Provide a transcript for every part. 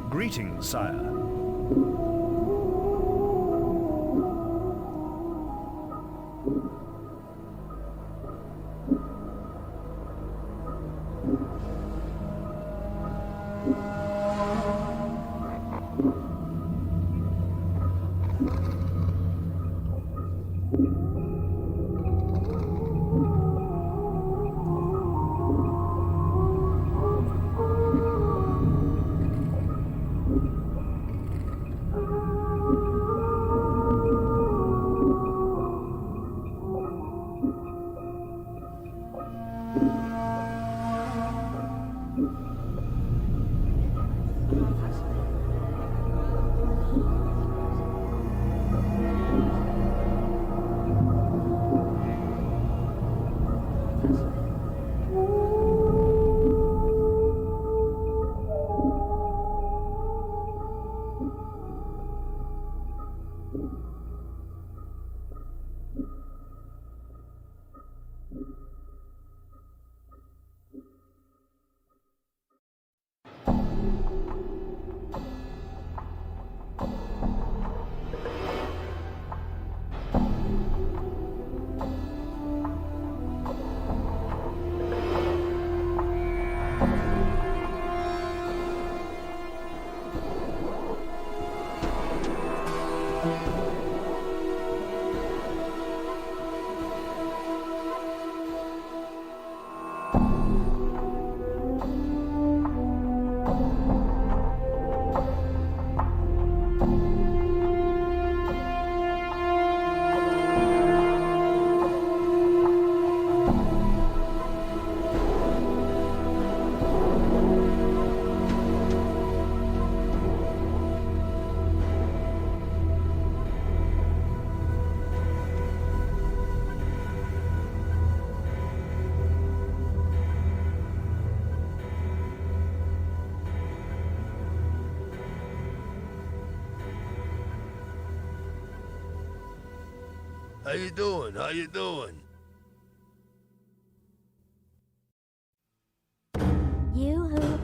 Greetings, sire. How you doing? How you doing? Yoo-hoo.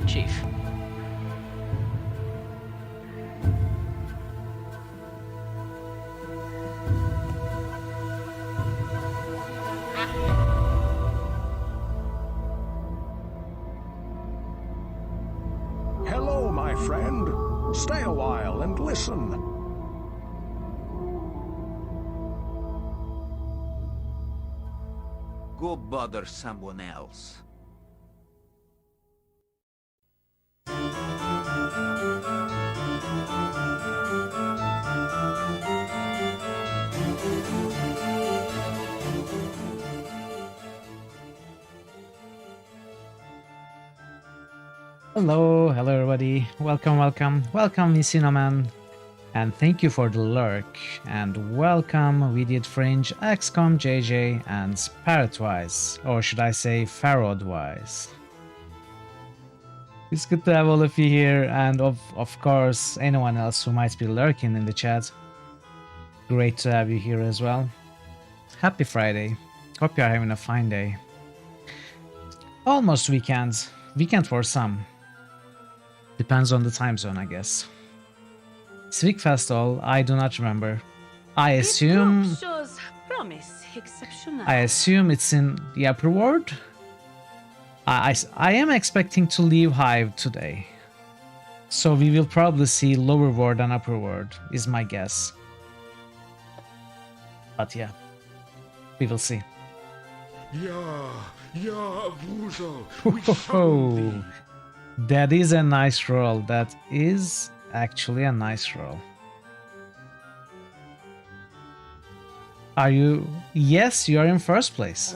Chief. Hello, my friend. Stay a while and listen. Go bother someone else. Hello everybody. Welcome, Miss Cinnamon. And thank you for the lurk. And welcome, We Did Fringe, XCOM JJ, and Parrotwise. Or should I say Farrodwise. It's good to have all of you here, and of course, anyone else who might be lurking in the chat. Great to have you here as well. Happy Friday. Hope you are having a fine day. Almost weekend. Weekend for some. Depends on the time zone, I guess. Civic Festival, I do not remember. I assume it's in the upper ward. I am expecting to leave Hive today. So we will probably see lower ward and upper ward, is my guess. But yeah, we will see. Yeah, Wuzo, we found Whoa, thee. that is a nice roll. That is actually a nice roll. Are you? Yes, you are in first place.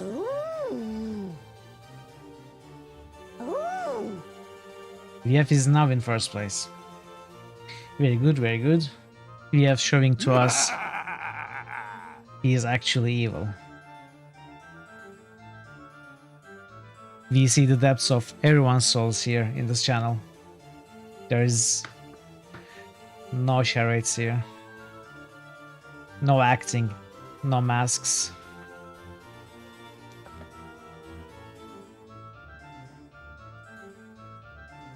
VF is now in first place. Very good, very good. VF showing to us he is actually evil. We see the depths of everyone's souls here in this channel. There is no charades here. No acting. No masks.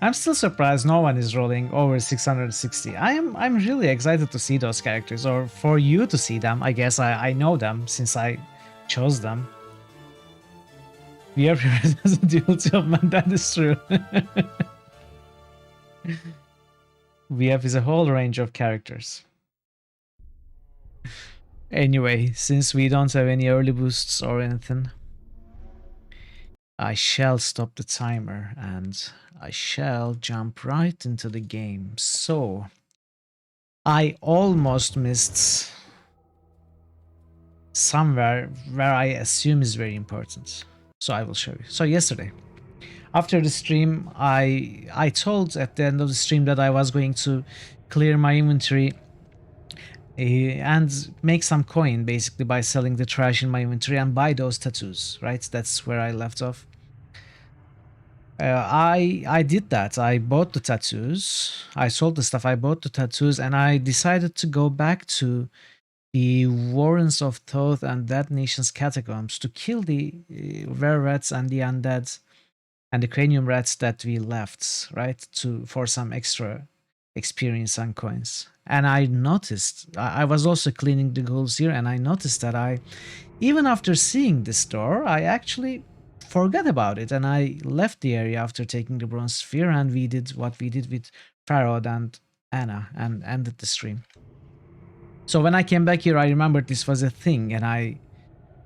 I'm still surprised no one is rolling over 660. I'm really excited to see those characters, or for you to see them. I guess I know them since I chose them. We are prepared as a duality of man, that is true. VF is a whole range of characters. Anyway, since we don't have any early boosts or anything, I shall stop the timer and I shall jump right into the game. So, I almost missed somewhere where I assume is very important. So I will show you. So yesterday, after the stream, I told at the end of the stream that I was going to clear my inventory and make some coin basically by selling the trash in my inventory and buy those tattoos, right? That's where I left off. I did that. I bought the tattoos. I sold the stuff. I bought the tattoos, and I decided to go back to the Warrens of Thoth and Dead Nation's catacombs to kill the were-rats and the undead and the cranium rats that we left, right? For some extra experience and coins. And I noticed, I was also cleaning the ghouls here, and I noticed that even after seeing this door, I actually forgot about it, and I left the area after taking the bronze sphere, and we did what we did with Farrod and Anna and ended the stream. So when I came back here, I remembered this was a thing, and I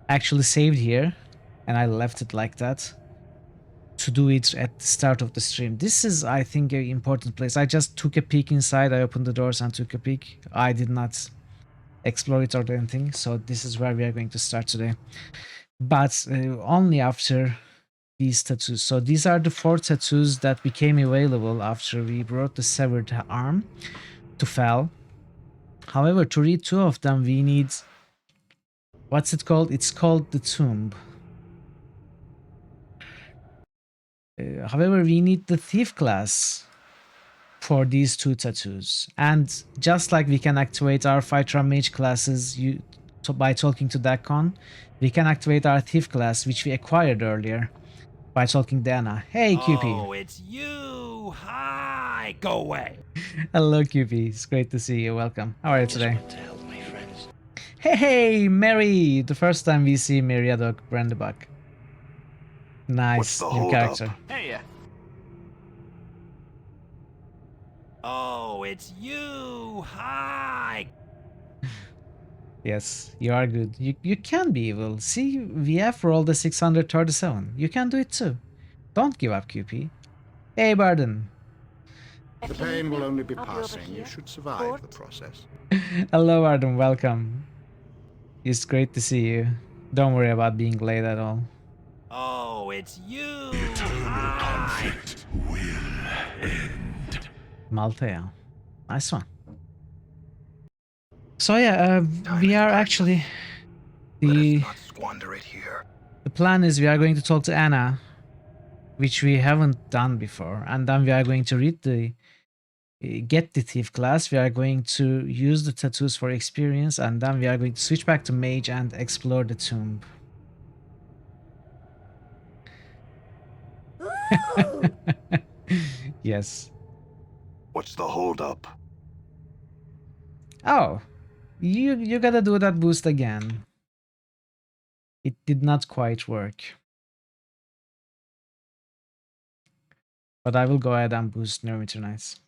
actually saved here, and I left it like that to do it at the start of the stream. This is, I think, an important place. I just took a peek inside. I opened the doors and took a peek. I did not explore it or anything, so this is where we are going to start today. But only after these tattoos. So these are the 4 tattoos that became available after we brought the severed arm to Fel. However, to read 2 of them, we need... What's it called? It's called the Tomb. However, we need the Thief class for these 2 tattoos. And just like we can activate our Fighter Mage classes by talking to Dakon, we can activate our Thief class, which we acquired earlier, by talking to Anna. Hey, QP. Oh, it's you! Hi! Go away! Hello, QP. It's great to see you. Welcome. How are you today? Hey, Mary! The first time we see Meriadoc Brandybuck. Nice new character. Hey, Oh, it's you! Hi! Yes, you are good. You can be evil. See, we have rolled a 637. You can do it too. Don't give up, QP. Hey, Barden. The pain will only be passing. You should survive the process. Hello, Barden. Welcome. It's great to see you. Don't worry about being late at all. Oh, it's you! Hi! Maltea. Nice one. So yeah, we are actually the Squander it here. plan is we are going to talk to Anna, which we haven't done before, and then we are going to read the get the thief class. We are going to use the tattoos for experience, and then we are going to switch back to mage and explore the tomb. Yes. What's the holdup? Oh, you gotta do that boost again. It did not quite work. But I will go ahead and boost Neurometernites.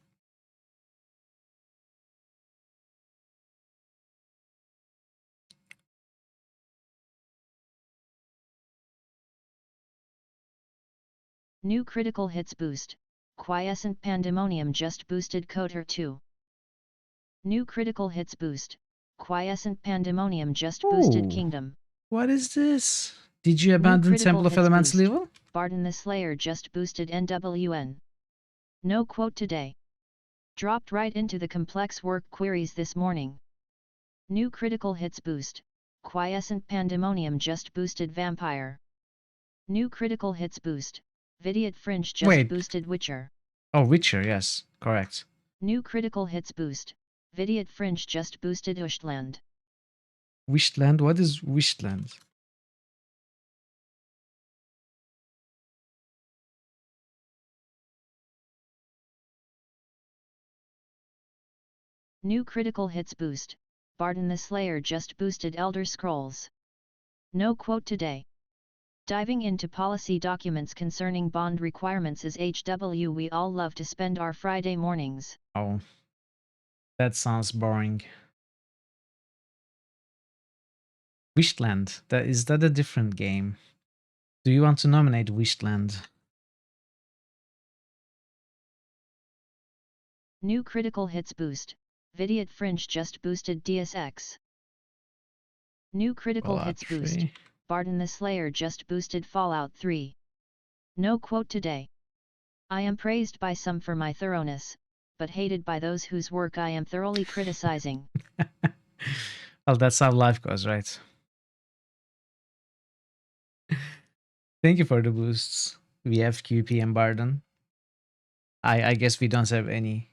New critical hits boost. Quiescent Pandemonium just boosted Coder 2. New critical hits boost. Quiescent Pandemonium just boosted Ooh. Kingdom. What is this? Did you New abandon critical Temple of hits Elements boost. level? Barden the Slayer just boosted NWN. No quote today. Dropped right into the complex work queries this morning. New critical hits boost. Quiescent Pandemonium just boosted Vampire. New critical hits boost. Vidiot Fringe just Wait. boosted Witcher. Oh, Witcher, yes, correct. New critical hits boost. Vidiot Fringe just boosted Ushtland. Wishland? What is Wishland? New critical hits boost. Barden the Slayer just boosted Elder Scrolls. No quote today. Diving into policy documents concerning bond requirements is HW we all love to spend our Friday mornings. Oh, that sounds boring. Wishland, is that a different game? Do you want to nominate Wishland? New critical hits boost. Vidiot Fringe just boosted DSX. New critical hits boost. Barden the Slayer just boosted Fallout 3. No quote today. I am praised by some for my thoroughness, but hated by those whose work I am thoroughly criticizing. Well, that's how life goes, right? Thank you for the boosts. We have QP and Barden. I guess we don't have any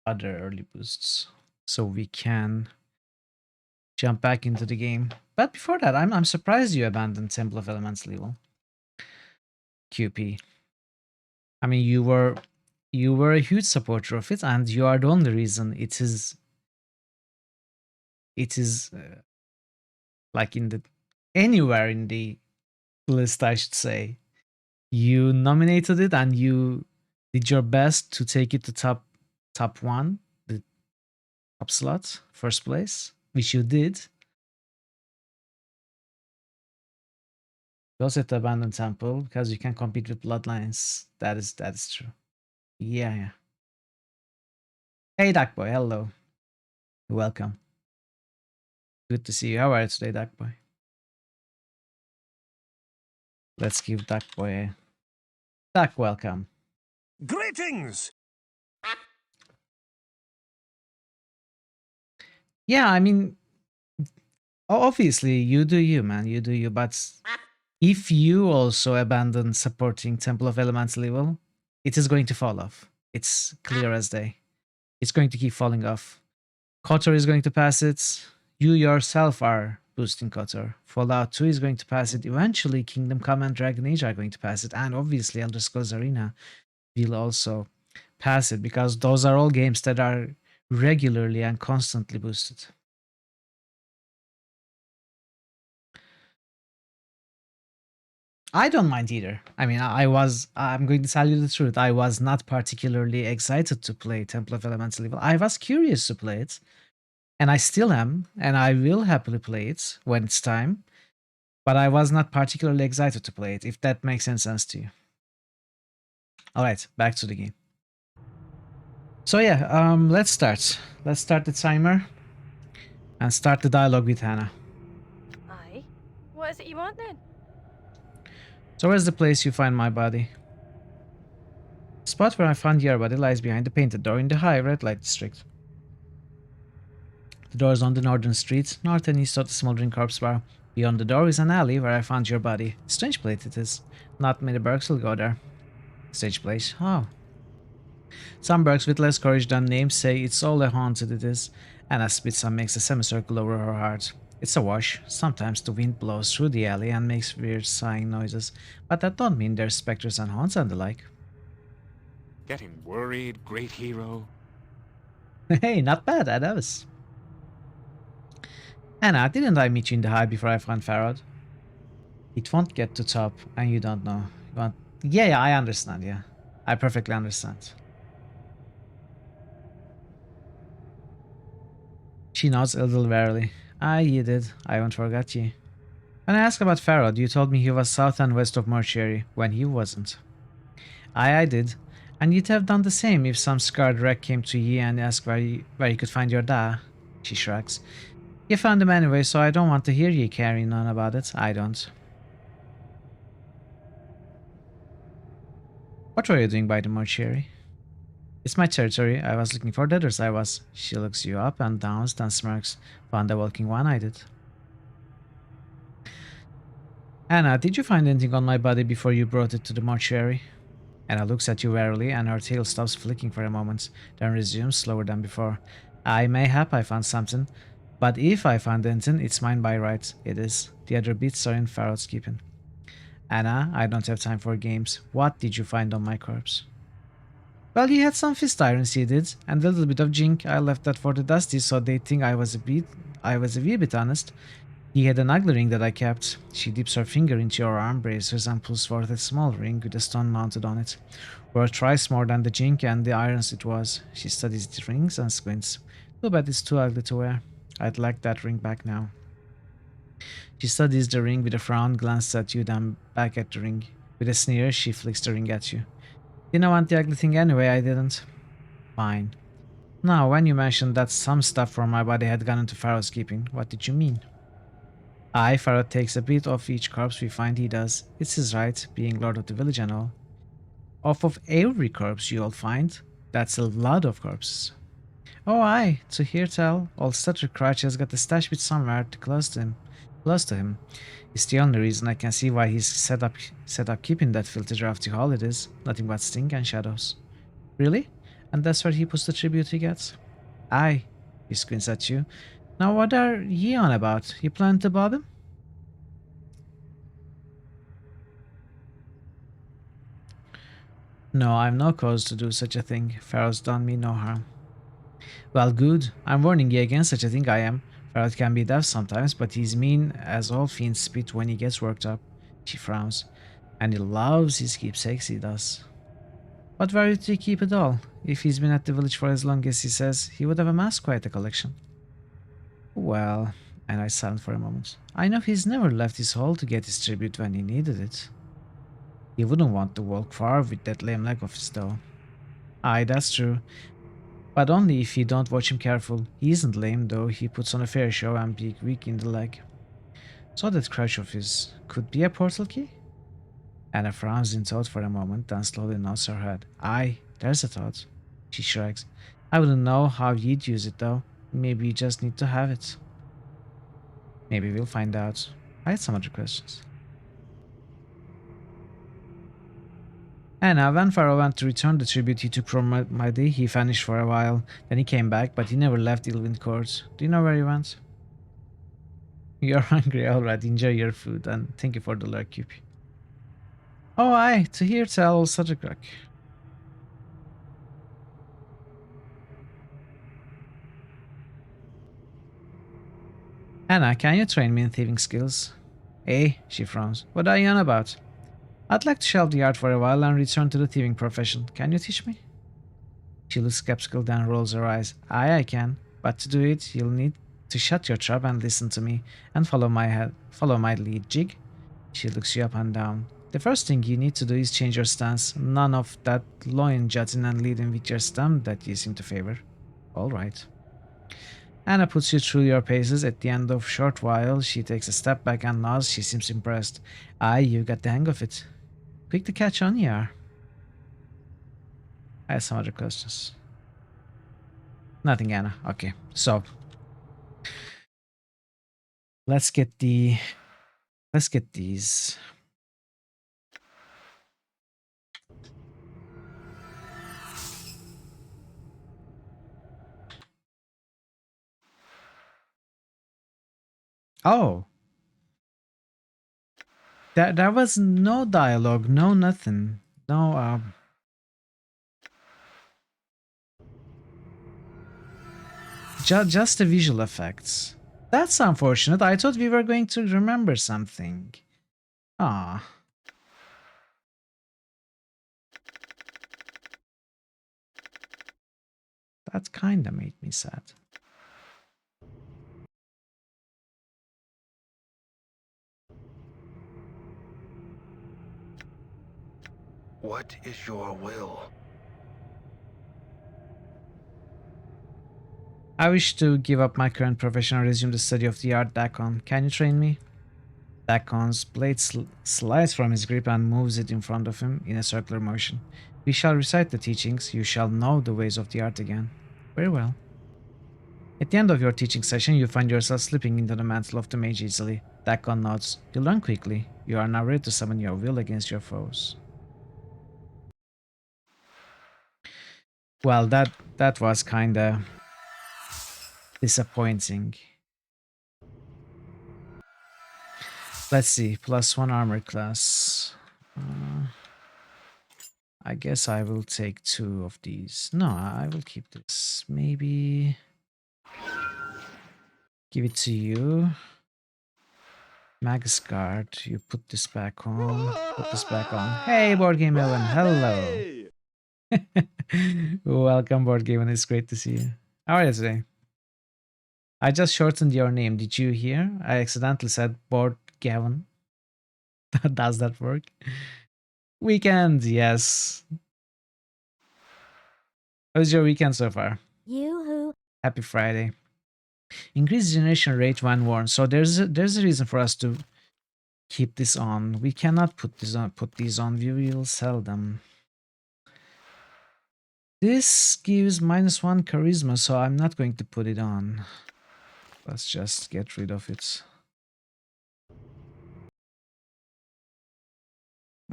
other early boosts, so we can jump back into the game. But before that, I'm surprised you abandoned Temple of Elements level. QP. I mean, you were a huge supporter of it, and you are the only reason it is like in the anywhere in the list, I should say. You nominated it and you did your best to take it to top one, the top slot, first place, which you did. You also have to abandon Temple because you can compete with Bloodlines. That is true. Yeah. Hey, Duckboy, hello. Welcome. Good to see you. How are you today, Duckboy? Let's give Duckboy a Duck welcome. Greetings! Yeah, I mean, obviously, you do you, man. You do you. But if you also abandon supporting Temple of Elements level, it is going to fall off. It's clear as day. It's going to keep falling off. Kotor is going to pass it. You yourself are boosting Kotor. Fallout 2 is going to pass it. Eventually, Kingdom Come and Dragon Age are going to pass it. And obviously, Elder Scrolls Arena will also pass it, because those are all games that are regularly and constantly boosted. I don't mind either. I mean, I'm going to tell you the truth. I was not particularly excited to play Temple of Elemental Evil. I was curious to play it, and I still am, and I will happily play it when it's time. But I was not particularly excited to play it, if that makes any sense to you. Alright, back to the game. So yeah, let's start. Let's start the timer and start the dialogue with Hannah. Aye. What is it you want then? So where's the place you find my body? The spot where I found your body lies behind the painted door in the high red light district. The door is on the northern street, north and east of the smoldering corpse bar. Beyond the door is an alley where I found your body. Strange place it is. Not many Bergs will go there. Strange place? How? Some Bergs with less courage than names say it's all a haunted it is. Anna spits and makes a semicircle over her heart. It's a wash. Sometimes the wind blows through the alley and makes weird sighing noises, but that don't mean there's specters and haunts and the like. Getting worried, great hero? Hey, not bad, I knows. Anna, didn't I meet you in the high before I found Farad? It won't get to top, and you don't know. Yeah, I understand, yeah. I perfectly understand. She nods a little wearily. Aye, you did. I won't forget you. When I asked about Farad, you told me he was south and west of Mortuary, when he wasn't. Aye, I did. And you'd have done the same if some scarred wreck came to ye and asked where you could find your da. She shrugs. You found him anyway, so I don't want to hear ye carrying on about it. I don't. What were you doing by the mortuary? It's my territory. I was looking for debtors, I was. She looks you up and down, then smirks. Found the walking one, I did. Anna, did you find anything on my body before you brought it to the mortuary? Anna looks at you warily, and her tail stops flicking for a moment, then resumes slower than before. Mayhap I found something, but if I found anything, it's mine by right. It is. The other bits are in Farod's keeping. Anna, I don't have time for games. What did you find on my corpse? Well, he had some fist irons, he did, and a little bit of jink. I left that for the dusties, so they think I was a wee bit honest. He had an ugly ring that I kept. She dips her finger into your arm bracers and pulls forth a small ring with a stone mounted on it. Worth thrice more than the jink and the irons it was. She studies the rings and squints. Too bad it's too ugly to wear. I'd like that ring back now. She studies the ring with a frown, glances at you, then back at the ring. With a sneer, she flicks the ring at you. Didn't want the ugly thing anyway, I didn't. Fine. Now, when you mentioned that some stuff from my body had gone into Pharaoh's keeping, what did you mean? Pharaoh takes a bit off each corpse we find, he does. It's his right, being lord of the village and all. Off of every corpse you'll find. That's a lot of corpses. Oh aye, to hear tell, old Stutter Crouch has got a stash bit somewhere close to him. It's the only reason I can see why he's set up keeping that filthy drafty hall it is. Nothing but stink and shadows. Really? And that's where he puts the tribute he gets? Aye, he squints at you. Now what are ye on about? You plan to bob him? No, I've no cause to do such a thing. Pharaoh's done me no harm. Well, good. I'm warning ye against such a thing, I am. Pharaoh can be deaf sometimes, but he's mean as all fiends spit when he gets worked up. She frowns. And he loves his keepsakes, he does. But where did he keep it all? If he's been at the village for as long as he says, he would have amassed quite a collection. Well, and I silent for a moment. I know he's never left his hall to get his tribute when he needed it. He wouldn't want to walk far with that lame leg of his though. Aye, that's true. But only if you don't watch him careful. He isn't lame though, he puts on a fair show and be weak in the leg. So that crutch of his could be a portal key? Anna frowns in thought for a moment, then slowly nods her head. Aye, there's a thought. She shrugs. I wouldn't know how you'd use it though. Maybe you just need to have it. Maybe we'll find out. I had some other questions. Anna, when Pharaoh went to return the tribute he took from my day, he vanished for a while. Then he came back, but he never left Ilwind Court. Do you know where he went? You're hungry, alright. Enjoy your food and thank you for the lurk cube. Oh, aye, to hear tell such a crack. Anna, can you train me in thieving skills? Eh? She frowns. What are you on about? I'd like to shelve the art for a while and return to the thieving profession. Can you teach me? She looks skeptical, then rolls her eyes. Aye, I can. But to do it, you'll need to shut your trap and listen to me, and follow my lead, Jig. She looks you up and down. The first thing you need to do is change your stance. None of that loin jutting and leading with your stem that you seem to favor. Alright. Anna puts you through your paces. At the end of a short while, she takes a step back and nods. She seems impressed. Aye, you got the hang of it. Quick to catch on, you are. I have some other questions. Nothing, Anna. Okay, so let's get these. Oh, there was no dialogue, no nothing, no just the visual effects. That's unfortunate. I thought we were going to remember something. Ah. That kinda made me sad. What is your will? I wish to give up my current profession and resume the study of the art Dakon. Can you train me? Dakon's blade slides from his grip and moves it in front of him in a circular motion. We shall recite the teachings. You shall know the ways of the art again. Very well. At the end of your teaching session, you find yourself slipping into the mantle of the mage easily. Dakon nods. You learn quickly. You are now ready to summon your will against your foes. Well, that was kinda disappointing. Let's see, +1 armor class. I guess I will take 2 of these. No, I will keep this. Maybe give it to you. Magus Guard, you put this back on. Put this back on. Hey, Board Game Evan, hello. Welcome, Board Game, and it's great to see you. How are you today? I just shortened your name. Did you hear? I accidentally said Board Gavin. Does that work? Weekend, yes. How's your weekend so far? Yoo-hoo. Happy Friday. Increase generation rate when worn. So there's a reason for us to keep this on. We cannot put these on. We will sell them. This gives -1 charisma, so I'm not going to put it on. Let's just get rid of it.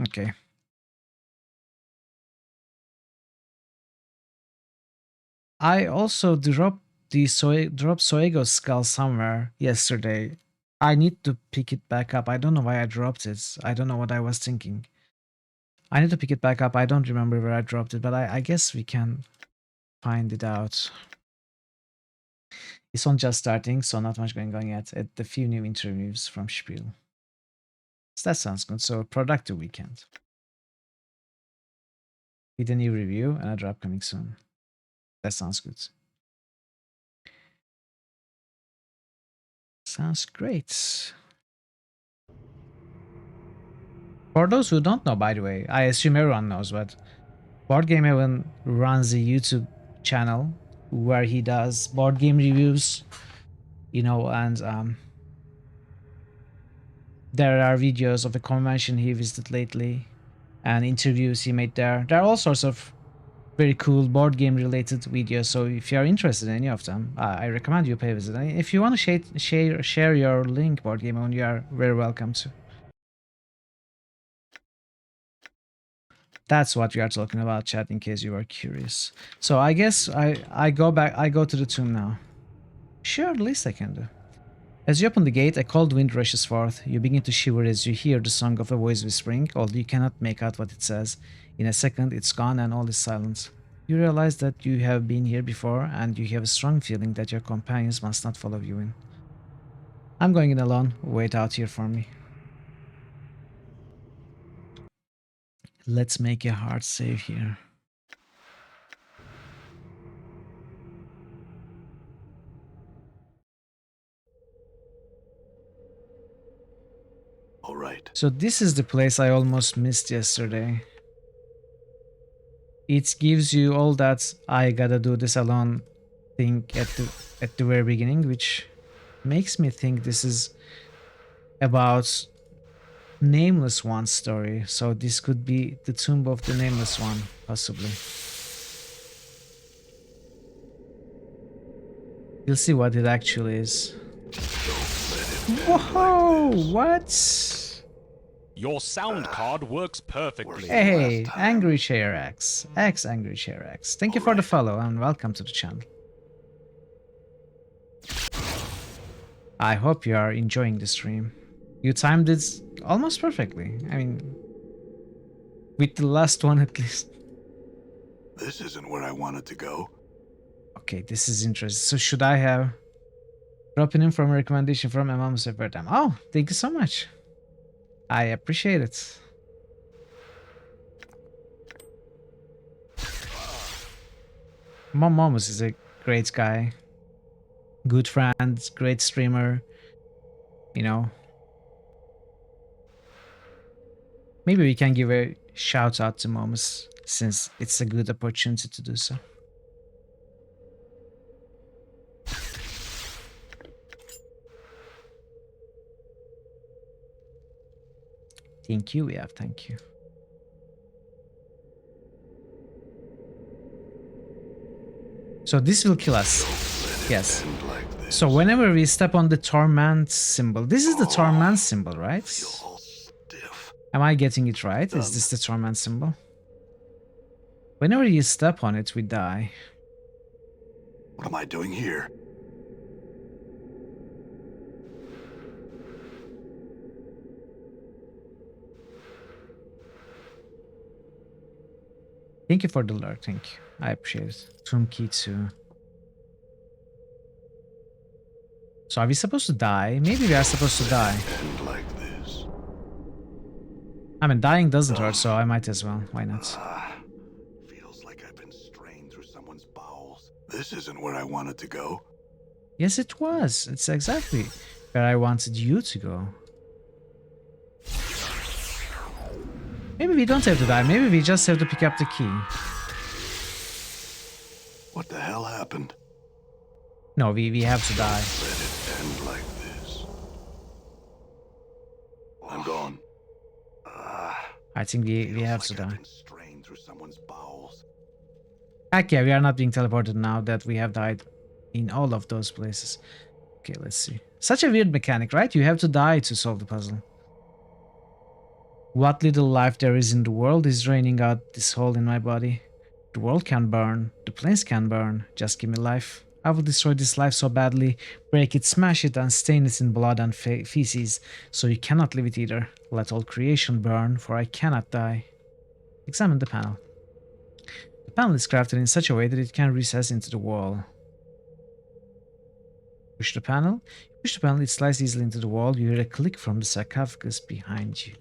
Okay. I also dropped Soego's skull somewhere yesterday. I need to pick it back up. I don't know why I dropped it. I don't know what I was thinking. I need to pick it back up. I don't remember where I dropped it, but I guess we can find it out. It's on just starting, so not much going on yet. At the few new interviews from Spiel. So that sounds good. So productive weekend. With a new review and a drop coming soon. That sounds good. Sounds great. For those who don't know, by the way, I assume everyone knows, but Board Game Evan runs a YouTube channel where he does board game reviews, you know, and there are videos of the convention he visited lately and interviews he made there. There are all sorts of very cool board game related videos, so if you are interested in any of them, I recommend you pay a visit. If you want to share your link, Board Game Evan, you are very welcome to. That's what we are talking about, chat, in case you are curious. So I guess I go to the tomb now. Sure, the least I can do. As you open the gate, a cold wind rushes forth. You begin to shiver as you hear the song of a voice whispering, although you cannot make out what it says. In a second, it's gone and all is silent. You realize that you have been here before, and you have a strong feeling that your companions must not follow you in. I'm going in alone. Wait out here for me. Let's make a hard save here. All right. So this is the place I almost missed yesterday. It gives you all that I gotta do this alone thing at the very beginning, which makes me think this is about Nameless One's story. So this could be the tomb of the Nameless One, possibly. You'll see what it actually is. Whoa! What? Your sound card works perfectly. Hey, Angry Chair X. Angry Chair X. Thank you for the follow and welcome to the channel. I hope you are enjoying the stream. You timed it almost perfectly. I mean, with the last one at least. This isn't where I wanted to go. Okay, this is interesting. So should I have dropping in from a recommendation from Imam Seferdam? Oh, thank you so much. I appreciate it. Momus is a great guy. Good friend, great streamer. You know. Maybe we can give a shout out to Momus since it's a good opportunity to do so. Thank you, thank you. So this will kill us. Yes. So whenever we step on the Torment symbol, this is the Torment symbol, right? Am I getting it right? Is this the Torment symbol? Whenever you step on it, we die. What am I doing here? Thank you for the lurk, thank you. I appreciate it. Tomb key too. So are we supposed to die? Maybe we are supposed to die. End like this. I mean, dying doesn't hurt, so I might as well. Why not? Feels like I've been strained through someone's bowels. This isn't where I wanted to go. Yes, it was. It's exactly where I wanted you to go. Maybe we don't have to die. Maybe we just have to pick up the key. What the hell happened? No, we have to die. Let it end like this. I'm gone. I think we have to Like I've die. been strained through someone's bowels. Heck yeah, we are not being teleported now that we have died in all of those places. Okay, let's see. Such a weird mechanic, right? You have to die to solve the puzzle. What little life there is in the world is draining out this hole in my body. The world can burn, the planes can burn, just give me life. I will destroy this life so badly, break it, smash it, and stain it in blood and feces, so you cannot live it either. Let all creation burn, for I cannot die. Examine the panel. The panel is crafted in such a way that it can recess into the wall. Push the panel. Push the panel, it slides easily into the wall. You hear a click from the sarcophagus behind you.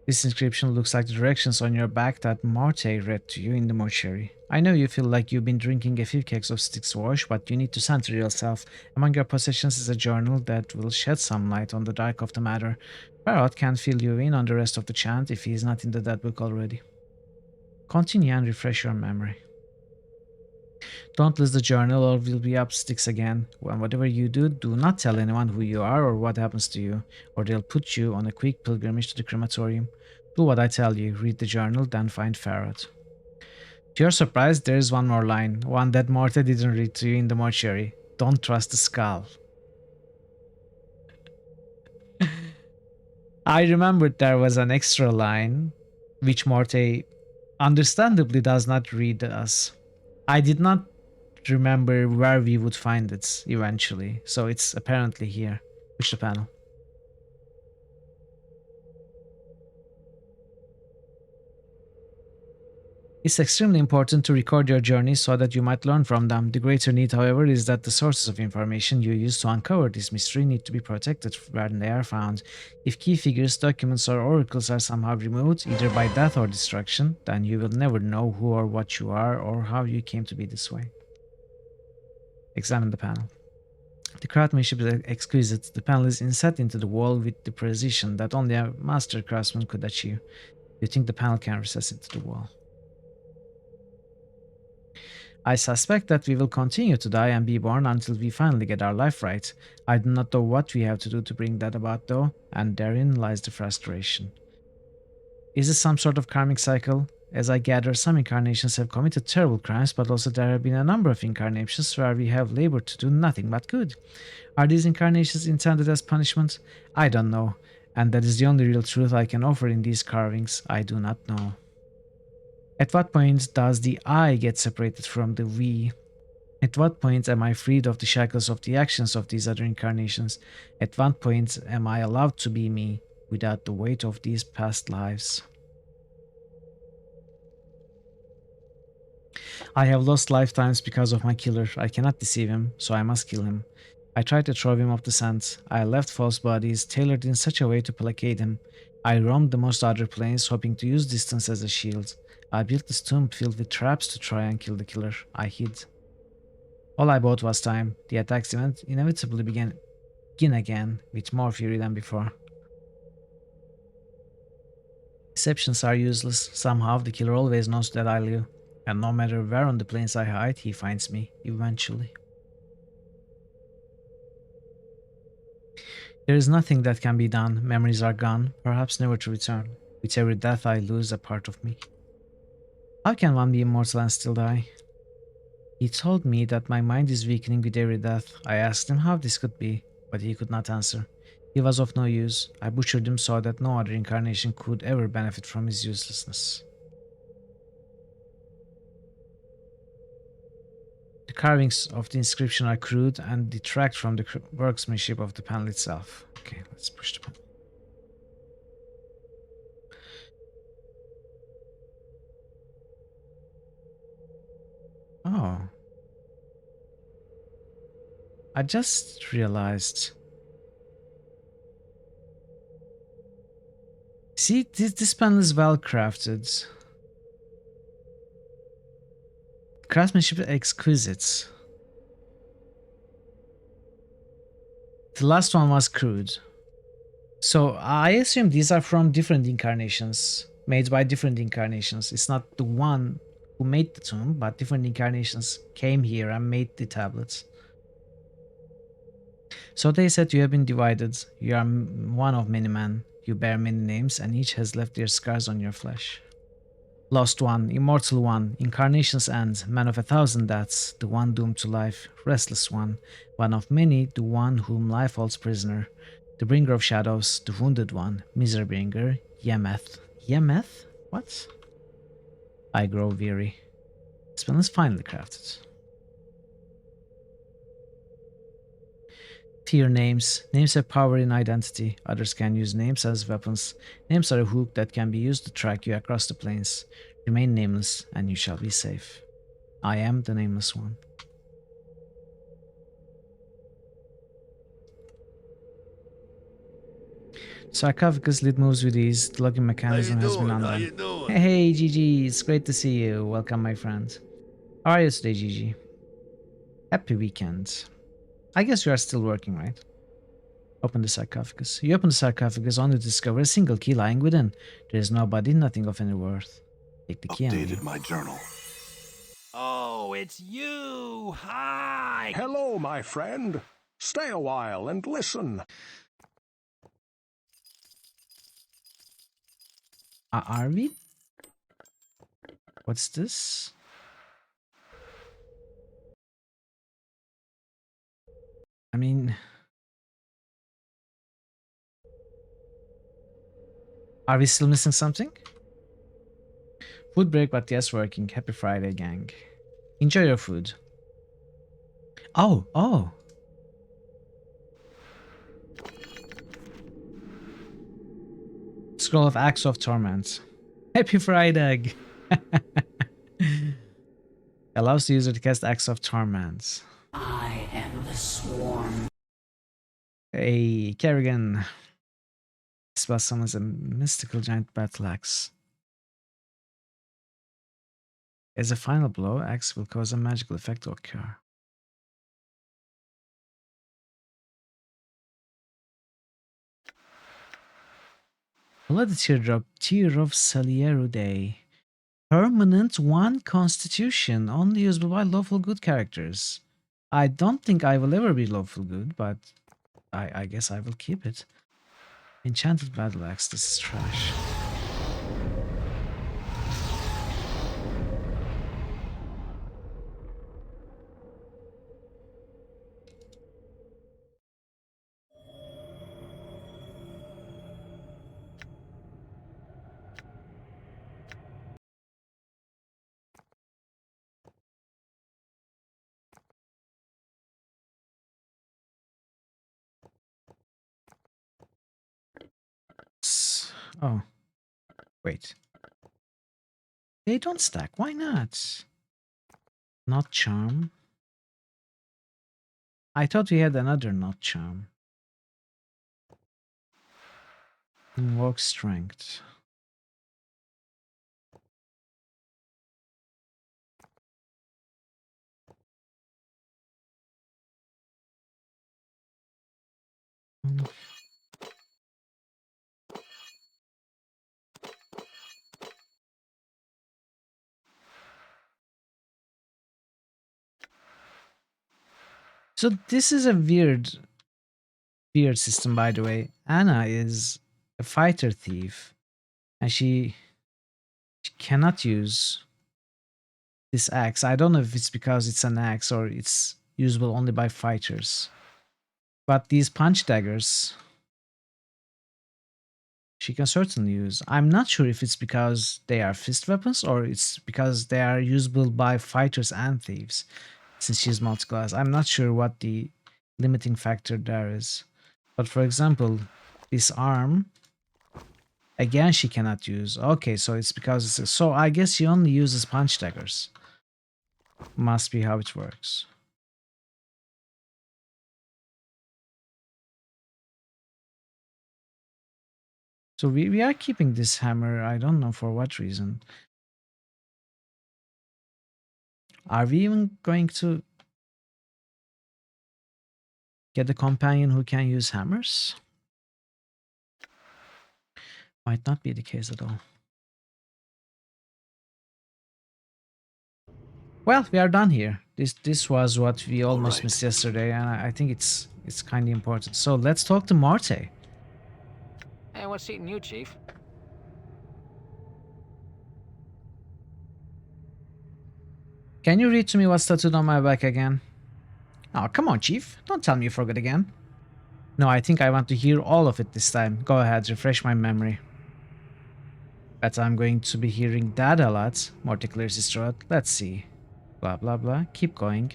This inscription looks like the directions on your back that Marte read to you in the mortuary. I know you feel like you've been drinking a few kegs of Styx wash, but you need to center yourself. Among your possessions is a journal that will shed some light on the dark of the matter. Barrett can fill you in on the rest of the chant if he is not in the dead book already. Continue and refresh your memory. Don't lose the journal or we'll be up Styx again. And whatever you do, do not tell anyone who you are or what happens to you, or they'll put you on a quick pilgrimage to the crematorium. Do what I tell you, read the journal, then find Farad. To your surprise, there is one more line, one that Morte didn't read to you in the mortuary. Don't trust the skull. I remembered there was an extra line, which Morte understandably does not read us. I did not remember where we would find it eventually. So it's apparently here. Push the panel. It's extremely important to record your journeys so that you might learn from them. The greater need, however, is that the sources of information you use to uncover this mystery need to be protected when they are found. If key figures, documents, or oracles are somehow removed, either by death or destruction, then you will never know who or what you are or how you came to be this way. Examine the panel. The craftsmanship is exquisite. The panel is inset into the wall with the precision that only a master craftsman could achieve. You think the panel can recess into the wall? I suspect that we will continue to die and be born until we finally get our life right. I do not know what we have to do to bring that about though, and therein lies the frustration. Is this some sort of karmic cycle? As I gather, some incarnations have committed terrible crimes, but also there have been a number of incarnations where we have labored to do nothing but good. Are these incarnations intended as punishment? I don't know, and that is the only real truth I can offer in these carvings. I do not know. At what point does the I get separated from the we? At what point am I freed of the shackles of the actions of these other incarnations? At what point am I allowed to be me without the weight of these past lives? I have lost lifetimes because of my killer. I cannot deceive him, so I must kill him. I tried to throw him off the scent. I left false bodies tailored in such a way to placate him. I roamed the most other planes, hoping to use distance as a shield. I built this tomb filled with traps to try and kill the killer. I hid. All I bought was time. The attacks inevitably begin again, with more fury than before. Deceptions are useless. Somehow the killer always knows that I live, and no matter where on the plains I hide, he finds me, eventually. There is nothing that can be done. Memories are gone, perhaps never to return. With every death I lose a part of me. How can one be immortal and still die? He told me that my mind is weakening with every death. I asked him how this could be, but he could not answer. He was of no use. I butchered him so that no other incarnation could ever benefit from his uselessness. The carvings of the inscription are crude and detract from the workmanship of the panel itself. Okay, let's push the panel. Oh. I just realized. See, this panel is well crafted. Craftsmanship is exquisite. The last one was crude. So I assume these are from different incarnations, made by different incarnations. It's not the one who made the tomb, but different incarnations came here and made the tablets. So they said you have been divided. You are one of many men. You bear many names, and each has left their scars on your flesh. Lost one, immortal one, incarnation's end, man of 1,000 deaths, the one doomed to life, restless one of many, the one whom life holds prisoner, the bringer of shadows, the wounded one, misery bringer, Yemeth. Yemeth? What? I grow weary. This spell is finely crafted. Fear names. Names have power in identity. Others can use names as weapons. Names are a hook that can be used to track you across the plains. Remain nameless, and you shall be safe. I am the nameless one. Sarcophagus lid moves with ease. The locking mechanism has been undone. Hey, GG, it's great to see you. Welcome, my friend. How are you today, GG? Happy weekend. I guess you are still working, right? Open the sarcophagus. You open the sarcophagus only to discover a single key lying within. There is no body, nothing of any worth. Take the key. Updated my journal. Oh, it's you! Hi! Hello, my friend. Stay a while and listen. Are we? What's this? I mean, are we still missing something? Food break, but yes, working. Happy Friday, gang. Enjoy your food. Oh. Scroll of Axe of Torment. Happy Friday! Allows the user to cast Axe of Torment. I am the swarm. Hey, Kerrigan. This spell summons a mystical giant battle axe. As a final blow, axe will cause a magical effect to occur. Bloody Teardrop, Tear of Salierude. Permanent 1 Constitution, only usable by lawful good characters. I don't think I will ever be lawful good, but I guess I will keep it. Enchanted Battle Axe, this is trash. Oh, wait. They don't stack, why not? Not Charm. I thought we had another Not Charm. Invoke Strength. So this is a weird system, by the way. Anna is a fighter thief, and she cannot use this axe. I don't know if it's because it's an axe or it's usable only by fighters. But these punch daggers, she can certainly use. I'm not sure if it's because they are fist weapons or it's because they are usable by fighters and thieves, since she's multiclass. I'm not sure what the limiting factor there is. But for example, this arm, again, she cannot use. Okay, so it's because it's so I guess she only uses punch daggers. Must be how it works. So we are keeping this hammer. I don't know for what reason. Are we even going to get a companion who can use hammers? Might not be the case at all. Well, we are done here. This was what we almost missed yesterday, and I think it's kind of important. So let's talk to Marte. Hey, what's eating you, Chief? Can you read to me what's tattooed on my back again? Oh, come on, Chief. Don't tell me you forgot again. No, I think I want to hear all of it this time. Go ahead, refresh my memory. Bet I'm going to be hearing that a lot. Morty clears his throat. Let's see. Blah, blah, blah. Keep going.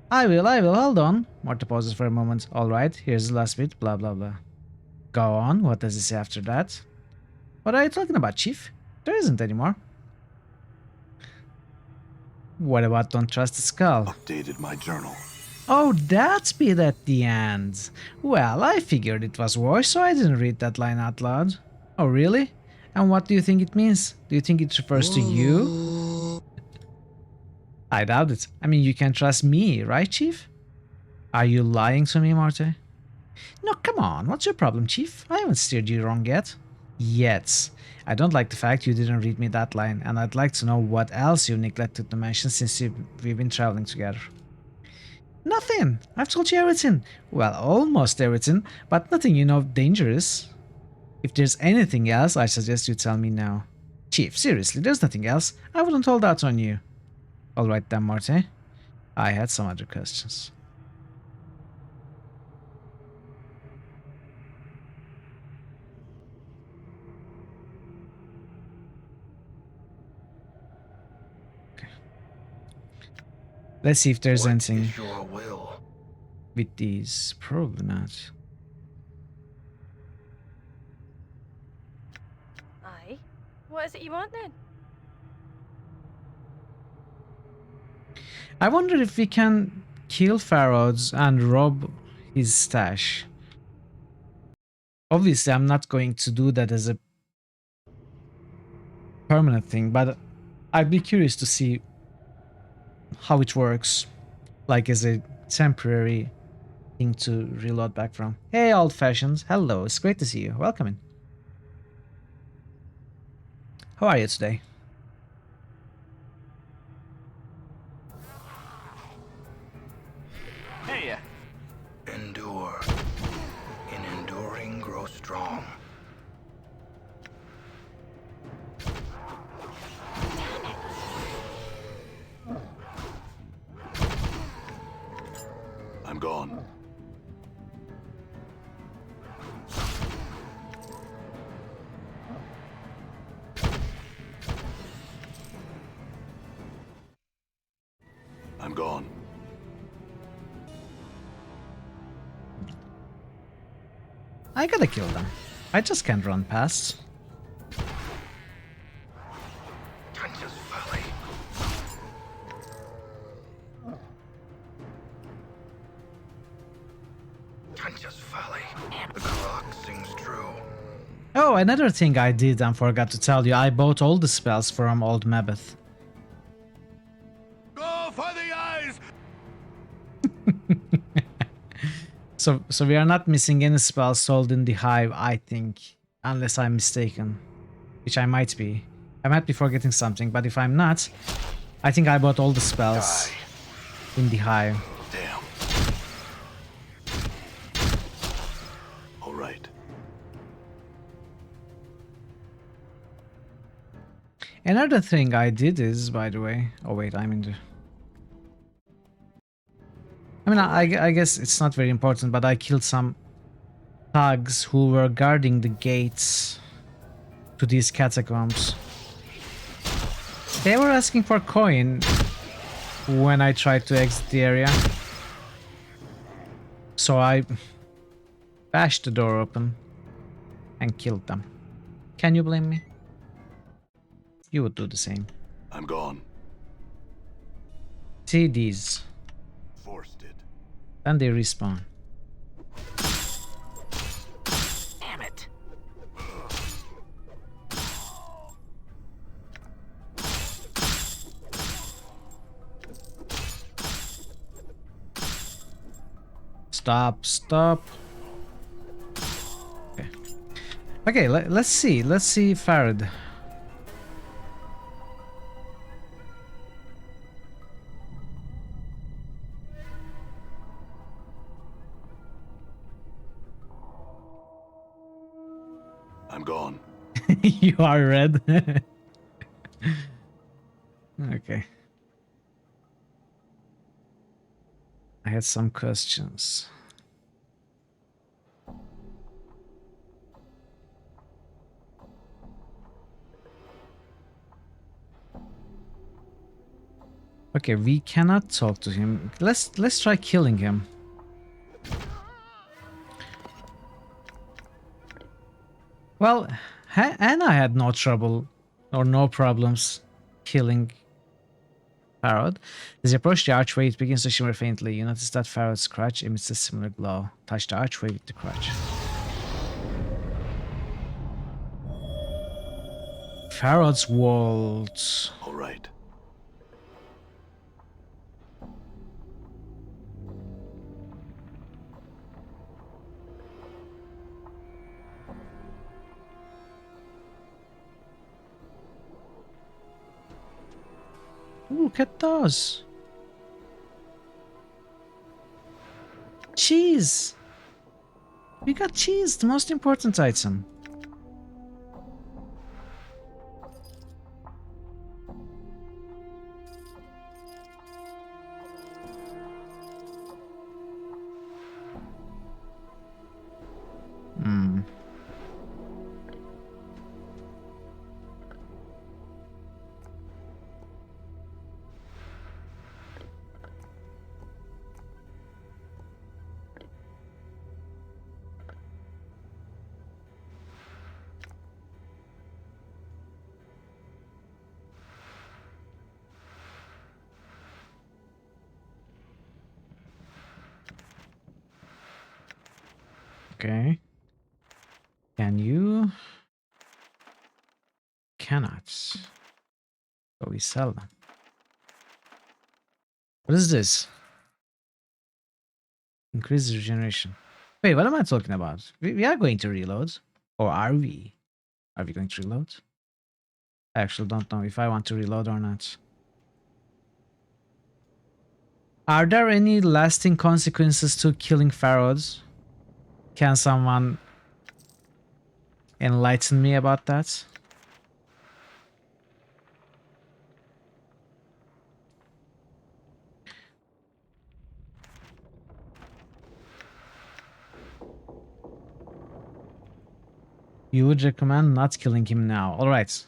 I will. Hold on. Morty pauses for a moment. Alright, here's the last bit. Blah, blah, blah. Go on. What does he say after that? What are you talking about, Chief? There isn't anymore. What about Don't Trust the Skull? Updated my journal. Oh, that bit at the end. Well, I figured it was worse, so I didn't read that line out loud. Oh, really? And what do you think it means? Do you think it refers to you? I doubt it. I mean, you can trust me, right, Chief? Are you lying to me, Marte? No, come on. What's your problem, Chief? I haven't steered you wrong yet. Yet. I don't like the fact you didn't read me that line, and I'd like to know what else you neglected to mention since we've been traveling together. Nothing. I've told you everything. Well, almost everything, but nothing you know dangerous. If there's anything else, I suggest you tell me now. Chief, seriously, there's nothing else. I wouldn't hold out on you. Alright then, Marte. I had some other questions. Let's see if there's What anything is your will? with these. Probably not. Aye. What is it you want then? I wonder if we can kill Pharaohs and rob his stash. Obviously, I'm not going to do that as a permanent thing, but I'd be curious to see how it works, like as a temporary thing to reload back from. Hey, old fashions. Hello, it's great to see you. Welcome in. How are you today? Hey, Endure. In enduring, grow strong. I'm gone. I'm gone. I gotta kill them. I just can't run past. Trenches Valley. Trenches Valley. The clock sings true. Oh, another thing I did and forgot to tell you, I bought all the spells from Old Mabeth. Go for the eyes! So we are not missing any spells sold in the Hive, I think, unless I'm mistaken, which I might be. I might be forgetting something, but if I'm not, I think I bought all the spells in the Hive. Damn. All right. Another thing I did is, by the way... Oh wait, I'm in the... I mean, I guess it's not very important, but I killed some thugs who were guarding the gates to these catacombs. They were asking for coin when I tried to exit the area. So I bashed the door open and killed them. Can you blame me? You would do the same. I'm gone. See these. Forced it. Then they respawn. Damn it. Stop, stop. Okay. Okay, let's see. Let's see Farad. I'm gone. You are red. Okay. I had some questions. Okay, we cannot talk to him. Let's try killing him. Well, Anna had no trouble or no problems killing Farad. As you approach the archway, it begins to shimmer faintly. You notice that Farad's crutch emits a similar glow. Touch the archway with the crutch. Farad's Vault. All right. Ooh, look at those. Cheese. We got cheese, the most important item. Hmm. Okay. Can you? Cannot. So we sell them. What is this? Increase regeneration. Wait, what am I talking about? We are going to reload. Or are we? Are we going to reload? I actually don't know if I want to reload or not. Are there any lasting consequences to killing pharaohs? Can someone enlighten me about that? You would recommend not killing him now. Alright.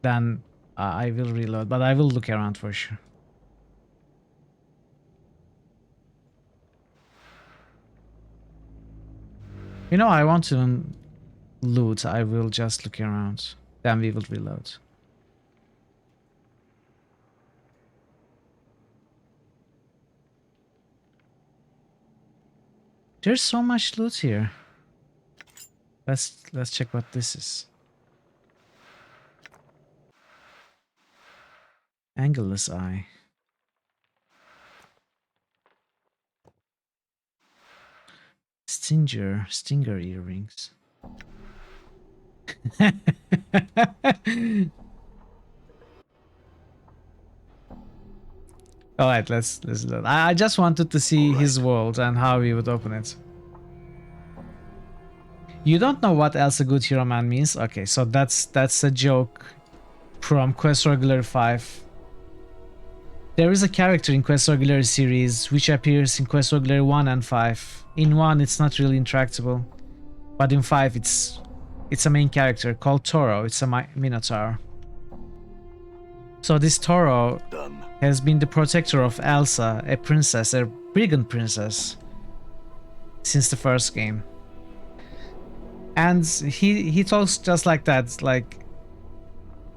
Then I will reload, but I will look around for sure. You know, I want to loot. I will just look around. Then we will reload. There's so much loot here. Let's check what this is. Angelus eye. Stinger earrings. All right, let's load. I just wanted to see his world and how we would open it. You don't know what else a good hero man means? Okay, so that's a joke from Quest Regular 5. There is a character in Quest Regular series which appears in Quest Regular 1 and 5. In 1 it's not really interactable, but in 5 it's a main character called Toro. It's a Minotaur. So this Toro has been the protector of Elsa, a princess, a brigand princess, since the first game. And he talks just like that, like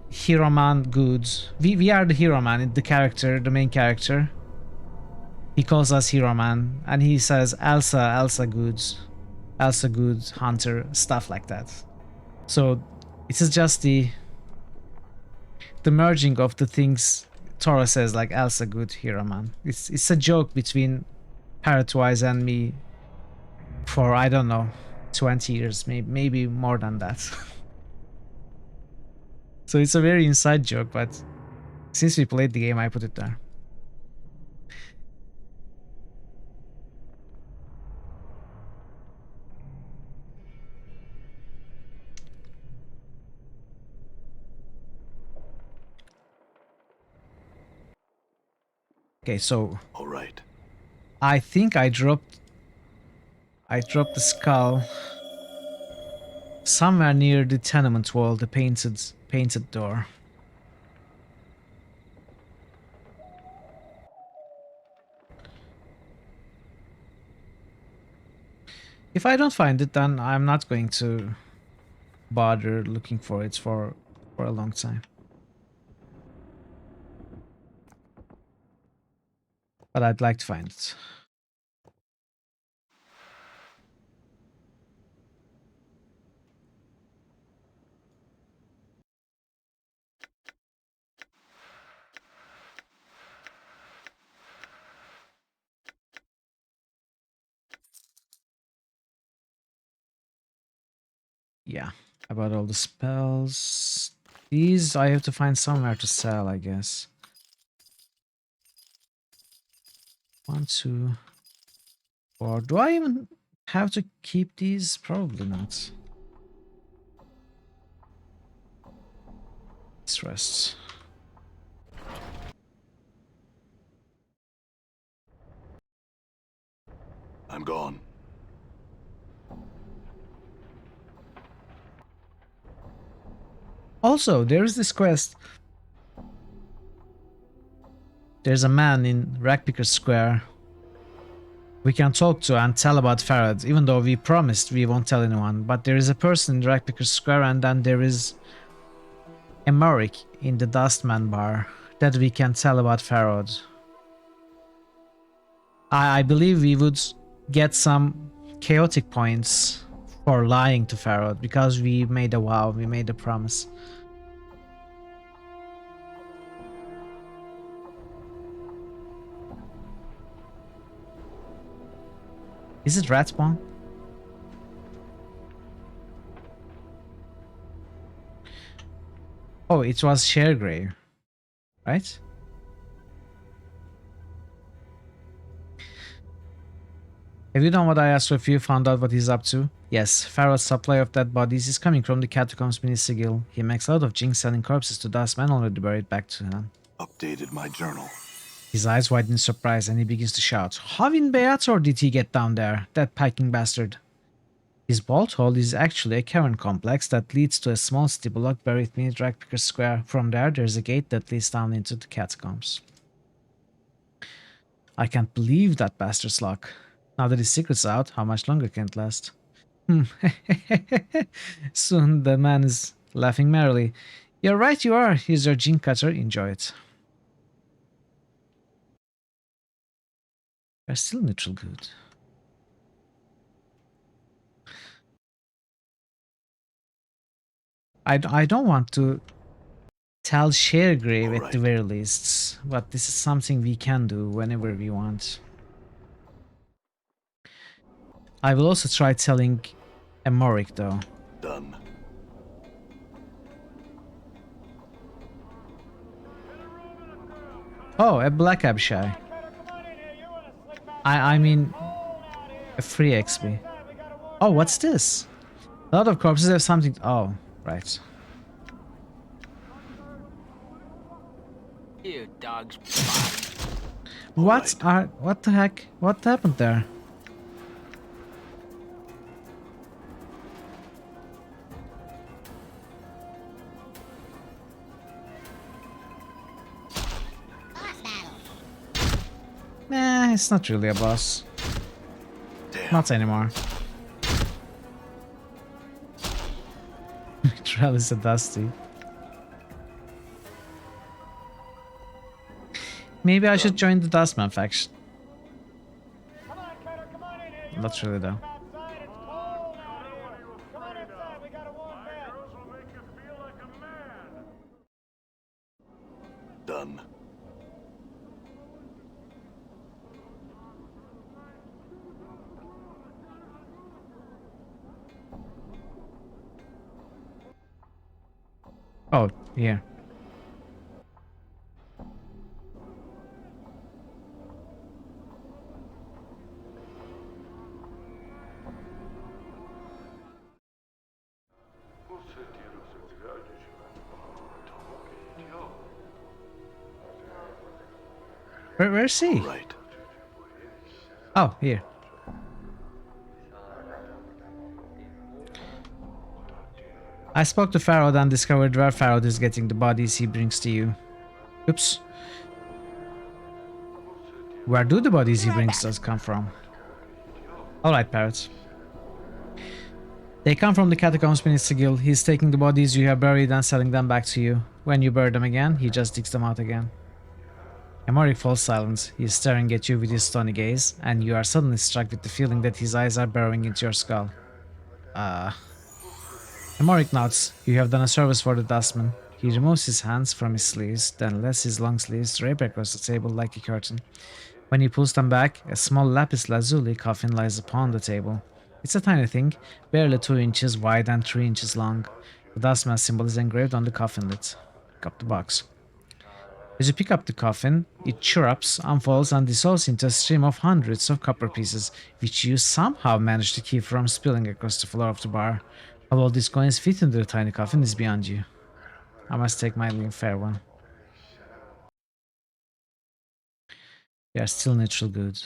hero man good. We are the hero man, the character, the main character. He calls us hero man, and he says Elsa good, Elsa good, hunter, stuff like that. So it is just the merging of the things Toro says, like Elsa good, hero man. It's a joke between Parrotwise and me for, I don't know, 20 years, maybe more than that. So it's a very inside joke, but since we played the game, I put it there. Okay, so all right. I think I dropped the skull somewhere near the tenement wall, the painted door. If I don't find it, then I'm not going to bother looking for it for a long time. But I'd like to find it. Yeah, about all the spells. These I have to find somewhere to sell, I guess. 1, 2, 4. Do I even have to keep these? Probably not. Let's rest. I'm gone. Also, there's this quest. There's a man in Rackpicker Square we can talk to and tell about Farad, even though we promised we won't tell anyone. But there is a person in Rackpicker Square, and then there is a Morik in the Dustman bar that we can tell about Farad. I believe we would get some chaotic points For lying to Pharaoh, because we made a vow, we made a promise. Is it rat spawn? Oh, it was Sharegrave, right? Have you done what I asked of you? Found out what he's up to? Yes, Pharaoh's supply of dead bodies is coming from the catacombs beneath Sigil. He makes a lot of jinx selling corpses to dustmen already buried back to him. Updated my journal. His eyes widen in surprise and he begins to shout, "How in Beator did he get down there, that piking bastard?" His vault hole is actually a cavern complex that leads to a small city block buried beneath Dragpicker Square. From there, there's a gate that leads down into the catacombs. I can't believe that bastard's luck. Now that his secret's out, how much longer can it last? Soon the man is laughing merrily. You're right, you are. Here's your gin cutter. Enjoy it. They're still neutral good. I don't want to tell Sharegrave at the very least, but this is something we can do whenever we want. I will also try telling Emoric though. Done. Oh, a Black Abshai. I mean a free XP. Oh, what's this? A lot of corpses have something. Oh, right. You dog's What the heck? What happened there? Nah, it's not really a boss. Damn. Not anymore. Trell is a dusty. Maybe I should join the Dustman faction. Not really though. Done. Oh, yeah. Where's he? Right. Oh, here. I spoke to Pharaoh and discovered where Pharaoh is getting the bodies he brings to you. Oops. Where do the bodies he brings us come from? Alright, Parrot. They come from the catacombs beneath Sigil. He's taking the bodies you have buried and selling them back to you. When you bury them again, he just digs them out again. Emoric falls silent. He is staring at you with his stony gaze, and you are suddenly struck with the feeling that his eyes are burrowing into your skull. Emoric nods. You have done a service for the dustman. He removes his hands from his sleeves, then lets his long sleeves drape across the table like a curtain. When he pulls them back, a small lapis lazuli coffin lies upon the table. It's a tiny thing, barely 2 inches wide and 3 inches long. The dustman symbol is engraved on the coffin lid. Pick up the box. As you pick up the coffin, it chirrups, unfolds, and dissolves into a stream of hundreds of copper pieces, which you somehow manage to keep from spilling across the floor of the bar. How all these coins fit into the tiny coffin is beyond you. I must take my leave, fair one. We are still neutral good.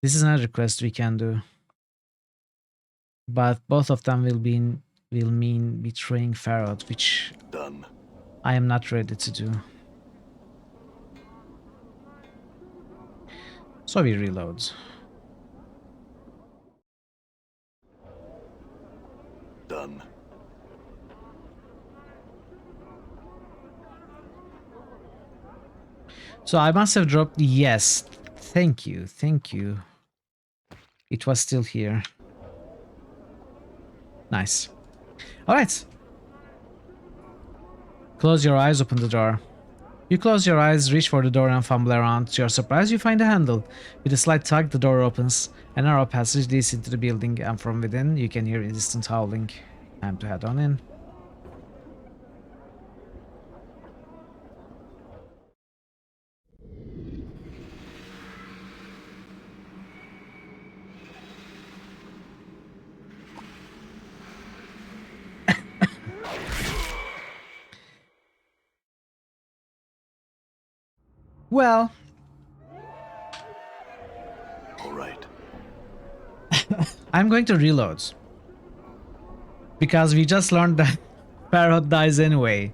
This is another quest we can do. But both of them will mean betraying Pharaoh, which Done. I am not ready to do. So we reload. Done. So I must have dropped. Yes. Thank you. Thank you. It was still here. Nice. Alright. Close your eyes, open the door. You close your eyes, reach for the door and fumble around. To your surprise, you find a handle. With a slight tug, the door opens. A narrow passage leads into the building, and from within, you can hear distant howling. Time to head on in. Well, All right. I'm going to reload. Because we just learned that Parrot dies anyway.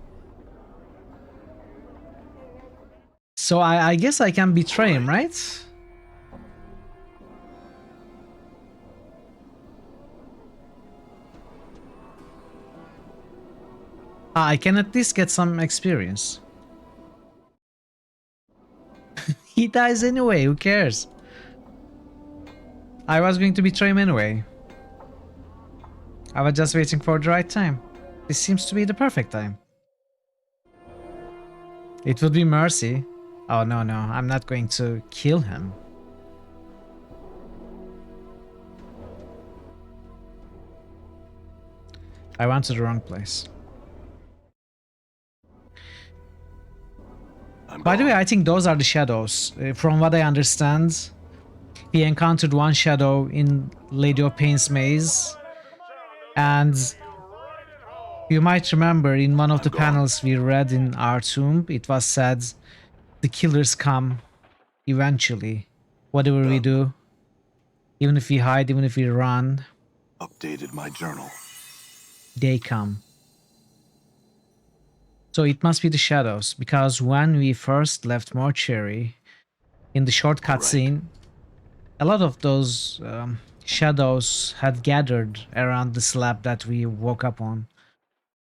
So I guess I can betray him, right? I can at least get some experience. He dies anyway, who cares? I was going to betray him anyway. I was just waiting for the right time. This seems to be the perfect time. It would be mercy. Oh no, I'm not going to kill him. I went to the wrong place. By the way, I think those are the shadows. From what I understand, we encountered one shadow in Lady of Pain's maze. And you might remember in one of the panels we read in our tomb, it was said, the killers come eventually. Whatever we do, even if we hide, even if we run, Updated my journal. they come. So it must be the shadows, because when we first left Mortuary, in the short cutscene, a lot of those shadows had gathered around the slab that we woke up on.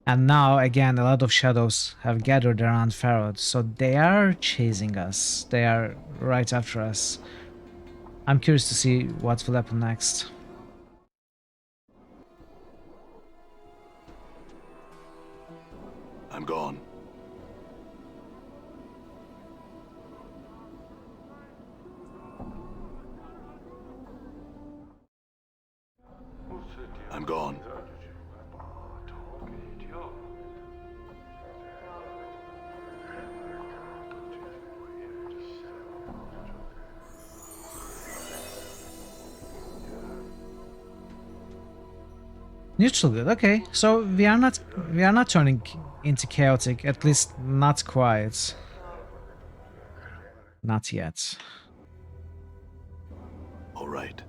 And now, again, a lot of shadows have gathered around Farod, so they are chasing us. They are right after us. I'm curious to see what will happen next. I'm gone. I'm gone. Neutral good, okay. So we are not turning into chaotic, at least not quite. Not yet. All right.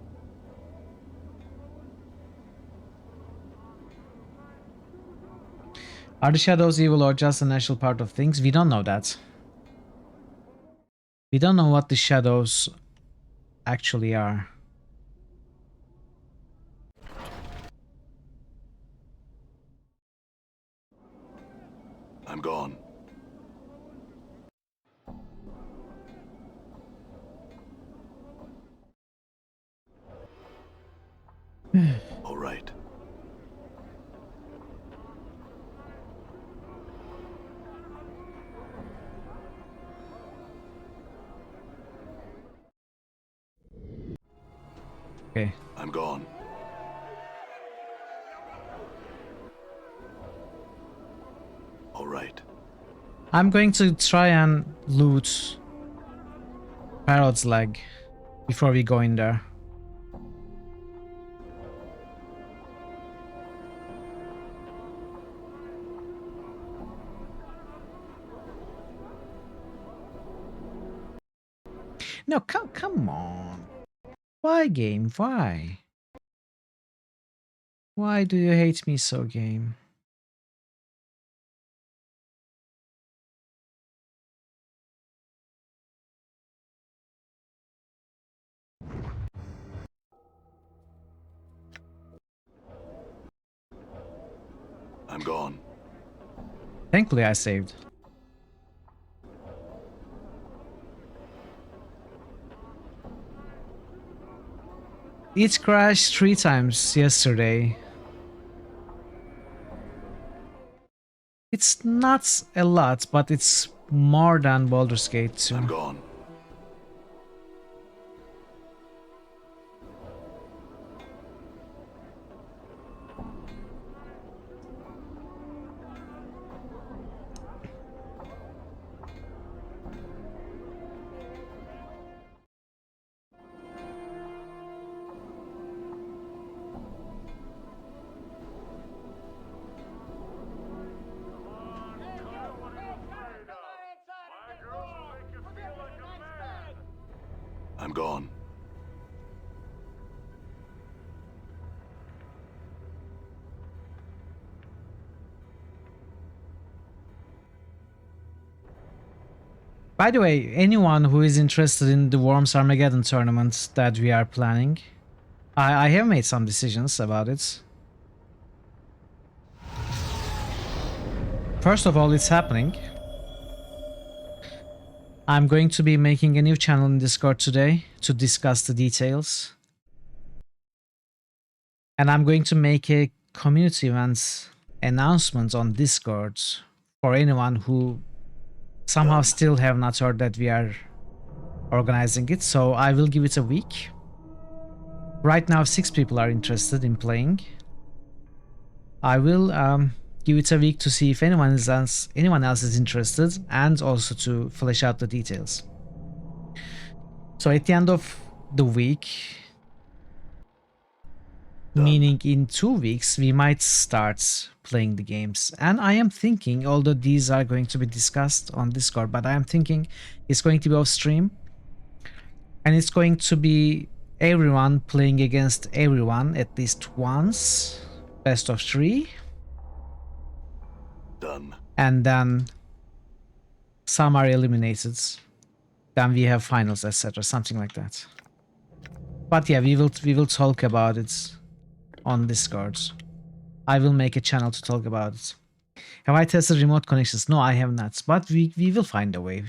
Are the shadows evil or just a natural part of things? We don't know that. We don't know what the shadows actually are. I'm gone. All right. Okay. I'm gone. All right. I'm going to try and loot Parrot's leg before we go in there. No, come on. Why, game? Why? Why do you hate me so, game? I'm gone. Thankfully, I saved. It crashed 3 times yesterday. It's not a lot, but it's more than Baldur's Gate 2. I'm gone. I'm gone. By the way, anyone who is interested in the Worms Armageddon tournament that we are planning, I have made some decisions about it. First of all, it's happening. I'm going to be making a new channel in Discord today to discuss the details. And I'm going to make a community events announcement on Discord for anyone who somehow still have not heard that we are organizing it. So I will give it a week. Right now 6 people are interested in playing. I will give it a week to see if anyone else is interested, and also to flesh out the details. So at the end of the week, meaning in 2 weeks, we might start playing the games. And I am thinking, although these are going to be discussed on Discord, but I am thinking it's going to be off stream, and it's going to be everyone playing against everyone at least once, best of 3. Done. And then some are eliminated. Then we have finals, etc., something like that. But yeah, we will talk about it on Discord. I will make a channel to talk about it. Have I tested remote connections? No, I have not. But we will find a way.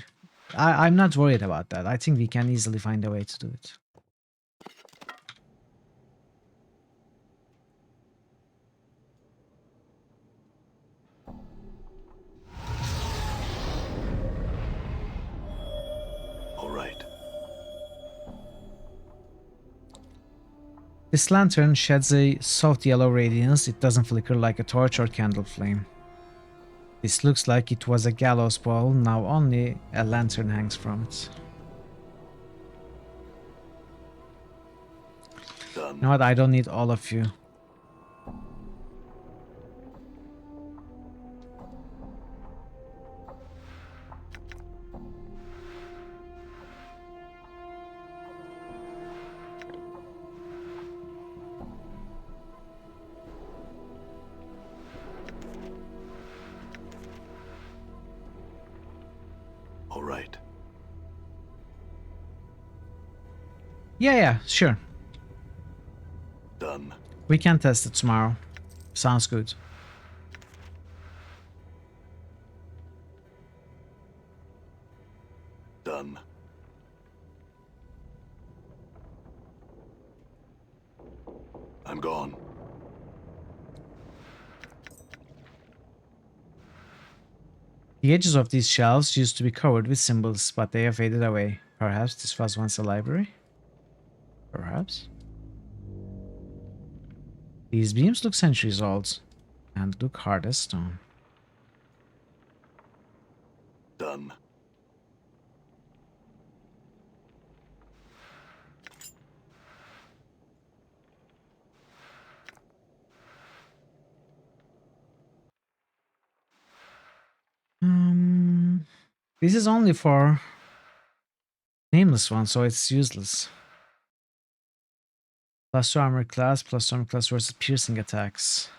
I'm not worried about that. I think we can easily find a way to do it. All right. This lantern sheds a soft yellow radiance. It doesn't flicker like a torch or candle flame. This looks like it was a gallows pole. Now only a lantern hangs from it. Done. You know what? I don't need all of you. All right. Yeah, sure. Done. We can test it tomorrow. Sounds good. Done. I'm gone. The edges of these shelves used to be covered with symbols, but they have faded away. Perhaps this was once a library? Perhaps? These beams look centuries old and look hard as stone. Done. This is only for nameless one, so it's useless. +2 armor class, +2 armor class versus piercing attacks.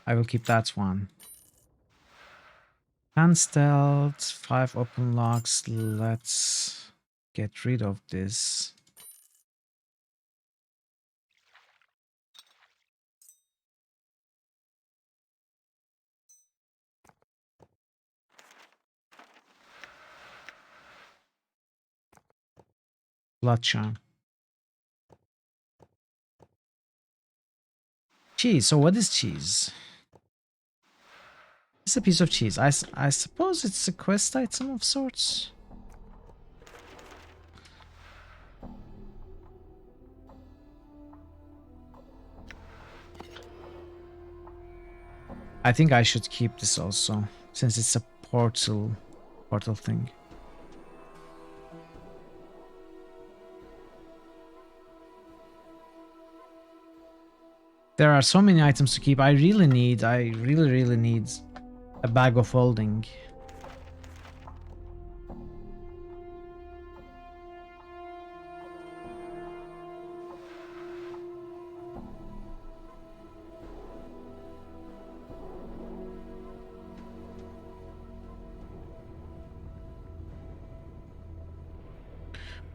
I will keep that one. 10 stealth, 5 open locks. Let's get rid of this. Blood charm. Cheese. So what is cheese? It's a piece of cheese. I suppose it's a quest item of sorts. I think I should keep this also, since it's a portal thing. There are so many items to keep. I really need a bag of holding.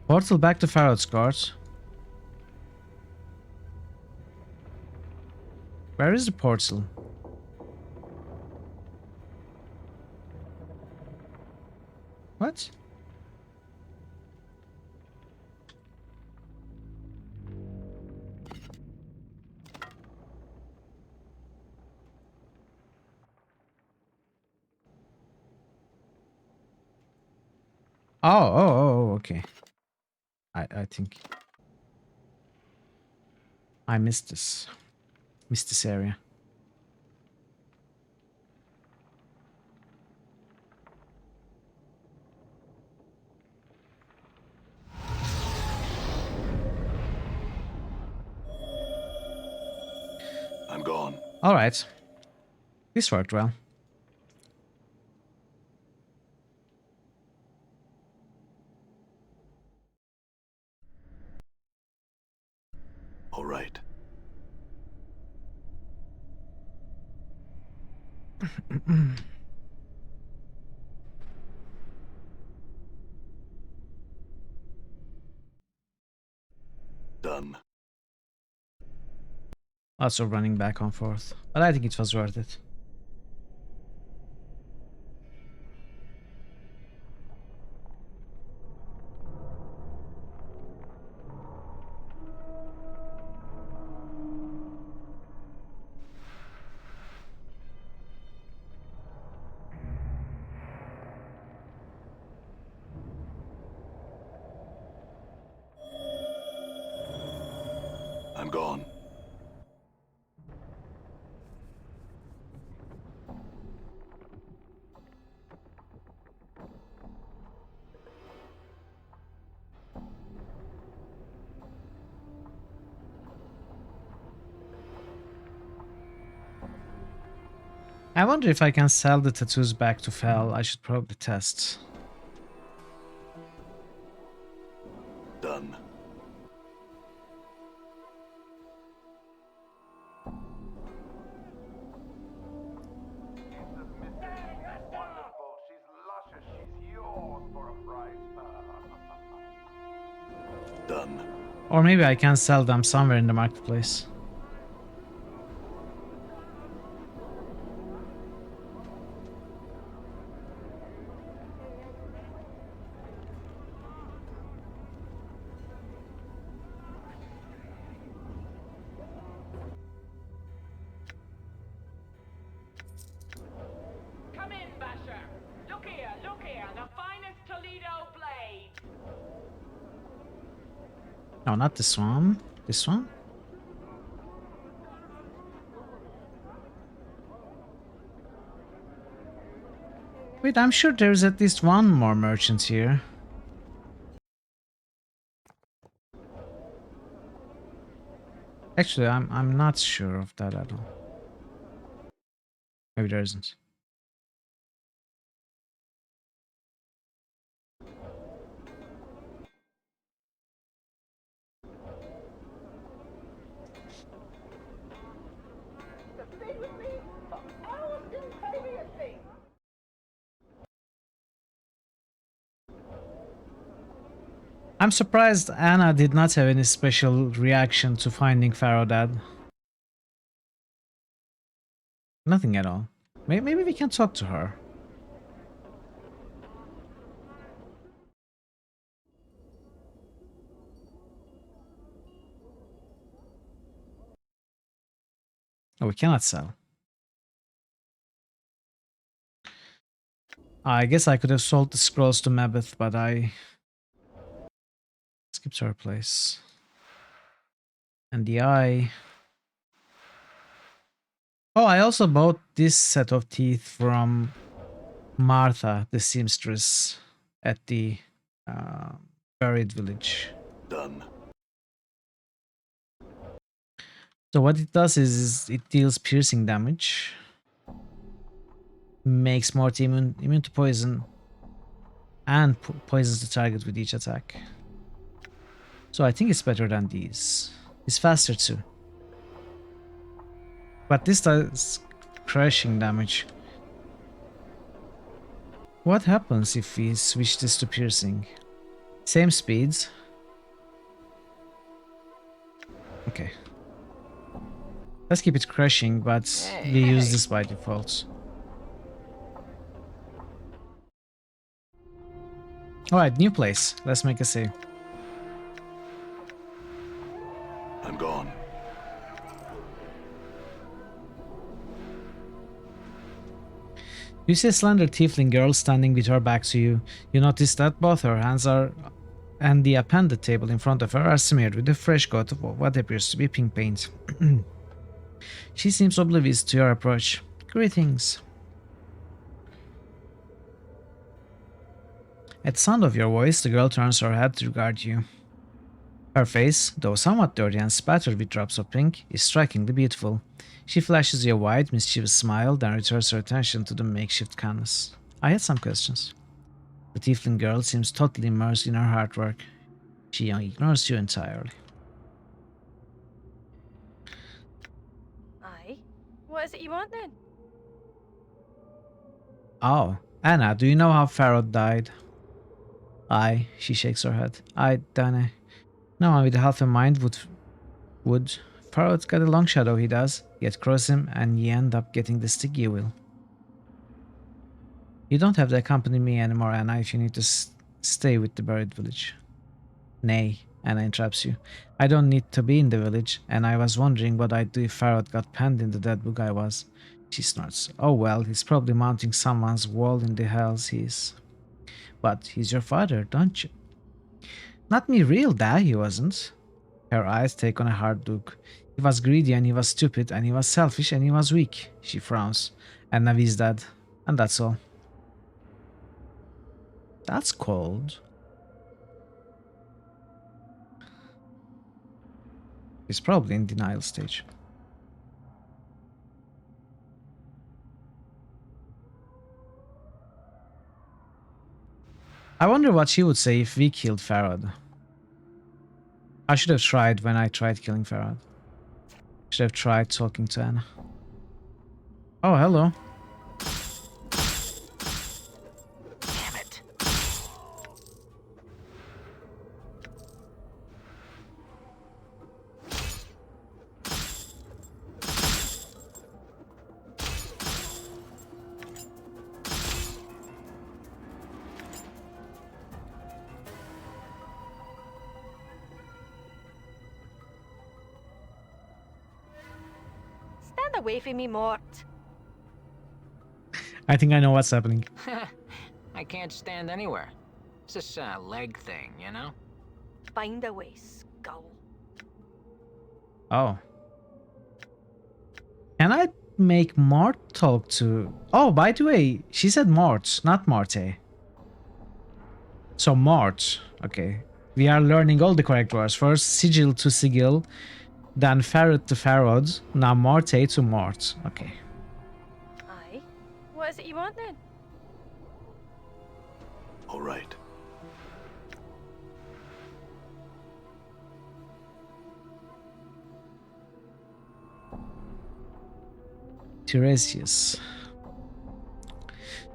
Portal back to Farrod's Court. Where is the portal? What? Oh, okay. I think I missed this. Missed this area. I'm gone. All right. This worked well. All right. Done. Lots of running back and forth, but I think it was worth it. I'm gone. I wonder if I can sell the tattoos back to Fel. I should probably test. Done. Done. Or maybe I can sell them somewhere in the marketplace. Come in, Basher. Look here, the finest Toledo blade. No, not this one. This one? Wait, I'm sure there's at least one more merchant here. Actually, I'm not sure of that at all. Maybe there isn't. I'm surprised Anna did not have any special reaction to finding Pharaoh dead. Nothing at all. Maybe we can talk to her. Oh, we cannot sell. I guess I could have sold the scrolls to Mabeth, but I skipped her place. And the eye. Oh, I also bought this set of teeth from Martha, the seamstress, at the buried village. Done. So what it does is it deals piercing damage, makes Morty immune to poison, and poisons the target with each attack. So I think it's better than these. It's faster too. But this does crushing damage. What happens if we switch this to piercing? Same speeds. Okay. Let's keep it crushing, but we use this by default. Alright, new place. Let's make a save. I'm gone. You see a slender tiefling girl standing with her back to you. You notice that both her hands are and the appended table in front of her are smeared with a fresh coat of what appears to be pink paint. She seems oblivious to your approach. Greetings. At sound of your voice, the girl turns her head to regard you. Her face, though somewhat dirty and spattered with drops of pink, is strikingly beautiful. She flashes you a wide, mischievous smile, then returns her attention to the makeshift canvas. I had some questions. The tiefling girl seems totally immersed in her artwork. She ignores you entirely. Aye. What is it you want then? Oh, Anna, do you know how Farrod died? Aye, she shakes her head. I dunno. No one with half a mind would. Farrod's got a long shadow, he does. Yet cross him and ye end up getting the stick you will. You don't have to accompany me anymore, Anna, if you need to stay with the buried village. Nay, Anna interrupts you. I don't need to be in the village, and I was wondering what I'd do if Farrod got penned in the dead book I was. She snorts. Oh well, he's probably mounting someone's wall in the hells he is. But he's your father, don't you? Not me real dad, he wasn't. Her eyes take on a hard look. He was greedy and he was stupid and he was selfish and he was weak. She frowns. And now he's dead. And that's all. That's cold. He's probably in denial stage. I wonder what she would say if we killed Farrod. I should have tried when I tried killing Farrod. Should have tried talking to Anna. Oh, hello. Damn it. Stand away from me, Mort. I think I know what's happening. I can't stand anywhere. It's this leg thing, you know? Find a way, skull. Oh. Can I make Mort talk to... Oh, by the way, she said Mort, not Marte. So Mort. Okay. We are learning all the correct words. First, Sigil to Sigil. Then Farrod to Farrod. Now Marte to Mort. Okay. Aye. What is it you want then? All right. Tiresias.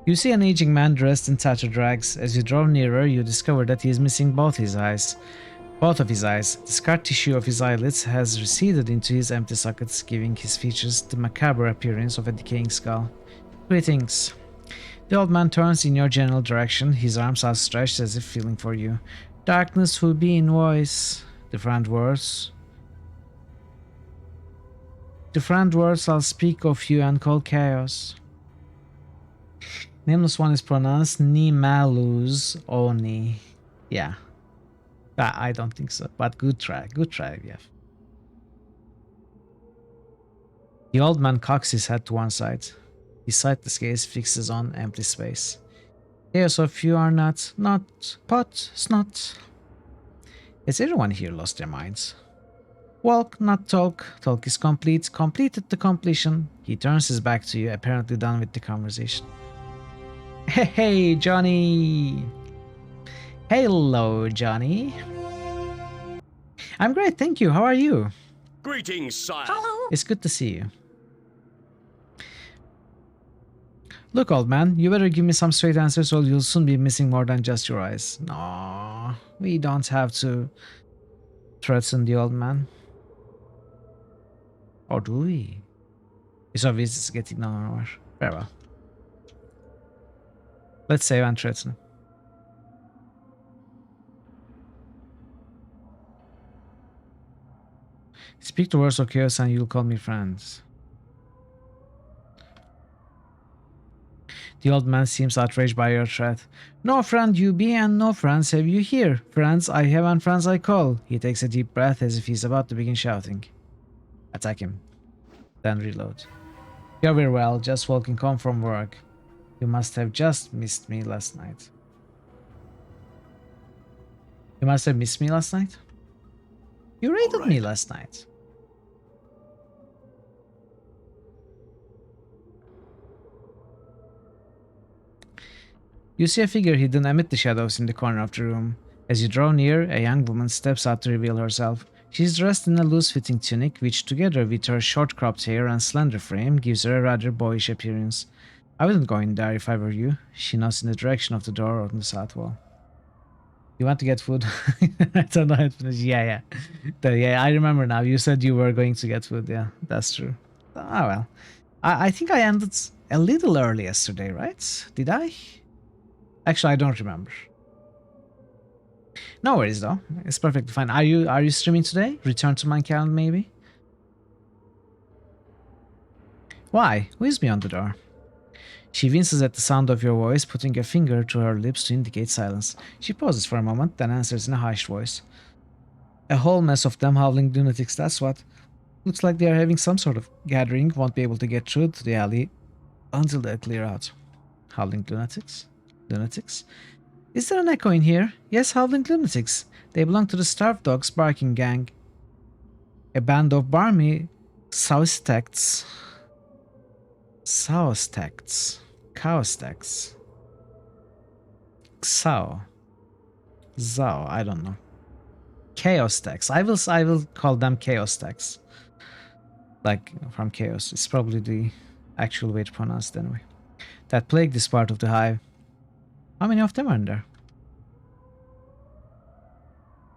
You see an aging man dressed in tattered rags. As you draw nearer, you discover that he is missing both his eyes. Both of his eyes. The scar tissue of his eyelids has receded into his empty sockets, giving his features the macabre appearance of a decaying skull. Greetings. The old man turns in your general direction, his arms outstretched as if feeling for you. Darkness will be in voice. Different words. Different words I'll speak of you and call chaos. Nameless one is pronounced Nimaluz Oni. Yeah. I don't think so, but good try, yeah. The old man cocks his head to one side. His sightless gaze fixes on empty space. Chaos of you are not pot, snot. Has everyone here lost their minds? Walk, not talk. Talk is complete. Completed the completion. He turns his back to you, apparently done with the conversation. Hey, Johnny. Hello, Johnny. I'm great, thank you. How are you? Greetings, sire. Hello. It's good to see you. Look, old man, you better give me some straight answers or you'll soon be missing more than just your eyes. No, we don't have to threaten the old man. Or do we? It's obvious it's getting nowhere. Very well. Let's save and threaten. Speak the words of chaos and you'll call me friends. The old man seems outraged by your threat. No friend you be and no friends have you here. Friends I have and friends I call. He takes a deep breath as if he's about to begin shouting. Attack him. Then reload. You're very well, just walking home from work. You must have just missed me last night. You must have missed me last night? You raided me last night. You see a figure hidden amid the shadows in the corner of the room. As you draw near, a young woman steps out to reveal herself. She is dressed in a loose-fitting tunic, which together with her short-cropped hair and slender frame gives her a rather boyish appearance. I wouldn't go in there if I were you. She nods in the direction of the door on the south wall. You want to get food? I don't know. Yeah. Yeah, I remember now. You said you were going to get food. Yeah, that's true. Ah, well. I think I ended a little early yesterday, right? Did I? Actually, I don't remember. No worries though. It's perfectly fine. Are you streaming today? Return to my account maybe? Why? Who is beyond the door? She winces at the sound of your voice, putting a finger to her lips to indicate silence. She pauses for a moment, then answers in a hushed voice. A whole mess of them howling lunatics, that's what. Looks like they are having some sort of gathering, won't be able to get through to the alley until they clear out. Howling lunatics? Lunatics? Is there an echo in here? Yes, howling lunatics. They belong to the Starved Dogs barking gang. A band of barmy Saustects. Cowstacks. Xao. Zao, I don't know. Chaos stacks. I will call them chaos stacks. Like from chaos. It's probably the actual way to pronounce it anyway. That plague this part of the hive. How many of them are in there?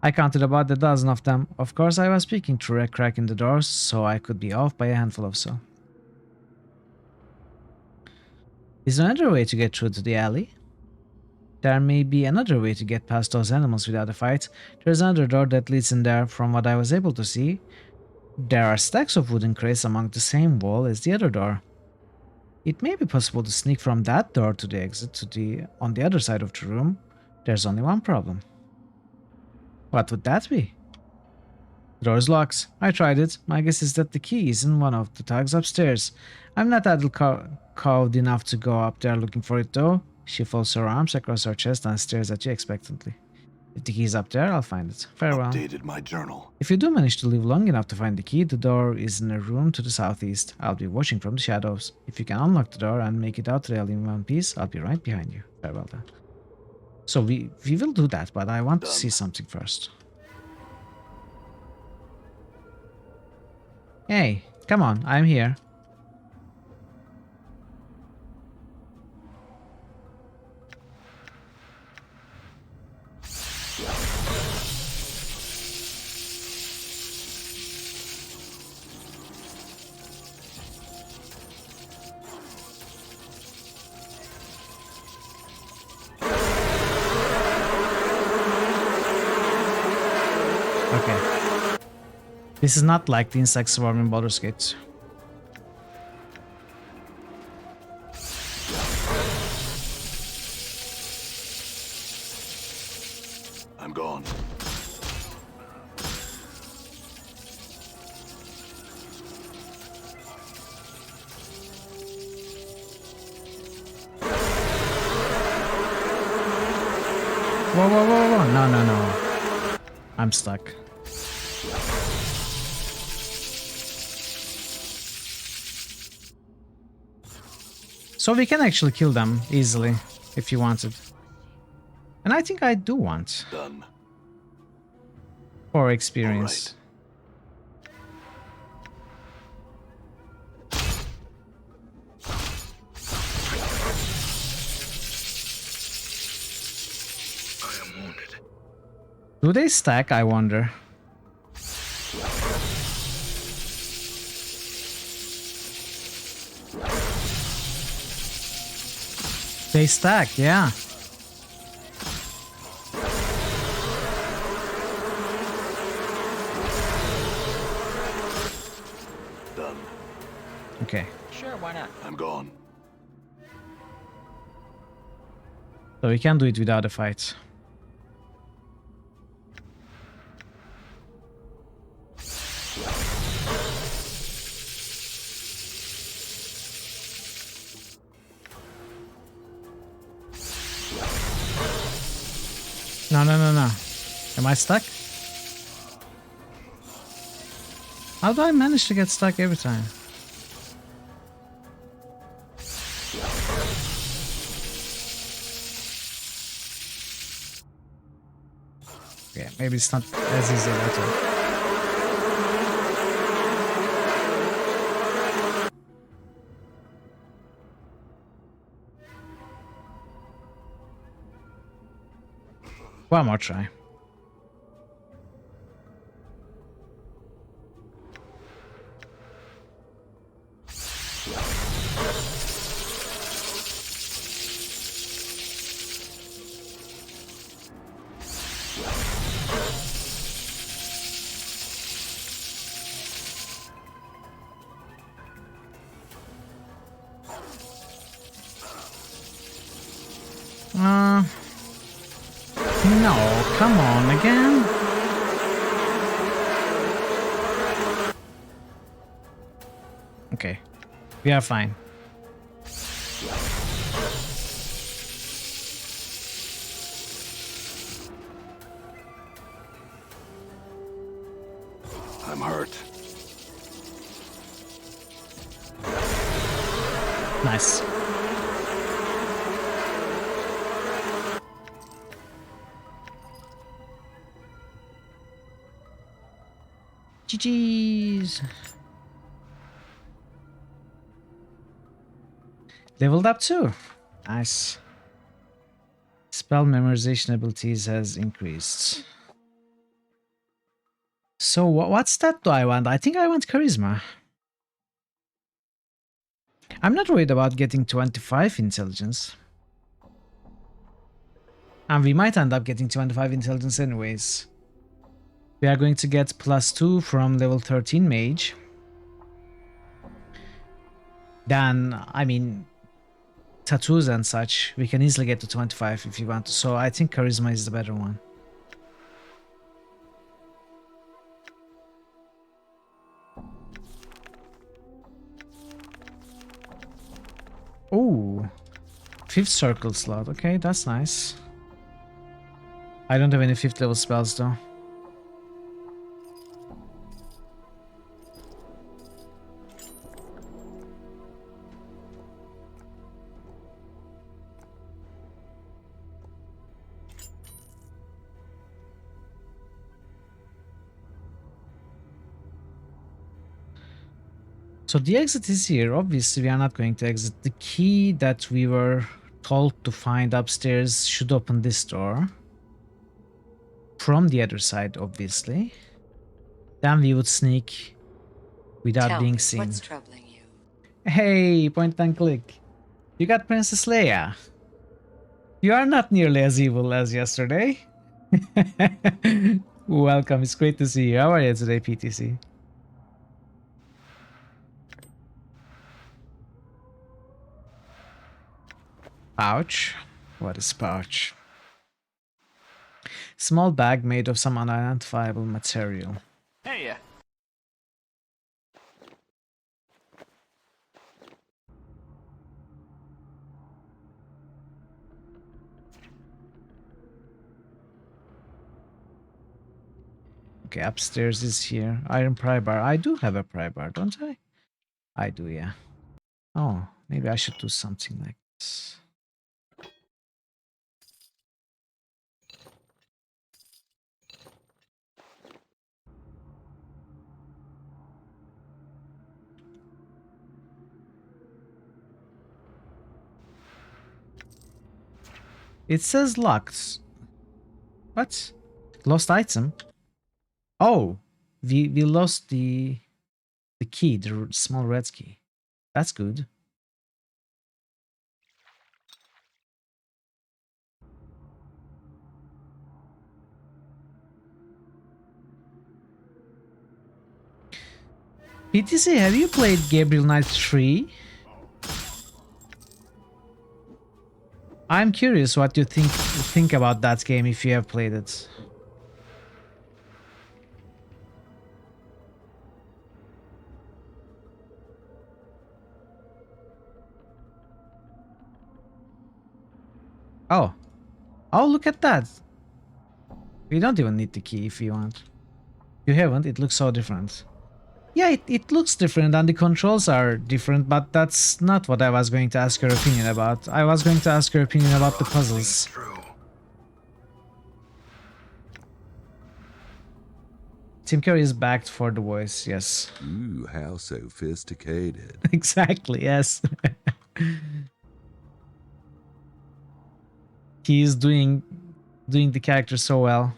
I counted about a dozen of them. Of course, I was speaking through a crack in the doors, so I could be off by a handful or so. Is there another way to get through to the alley? There may be another way to get past those animals without a fight. There's another door that leads in there from what I was able to see. There are stacks of wooden crates among the same wall as the other door. It may be possible to sneak from that door to the exit on the other side of the room. There's only one problem. What would that be? The door is locked. I tried it. My guess is that the key is in one of the tugs upstairs. I'm not cowed enough to go up there looking for it though. She folds her arms across her chest and stares at you expectantly. If the key is up there, I'll find it. Farewell. Updated my journal. If you do manage to live long enough to find the key, the door is in a room to the southeast. I'll be watching from the shadows. If you can unlock the door and make it out to the alley in one piece, I'll be right behind you. Farewell then. So we will do that, but I want to see something first. Hey, come on, I'm here. Okay. This is not like the insect swarm in Baldur's Gate. I'm gone. Whoa, whoa, whoa, whoa. No, no, no. I'm stuck. So we can actually kill them easily if you wanted. And I think I do want. Done. For experience. I am wounded. Do they stack, I wonder? They stack, yeah. Done. Okay. Sure, why not? I'm gone. So we can do it without a fight. No, no, no, no. Am I stuck? How do I manage to get stuck every time? Yeah, maybe it's not as easy as I thought. One more try. No, come on again. Okay, we are fine. I'm hurt. Nice. GG's. Leveled up too. Nice. Spell memorization abilities has increased. So what stat do I want? I think I want charisma. I'm not worried about getting 25 intelligence. And we might end up getting 25 intelligence anyways. We are going to get +2 from level 13 mage. Then, I mean, tattoos and such, we can easily get to 25 if you want to. So I think charisma is the better one. Oh, 5th circle slot. Okay, that's nice. I don't have any 5th level spells though. So the exit is here. Obviously, we are not going to exit. The key that we were told to find upstairs should open this door. From the other side, obviously. Then we would sneak without being seen. What's troubling you? Hey, point and click. You got Princess Leia. You are not nearly as evil as yesterday. Welcome, it's great to see you. How are you today, PTC? Pouch? What is pouch? Small bag made of some unidentifiable material. Hey, Okay, upstairs is here. Iron pry bar. I do have a pry bar, don't I? I do, yeah. Oh, maybe I should do something like this. It says locked. What? Lost item? Oh, we lost the key, the small red key. That's good. PTC, have you played Gabriel Knight 3? I'm curious what you think about that game if you have played it. Oh. Oh, look at that. You don't even need the key if you want. You haven't, it looks so different. Yeah, it looks different and the controls are different, but that's not what I was going to ask your opinion about. I was going to ask your opinion about the puzzles. Tim Curry is backed for the voice, yes. Ooh, how sophisticated. Exactly, yes. He is doing the character so well.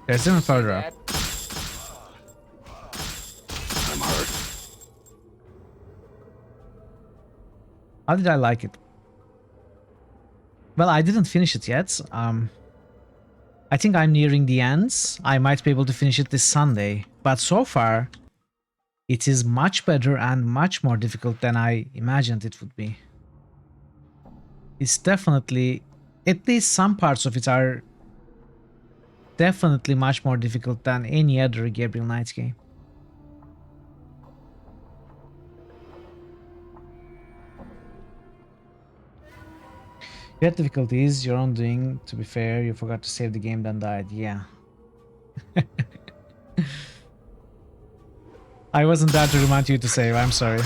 There's even further up. I'm hurt. How did I like it? Well, I didn't finish it yet. I think I'm nearing the ends. I might be able to finish it this Sunday. But so far, it is much better and much more difficult than I imagined it would be. It's definitely, at least some parts of it are definitely much more difficult than any other Gabriel Knight game. You had difficulties, your own doing, to be fair, you forgot to save the game then died, yeah. I wasn't there to remind you to save, I'm sorry.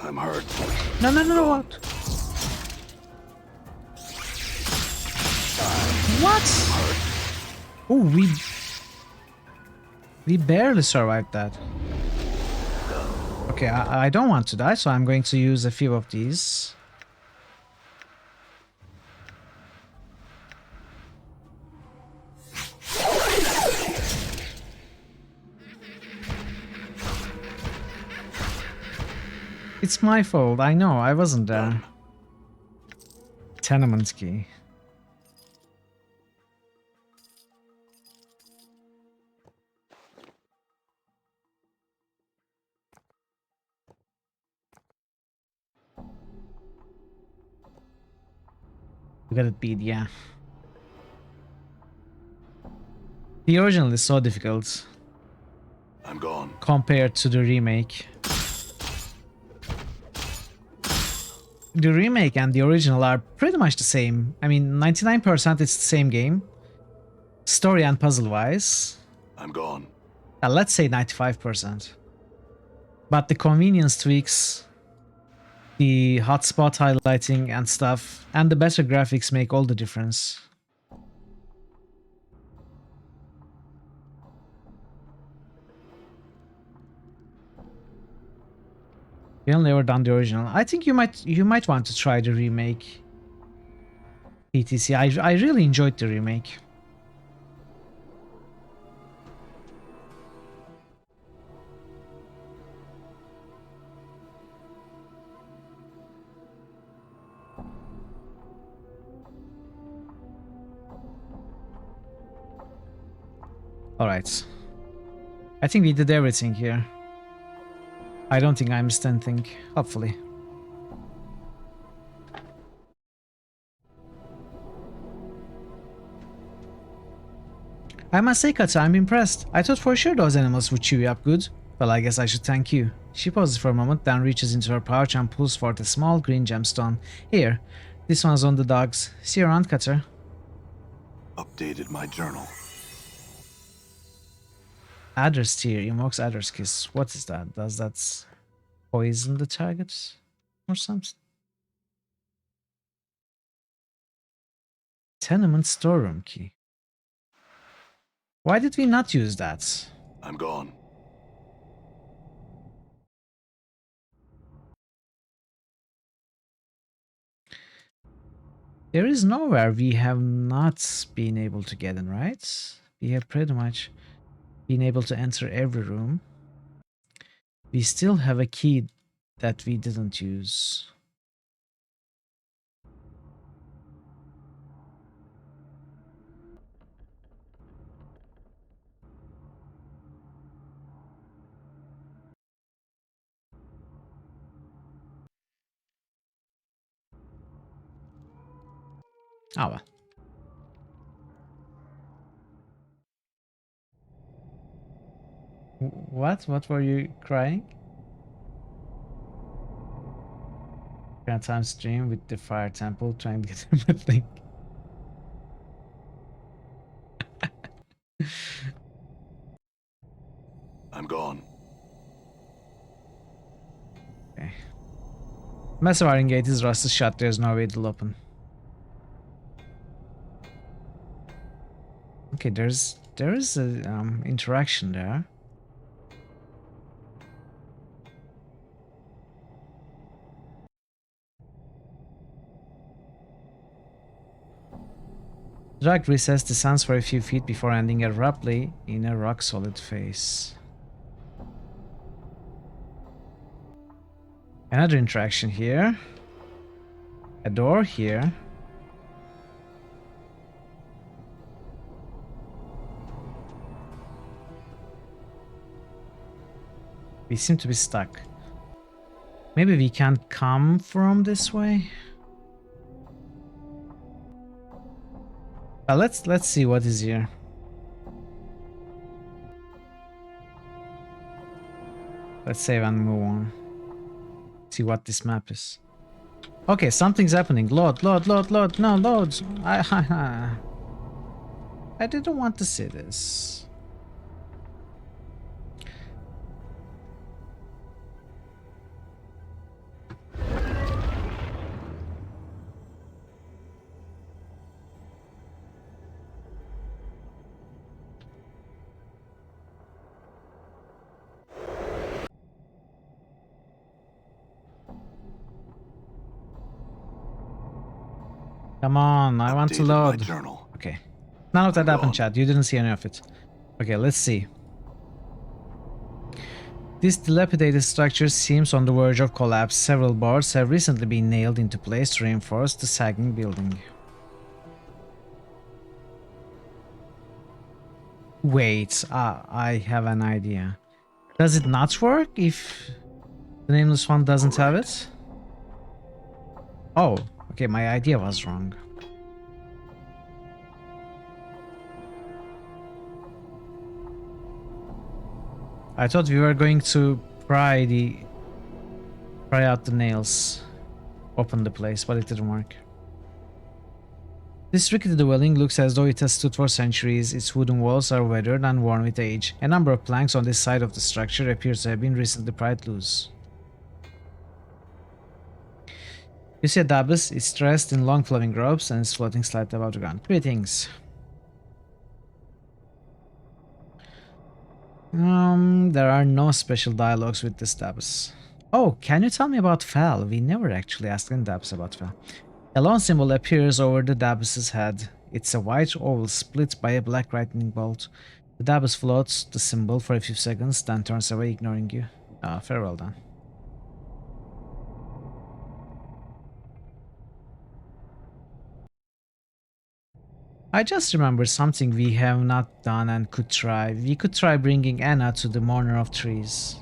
I'm hurt. No, what? What? Oh, we barely survived that. Okay, I don't want to die, so I'm going to use a few of these. It's my fault, I know, I wasn't there. Tenement key. Look at it beat, yeah. The original is so difficult. I'm gone. Compared to the remake. The remake and the original are pretty much the same. I mean, 99% it's the same game. Story and puzzle-wise. I'm gone. Let's say 95%. But the convenience tweaks, the hotspot highlighting and stuff, and the better graphics make all the difference. We only ever done the original. I think you might want to try the remake. PTC. I really enjoyed the remake. Alright. I think we did everything here. I don't think I missed anything, hopefully. I must say, Kata, I'm impressed. I thought for sure those animals would chew you up good. Well, I guess I should thank you. She pauses for a moment, then reaches into her pouch and pulls forth a small green gemstone. Here, this one's on the dogs. See you around, Cutter. Updated my journal. Adder's Tear invokes Adder's Kiss. What is that? Does that poison the target or something? Tenement storeroom key. Why did we not use that? I'm gone. There is nowhere we have not been able to get in, right? We have pretty much been able to enter every room. We still have a key that we didn't use. Oh well. What? What were you crying? Grand time stream with the fire temple trying to get him a thing. I'm gone. Okay. Massive iron gate is rusted shut. There's no way it'll open. Okay, there is a interaction there. Drag recess descends for a few feet before ending abruptly in a rock-solid face. Another interaction here. A door here. We seem to be stuck. Maybe we can't come from this way? Let's see what is here. Let's save and move on. See what this map is. Okay, something's happening. Load. No, loads. I didn't want to see this. Come on, I want to load. Okay. None of that happened, chat. You didn't see any of it. Okay, let's see. This dilapidated structure seems on the verge of collapse. Several bars have recently been nailed into place to reinforce the sagging building. Wait, I have an idea. Does it not work if the Nameless One doesn't have it? Oh, okay, my idea was wrong. I thought we were going to pry out the nails, open the place, but it didn't work. This rickety dwelling looks as though it has stood for centuries. Its wooden walls are weathered and worn with age. A number of planks on this side of the structure appear to have been recently pried loose. You see a Dabus. It's dressed in long flowing robes and is floating slightly above the ground. Greetings. There are no special dialogues with this Dabus. Oh, can you tell me about Fel? We never actually asked any Dabus about Fel. A lone symbol appears over the Dabus's head. It's a white oval split by a black lightning bolt. The Dabus floats the symbol for a few seconds, then turns away, ignoring you. Farewell then. I just remember something we have not done and could try. We could try bringing Anna to the Mourner of Trees.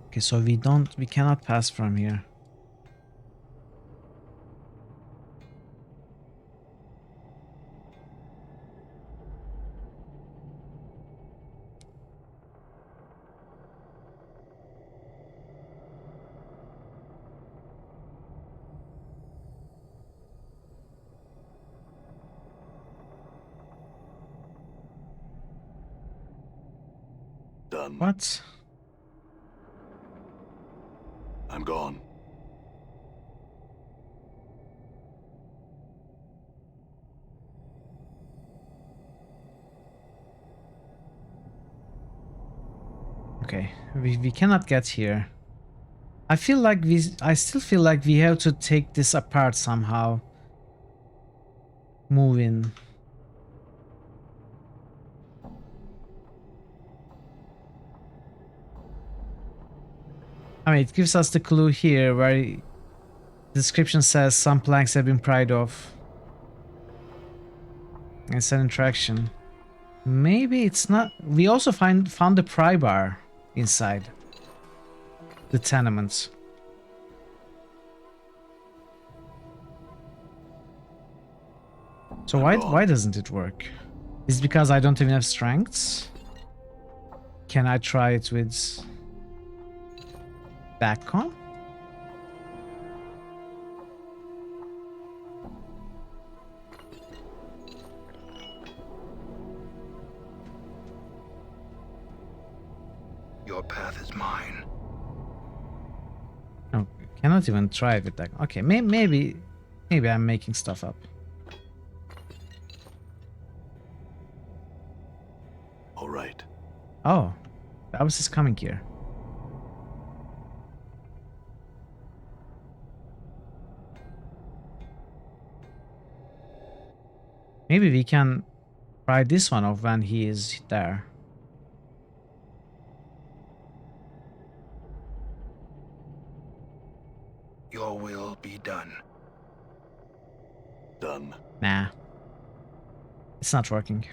Okay, so we cannot pass from here. Done. What? I'm gone. Okay, we cannot get here. I still feel like we have to take this apart somehow. Move in. I mean, it gives us the clue here where the description says some planks have been pried off. It's an interaction. Maybe it's not. We also found the pry bar inside the tenements. So why doesn't it work? Is it because I don't even have strengths? Can I try it with backcom? Your path is mine. No, cannot even try it with that. Okay, maybe I'm making stuff up. All right. Oh, Babs is coming here. Maybe we can try this one off when he is there. Your will be done. Done. Nah. It's not working.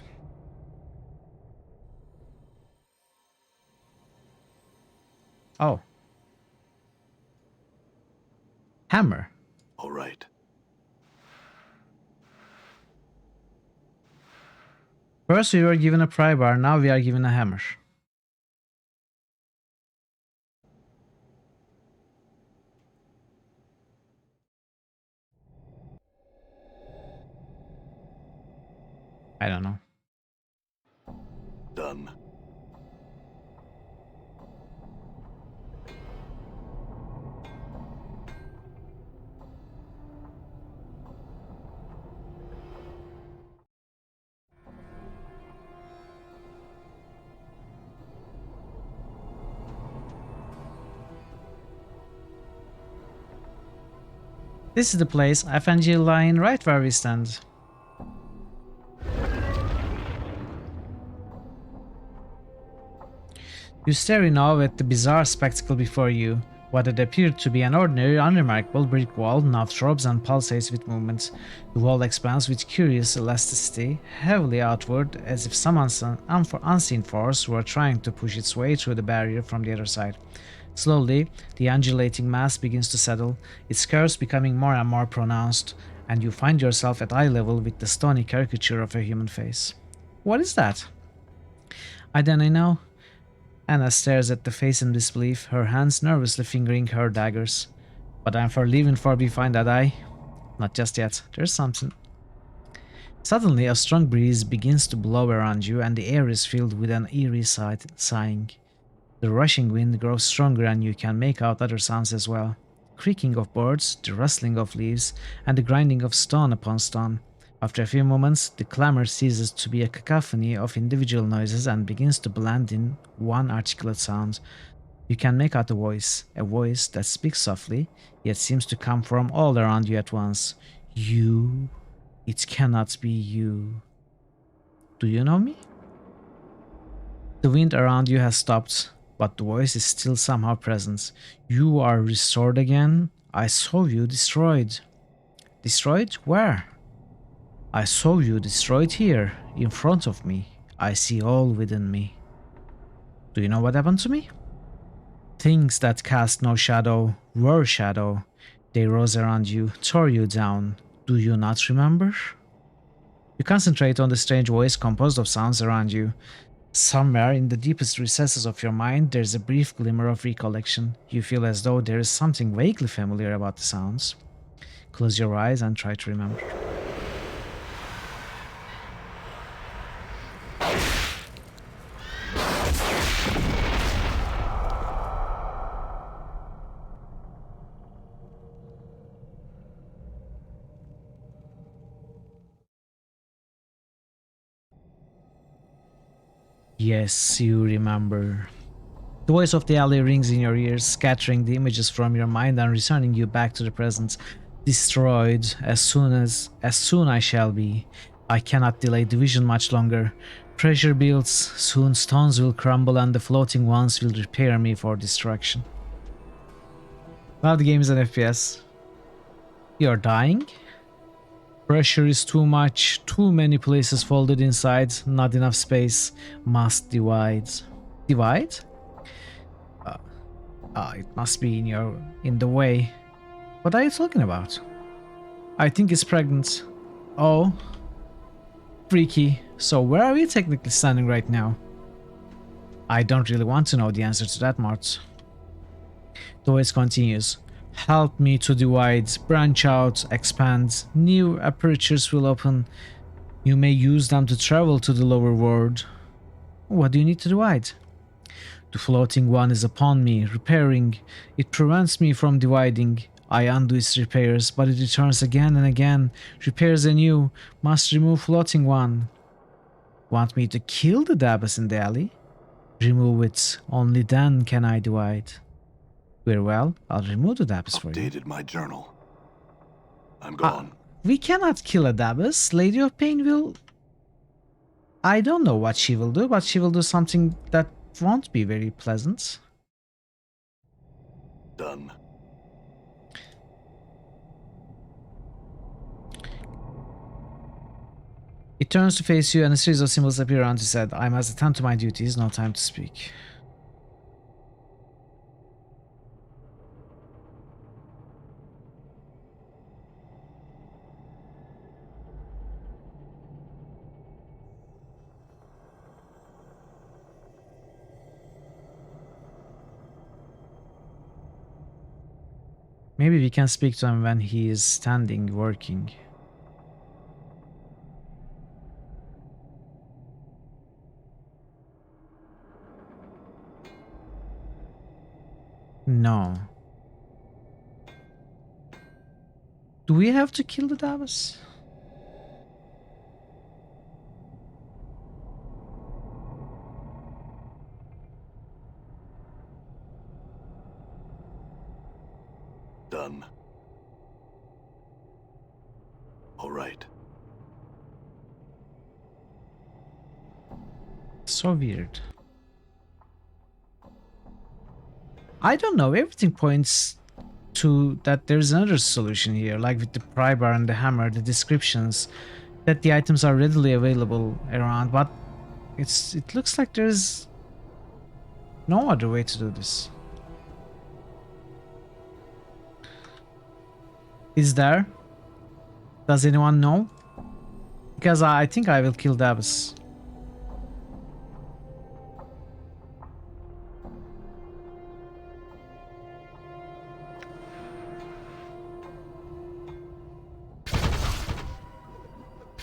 Oh. Hammer. All right. First we were given a pry bar, now we are given a hammer. I don't know. Done. This is the place. FNG line right where we stand. You stare in awe at the bizarre spectacle before you. What had appeared to be an ordinary, unremarkable brick wall now throbs and pulsates with movement. The wall expands with curious elasticity, heavily outward, as if some unseen force were trying to push its way through the barrier from the other side. Slowly, the undulating mass begins to settle, its curves becoming more and more pronounced, and you find yourself at eye level with the stony caricature of a human face. What is that? I don't know. Anna stares at the face in disbelief, her hands nervously fingering her daggers. But I'm for leaving for behind that eye. Not just yet. There's something. Suddenly, a strong breeze begins to blow around you, and the air is filled with an eerie sighing. The rushing wind grows stronger, and you can make out other sounds as well. Creaking of boards, the rustling of leaves, and the grinding of stone upon stone. After a few moments, the clamor ceases to be a cacophony of individual noises and begins to blend in one articulate sound. You can make out a voice that speaks softly, yet seems to come from all around you at once. You. It cannot be you. Do you know me? The wind around you has stopped, but the voice is still somehow present. You are restored again? I saw you destroyed. Destroyed? Where? I saw you destroyed here, in front of me. I see all within me. Do you know what happened to me? Things that cast no shadow were shadow. They rose around you, tore you down. Do you not remember? You concentrate on the strange voice composed of sounds around you. Somewhere in the deepest recesses of your mind, there's a brief glimmer of recollection. You feel as though there is something vaguely familiar about the sounds. Close your eyes and try to remember. Yes, you remember. The voice of the alley rings in your ears, scattering the images from your mind and returning you back to the present. Destroyed as soon I shall be. I cannot delay the vision much longer. Pressure builds, soon stones will crumble and the floating ones will prepare me for destruction. Well, the game is an FPS. You're dying? Pressure is too much, too many places folded inside, not enough space, must divide. Divide? It must be in the way. What are you talking about? I think it's pregnant. Oh. Freaky. So where are we technically standing right now? I don't really want to know the answer to that, Mart. The voice continues. Help me to divide, branch out, expand. New apertures will open. You may use them to travel to the lower world. What do you need to divide? The floating one is upon me, repairing. It prevents me from dividing. I undo its repairs, but it returns again and again. Repairs anew. Must remove floating one. Want me to kill the Dabas in the alley? Remove it. Only then can I divide. Very well, I'll remove the Dabas for you. Updated my journal. I'm gone. We cannot kill a Dabas. Lady of Pain will... I don't know what she will do, but she will do something that won't be very pleasant. Done. It turns to face you and a series of symbols appear around his head. I must attend to my duties, no time to speak. Maybe we can speak to him when he is standing, working. No. Do we have to kill the Davos? Done. All right. So weird. I don't know, everything points to that there's another solution here, like with the pry bar and the hammer, the descriptions, that the items are readily available around, but it looks like there's no other way to do this. Is there? Does anyone know? Because I think I will kill Davos.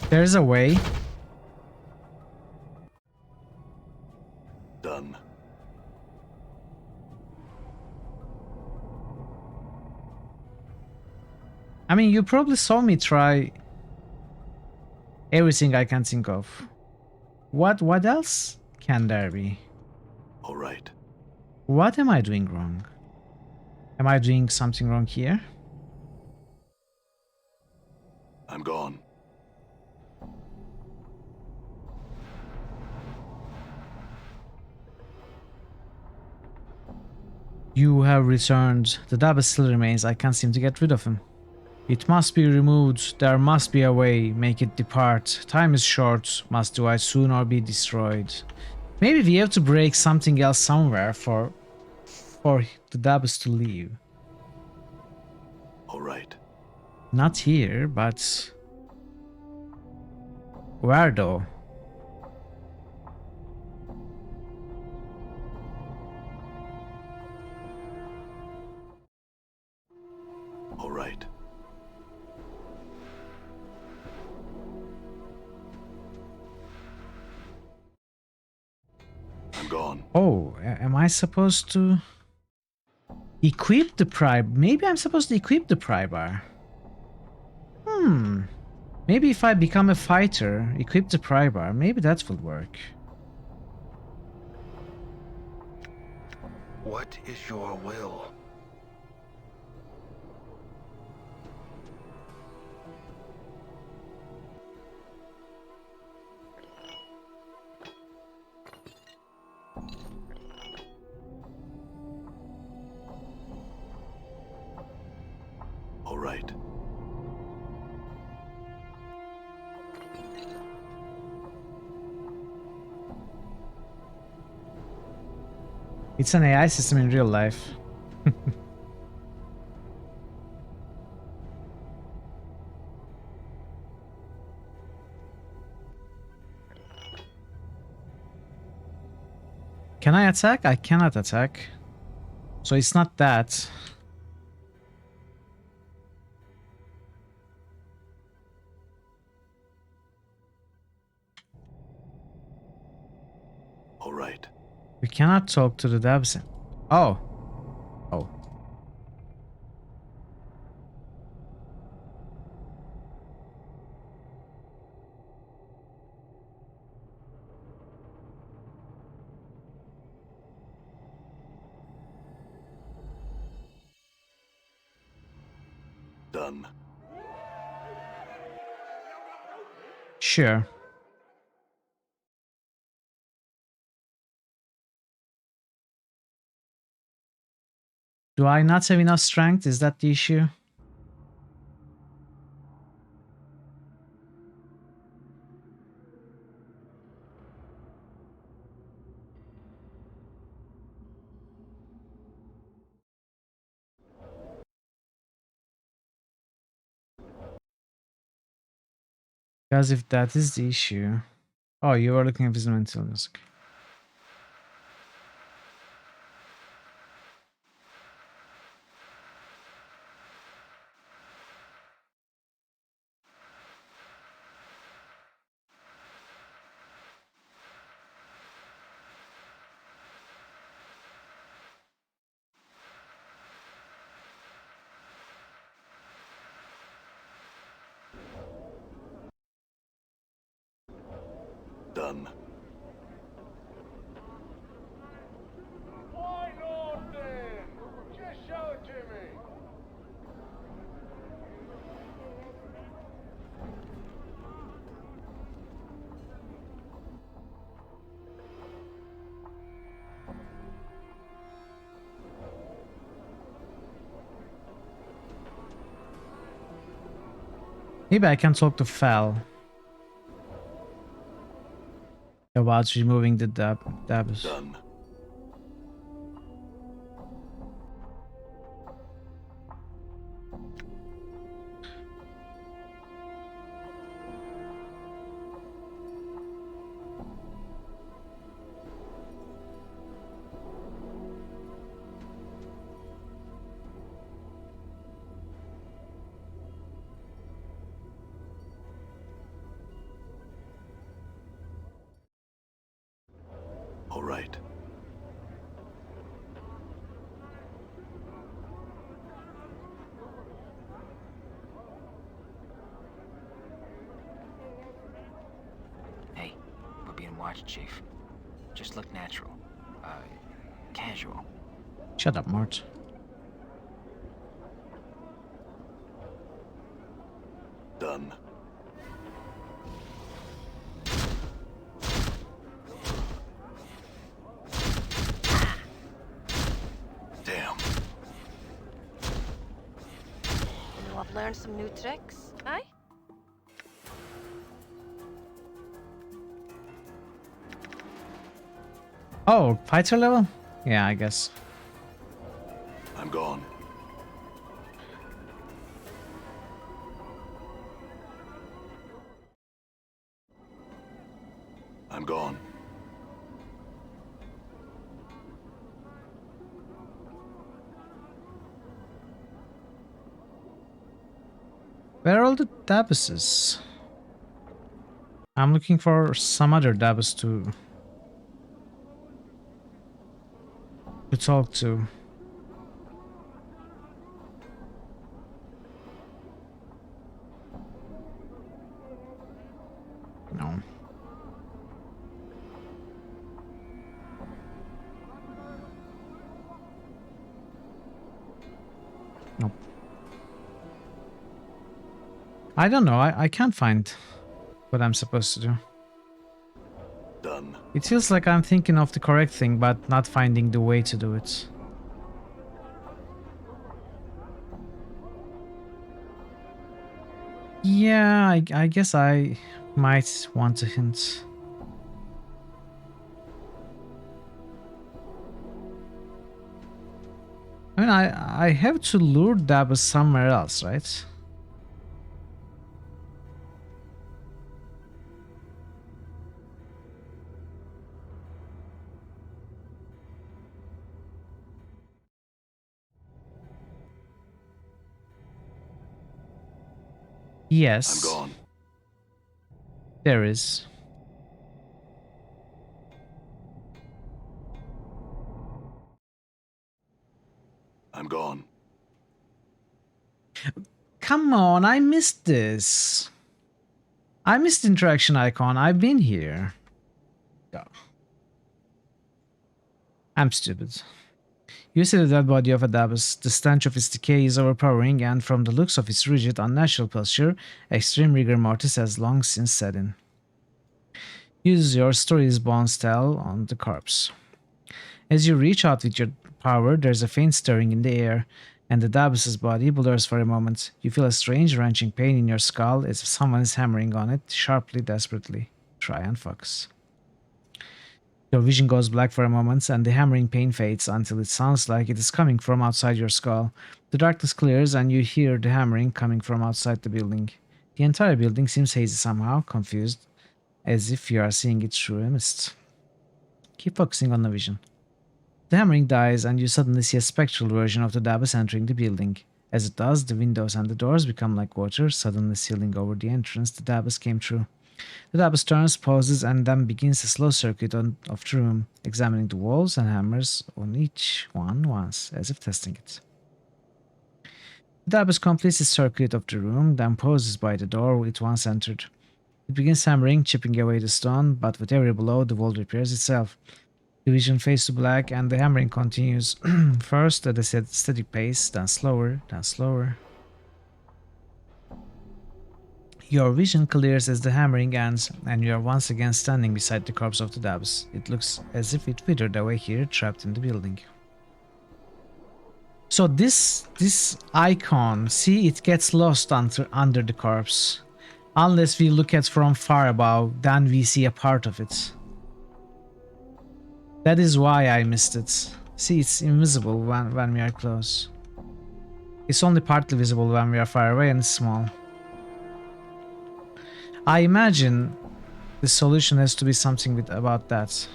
There's a way. Done. I mean, you probably saw me try everything I can think of. What else can there be? All right. What am I doing wrong? Am I doing something wrong here? I'm gone. You have returned. The dab still remains. I can't seem to get rid of him. It must be removed. There must be a way. Make it depart. Time is short. Must do I soon or be destroyed. Maybe we have to break something else somewhere for the dabs to leave. All right. Not here, but where though? All right. I'm gone. Oh, am I supposed to equip the pry? Maybe I'm supposed to equip the pry bar. Maybe if I become a fighter, equip the pry bar, maybe that will work. What is your will? All right. It's an AI system in real life. Can I attack? I cannot attack. So it's not that. All right. We cannot talk to the devs. Oh. Oh. Done. Sure. Do I not have enough strength? Is that the issue? Because if that is the issue... Oh, you are looking at visible intelligence. Okay. Done. Why not then? Just show it to me. Maybe I can talk to Fal about removing the dabs. Done. All right. Hey, we're being watched, Chief. Just look natural. Casual. Shut up, Mort. Done. Damn. Learn some new tricks, aye? Oh, fighter level? Yeah, I guess. I'm gone. I'm gone. Where are all the Dabuses? I'm looking for some other Dabus to talk to. No. Nope. I don't know. I can't find what I'm supposed to do. Done. It feels like I'm thinking of the correct thing, but not finding the way to do it. Yeah, I guess I might want a hint. I mean, I have to lure Dabus somewhere else, right? Yes. I'm gone. There is. I'm gone. Come on, I missed this. I missed the interaction icon. I've been here. Go. I'm stupid. You see the dead body of a Dabus. The stench of its decay is overpowering, and from the looks of its rigid, unnatural posture, extreme rigor mortis has long since set in. Use your story's bones tell on the corpse. As you reach out with your power, there's a faint stirring in the air, and the Dabus's body blurs for a moment. You feel a strange, wrenching pain in your skull as if someone is hammering on it, sharply, desperately. Try and focus. Your vision goes black for a moment, and the hammering pain fades until it sounds like it is coming from outside your skull. The darkness clears, and you hear the hammering coming from outside the building. The entire building seems hazy somehow, confused, as if you are seeing it through a mist. Keep focusing on the vision. The hammering dies, and you suddenly see a spectral version of the Dabus entering the building. As it does, the windows and the doors become like water, suddenly sealing over the entrance the Dabus came through. The Dabus turns, pauses, and then begins a slow circuit of the room, examining the walls and hammers on each one once, as if testing it. The Dabus completes its circuit of the room, then pauses by the door it once entered. It begins hammering, chipping away the stone, but with every blow, the wall repairs itself. The vision fades to black, and the hammering continues, first at a steady pace, then slower, then slower. Your vision clears as the hammering ends, and you are once again standing beside the corpse of the Dabus. It looks as if it withered away here, trapped in the building. So this icon, see, it gets lost under the corpse. Unless we look at from far above, then we see a part of it. That is why I missed it. See, it's invisible when we are close. It's only partly visible when we are far away and it's small. I imagine the solution has to be something about that.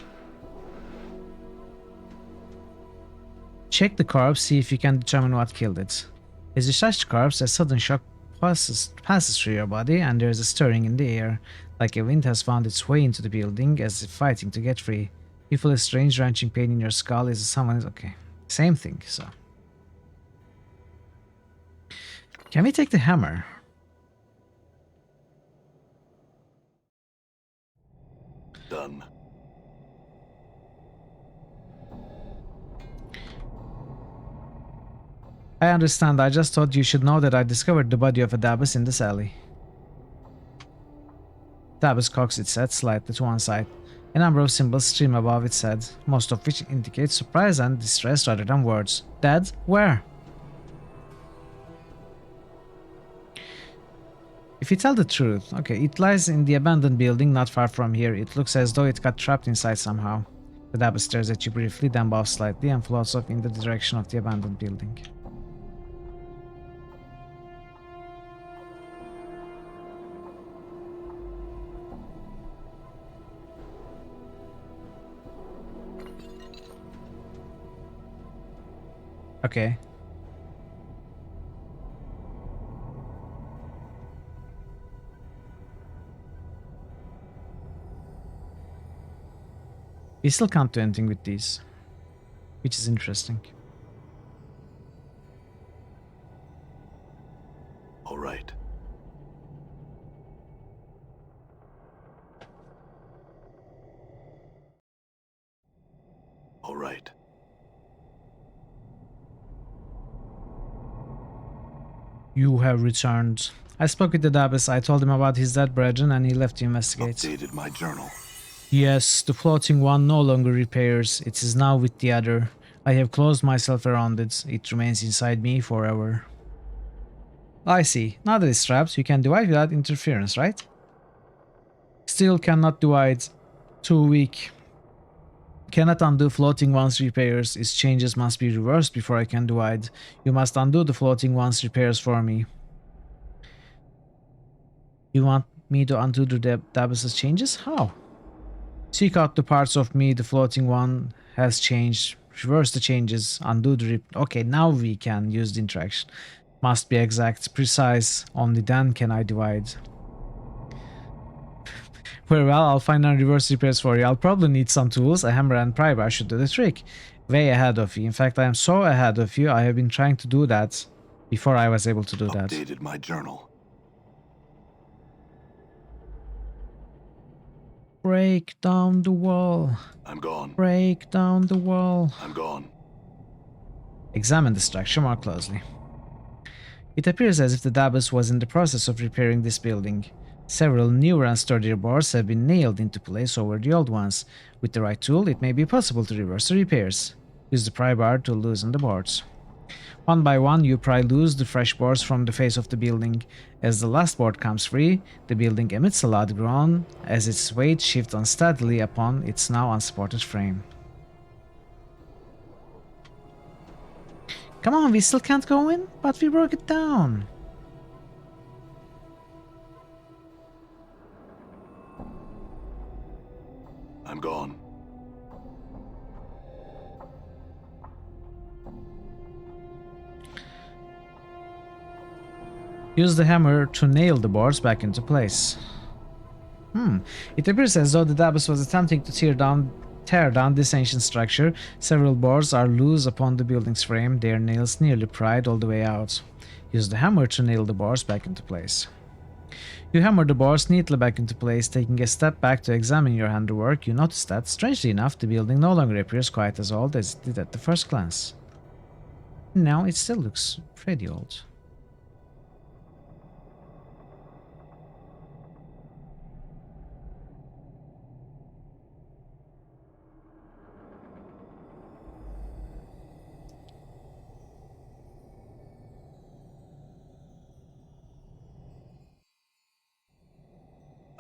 Check the corpse, see if you can determine what killed it. As you touch the corpse, a sudden shock passes through your body, and there is a stirring in the air, like a wind has found its way into the building, as if fighting to get free. You feel a strange wrenching pain in your skull as if someone is... okay, same thing, so... Can we take the hammer? Done. I understand, I just thought you should know that I discovered the body of a Dabus in this alley. Dabus cocks its head slightly to one side. A number of symbols stream above its head, most of which indicate surprise and distress rather than words. Dead? Where? If you tell the truth, okay, it lies in the abandoned building not far from here. It looks as though it got trapped inside somehow. The Dabba stares at you briefly, then bows slightly and floats off in the direction of the abandoned building. Okay. We still can't do anything with these, which is interesting. All right. All right. You have returned. I spoke with the Dabbas. I told him about his dead brethren and he left to investigate. Updated my journal. Yes, the floating one no longer repairs. It is now with the other. I have closed myself around it. It remains inside me forever. I see. Now that it's trapped, you can divide without interference, right? Still cannot divide. Too weak. Cannot undo floating one's repairs. Its changes must be reversed before I can divide. You must undo the floating one's repairs for me. You want me to undo the Dabbas' changes? How? Seek out the parts of me the floating one has changed. Reverse the changes. Undo the okay, now we can use the interaction. Must be exact, precise. Only then can I divide. Very well, I'll find and reverse repairs for you. I'll probably need some tools. A hammer and pry bar should do the trick. Way ahead of you. In fact, I am so ahead of you. I have been trying to do that before I was able to do that. Updated my journal. Break down the wall. I'm gone. Break down the wall. I'm gone. Examine the structure more closely. It appears as if the Dabbas was in the process of repairing this building. Several newer and sturdier boards have been nailed into place over the old ones. With the right tool, it may be possible to reverse the repairs. Use the pry bar to loosen the boards. One by one, you pry loose the fresh boards from the face of the building. As the last board comes free, the building emits a loud groan as its weight shifts unsteadily upon its now unsupported frame. Come on, we still can't go in, but we broke it down. I'm gone. Use the hammer to nail the boards back into place. It appears as though the Dabbas was attempting to tear down this ancient structure. Several boards are loose upon the building's frame, their nails nearly pried all the way out. Use the hammer to nail the boards back into place. You hammer the boards neatly back into place. Taking a step back to examine your handiwork, you notice that, strangely enough, the building no longer appears quite as old as it did at the first glance. No, it still looks pretty old.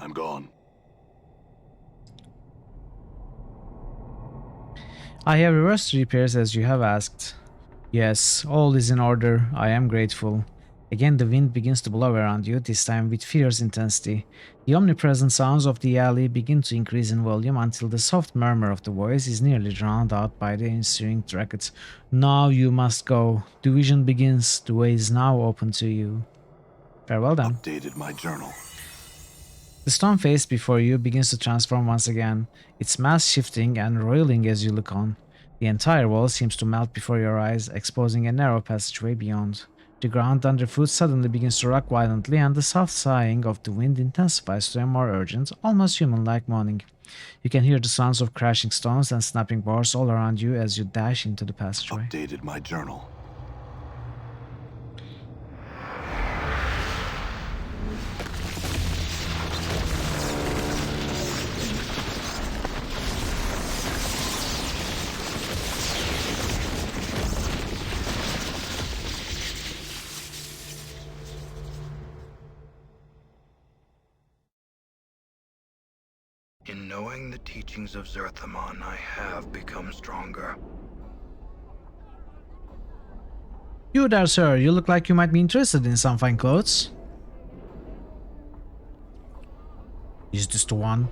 I'm gone. I have reversed repairs as you have asked. Yes, all is in order. I am grateful. Again, the wind begins to blow around you, this time with fierce intensity. The omnipresent sounds of the alley begin to increase in volume until the soft murmur of the voice is nearly drowned out by the ensuing racket. Now you must go. The vision begins. The way is now open to you. Farewell then. Updated my journal. The stone face before you begins to transform once again, its mass shifting and roiling as you look on. The entire wall seems to melt before your eyes, exposing a narrow passageway beyond. The ground underfoot suddenly begins to rock violently, and the soft sighing of the wind intensifies to a more urgent, almost human-like moaning. You can hear the sounds of crashing stones and snapping bars all around you as you dash into the passageway. Updated my journal. Knowing the teachings of Zerthamon, I have become stronger. You there, sir. You look like you might be interested in some fine clothes. Is this the one?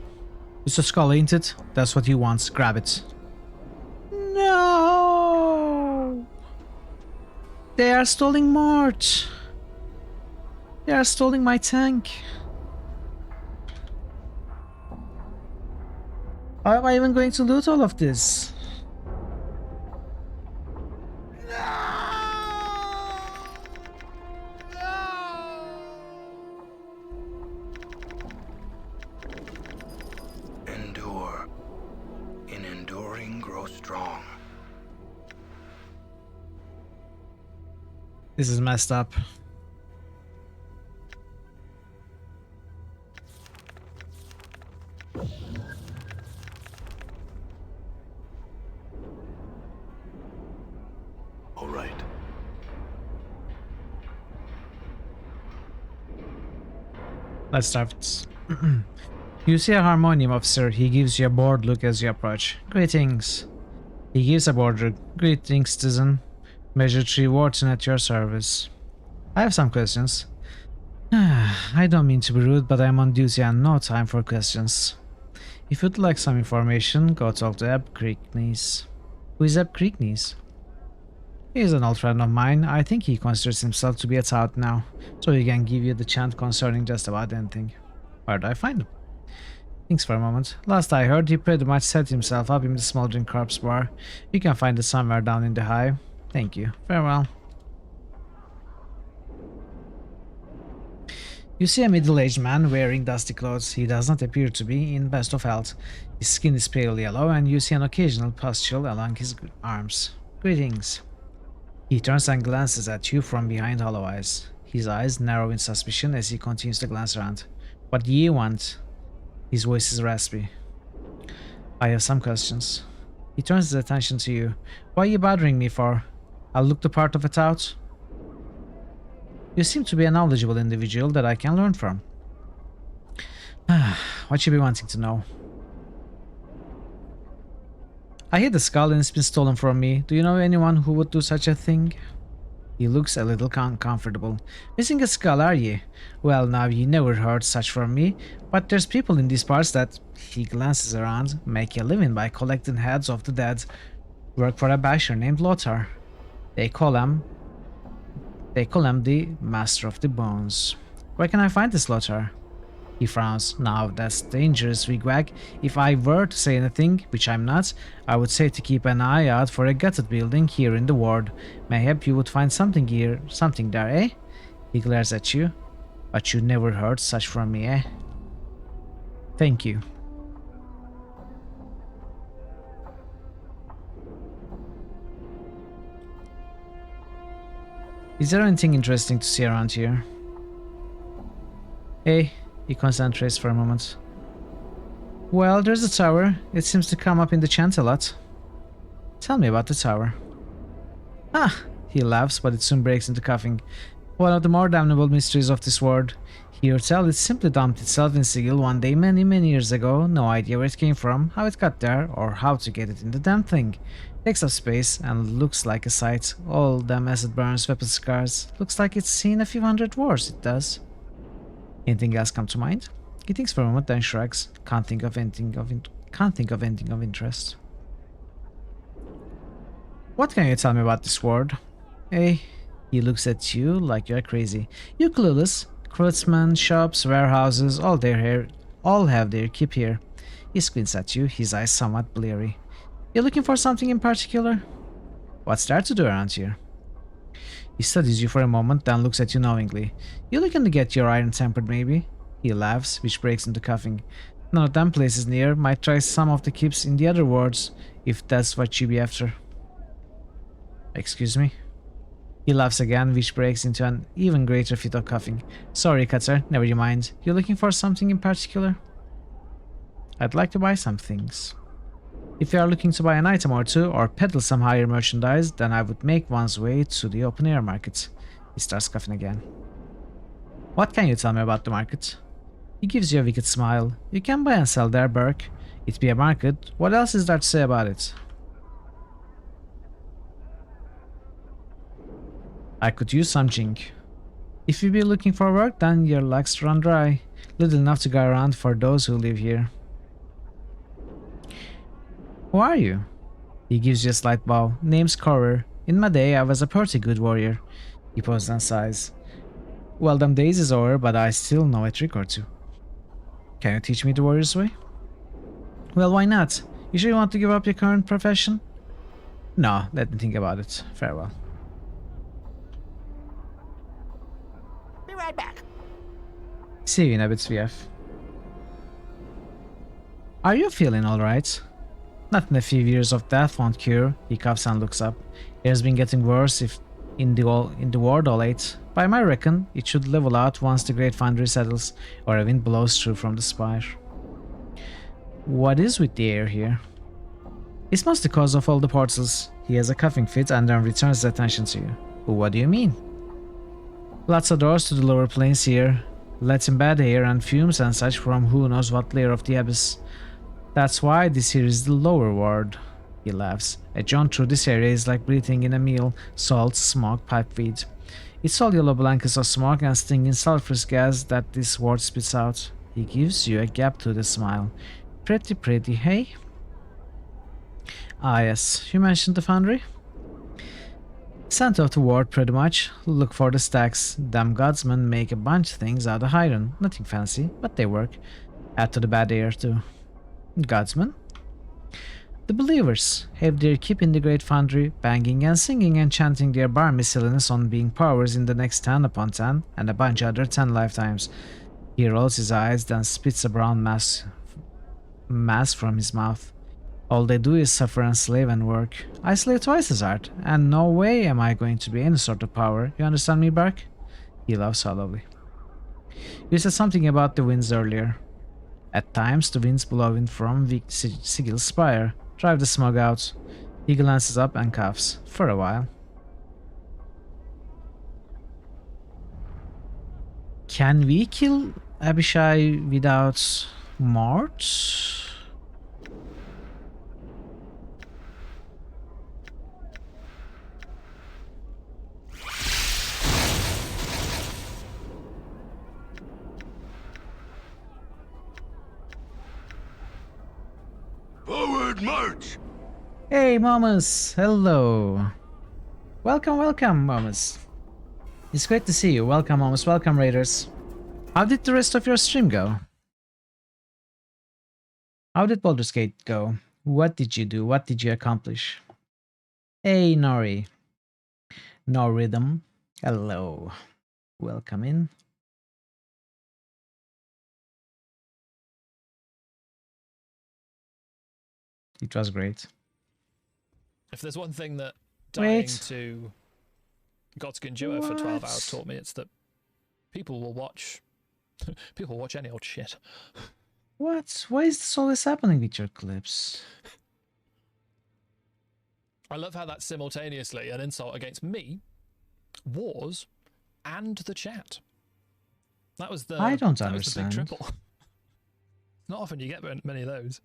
It's a skull, ain't it? That's what he wants. Grab it. No! They are stealing Mort. They are stealing my tank. How am I even going to loot all of this? Endure. In enduring, grow strong. This is messed up. All right. Let's start. You see a Harmonium officer. He gives you a bored look as you approach. Greetings. He gives a bored look. Greetings, citizen. Measure 3 Wharton at your service. I have some questions. I don't mean to be rude, but I'm on duty and no time for questions. If you'd like some information, go talk to Eb Creekneys. Who is Eb Creekneys? He is an old friend of mine. I think he considers himself to be a tout now, so he can give you the chant concerning just about anything. Where do I find him? Thanks for a moment. Last I heard, he pretty much set himself up in the Smoldering Corpse bar. You can find it somewhere down in the hive. Thank you. Farewell. You see a middle-aged man wearing dusty clothes. He does not appear to be in best of health. His skin is pale yellow, and you see an occasional pustule along his arms. Greetings. He turns and glances at you from behind hollow eyes. His eyes narrow in suspicion as he continues to glance around. What do you want? His voice is raspy. I have some questions. He turns his attention to you. Why are you bothering me for? I'll look the part of it out. You seem to be a knowledgeable individual that I can learn from. What should you be wanting to know? I hid the skull and it's been stolen from me. Do you know anyone who would do such a thing? He looks a little uncomfortable. Missing a skull, are ye? Well, now you never heard such from me, but there's people in these parts that, he glances around, make a living by collecting heads of the dead. Work for a basher named Lothar. They call him the Master of the Bones. Where can I find this Lothar? He frowns. Now that's dangerous, wigwag. If I were to say anything, which I'm not, I would say to keep an eye out for a gutted building here in the ward. Mayhap you would find something here, something there, eh? He glares at you. But you never heard such from me, eh? Thank you. Is there anything interesting to see around here? Hey. He concentrates for a moment. Well, there's a tower. It seems to come up in the chant a lot. Tell me about the tower. Ah! He laughs, but it soon breaks into coughing. One of the more damnable mysteries of this world. Hear tell, it simply dumped itself in Sigil one day many years ago. No idea where it came from, how it got there, or how to get it in the damn thing. Takes up space and looks like a sight. All damn acid burns, weapon scars. Looks like it's seen a few hundred wars, it does. Anything else come to mind? He thinks for a moment, then shrugs. Can't think of anything of interest. What can you tell me about this world? Hey, he looks at you like you're crazy. You clueless. Craftsmen, shops, warehouses, all have their keep here. He squints at you, his eyes somewhat bleary. You looking for something in particular? What's there to do around here? He studies you for a moment, then looks at you knowingly. You looking to get your iron tempered, maybe? He laughs, which breaks into coughing. None of them places near. Might try some of the keeps in the other wards, if that's what you be after. Excuse me? He laughs again, which breaks into an even greater fit of coughing. Sorry, Cutter, never you mind. You looking for something in particular? I'd like to buy some things. If you are looking to buy an item or two, or peddle some higher merchandise, then I would make one's way to the open air market. He starts coughing again. What can you tell me about the market? He gives you a wicked smile. You can buy and sell there, Burke. It be a market. What else is there to say about it? I could use some jink. If you be looking for work, then your luck's run dry. Little enough to go around for those who live here. Who are you? He gives you a slight bow. Name's Corer. In my day, I was a pretty good warrior. He paused and sighs. Well, them days is over, but I still know a trick or two. Can you teach me the warrior's way? Well, why not? You sure you want to give up your current profession? No, let me think about it. Farewell. Be right back. See you in a bit, VF. Are you feeling alright? Not in a few years of death won't cure, he coughs and looks up. It has been getting worse if in the war all late. By my reckon, it should level out once the Great Foundry settles, or a wind blows through from the spire. What is with the air here? It's mostly because of all the portals. He has a coughing fit and then returns his attention to you. What do you mean? Lots of doors to the lower planes here, letting bad air and fumes and such from who knows what layer of the abyss. That's why this here is the lower ward. He laughs. A jaunt through this area is like breathing in a meal, salt, smoke, pipe weed. It's all yellow blankets of smoke and stinging sulfurous gas that this ward spits out. He gives you a gap-toothed smile. Pretty, hey? Ah yes, you mentioned the foundry? Center of the ward pretty much. Look for the stacks. Them godsmen make a bunch of things out of iron. Nothing fancy, but they work. Add to the bad air too. Godsmen? The believers have their keep in the great foundry, banging and singing and chanting their bar miscellaneous on being powers in the next 10 upon 10 and a bunch other 10 lifetimes. He rolls his eyes, then spits a brown mass from his mouth. All they do is suffer and slave and work. I slave twice as hard, and no way am I going to be any sort of power. You understand me, Bark? He laughs hollowly. You said something about the winds earlier. At times, the winds blow in from Sigil's spire, drive the smog out. He glances up and coughs. For a while. Can we kill Abishai without Mort? Forward march! Hey, Mamas! Hello! Welcome, Mamas. It's great to see you. Welcome, Mamas. Welcome, Raiders. How did the rest of your stream go? How did Baldur's Gate go? What did you do? What did you accomplish? Hey, Nori. No Rhythm. Hello. Welcome in. It was great. If there's one thing that dying to Godskin Duo for 12 hours taught me, it's that people will watch any old shit. What? Why is this always happening with your clips? I love how that's simultaneously an insult against me, wars, and the chat. That was the I don't that understand. Was the big triple. Not often you get many of those.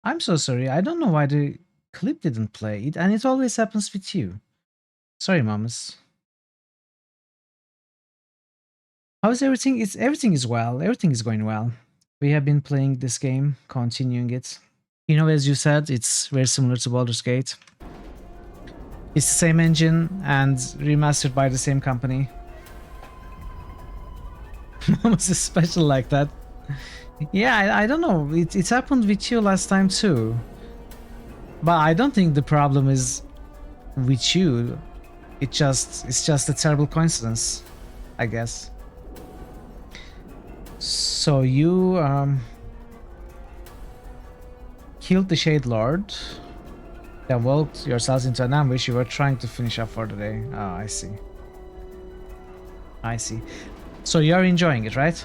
I'm so sorry. I don't know why the clip didn't play it, and it always happens with you. Sorry, Mamas. How's everything? Everything is well. Everything is going well. We have been playing this game, continuing it. You know, as you said, it's very similar to Baldur's Gate. It's the same engine and remastered by the same company. Mamas is special like that. Yeah, I don't know. It happened with you last time too. But I don't think the problem is with you. It's just a terrible coincidence, I guess. So you killed the Shade Lord, then walked yourselves into an ambush. You were trying to finish up for the day. Oh, I see. I see. So you're enjoying it, right?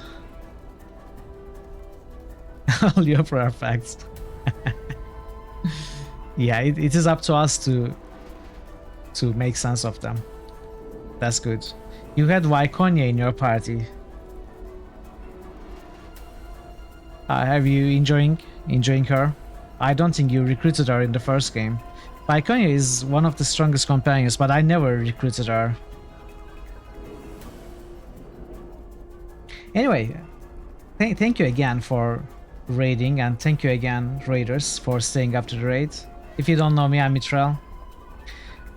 All your prayer facts. Yeah, it is up to us to make sense of them. That's good. You had Wyconia in your party. Have you enjoying her? I don't think you recruited her in the first game. Viconia is one of the strongest companions, but I never recruited her. Anyway, thank you again for raiding, and thank you again, raiders, for staying up to the raid. If you don't know me, I'm Mithril.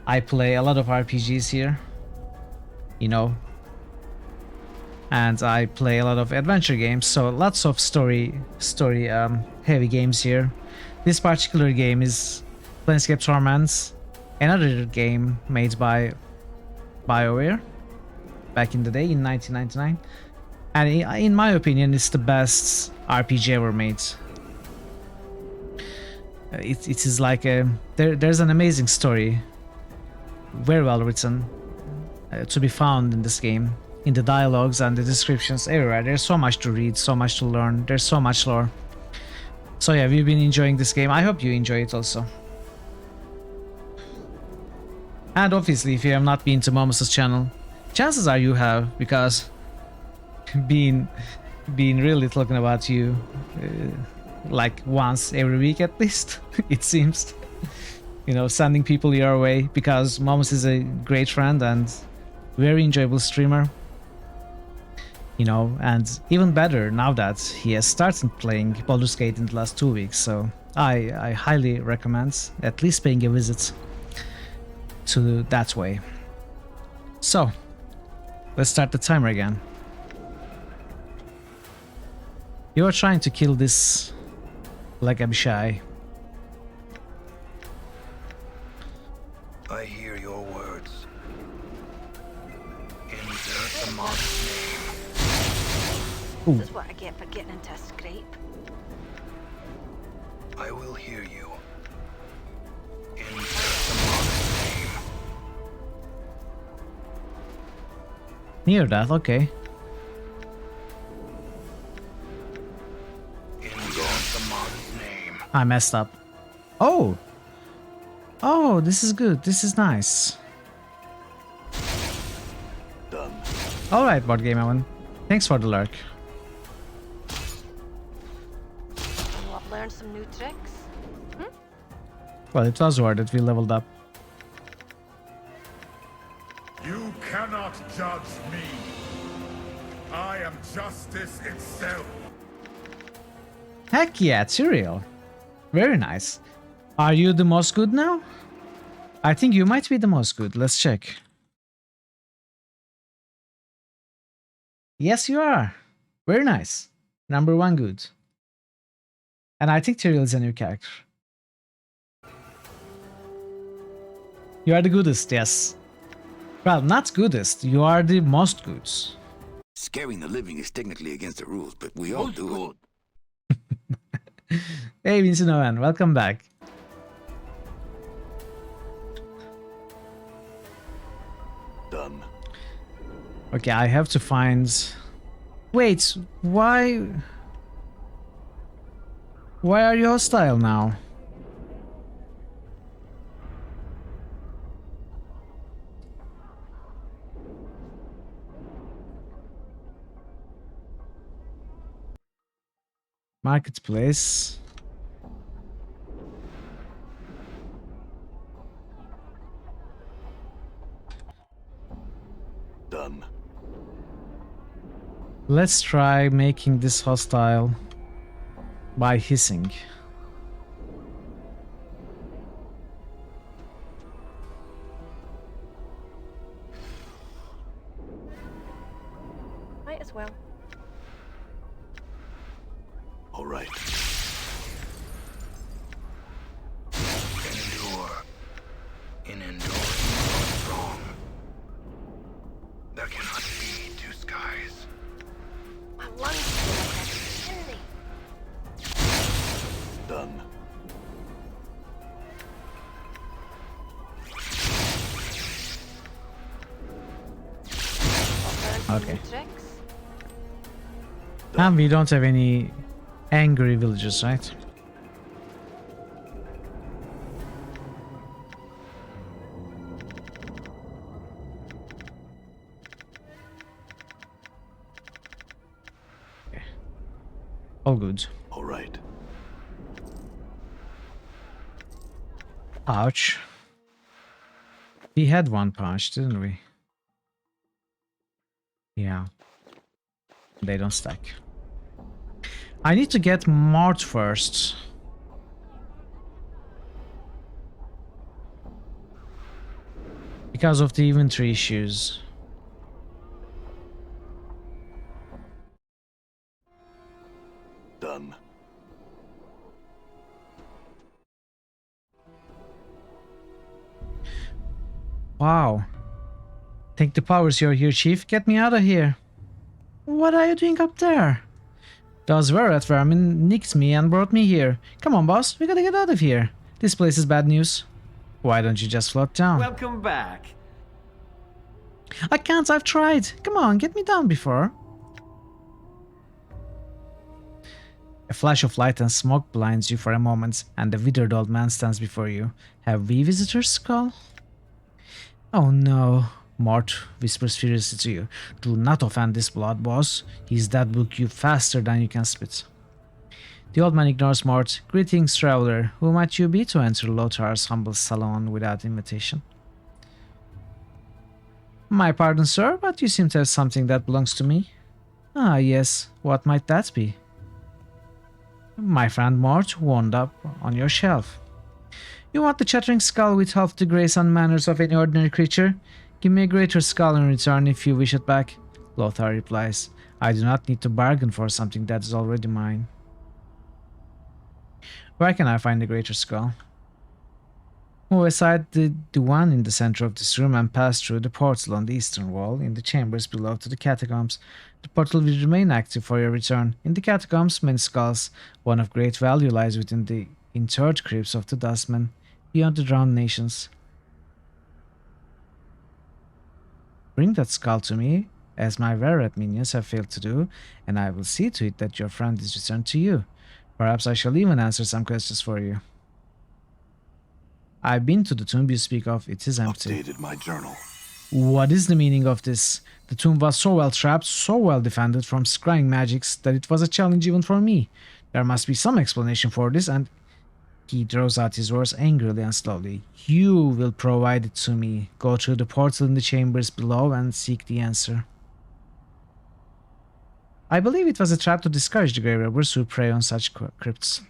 I play a lot of RPGs here, you know, and I play a lot of adventure games, so lots of story heavy games here. This particular game is Planescape Torment, another game made by BioWare back in the day in 1999, and in my opinion it's the best RPG ever made. It is like there's an amazing story, very well written, to be found in this game, in the dialogues and the descriptions everywhere. There's so much to read, so much to learn, there's so much lore. So yeah, we've been enjoying this game. I hope you enjoy it also. And obviously, if you have not been to Momus's channel, chances are you have, because being really talking about you like once every week at least, it seems. You know, sending people your way, because Momus is a great friend and very enjoyable streamer. You know, and even better now that he has started playing Baldur's Gate in the last 2 weeks, so I highly recommend at least paying a visit to that way. So, let's start the timer again. You are trying to kill this Legabishai. I hear your words. In the monster's name. This is what I get for getting into a scrape. I will hear you. In the monster's name. Near that, okay. In the monster's name. I messed up. Oh! Oh, this is good. This is nice. Done. Alright, Board Game Evan. Thanks for the lurk. Oh, I've learned some new tricks. Well, it was worth it. We leveled up. You cannot judge me. I am justice itself. Heck yeah, Tyrael. Very nice. Are you the most good now? I think you might be the most good. Let's check. Yes, you are. Very nice. Number 1 good. And I think Tyrael is a new character. You are the goodest, yes. Well, not goodest. You are the most good. Scaring the living is technically against the rules, but we all do it. Hey, Vincent Owen, welcome back. Done. Okay, I have to find... Wait, why... Why are you hostile now? Marketplace. Done. Let's try making this hostile by hissing. Might as well. All right. Endure. In enduring strong. There cannot be two skies. My lungs feel like a chimney. Done. Okay. Tricks. And we don't have any angry villagers, right? Okay. All good. Pouch. We had one pouch, didn't we? Yeah. They don't stack. I need to get Mort first. Because of the inventory issues. Done. Wow. Take the powers you're here, Chief. Get me out of here. What are you doing up there? Those Verret vermin nicked me and brought me here. Come on, boss. We gotta get out of here. This place is bad news. Why don't you just float down? Welcome back. I can't. I've tried. Come on, get me down before. A flash of light and smoke blinds you for a moment, and the withered old man stands before you. Have we visitors, Skull? Oh no. Mort whispers furiously to you. Do not offend this blood, boss. He's that book you faster than you can spit. The old man ignores Mort. Greetings, traveler. Who might you be to enter Lothar's humble salon without invitation? My pardon, sir, but you seem to have something that belongs to me. Ah, yes. What might that be? My friend Mort wound up on your shelf. You want the chattering skull with half the grace and manners of any ordinary creature? Give me a greater skull in return if you wish it back. Lothar replies. I do not need to bargain for something that is already mine. Where can I find the greater skull? Move aside the one in the center of this room and pass through the portal on the eastern wall in the chambers below to the catacombs. The portal will remain active for your return. In the catacombs, many skulls, one of great value, lies within the interred crypts of the dustmen, beyond the drowned nations. Bring that skull to me, as my Verret minions have failed to do, and I will see to it that your friend is returned to you. Perhaps I shall even answer some questions for you. I've been to the tomb you speak of. It is empty. Updated my journal. What is the meaning of this? The tomb was so well trapped, so well defended from scrying magics, that it was a challenge even for me. There must be some explanation for this, and he throws out his words angrily and slowly. You will provide it to me. Go through the portal in the chambers below and seek the answer. I believe it was a trap to discourage the grave robbers who prey on such crypts.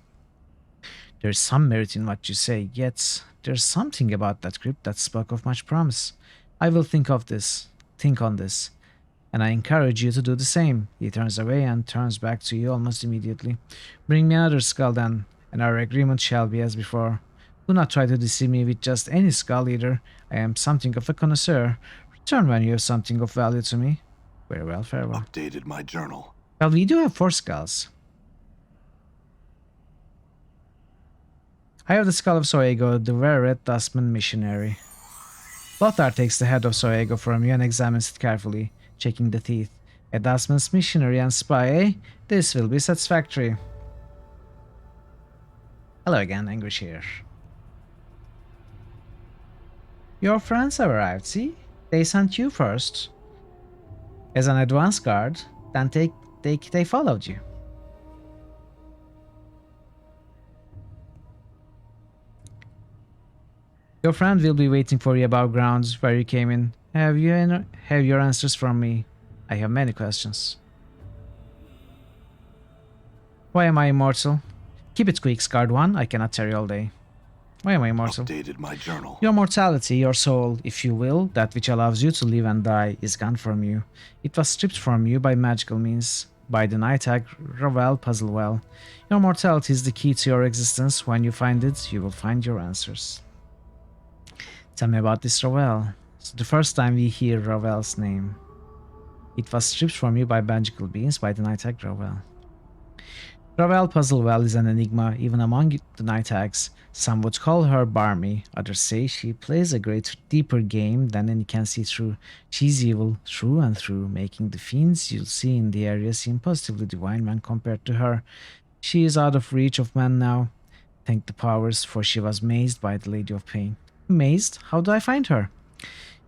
There's some merit in what you say, yet there's something about that crypt that spoke of much promise. I will think on this, and I encourage you to do the same. He turns away and turns back to you almost immediately. Bring me another skull then, and our agreement shall be as before. Do not try to deceive me with just any skull either. I am something of a connoisseur. Return when you have something of value to me. Very well, farewell. Updated my journal. Well, we do have 4 skulls. I have the skull of Soego, the Verret Dustman missionary. Lothar takes the head of Soego from you and examines it carefully, checking the teeth. A Dustman's missionary and spy, eh? This will be satisfactory. Hello again, Anguish here. Your friends have arrived, see? They sent you first. As an advance guard, then they followed you. Your friend will be waiting for you above grounds where you came in. Have your answers from me? I have many questions. Why am I immortal? Keep it quick, Scarred One. I cannot tarry all day. Why am I immortal? Updated my journal. Your mortality, your soul, if you will, that which allows you to live and die, is gone from you. It was stripped from you by magical means, by the night hag Ravel puzzle well. Your mortality is the key to your existence. When you find it, you will find your answers. Tell me about this Ravel. It's the first time we hear Ravel's name. It was stripped from you by magical beings, by the night hag Ravel. Ravel Puzzlewell is an enigma even among the night hags. Some would call her barmy, others say she plays a great deeper game than any can see through. She's evil through and through, making the fiends you'll see in the area seem positively divine when compared to her. She is out of reach of man now. Thank the powers, for she was mazed by the Lady of Pain. Mazed? How do I find her?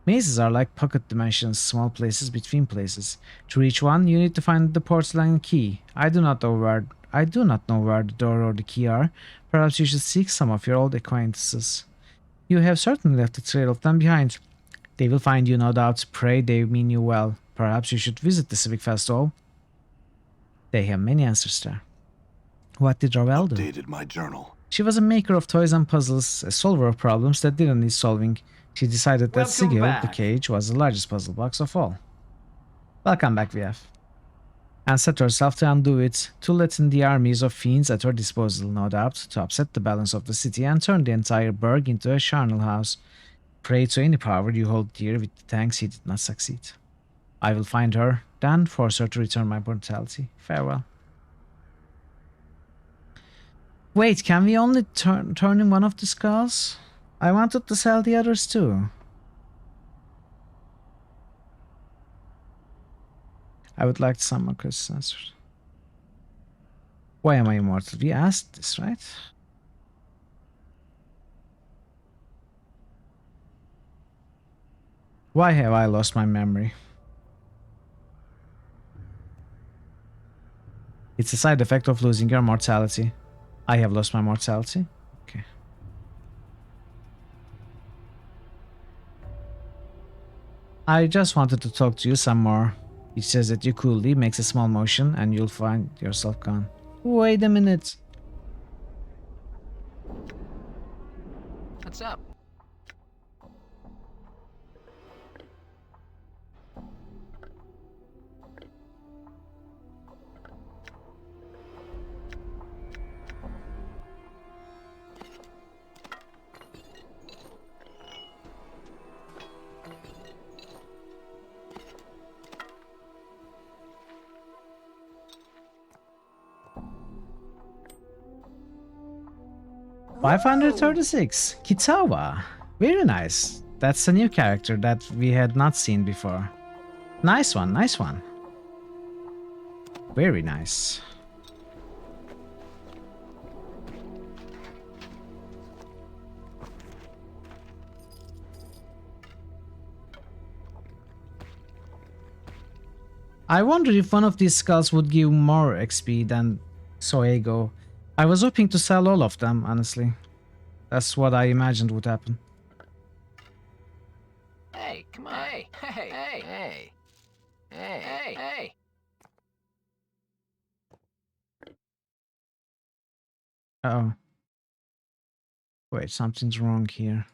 Mazes are like pocket dimensions, small places between places. To reach one, you need to find the porcelain key. I do not know where the door or the key are. Perhaps you should seek some of your old acquaintances. You have certainly left a trail of them behind. They will find you, no doubt. Pray they mean you well. Perhaps you should visit the Civic Festival. They have many answers there. What did Ravel do? Updated my journal. She was a maker of toys and puzzles, a solver of problems that didn't need solving. She decided that Sigil, the cage, was the largest puzzle box of all. Welcome back, VF. And set herself to undo it, to let in the armies of fiends at her disposal, no doubt, to upset the balance of the city and turn the entire burg into a charnel house. Pray to any power you hold dear with the thanks he did not succeed. I will find her, then force her to return my mortality. Farewell. Wait, can we only turn in one of the skulls? I wanted to sell the others too. I would like some more questions answered. Why am I immortal? We asked this, right? Why have I lost my memory? It's a side effect of losing your mortality. I have lost my mortality. Okay. I just wanted to talk to you some more. He says that you coolly makes a small motion and you'll find yourself gone. Wait a minute. What's up? $536. Kitawa. Very nice. That's a new character that we had not seen before. Nice one, nice one. Very nice. I wonder if one of these skulls would give more XP than Soego. I was hoping to sell all of them, honestly. That's what I imagined would happen. Hey, come on. Hey, hey, hey, hey. Hey, hey, hey. Uh-oh. Wait, something's wrong here.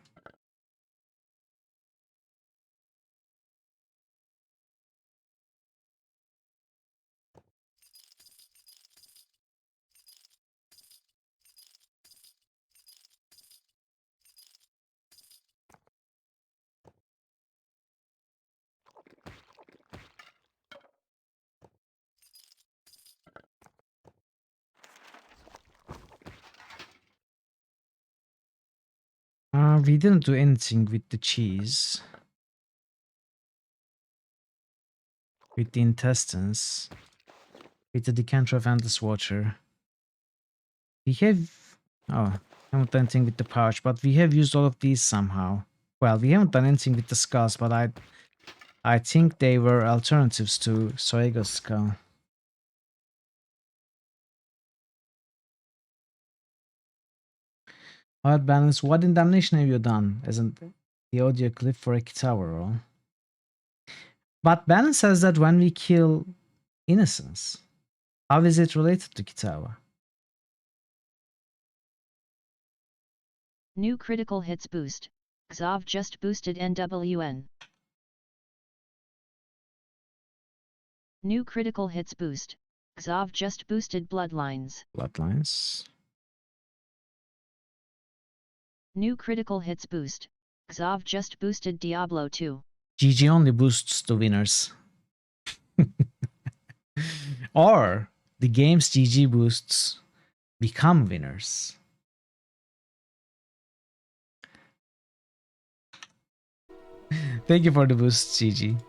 We didn't do anything with the cheese. With the intestines. With the decanter of endless water. We have... Oh, haven't done anything with the pouch, but we have used all of these somehow. Well, we haven't done anything with the skulls, but I think they were alternatives to Soego's skull. Hard balance, what in damnation have you done? Isn't the audio clip for a Kitawa roll? But balance says that when we kill innocence, how is it related to Kitawa? New critical hits boost. Xov just boosted NWN. New critical hits boost. Xov just boosted Bloodlines. Bloodlines. New critical hits boost. Xov just boosted Diablo 2. GG only boosts the winners. Or the game's GG boosts become winners. Thank you for the boost, GG.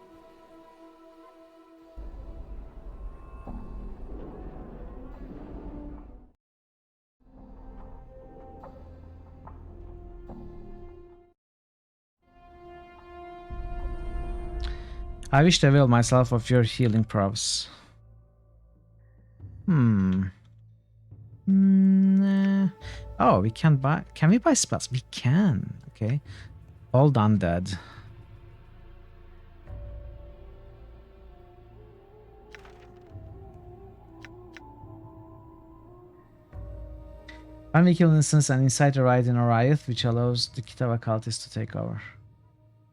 I wish to avail myself of your healing prowess. Nah. Oh, we can buy... Can we buy spells? We can. Okay. Hold undead. When we kill an instance and incite a riot in a riot, which allows the Kitawa cultists to take over.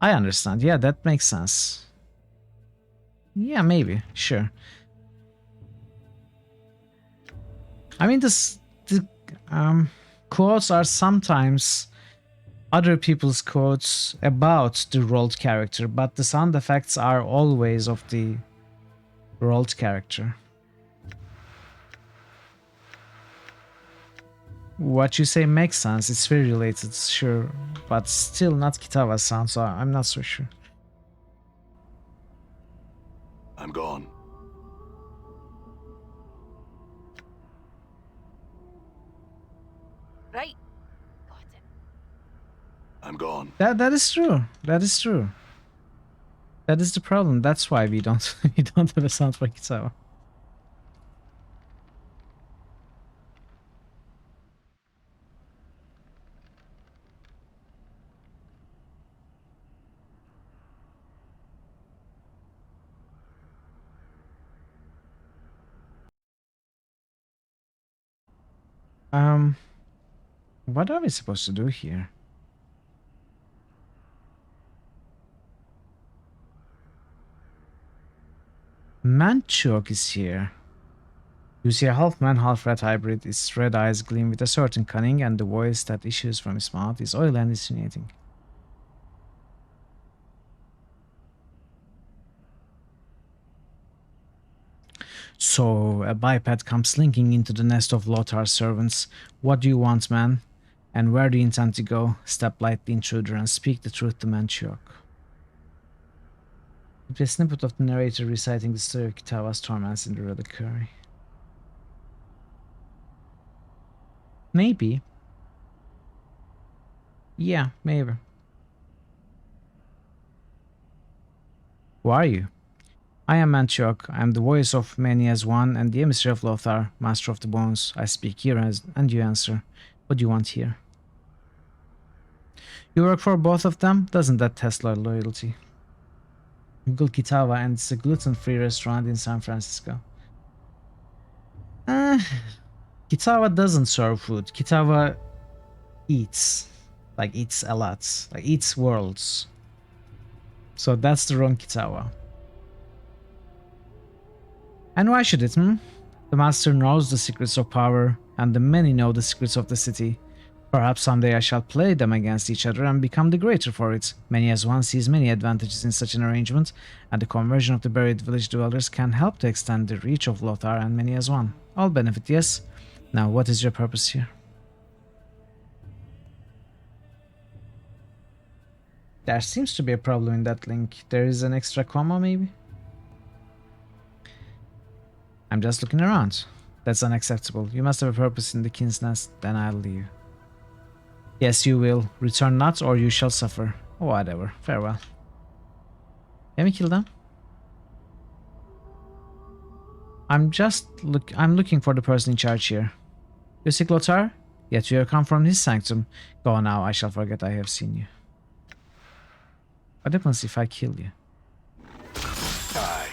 I understand. Yeah, that makes sense. Yeah, maybe. Sure. I mean, the quotes are sometimes other people's quotes about the rolled character, but the sound effects are always of the rolled character. What you say makes sense. It's very related, sure, but still not Kitawa sound, so I'm not so sure. I'm gone. Right. Got it. I'm gone. That is true. That is true. That is the problem. That's why we don't we don't have a sound for Kitawa. What are we supposed to do here? Manchok is here. You see a half-man, half-rat hybrid. Its red eyes gleam with a certain cunning, and the voice that issues from his mouth is oily and insinuating. So, a biped comes slinking into the nest of Lothar's servants. What do you want, man? And where do you intend to go? Step lightly, intruder, and speak the truth to Manchok. It be a snippet of the narrator reciting the story of Kitawa's torments in the reliquary. Maybe. Yeah, maybe. Who are you? I am Manchok. I am the voice of many as one and the emissary of Lothar, master of the bones. I speak here and you answer. What do you want here? You work for both of them? Doesn't that test loyalty? Google Kitawa and it's a gluten-free restaurant in San Francisco. Kitawa doesn't serve food. Kitawa eats. Like, eats a lot. Like, eats worlds. So that's the wrong Kitawa. And why should it, The master knows the secrets of power, and the many know the secrets of the city. Perhaps someday I shall play them against each other and become the greater for it. Many as one sees many advantages in such an arrangement, and the conversion of the buried village dwellers can help to extend the reach of Lothar and many as one. All benefit, yes? Now, what is your purpose here? There seems to be a problem in that link. There is an extra comma, maybe? I'm just looking around. That's unacceptable. You must have a purpose in the king's nest, then I'll leave. Yes, you will. Return not, or you shall suffer. Whatever. Farewell. Let me kill them. I'm looking for the person in charge here. You seek Lothar? Yet you have come from his sanctum. Go on now, I shall forget I have seen you. What happens if I kill you? Die.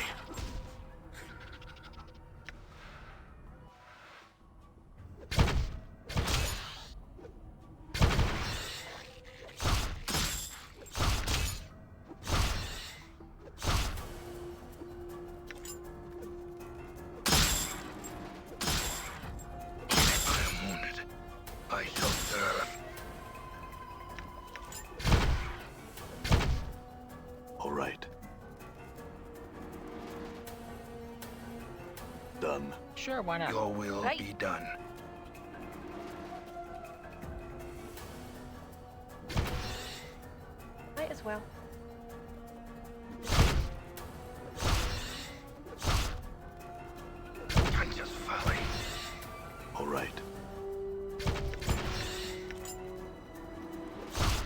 Done. Sure, why not? Your will be done. Might as well. Just folly. All right.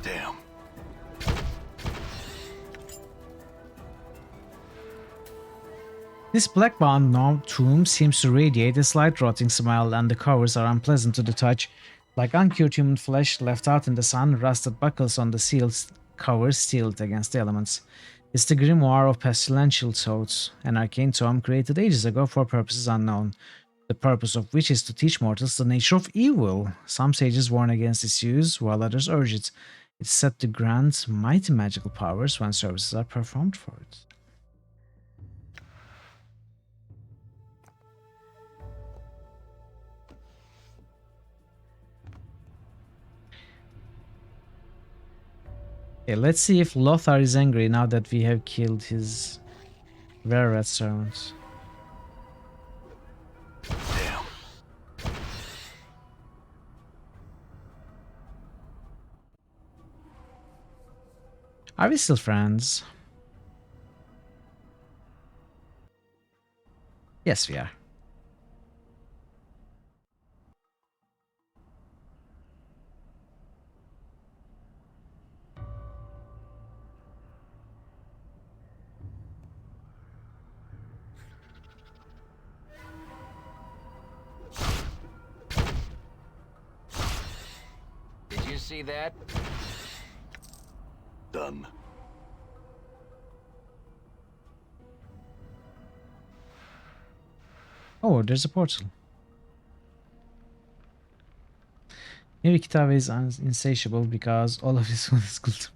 Damn. This black-bound tomb seems to radiate a slight rotting smell, and the covers are unpleasant to the touch. Like uncured human flesh left out in the sun, rusted buckles on the sealed covers steeled against the elements. It's the grimoire of pestilential thoughts, an arcane tome created ages ago for purposes unknown, the purpose of which is to teach mortals the nature of evil. Some sages warn against its use, while others urge it. It's said to grant mighty magical powers when services are performed for it. Okay, let's see if Lothar is angry now that we have killed his Verrat servants. Damn. Are we still friends? Yes, we are. Did you see that? Done. Oh, there's a portal. Maybe Kitave is insatiable because all of his food is good.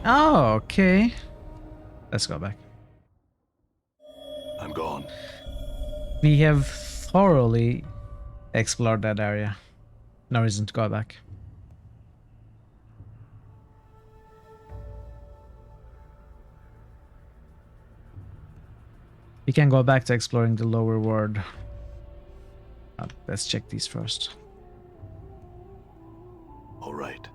Oh, okay. Let's go back. I'm gone. We have thoroughly explored that area. No reason to go back. We can go back to exploring the lower world. Let's check these first. All right.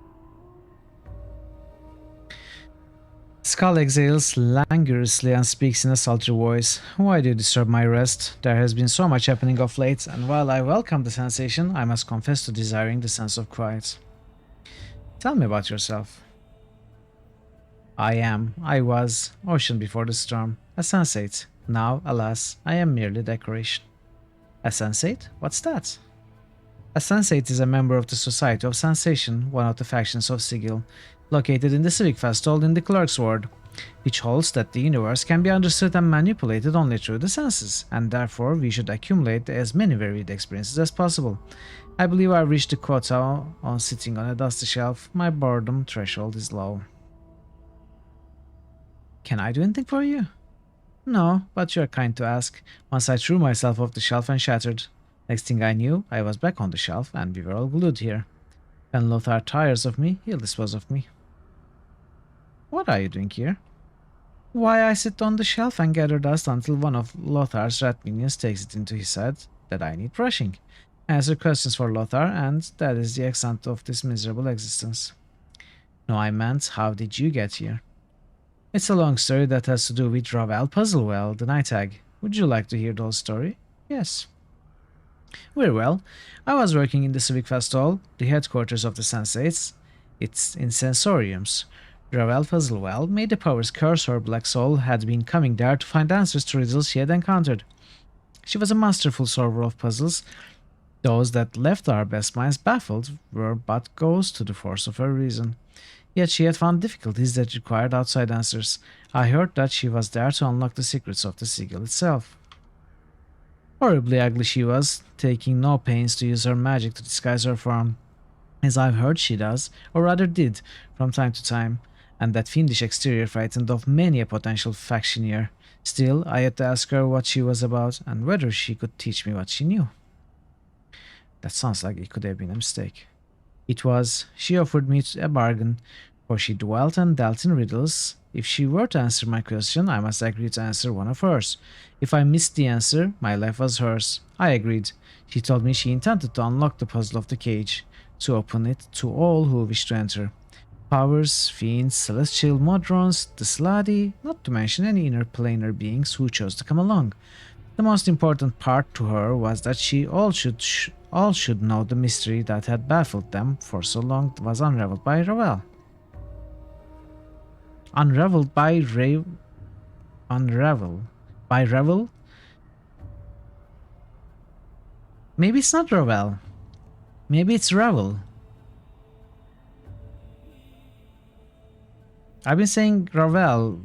Skull exhales languorously and speaks in a sultry voice. Why do you disturb my rest? There has been so much happening of late, and while I welcome the sensation, I must confess to desiring the sense of quiet. Tell me about yourself. I was, ocean before the storm, a sensate. Now, alas, I am merely decoration. A sensate? What's that? A sensate is a member of the Society of Sensation, one of the factions of Sigil, located in the Civic Festival in the Clerk's Ward, which holds that the universe can be understood and manipulated only through the senses, and therefore we should accumulate as many varied experiences as possible. I believe I've reached the quota on sitting on a dusty shelf. My boredom threshold is low. Can I do anything for you? No, but you're kind to ask. Once I threw myself off the shelf and shattered. Next thing I knew, I was back on the shelf and we were all glued here. When Lothar tires of me, he'll dispose of me. What are you doing here? Why, I sit on the shelf and gather dust until one of Lothar's rat minions takes it into his head that I need brushing. Answer questions for Lothar, and that is the extent of this miserable existence. No, I meant, how did you get here? It's a long story that has to do with Ravel Puzzlewell, the night hag. Would you like to hear the whole story? Yes. Very well. I was working in the Civic Festival, the headquarters of the Sensates. It's in Sensoriums. Ravel Puzzlewell, may the powers curse her black soul, had been coming there to find answers to riddles she had encountered. She was a masterful solver of puzzles. Those that left our best minds baffled were but ghosts to the force of her reason. Yet she had found difficulties that required outside answers. I heard that she was there to unlock the secrets of the Sigil itself. Horribly ugly she was, taking no pains to use her magic to disguise her form, as I've heard she does, or rather did, from time to time, and that fiendish exterior frightened off many a potential factioneer. Still, I had to ask her what she was about, and whether she could teach me what she knew. That sounds like it could have been a mistake. It was. She offered me a bargain, for she dwelt and dealt in riddles. If she were to answer my question, I must agree to answer one of hers. If I missed the answer, my life was hers. I agreed. She told me she intended to unlock the puzzle of the cage, to open it to all who wished to enter. Powers, fiends, celestial modrons, the slutty, not to mention any inner planar beings who chose to come along. The most important part to her was that all should know the mystery that had baffled them for so long was unraveled by Ravel. Unraveled by Revel? Maybe it's not Ravel. Maybe it's Revel. I've been saying Ravel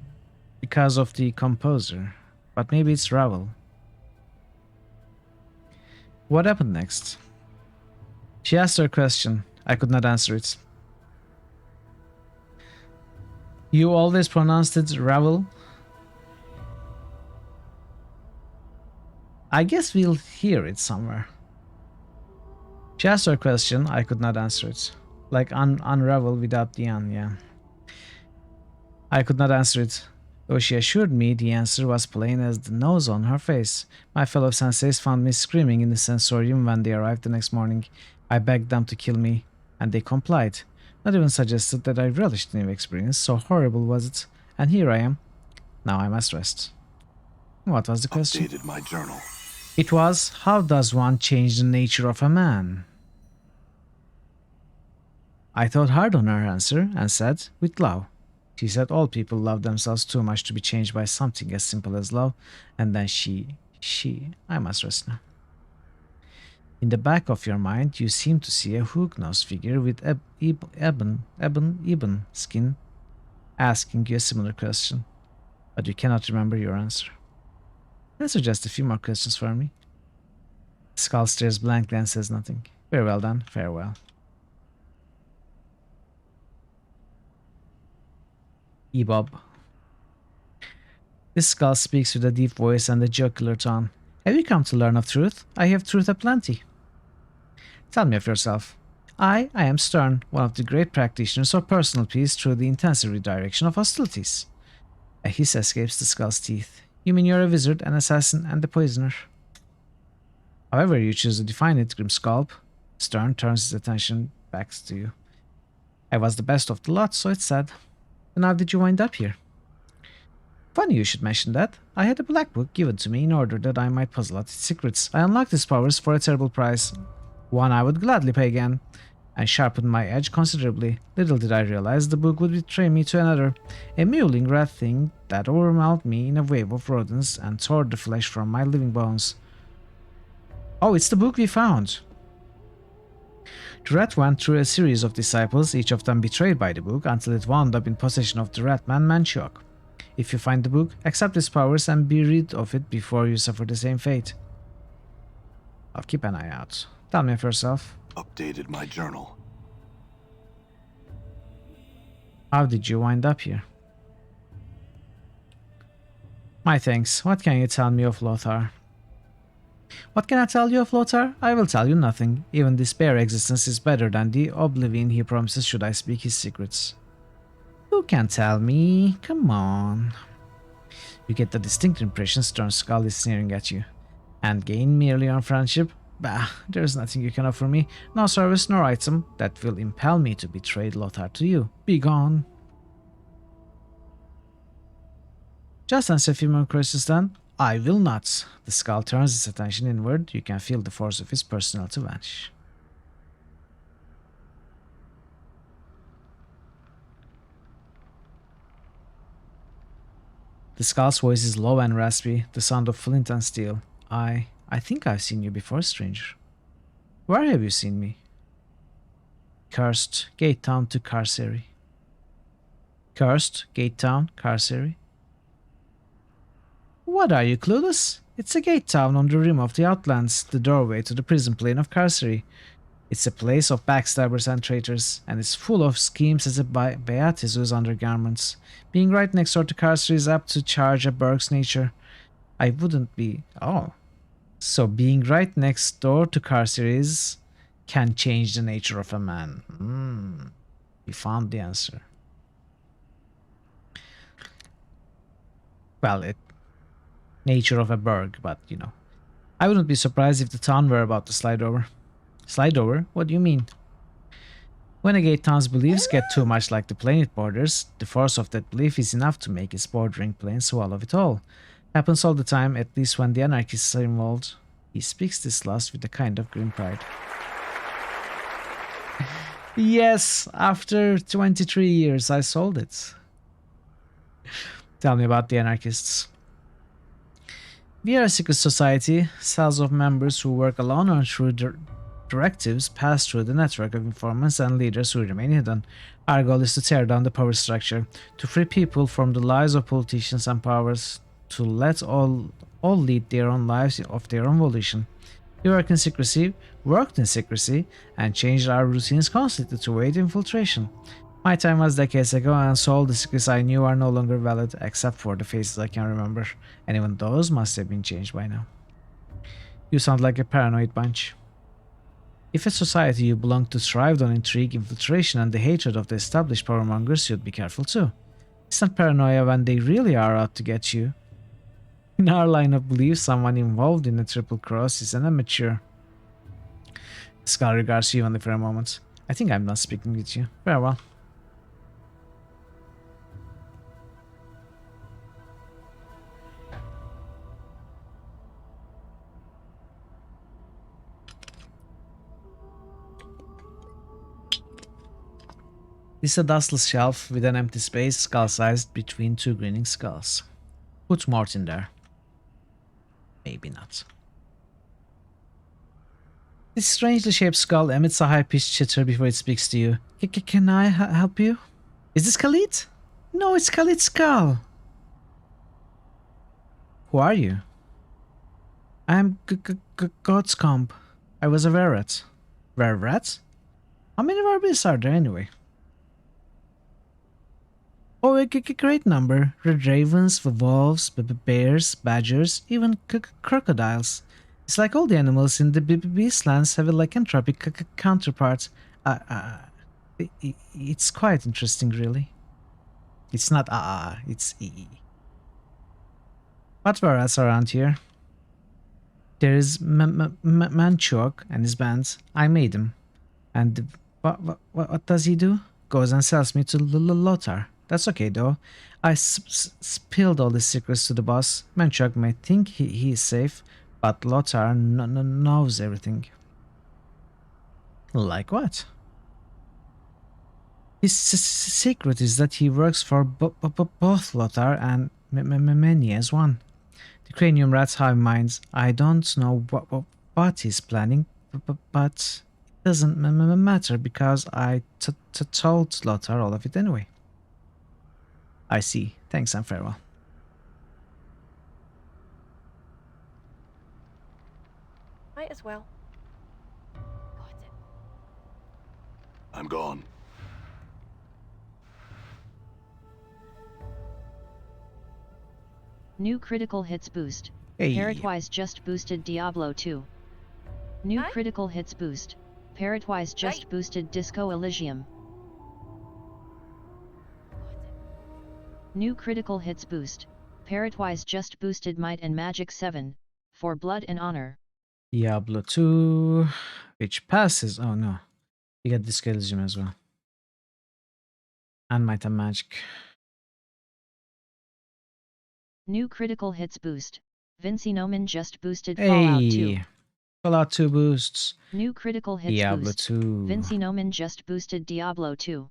because of the composer, but maybe it's Ravel. What happened next? She asked her question. I could not answer it. You always pronounced it Ravel? I guess we'll hear it somewhere. She asked her question. I could not answer it. Like unravel without the un, yeah. I could not answer it, though she assured me the answer was plain as the nose on her face. My fellow senseis found me screaming in the sensorium when they arrived the next morning. I begged them to kill me, and they complied. Not even suggested that I relished the new experience, so horrible was it. And here I am. Now I must rest. What was the question? Updated my journal. It was, how does one change the nature of a man? I thought hard on her answer and said, with love. She said all people love themselves too much to be changed by something as simple as love, and then I must rest now. In the back of your mind, you seem to see a hook-nosed figure with ebon skin asking you a similar question, but you cannot remember your answer. Let's suggest a few more questions for me. Skull stares blankly and says nothing. Very well done, farewell. Ebob. This skull speaks with a deep voice and a jocular tone. Have you come to learn of truth? I have truth aplenty. Tell me of yourself. I am Stern, one of the great practitioners of personal peace through the intensive redirection of hostilities. A hiss escapes the skull's teeth. You mean you're a wizard, an assassin, and a poisoner. However you choose to define it, Grimskulp, Stern turns his attention back to you. I was the best of the lot, so it's sad. And how did you wind up here? Funny you should mention that. I had a black book given to me in order that I might puzzle out its secrets. I unlocked its powers for a terrible price, one I would gladly pay again, and sharpened my edge considerably. Little did I realize the book would betray me to another, a mewling rat thing that overwhelmed me in a wave of rodents and tore the flesh from my living bones. Oh, it's the book we found! The rat went through a series of disciples, each of them betrayed by the book, until it wound up in possession of the rat-man Manchok. If you find the book, accept its powers and be rid of it before you suffer the same fate. I'll keep an eye out. Tell me of yourself. Updated my journal. How did you wind up here? My thanks. What can you tell me of Lothar? What can I tell you of Lothar? I will tell you nothing. Even this bare existence is better than the oblivion he promises should I speak his secrets. You can tell me. Come on. You get the distinct impression Stern Skull is sneering at you. And gain merely on friendship? Bah, there is nothing you can offer me. No service nor item that will impel me to betray Lothar to you. Be gone. Just answer a few more questions then. I will not. The skull turns its attention inward. You can feel the force of his personality vanish. The skull's voice is low and raspy, the sound of flint and steel. I think I've seen you before, stranger. Where have you seen me? Cursed, Gate Town to Carcery. Cursed, Gate Town, Carcery. What, are you clueless? It's a gate town on the rim of the Outlands, the doorway to the prison plane of Carcery. It's a place of backstabbers and traitors, and it's full of schemes as a Beatizu's undergarments. Being right next door to Carcery is apt to charge a burg's nature. I wouldn't be... Oh. So being right next door to Carcery can change the nature of a man. We found the answer. Well, nature of a burg, but you know. I wouldn't be surprised if the town were about to slide over. Slide over? What do you mean? When a Gaetan's beliefs get too much like the planet borders, the force of that belief is enough to make its bordering plane swallow it all. Happens all the time, at least when the anarchists are involved. He speaks this last with a kind of grim pride. Yes, after 23 years I sold it. Tell me about the anarchists. We are a secret society, cells of members who work alone or through directives passed through the network of informants and leaders who remain hidden. Our goal is to tear down the power structure, to free people from the lies of politicians and powers, to let all lead their own lives of their own volition. We work in secrecy, worked in secrecy, and changed our routines constantly to avoid infiltration. My time was decades ago, and so all the secrets I knew are no longer valid, except for the faces I can remember, and even those must have been changed by now. You sound like a paranoid bunch. If a society you belong to thrived on intrigue, infiltration, and the hatred of the established powermongers, you'd be careful too. It's not paranoia when they really are out to get you. In our line of belief, someone involved in a triple cross is an amateur. Skull regards you only for a moment. I think I'm not speaking with you. Very well. This is a dustless shelf with an empty space skull-sized between two grinning skulls. Put Mort in there. Maybe not. This strangely shaped skull emits a high-pitched chitter before it speaks to you. Can I help you? Is this Khalid? No, it's Khalid's skull. Who are you? I'm God's comp. I was a were-rat. Were-rat? How many were-beasts are there anyway? Oh, a great number. Red ravens, wolves, bears, badgers, even crocodiles. It's like all the animals in the beastlands have a lycanthropic counterpart. It's quite interesting, really. It's not it's What were else around here? There is Manchok and his band. I made him. And what does he do? Goes and sells me to Lothar. That's okay though. I spilled all the secrets to the boss. Manchok may think he is safe, but Lothar knows everything. Like what? His secret is that he works for both Lothar and many as one. The cranium rats have minds. I don't know what he's planning, but it doesn't matter because I told Lothar all of it anyway. I see. Thanks and farewell. Might as well. I'm gone. New critical hits boost. Hey. Parrotwise just boosted Diablo 2. New critical hits boost. Parrotwise just boosted Disco Elysium. New critical hits boost. Parrotwise just boosted Might and Magic 7. For Blood and Honor. Diablo 2. Which passes. Oh no. You get Disco Elysium as well. And Might and Magic. New critical hits boost. Vinci Nomen just boosted Fallout 2. Fallout 2 boosts. New critical hits Diablo boost. 2. Vinci Nomen just boosted Diablo 2.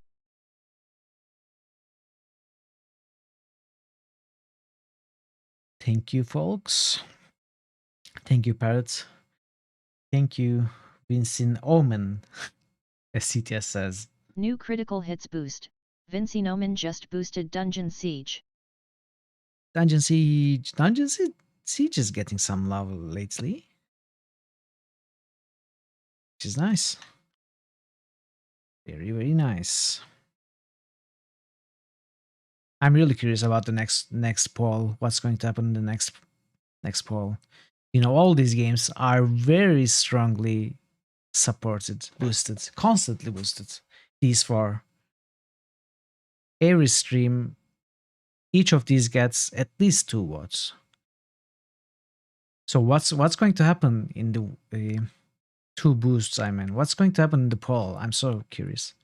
Thank you, folks. Thank you, Parrot. Thank you, Vincent Omen, as CTS says. New critical hits boost. Vinci Nomen just boosted Dungeon Siege. Dungeon Siege. Dungeon Siege is getting some love lately. Which is nice. Very, very nice. I'm really curious about the next poll. What's going to happen in the next poll? You know, all these games are very strongly supported, boosted, constantly boosted. These four. Every stream, each of these gets at least 2 votes. So what's going to happen in the 2 boosts? I mean, what's going to happen in the poll? I'm so curious.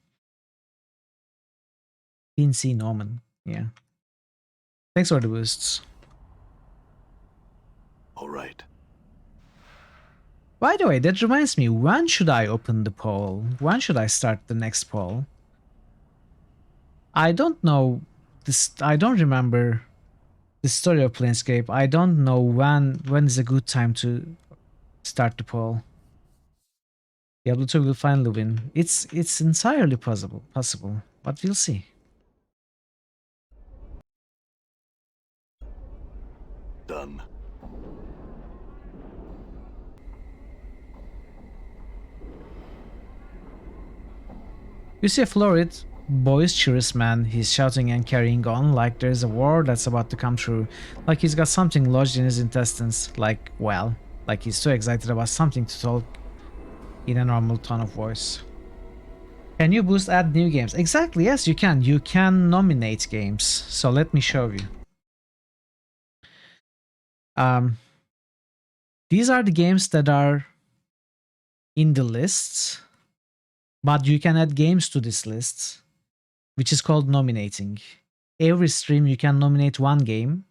Vinci Norman. Yeah. Thanks for the boosts. All right. By the way, that reminds me, when should I open the poll? When should I start the next poll? I don't know this. I don't remember the story of Planescape. I don't know when is a good time to start the poll. Diablo 2 will finally win. It's entirely possible, but we'll see. Done. You see a florid, boisterous man. He's shouting and carrying on like there's a war that's about to come true. Like he's got something lodged in his intestines. Like he's so excited about something to talk in a normal tone of voice. Can you add new games? Exactly, yes you can. You can nominate games. So let me show you. These are the games that are in the lists, but you can add games to this list, which is called nominating. Every stream you can nominate one game.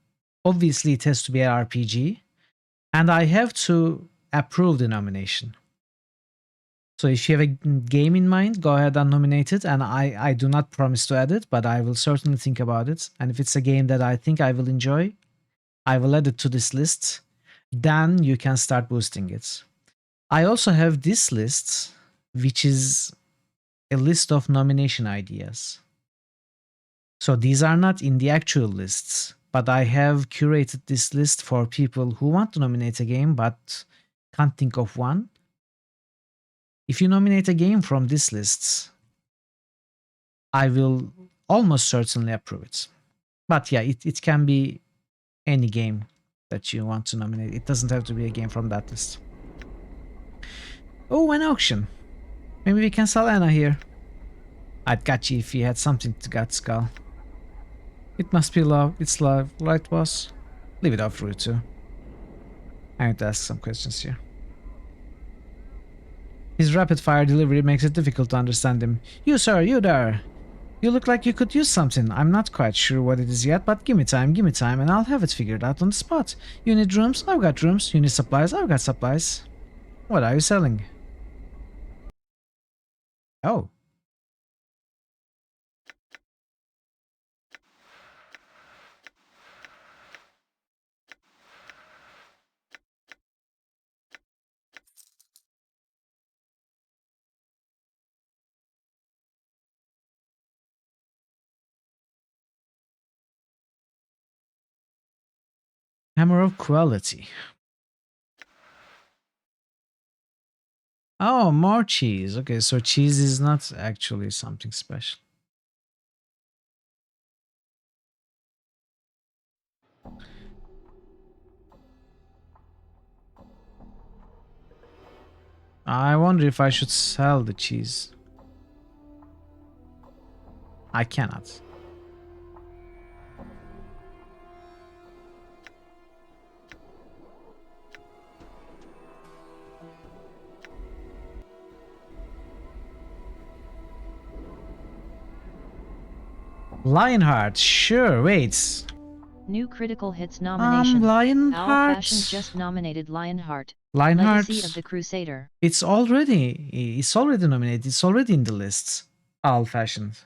Obviously it has to be an RPG, and I have to approve the nomination. So if you have a game in mind, go ahead and nominate it, and I do not promise to add it, but I will certainly think about it. And if it's a game that I think I will enjoy, I will add it to this list. Then you can start boosting it. I also have this list, which is a list of nomination ideas. So these are not in the actual lists, but I have curated this list for people who want to nominate a game but can't think of one. If you nominate a game from this list, I will almost certainly approve it. But yeah, it can be any game that you want to nominate. It doesn't have to be a game from that list. Oh, an auction. Maybe we can sell Anna here. I'd got you if you had something to gut skull. It must be love. It's love, right, boss? Leave it off, Rue, too. I need to ask some questions here. His rapid-fire delivery makes it difficult to understand him. You, sir, you there. You look like you could use something. I'm not quite sure what it is yet, but give me time, and I'll have it figured out on the spot. You need rooms? I've got rooms. You need supplies? I've got supplies. What are you selling? Oh. Hammer of Quality. Oh, more cheese. Okay, so cheese is not actually something special. I wonder if I should sell the cheese. I cannot. Lionheart, sure, wait. New critical hits nomination. Lionheart. Owl Fashion just nominated Lionheart. Lionheart. Legacy of the Crusader. It's already nominated. It's already in the lists. Owl Fashioned.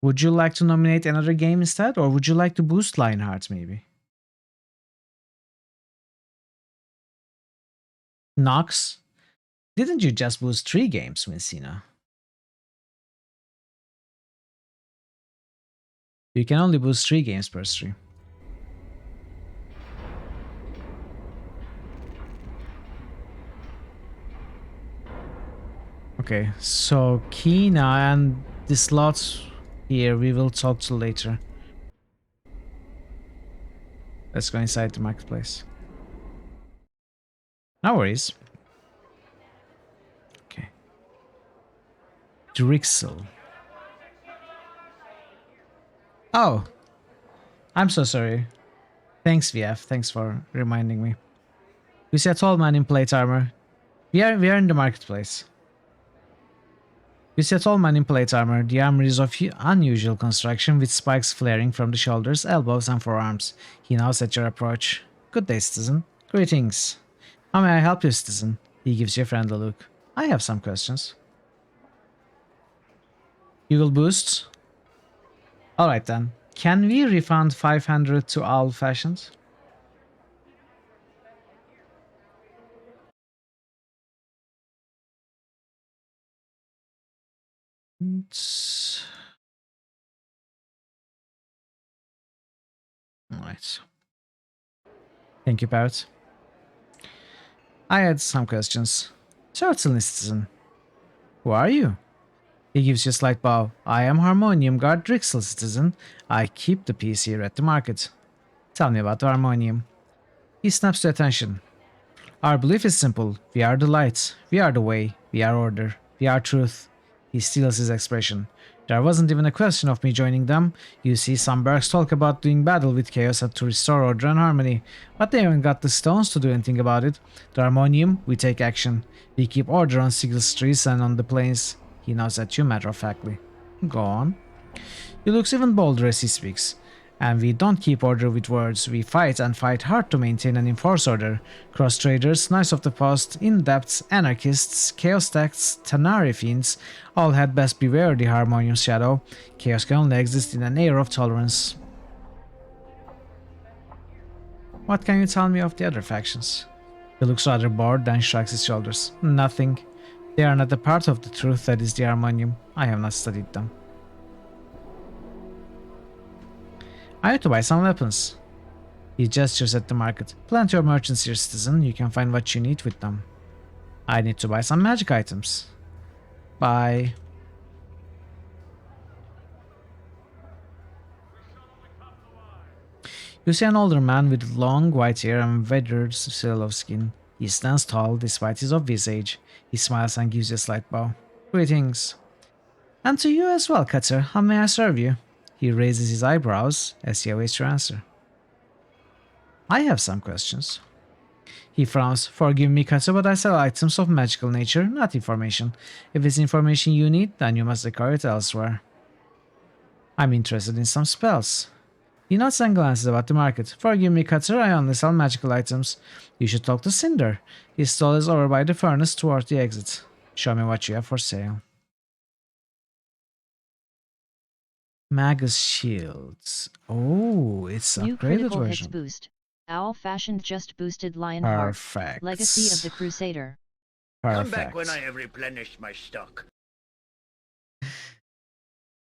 Would you like to nominate another game instead, or would you like to boost Lionheart maybe? Nox, didn't you just boost 3 games, Messina? You can only boost 3 games per stream. Okay, so Kina and the slots here we will talk to later. Let's go inside the marketplace. No worries. Okay. Drixel. Oh, I'm so sorry. Thanks, VF. Thanks for reminding me. We see a tall man in plate armor. We are in the marketplace. You see a tall man in plate armor. The armor is of unusual construction, with spikes flaring from the shoulders, elbows, and forearms. He nods at your approach. Good day, citizen. Greetings. How may I help you, citizen? He gives you a friendly look. I have some questions. You will boost? Alright then. Can we refund 500 to all fashions? Alright. Thank you, Parrot. I had some questions. Certainly, citizen. Who are you? He gives you a slight bow. I am Harmonium Guard Drixel, citizen. I keep the peace here at the market. Tell me about the Harmonium. He snaps to attention. Our belief is simple. We are the light. We are the way. We are order. We are truth. He steals his expression. There wasn't even a question of me joining them. You see, some Bergs talk about doing battle with chaos to restore order and harmony, but they haven't got the stones to do anything about it. The Harmonium, we take action. We keep order on single streets and on the plains. He nods at you matter-of-factly. Go on. He looks even bolder as he speaks. And we don't keep order with words, we fight and fight hard to maintain and enforce order. Cross-traders, Knights of the Past, Indepts, Anarchists, Chaos Texts, Tanari Fiends, all had best beware the Harmonium's shadow. Chaos can only exist in an air of tolerance. What can you tell me of the other factions? He looks rather bored, then shrugs his shoulders. Nothing. They are not a part of the truth that is the Harmonium. I have not studied them. I have to buy some weapons. He gestures at the market. Plenty of merchants here, citizen. You can find what you need with them. I need to buy some magic items. Bye. You see an older man with long white hair and weathered seal of skin. He stands tall despite his obvious age. He smiles and gives you a slight bow. Greetings. And to you as well, Cutter. How may I serve you? He raises his eyebrows as he awaits your answer. I have some questions. He frowns. Forgive me, Cutter, but I sell items of magical nature, not information. If it's information you need, then you must acquire it elsewhere. I'm interested in some spells. He nods and glances about the market. Forgive me, Cutter, I only sell magical items. You should talk to Cinder. His stall is over by the furnace toward the exit. Show me what you have for sale. Magus shields. Oh, it's New upgraded critical version. hits boost. Owl fashioned just boosted Lion Perfect. Heart. Legacy of the Crusader. Perfect. Come back when I have replenished my stock.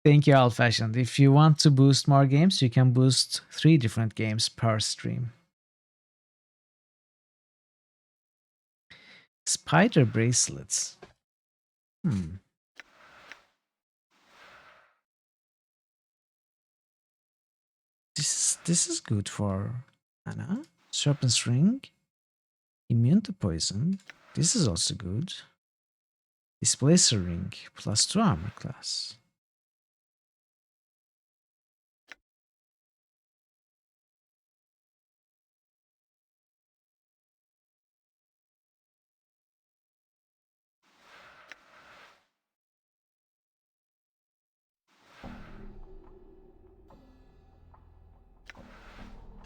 Thank you, Owl Fashioned. If you want to boost more games, you can boost 3 different games per stream. Spider bracelets. This is good for Anna. Serpent's ring. Immune to poison. This is also good. Displacer ring. +2 armor class.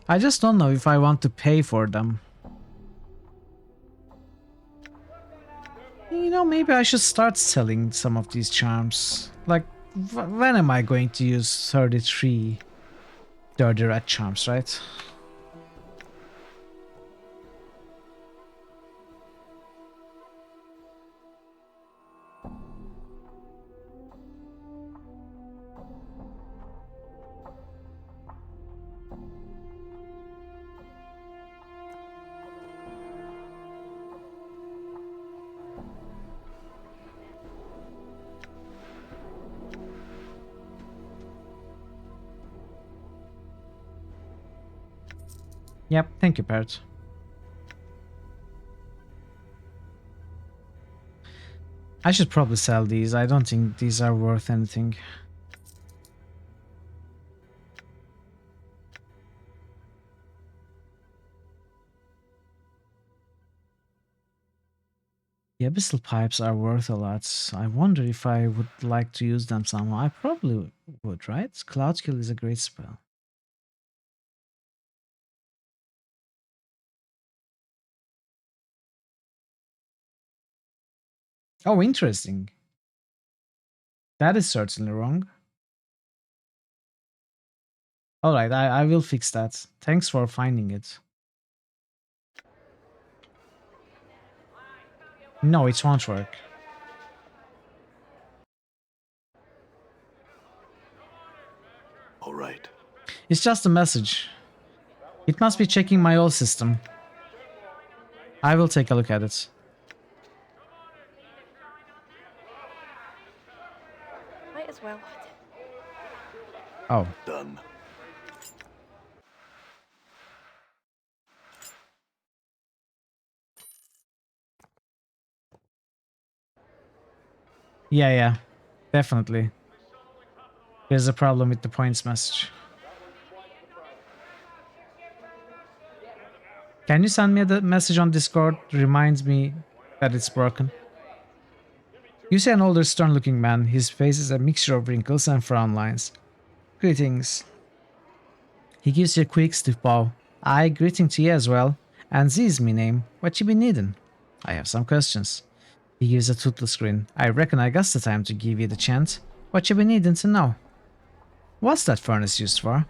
I just don't know if I want to pay for them. You know, maybe I should start selling some of these charms. Like, when am I going to use 33 dirty red charms, right? Yep, thank you, Parrot. I should probably sell these. I don't think these are worth anything. The abyssal pipes are worth a lot. I wonder if I would like to use them somehow. I probably would, right? Cloud Kill is a great spell. Oh, interesting. That is certainly wrong. Alright, I will fix that. Thanks for finding it. No, it won't work. All right. It's just a message. It must be checking my old system. I will take a look at it. Might as well. Oh. Done. Yeah, definitely. There's a problem with the points message. Can you send me the message on Discord? Reminds me that it's broken. You see an older, stern-looking man. His face is a mixture of wrinkles and frown lines. Greetings. He gives you a quick stiff bow. Aye, greeting to you as well. And Z is me name. What you be needing? I have some questions. He gives a toothless grin. I reckon I got the time to give you the chance. What you be needing to know? What's that furnace used for?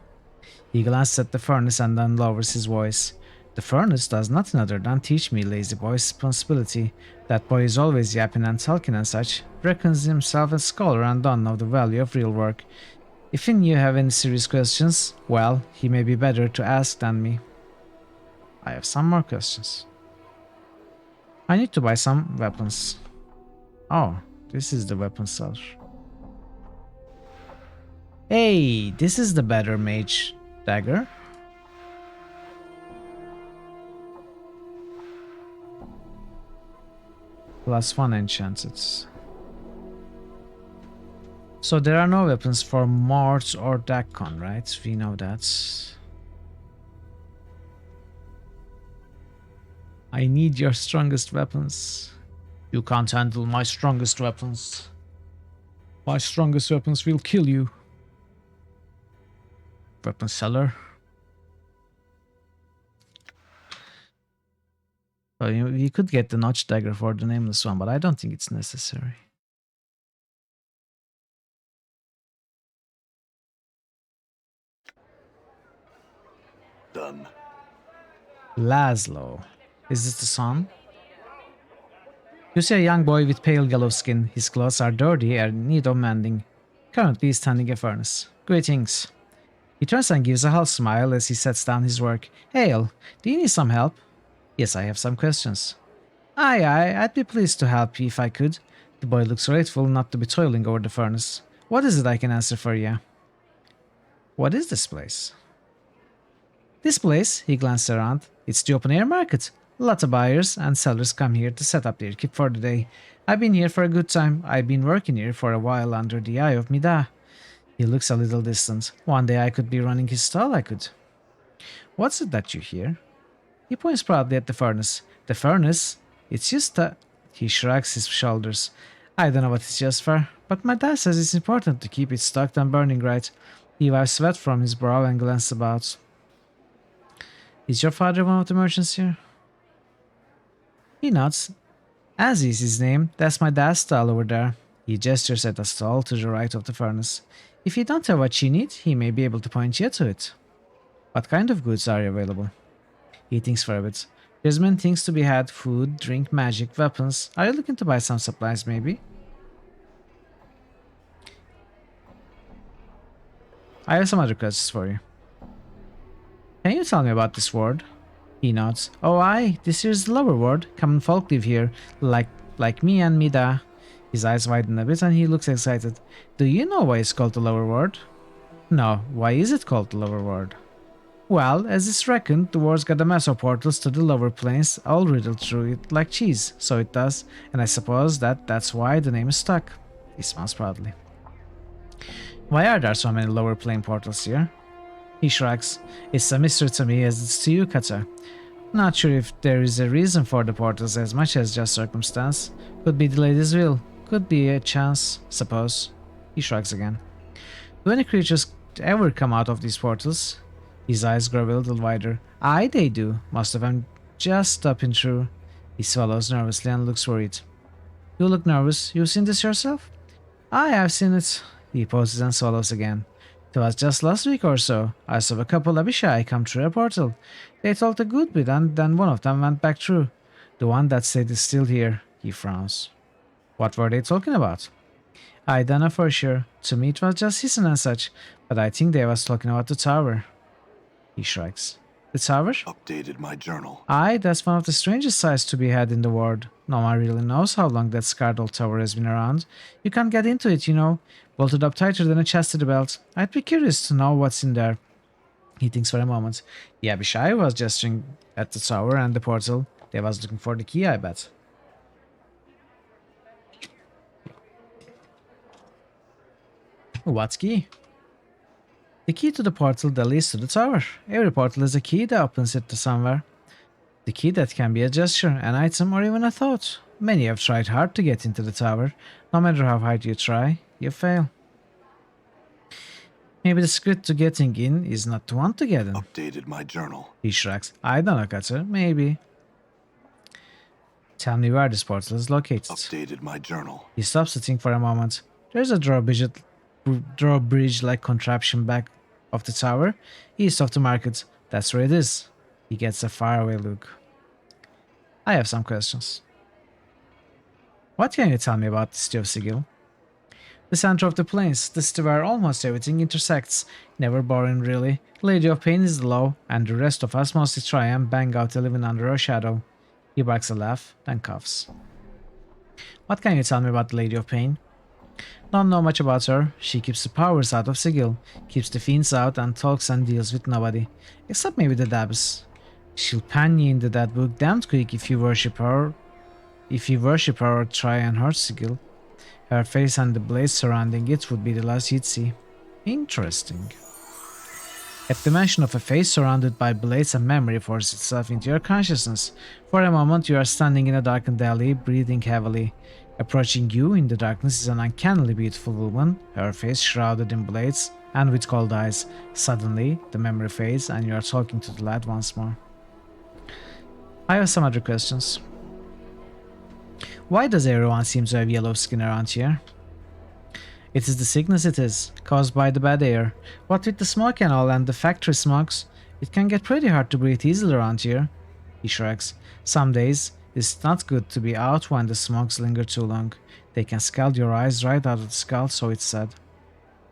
He glances at the furnace and then lowers his voice. The furnace does nothing other than teach me, lazy boy's responsibility. That boy is always yapping and talking and such. Reckons himself a scholar and don't know the value of real work. If you have any serious questions, well, he may be better to ask than me. I have some more questions. I need to buy some weapons. Oh, this is the weapon seller. Hey, this is the better mage dagger. +1 enchanted. So there are no weapons for Mort or Dakon, right? We know that. I need your strongest weapons. You can't handle my strongest weapons. My strongest weapons will kill you. Weapon seller. So you could get the notch dagger for the nameless one, but I don't think it's necessary. Done. Laszlo. Is this the son? You see a young boy with pale yellow skin. His clothes are dirty and in need of mending. Currently he's tending a furnace. Greetings. He turns and gives a half smile as he sets down his work. Hail, do you need some help? Yes, I have some questions. Aye, I'd be pleased to help you if I could. The boy looks grateful not to be toiling over the furnace. What is it I can answer for you? What is this place? This place, he glanced around, it's the open air market. Lots of buyers and sellers come here to set up their kit for the day. I've been here for a good time. I've been working here for a while under the eye of Mida. He looks a little distant. One day I could be running his stall, I could. What's it that you hear? He points proudly at the furnace. The furnace? It's just a... He shrugs his shoulders. I don't know what it's just for, but my dad says it's important to keep it stocked and burning right. He wipes sweat from his brow and glances about. Is your father one of the merchants here? He nods. As is his name, that's my dad's stall over there. He gestures at a stall to the right of the furnace. If you don't have what you need, he may be able to point you to it. What kind of goods are available? He thinks for a bit. There's many things to be had: food, drink, magic, weapons. Are you looking to buy some supplies, maybe? I have some other questions for you. Can you tell me about this ward? He nods. Oh aye, this here's the lower ward. Common folk live here, like me and Mida. His eyes widen a bit and he looks excited. Do you know why it's called the lower ward? No, why is it called the lower ward? Well, as it's reckoned, the ward's got a mess of portals to the lower planes, all riddled through it like cheese, so it does, and I suppose that's why the name is stuck. He smiles proudly. Why are there so many lower plane portals here? He shrugs. It's a mystery to me as it's to you, Kata. Not sure if there is a reason for the portals as much as just circumstance. Could be the lady's will. Could be a chance, suppose. He shrugs again. Do any creatures ever come out of these portals? His eyes grow a little wider. Aye, they do. Most of them just stopping through. He swallows nervously and looks worried. You look nervous. You've seen this yourself? Aye, I've seen it. He pauses and swallows again. It was just last week or so. I saw a couple Abishai come through a portal. They talked a good bit and then one of them went back through. The one that stayed is still here. He frowns. What were they talking about? I don't know for sure. To me it was just hissing and such, but I think they was talking about the tower. He shrugs. The tower? Updated my journal. Aye, that's one of the strangest sights to be had in the world. No one really knows how long that scarred old tower has been around. You can't get into it, you know. Bolted up tighter than a chastity belt. I'd be curious to know what's in there. He thinks for a moment. The Abishai was gesturing at the tower and the portal. They was looking for the key, I bet. What key? The key to the portal that leads to the tower. Every portal has a key that opens it to somewhere. The key that can be a gesture, an item, or even a thought. Many have tried hard to get into the tower. No matter how hard you try, you fail. Maybe the secret to getting in is not to want to get in. Updated my journal. He shrugs. I don't know, Cutter. Maybe. Tell me where this portal is located. Updated my journal. He stops to think for a moment. There's a drawbridge-like contraption back of the tower, east of the market. That's where it is. He gets a faraway look. I have some questions. What can you tell me about the city of Sigil? The center of the plains, the city where almost everything intersects. Never boring, really. Lady of Pain is the law, and the rest of us mostly try and bang out a living under her shadow. He barks a laugh, then coughs. What can you tell me about the Lady of Pain? Don't know much about her. She keeps the powers out of Sigil, keeps the fiends out, and talks and deals with nobody. Except maybe the Dabs. She'll pan you into that book damned quick if you worship her. If you worship her or try and hurt Sigil. Her face and the blades surrounding it would be the last you'd see. Interesting. At the mention of a face surrounded by blades, a memory forces itself into your consciousness. For a moment you are standing in a darkened alley, breathing heavily. Approaching you in the darkness is an uncannily beautiful woman, her face shrouded in blades and with cold eyes. Suddenly, the memory fades and you are talking to the lad once more. I have some other questions. Why does everyone seem to have yellow skin around here? It is the sickness it is, caused by the bad air. What with the smoke and all and the factory smokes, it can get pretty hard to breathe easily around here. He shrugs. Some days, it's not good to be out when the smokes linger too long. They can scald your eyes right out of the skull, so it's said.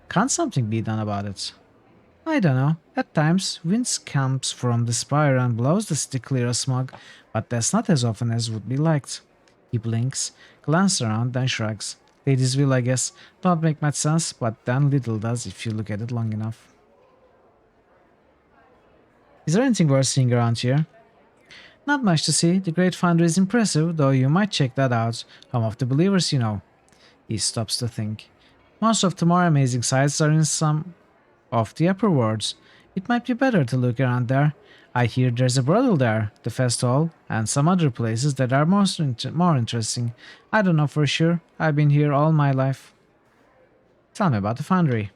Can't something be done about it? I don't know. At times, wind comes from the spire and blows the city clear of smog, but that's not as often as would be liked. He blinks, glances around, then shrugs. Ladies will, I guess. Don't make much sense, but then little does if you look at it long enough. Is there anything worth seeing around here? Not much to see. The Great Foundry is impressive, though you might check that out. Home of the Believers, you know. He stops to think. Most of the more amazing sights are in some of the upper wards. It might be better to look around there. I hear there's a brothel there, the fest hall, and some other places that are more interesting. I don't know for sure. I've been here all my life. Tell me about the foundry.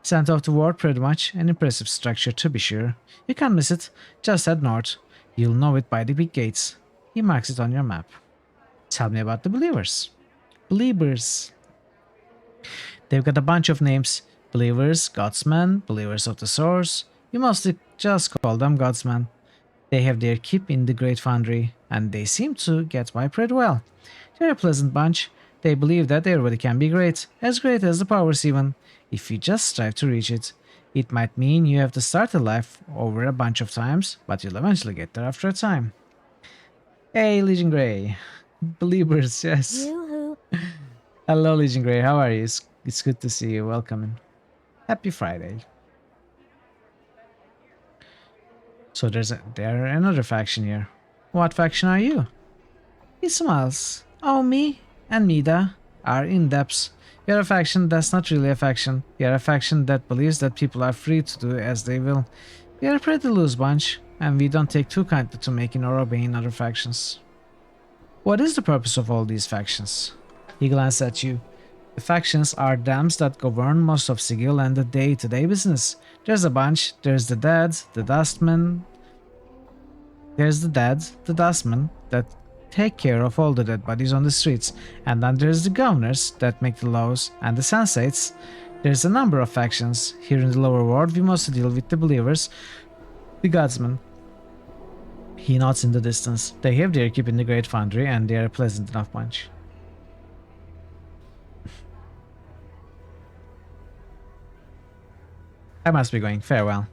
Center of the ward, pretty much. An impressive structure, to be sure. You can't miss it. Just head north. You'll know it by the big gates. He marks it on your map. Tell me about the Believers. Believers. They've got a bunch of names. Believers, Godsmen, Believers of the Source. You mostly just call them Godsmen. They have their keep in the Great Foundry, and they seem to get by pretty well. They're a pleasant bunch. They believe that everybody can be great as the powers even, if you just strive to reach it. It might mean you have to start a life over a bunch of times, but you'll eventually get there after a time. Hey, Legion Grey. Believers, yes. Yoo-hoo. Hello, Legion Grey. How are you? It's good to see you. Welcome. Happy Friday. So there's another faction here. What faction are you? He smiles. Oh, me and Mida are in-depths. You're a faction that's not really a faction. You're a faction that believes that people are free to do as they will. You're a pretty loose bunch. and we don't take too kindly to making or obeying other factions. What is the purpose of all these factions? He glanced at you. The factions are dams that govern most of Sigil and the day-to-day business. There's a bunch. There's the dead, the dustmen. There's the dead, the dustmen that take care of all the dead bodies on the streets. And then there's the governors that make the laws and the sensates. There's a number of factions. Here in the lower world, we mostly deal with the believers, the godsmen. He nods in the distance. They have their keep in the Great Foundry, and they are a pleasant enough bunch. I must be going. Farewell.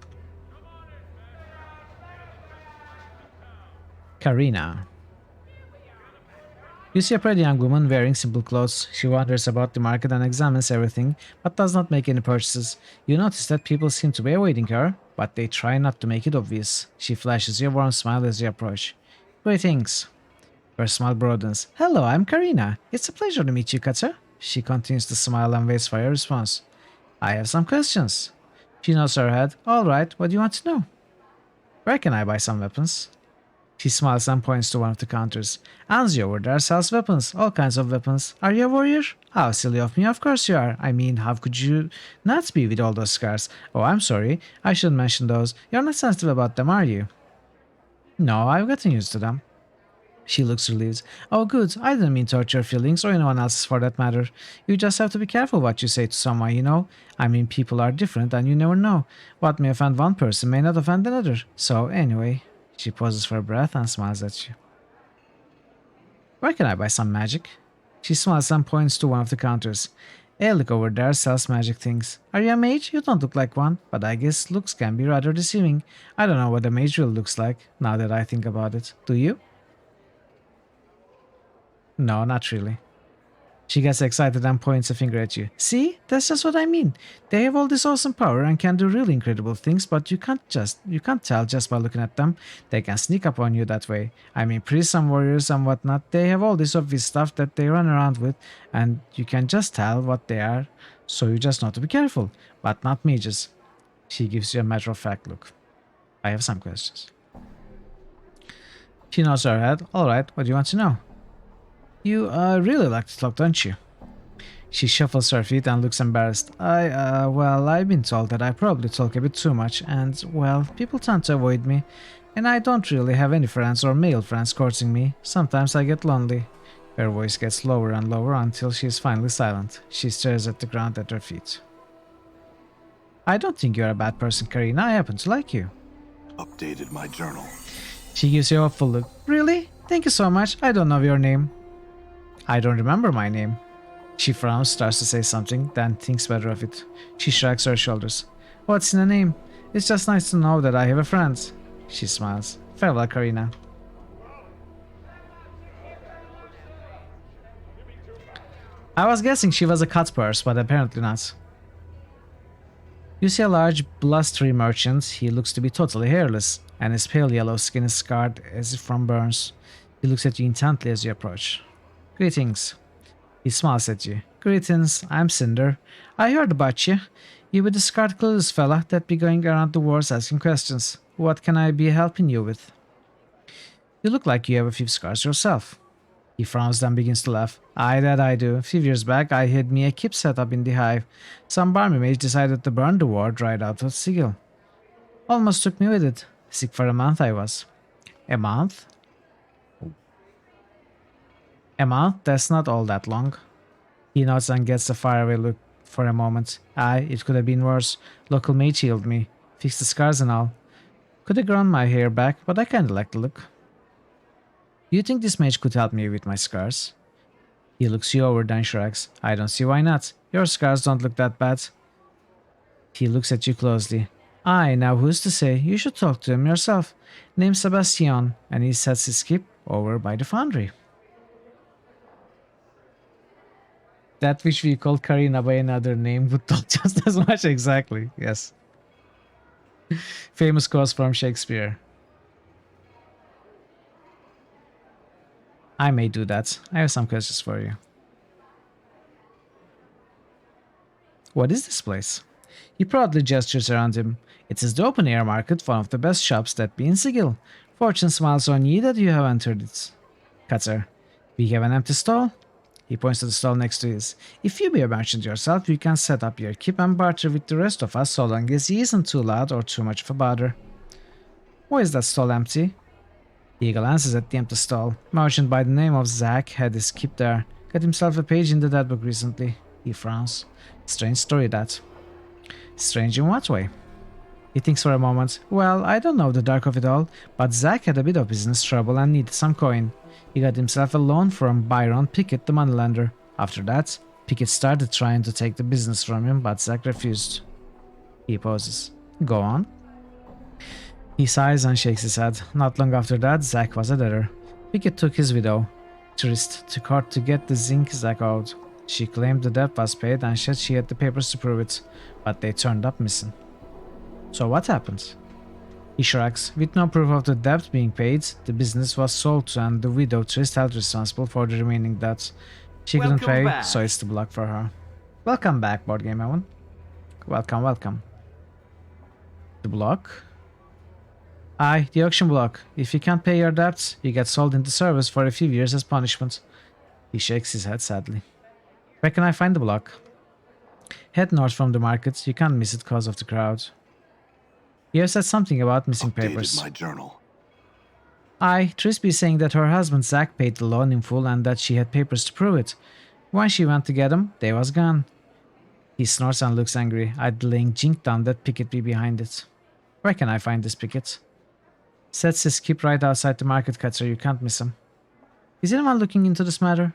Karina. You see a pretty young woman wearing simple clothes. She wanders about the market and examines everything, but does not make any purchases. You notice that people seem to be avoiding her, but they try not to make it obvious. She flashes you a warm smile as you approach. Greetings. Her smile broadens. Hello, I'm Karina. It's a pleasure to meet you, Katya. She continues to smile and waits for your response. I have some questions. She nods her head. All right, what do you want to know? Where can I buy some weapons? She smiles and points to one of the counters. Anzi over there sells weapons, all kinds of weapons. Are you a warrior? How silly of me, of course you are. I mean, how could you not be with all those scars? Oh, I'm sorry, I shouldn't mention those. You're not sensitive about them, are you? No, I've gotten used to them. She looks relieved. Oh good, I didn't mean to hurt your feelings or anyone else's for that matter. You just have to be careful what you say to someone, you know? I mean, people are different and you never know. What may offend one person may not offend another. So anyway, she pauses for a breath and smiles at you. Where can I buy some magic? She smiles and points to one of the counters. Alec over there sells magic things. Are you a mage? You don't look like one, but I guess looks can be rather deceiving. I don't know what a mage really looks like, now that I think about it. Do you? No, not really. She gets excited and points a finger at you. See? That's just what I mean. They have all this awesome power and can do really incredible things, but you can't tell just by looking at them. They can sneak up on you that way. I mean, priests and warriors and whatnot, they have all this obvious stuff that they run around with, and you can just tell what they are, so you just know to be careful. But not mages. She gives you a matter-of-fact look. I have some questions. She nods her head. Alright, what do you want to know? You really like to talk, don't you? She shuffles her feet and looks embarrassed. Well, I've been told that I probably talk a bit too much, and, well, people tend to avoid me. And I don't really have any friends or male friends courting me. Sometimes I get lonely. Her voice gets lower and lower until she is finally silent. She stares at the ground at her feet. I don't think you're a bad person, Karina. I happen to like you. Updated my journal. She gives you a hopeful look. Really? Thank you so much. I don't know your name. I don't remember my name. She frowns, starts to say something, then thinks better of it. She shrugs her shoulders. What's in a name? It's just nice to know that I have a friend. She smiles. Farewell, Karina. I was guessing she was a cut purse, but apparently not. You see a large, blustery merchant. He looks to be totally hairless, and his pale yellow skin is scarred as if from burns. He looks at you intently as you approach. Greetings. He smiles at you. Greetings, I'm Cinder. I heard about you. You with the scarred clueless fella that be going around the wars asking questions. What can I be helping you with? You look like you have a few scars yourself. He frowns then begins to laugh. Aye, that I do. A few years back I had me a keep set up in the hive. Some barmy mage decided to burn the ward right out of Sigil. Almost took me with it. Sick for a month I was. A month? A month? That's not all that long. He nods and gets a faraway look for a moment. Aye, it could have been worse. Local mage healed me. Fixed the scars and all. Could have grown my hair back, but I kinda like the look. Do you think this mage could help me with my scars? He looks you over then shrugs. I don't see why not. Your scars don't look that bad. He looks at you closely. Aye, now who's to say? You should talk to him yourself. Name's Sebastian, and he sets his keep over by the foundry. That which we call Karina by another name would talk just as much, exactly. Yes. Famous quotes from Shakespeare. I may do that. I have some questions for you. What is this place? He proudly gestures around him. It is the open air market, one of the best shops that be in Sigil. Fortune smiles on ye that you have entered it. Cutter. We have an empty stall? He points to the stall next to his. If you be a merchant yourself, you can set up your keep and barter with the rest of us so long as he isn't too loud or too much of a bother. Why is that stall empty? He glances at the empty stall. Merchant by the name of Zack had his keep there. Got himself a page in the dead book recently. He frowns. Strange story that. Strange in what way? He thinks for a moment. Well, I don't know the dark of it all, but Zack had a bit of business trouble and needed some coin. He got himself a loan from Byron Pickett, the moneylender. After that, Pickett started trying to take the business from him, but Zack refused. He pauses. Go on. He sighs and shakes his head. Not long after that, Zack was a debtor. Pickett took his widow, Trist, to court to get the zinc Zack owed. She claimed the debt was paid and said she had the papers to prove it, but they turned up missing. So what happened? He shrugs. With no proof of the debt being paid, the business was sold to and the widow Trist held responsible for the remaining debt. She couldn't pay, so it's the block for her. Welcome back, Board Game Evan. Welcome, welcome. The block? Aye, the auction block. If you can't pay your debts, you get sold into service for a few years as punishment. He shakes his head sadly. Where can I find the block? Head north from the market. You can't miss it because of the crowd. You have said something about missing papers. My journal. Aye, Trisby saying that her husband Zack paid the loan in full and that she had papers to prove it. When she went to get them, they was gone. He snorts and looks angry. I'd laying jink down that Pickett be behind it. Where can I find this Pickett? Sets his keep right outside the market cut so you can't miss him. Is anyone looking into this matter?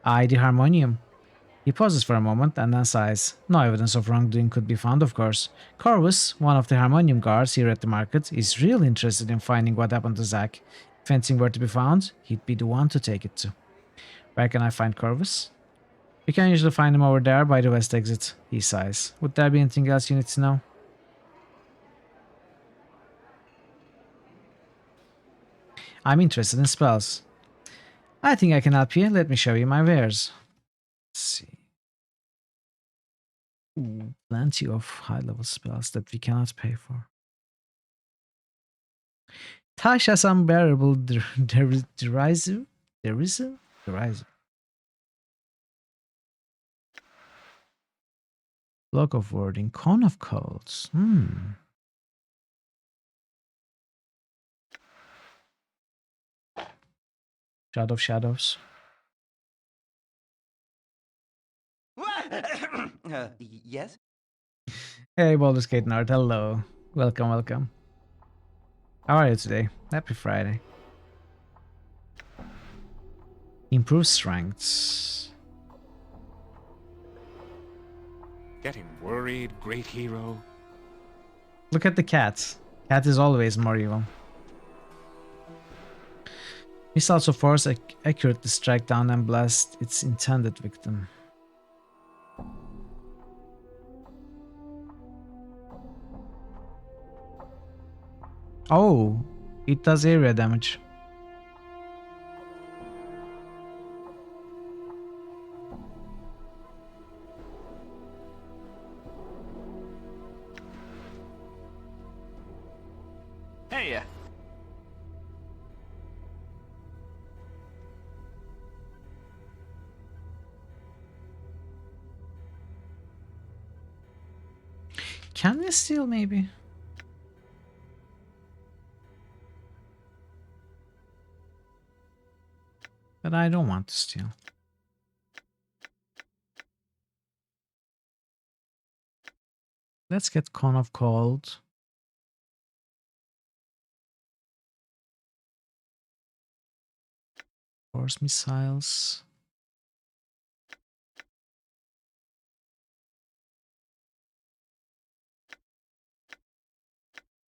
Aye, the harmonium. He pauses for a moment and then sighs. No evidence of wrongdoing could be found, of course. Corvus, one of the harmonium guards here at the market, is real interested in finding what happened to Zack. If anything were to be found, he'd be the one to take it to. Where can I find Corvus? You can usually find him over there by the west exit. He sighs. Would there be anything else you need to know? I'm interested in spells. I think I can help you. Let me show you my wares. Let's see. Ooh, plenty of high-level spells that we cannot pay for. Tasha's unbearable derisive. Block of wording. Cone of codes. Shadow of shadows. Yes? Hey, Baldur's Gate Nerd. Hello. Welcome, welcome. How are you today? Happy Friday. Improve strengths. Getting worried, great hero. Look at the cat. Cat is always more evil. Missiles of force accurately strike down and blast its intended victim. Oh, it does area damage. Hey, Can we steal maybe? But I don't want to steal. Let's get Cone of Cold. Force missiles.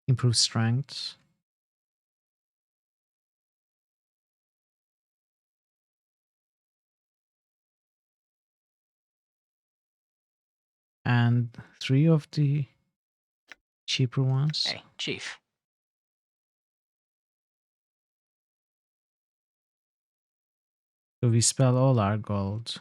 Improve strength. And 3 of the cheaper ones. Hey, Chief. So we spell all our gold.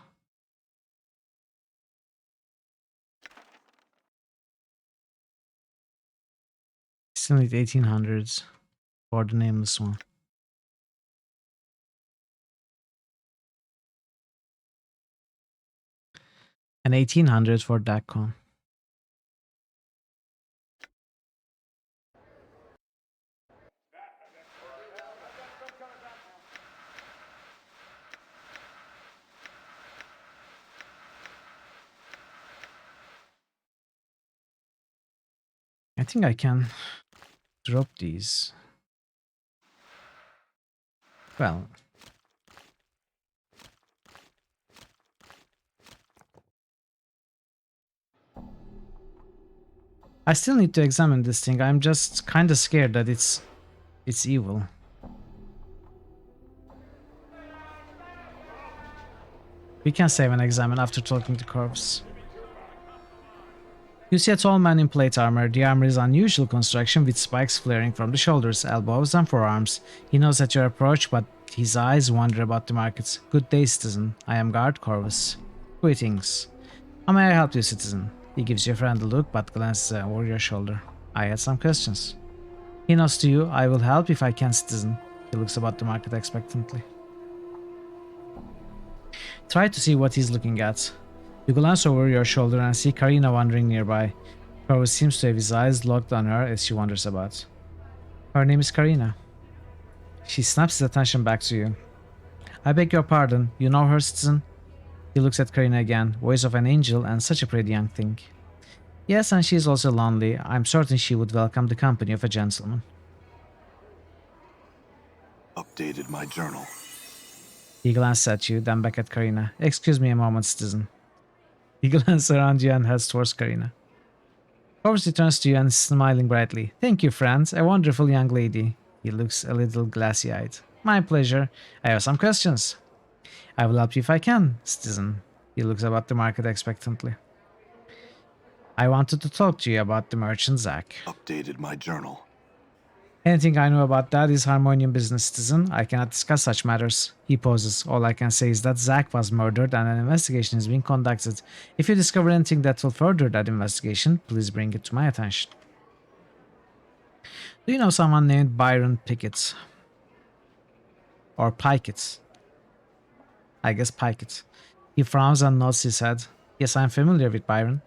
still need 1800s for the nameless one. And 1800 for DACCON. I think I can drop these. Well, I still need to examine this thing. I'm just kind of scared that it's evil. We can save and examine after talking to Corvus. You see a tall man in plate armor. The armor is unusual construction with spikes flaring from the shoulders, elbows, and forearms. He knows at your approach, but his eyes wander about the markets. Good day, citizen. I am Guard Corvus. Greetings. How may I help you, citizen? He gives you a friendly look, but glances over your shoulder. I had some questions. He nods to you. I will help if I can, citizen. He looks about the market expectantly. Try to see what he's looking at. You glance over your shoulder and see Karina wandering nearby. Corvus seems to have his eyes locked on her as she wanders about. Her name is Karina. She snaps his attention back to you. I beg your pardon, you know her, citizen? He looks at Karina again, voice of an angel and such a pretty young thing. Yes, and she is also lonely. I'm certain she would welcome the company of a gentleman. Updated my journal. He glances at you, then back at Karina. Excuse me a moment, citizen. He glances around you and heads towards Karina. Corvus turns to you and is smiling brightly. Thank you, friends. A wonderful young lady. He looks a little glassy-eyed. My pleasure. I have some questions. I will help you if I can, citizen. He looks about the market expectantly. I wanted to talk to you about the merchant Zack. Updated my journal. Anything I know about that is Harmonium business, citizen. I cannot discuss such matters. He pauses. All I can say is that Zack was murdered and an investigation is being conducted. If you discover anything that will further that investigation, please bring it to my attention. Do you know someone named Byron Pickett? Or Pikett? I guess Pikett. He frowns and nods his head. Yes, I'm familiar with Byron.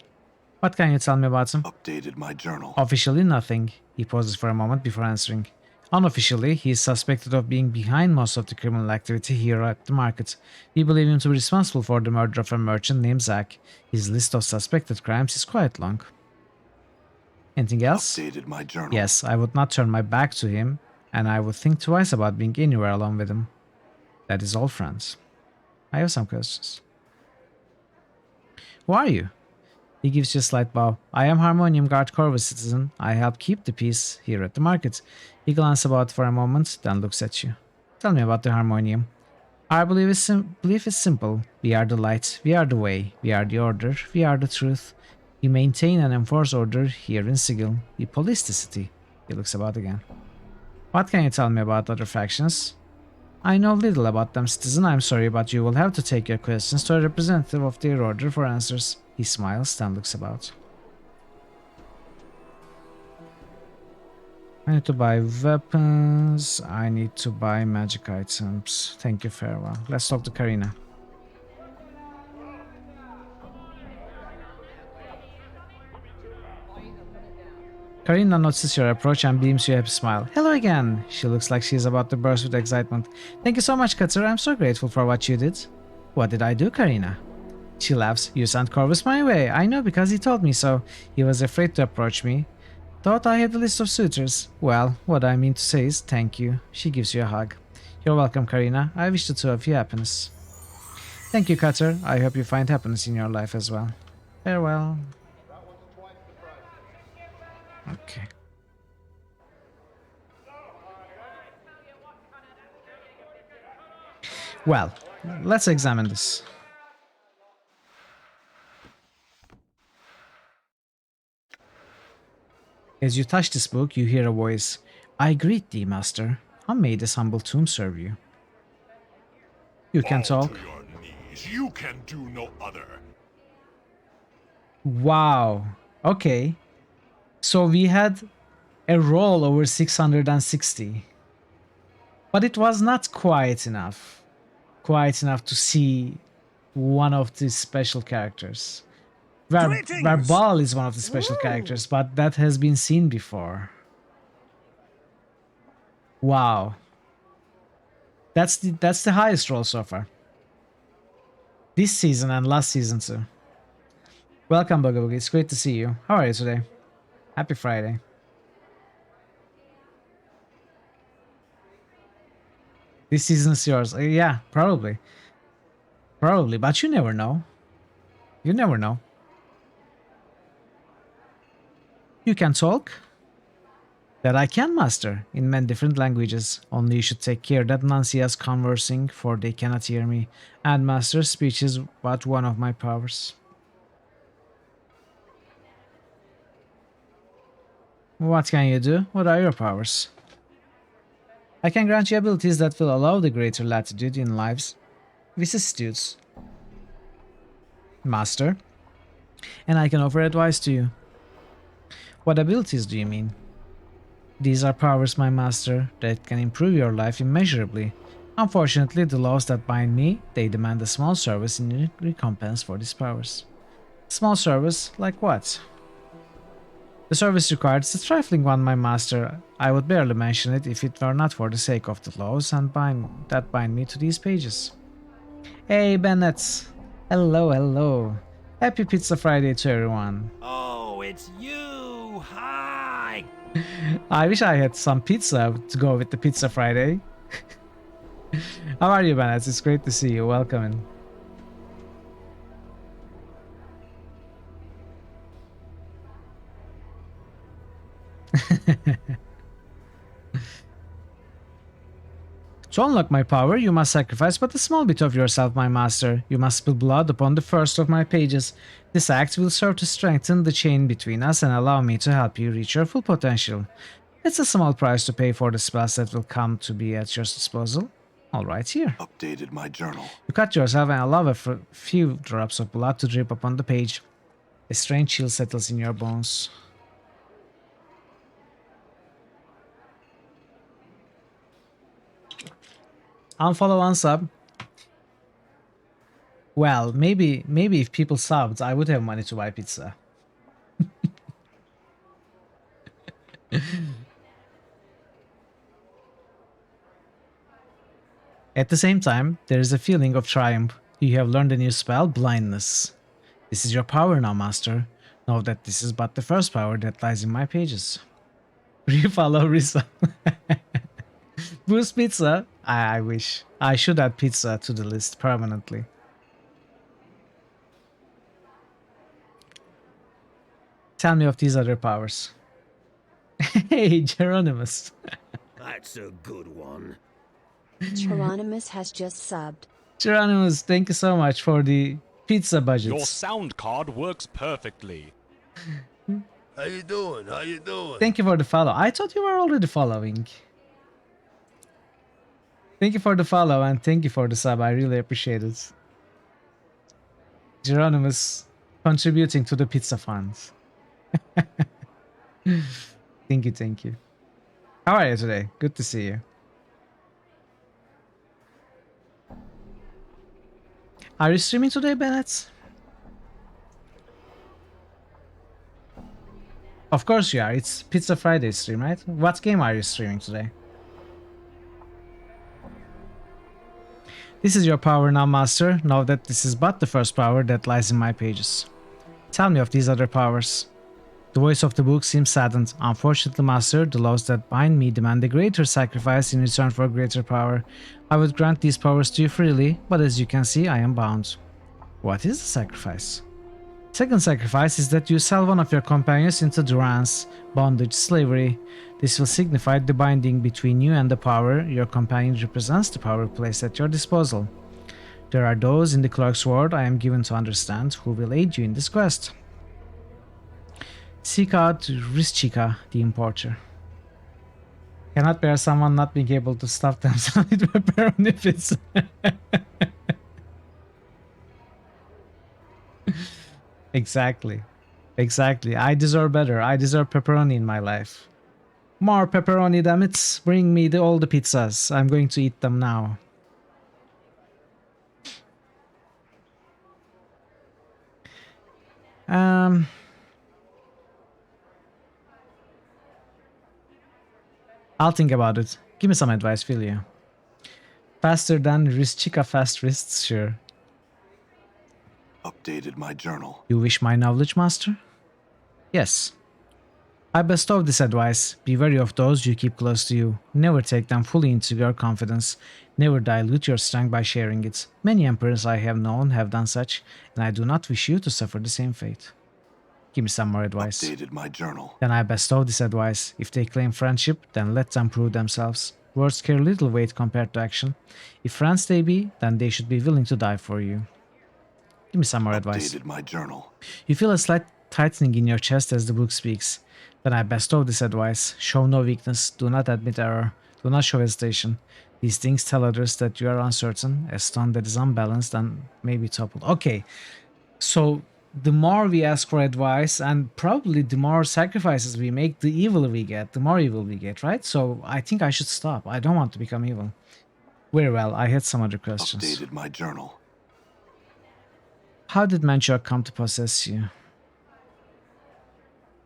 What can you tell me about him? Updated my journal. Officially, nothing. He pauses for a moment before answering. Unofficially, he is suspected of being behind most of the criminal activity here at the market. We believe him to be responsible for the murder of a merchant named Zack. His list of suspected crimes is quite long. Anything else? Updated my journal. Yes, I would not turn my back to him, and I would think twice about being anywhere alone with him. That is all, friends. I have some questions. Who are you? He gives you a slight bow. I am Harmonium Guard Corvus, citizen. I help keep the peace here at the market. He glances about for a moment, then looks at you. Tell me about the Harmonium. Our belief is simple. We are the light, we are the way, we are the order, we are the truth. We maintain and enforce order here in Sigil. We police the city. He looks about again. What can you tell me about other factions? I know little about them, citizen. I'm sorry, but you will have to take your questions to a representative of their order for answers. He smiles, then looks about. I need to buy weapons. I need to buy magic items. Thank you, farewell. Let's talk to Karina. Karina notices your approach and beams you a happy smile. Hello again! She looks like she is about to burst with excitement. Thank you so much, Cutter. I'm so grateful for what you did. What did I do, Karina? She laughs. You sent Corvus my way. I know because he told me so. He was afraid to approach me. Thought I had a list of suitors. Well, what I mean to say is thank you. She gives you a hug. You're welcome, Karina. I wish the two of you happiness. Thank you, Cutter. I hope you find happiness in your life as well. Farewell. Okay. Well, let's examine this. As you touch this book, you hear a voice. I greet thee, master. How may this humble tomb serve you? You can talk. To your knees. You can do no other. Wow. Okay. So we had a roll over 660. But it was not quite enough. Quite enough to see one of the special characters. Verbal is one of the special characters, but that has been seen before. Wow. That's the highest roll so far. This season and last season too. Welcome, Boogie Boogie. It's great to see you. How are you today? Happy Friday. This season's yours. Yeah, probably. Probably, but you never know. You never know. You can talk. That I can master in many different languages. Only you should take care that none see us conversing, for they cannot hear me. And master speech is but one of my powers. What can you do? What are your powers? I can grant you abilities that will allow the greater latitude in life's vicissitudes, Master. And I can offer advice to you. What abilities do you mean? These are powers, my master, that can improve your life immeasurably. Unfortunately, the laws that bind me, they demand a small service in recompense for these powers. Small service? Like what? The service required is a trifling one, my master. I would barely mention it if it were not for the sake of the laws that bind me to these pages. Hey, Bennett. Hello, hello. Happy Pizza Friday to everyone. Oh, it's you! Hi! I wish I had some pizza to go with the Pizza Friday. How are you, Bennett? It's great to see you. Welcome in. To unlock my power, you must sacrifice but a small bit of yourself, my master. You must spill blood upon the first of my pages. This act will serve to strengthen the chain between us and allow me to help you reach your full potential. It's a small price to pay for the spells that will come to be at your disposal. All right, here. Updated my journal. You cut yourself and allow a few drops of blood to drip upon the page. A strange chill settles in your bones. Unfollow, unsub. Well, maybe if people subbed, I would have money to buy pizza. At the same time, there is a feeling of triumph. You have learned a new spell, blindness. This is your power now, master. Know that this is but the first power that lies in my pages. Refollow, resub. Boost pizza. I wish. I should add pizza to the list permanently. Tell me of these other powers. Hey, Geronimus. That's a good one. Geronimus has just subbed. Geronimus, thank you so much for the pizza budget. Your sound card works perfectly. How you doing? How you doing? Thank you for the follow. I thought you were already following. Thank you for the follow and thank you for the sub. I really appreciate it. Geronimus contributing to the pizza funds. Thank you, thank you. How are you today? Good to see you. Are you streaming today, Bennett? Of course you are. It's Pizza Friday stream, right? What game are you streaming today? This is your power now, master. Know that this is but the first power that lies in my pages. Tell me of these other powers. The voice of the book seems saddened. Unfortunately, master, the laws that bind me demand a greater sacrifice in return for greater power. I would grant these powers to you freely, but as you can see, I am bound. What is the sacrifice? Second sacrifice is that you sell one of your companions into durance, bondage, slavery. This will signify the binding between you and the power. Your companion represents the power placed at your disposal. There are those in the clerk's ward, I am given to understand, who will aid you in this quest. Seek out Rischika, the importer. Cannot bear someone not being able to stuff themselves with pepperoni pizza. Exactly. Exactly. I deserve better. I deserve pepperoni in my life. More pepperoni, damn it. Bring me all the pizzas. I'm going to eat them now. I'll think about it. Give me some advice, will you? Faster than Rischica fast wrists, sure. Updated my journal. You wish my knowledge, master? Yes. I bestow this advice. Be wary of those you keep close to you. Never take them fully into your confidence. Never dilute your strength by sharing it. Many emperors I have known have done such, and I do not wish you to suffer the same fate. Give me some more advice. Updated my journal. Then I bestow this advice. If they claim friendship, then let them prove themselves. Words carry little weight compared to action. If friends they be, then they should be willing to die for you. Give me some more advice. Updated my journal. You feel a slight tightening in your chest as the book speaks. Then I bestow this advice. Show no weakness. Do not admit error. Do not show hesitation. These things tell others that you are uncertain. A stone that is unbalanced and may be toppled. Okay, so the more we ask for advice and probably the more sacrifices we make, the eviler we get, the more evil we get, right? So I think I should stop. I don't want to become evil. Very well, I had some other questions. Updated my journal. How did Manchok come to possess you?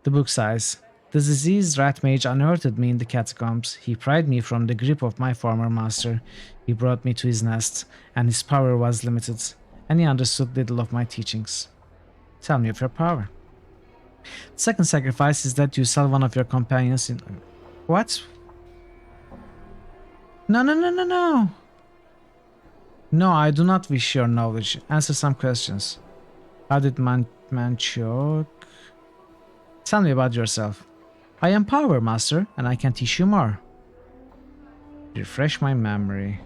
The book sighs. The diseased rat mage unearthed me in the catacombs. He pried me from the grip of my former master. He brought me to his nest, and his power was limited, and he understood little of my teachings. Tell me of your power. The second sacrifice is that you sell one of your companions in... What? No. No, I do not wish your knowledge. Answer some questions. How did Manchok... Tell me about yourself. I am Power Master, and I can teach you more. Refresh my memory.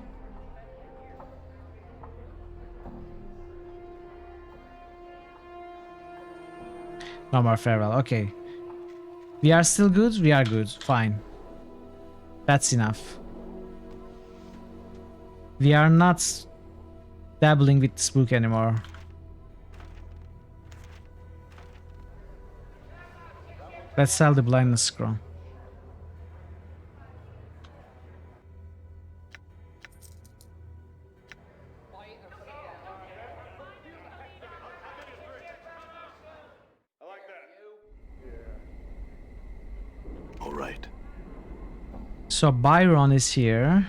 No more farewell. Okay. We are still good? We are good. Fine. That's enough. We are not dabbling with this book anymore. Let's sell the blindness scroll. All right. So Byron is here.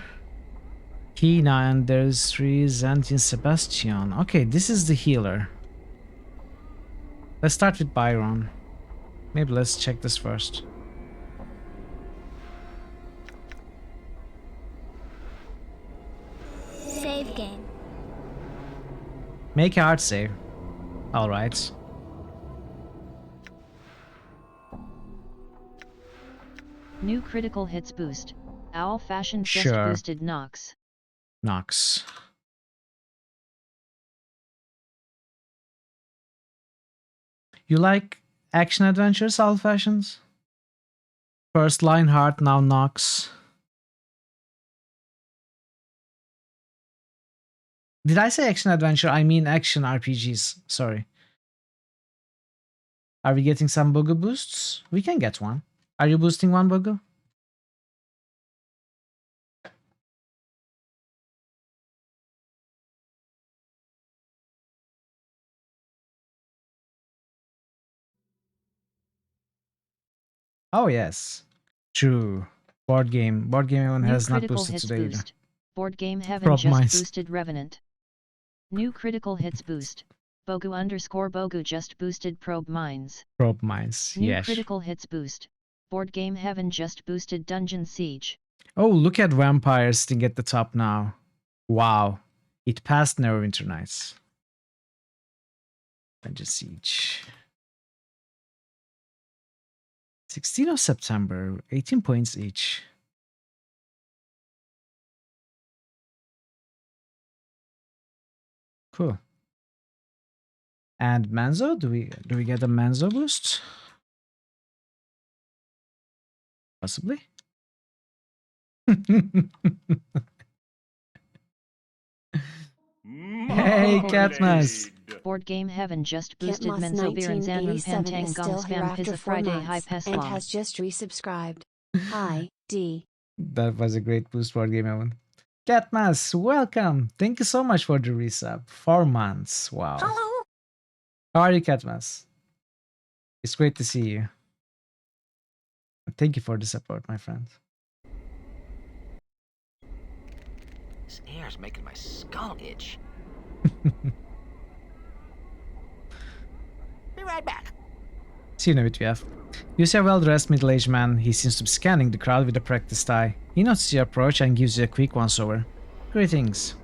Kina, and there's 3 Xantian Sebastian. Okay, this is the healer. Let's start with Byron. Maybe let's check this first. Save game. Make a hard save. Alright. New critical hits boost. Owl Fashion just Sure. boosted Nox. Nox. You like action adventures, Owl Fashions? First Lionheart, now Nox. Did I say action adventure? I mean action RPGs. Sorry. Are we getting some Bogo boosts? We can get one. Are you boosting one, Bogo? Oh, yes. True. Board game. Board game even New has not critical boosted hits today either. boost. Board game heaven Prob just mines. boosted Revenant. New critical hits boost. Bogu_Bogu just boosted Probe Mines. Probe mines. New Yes. critical hits boost. Board game heaven just boosted Dungeon Siege. Oh, look at Vampires sitting at the top now. Wow. It passed Neverwinter Nights. Dungeon Siege. 16th of September, 18 points each. Cool. And Manzo, do we get a Manzo boost? Possibly. Hey, Katmas. Board game heaven just boosted Kitmas Menzo Biren Zanram 1987 Pantang is Gong still here Spam after Pizza 4 Friday High months, and Peslong. has just resubscribed. Hi, D. That was a great boost for Game Evan. Catmas, welcome. Thank you so much for the resub. 4 months. Wow. Hello. How are you, Catmas? It's great to see you. Thank you for the support, my friend. This air's making my skull itch. Be right back. See you in a bit, VF. You see a well-dressed middle-aged man. He seems to be scanning the crowd with a practiced eye. He notices your approach and gives you a quick once-over. Greetings.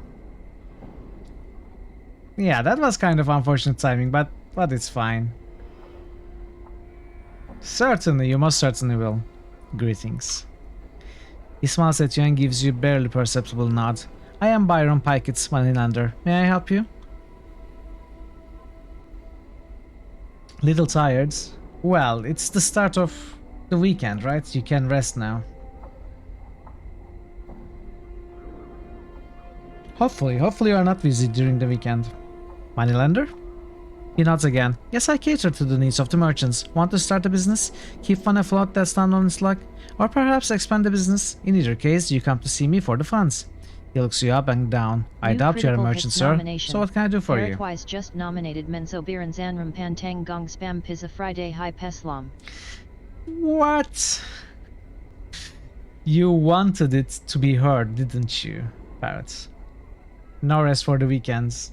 Yeah, that was kind of unfortunate timing, but it's fine. Certainly, you most certainly will. Greetings. He smiles at you and gives you a barely perceptible nod. I am Byron Pikett's Moneylander. May I help you? Little tired? Well, it's the start of the weekend, right? You can rest now. Hopefully you are not busy during the weekend. Moneylender? He nods again. Yes, I cater to the needs of the merchants. Want to start a business? Keep one afloat that's down on its luck? Or perhaps expand the business? In either case, you come to see me for the funds. He looks you up and down. I doubt you're a merchant, sir. So what can I do for you? Wise just nominated Menzo Biran Zanram Pantang Gong Spam Pizza Friday Hi Peslam. What? You wanted it to be heard, didn't you, Parrots? No rest for the weekends.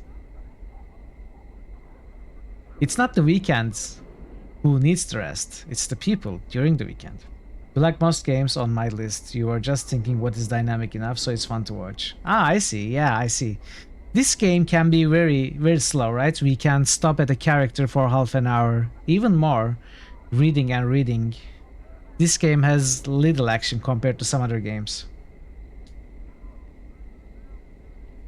It's not the weekends who needs the rest, it's the people during the weekend. But like most games on my list, you are just thinking what is dynamic enough so it's fun to watch. Ah, I see, yeah, I see. This game can be very, very slow, right? We can stop at a character for half an hour, even more, reading and reading. This game has little action compared to some other games.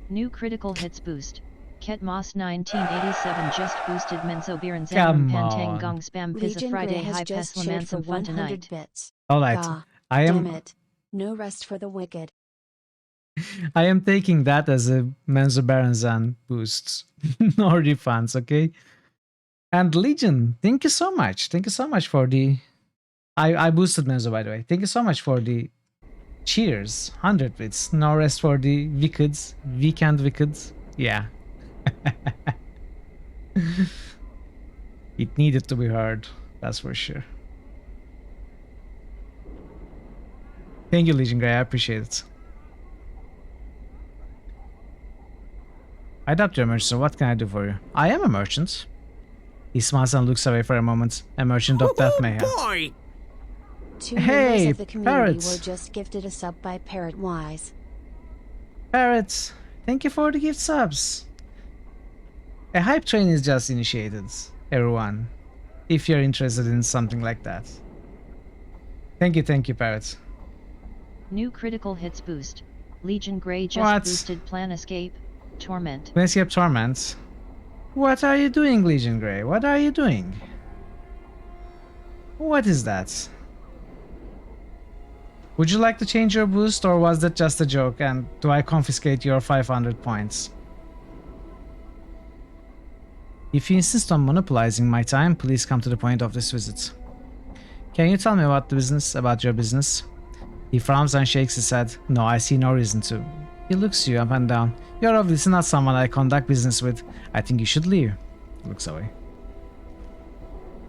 New critical hits boost. Ket Moss 1987 just boosted Menzo Biran Zanram Pantang Gong Spam Pizza Friday Hi Peslam and some fun tonight. Alright, I am... Damn it. No rest for the wicked. I am taking that as a Menzo Baranzan boost. No refunds, okay? And Legion, thank you so much. Thank you so much for the... I boosted Menzo, by the way. Thank you so much for the cheers. 100 bits. No rest for the wickeds. Weekend wickeds. Yeah. It needed to be heard. That's for sure. Thank you, Legion Grey. I appreciate it. I doubt you're a merchant, so what can I do for you? I am a merchant. He smiles and looks away for a moment. A merchant of death mayhem. Boy! Two members of the community were just gifted a sub by Parrot Wise. Parrots, thank you for the gift subs. A hype train is just initiated, everyone. If you're interested in something like that. Thank you, Parrots. New critical hits boost. Legion Grey just boosted Planescape, Torment. Planescape Torment? What are you doing, Legion Grey? What are you doing? What is that? Would you like to change your boost, or was that just a joke, and do I confiscate your 500 points? If you insist on monopolizing my time, please come to the point of this visit. Can you tell me about your business? He frowns and shakes his head. No, I see no reason to. He looks you up and down. You're obviously not someone I conduct business with. I think you should leave. Looks away.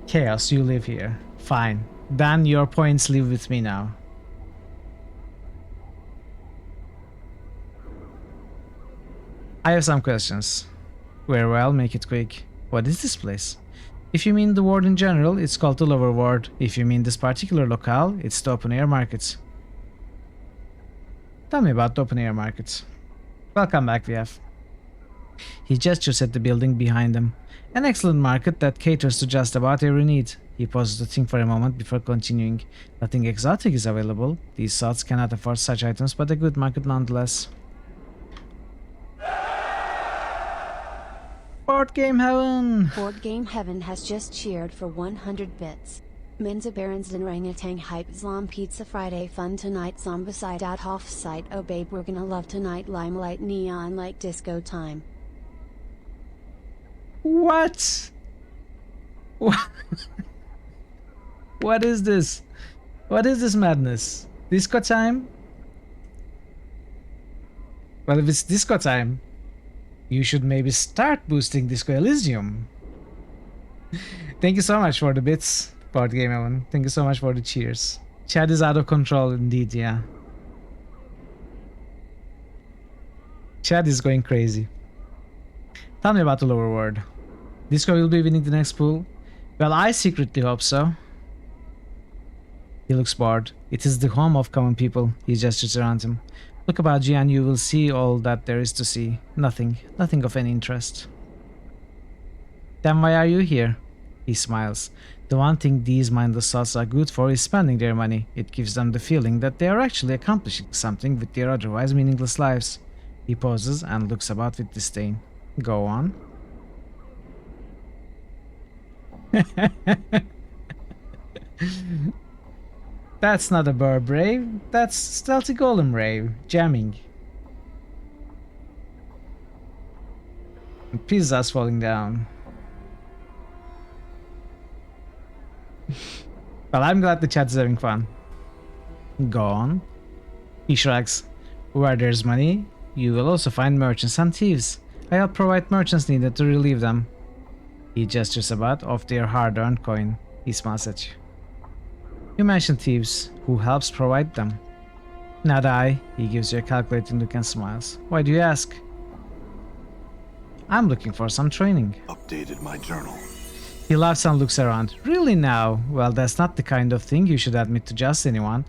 Chaos, you live here. Fine. Then your points live with me now. I have some questions. Very well, make it quick. What is this place? If you mean the ward in general, it's called the lower ward. If you mean this particular locale, it's the open air market. Tell me about the open air market. Welcome back, VF. He gestures at the building behind them. An excellent market that caters to just about every need. He pauses to think for a moment before continuing. Nothing exotic is available. These slots cannot afford such items, but a good market nonetheless. Board Game Heaven! Board Game Heaven has just cheered for 100 bits. Menza Barons and Orangutan Hype Islam Pizza Friday Fun Tonight Zombicide out Off Site Oh Babe We're Gonna Love Tonight Limelight Neon Light Disco Time. What? What is this? What is this madness? Disco time? Well, if it's disco time, you should maybe start boosting Disco Elysium. Thank you so much for the bits, Board Game Evan. Thank you so much for the cheers. Chat is out of control indeed, yeah. Chat is going crazy. Tell me about the lower world. Disco will be winning the next pool? Well, I secretly hope so. He looks bored. It is the home of common people. He gestures around him. Look about you and you will see all that there is to see. Nothing. Nothing of any interest. Then why are you here? He smiles. The one thing these mindless thoughts are good for is spending their money. It gives them the feeling that they are actually accomplishing something with their otherwise meaningless lives. He pauses and looks about with disdain. Go on. That's not a burb rave, that's Stealthy Golem rave, jamming. And pizza's falling down. Well, I'm glad the chat is having fun. Go on. He shrugs. Where there's money, you will also find merchants and thieves. I help provide merchants needed to relieve them. He gestures about of their hard-earned coin. He smiles at you. You mentioned thieves. Who helps provide them? Not I. He gives you a calculating look and smiles. Why do you ask? I'm looking for some training. Updated my journal. He laughs and looks around. Really now? Well, that's not the kind of thing you should admit to just anyone.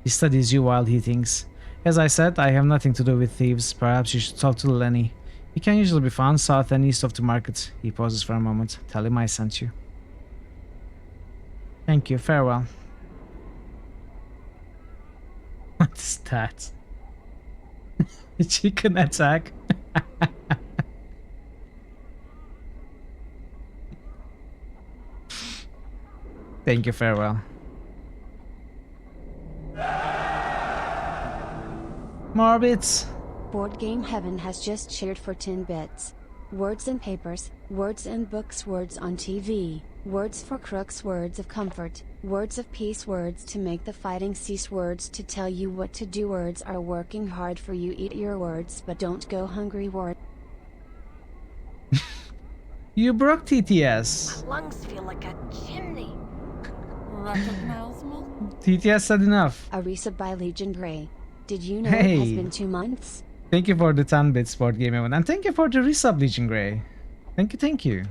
He studies you while he thinks. As I said, I have nothing to do with thieves. Perhaps you should talk to Lenny. He can usually be found south and east of the market. He pauses for a moment. Tell him I sent you. Thank you. Farewell. What is that? Chicken attack? Thank you. Farewell. More bits. Board Game Heaven has just cheered for 10 bits. Words in papers, words in books, words on TV, words for crooks, words of comfort, words of peace, words to make the fighting cease, words to tell you what to do, words are working hard for you, eat your words but don't go hungry, word. You broke TTS. My lungs feel like a chimney. Recognize me? TTS said enough. Arisa by Legion Grey. Did you know Hey. it has been 2 months? Thank you for the 10 bits, Board Game Evan, and thank you for the resub, Legion Grey. Thank you, thank you.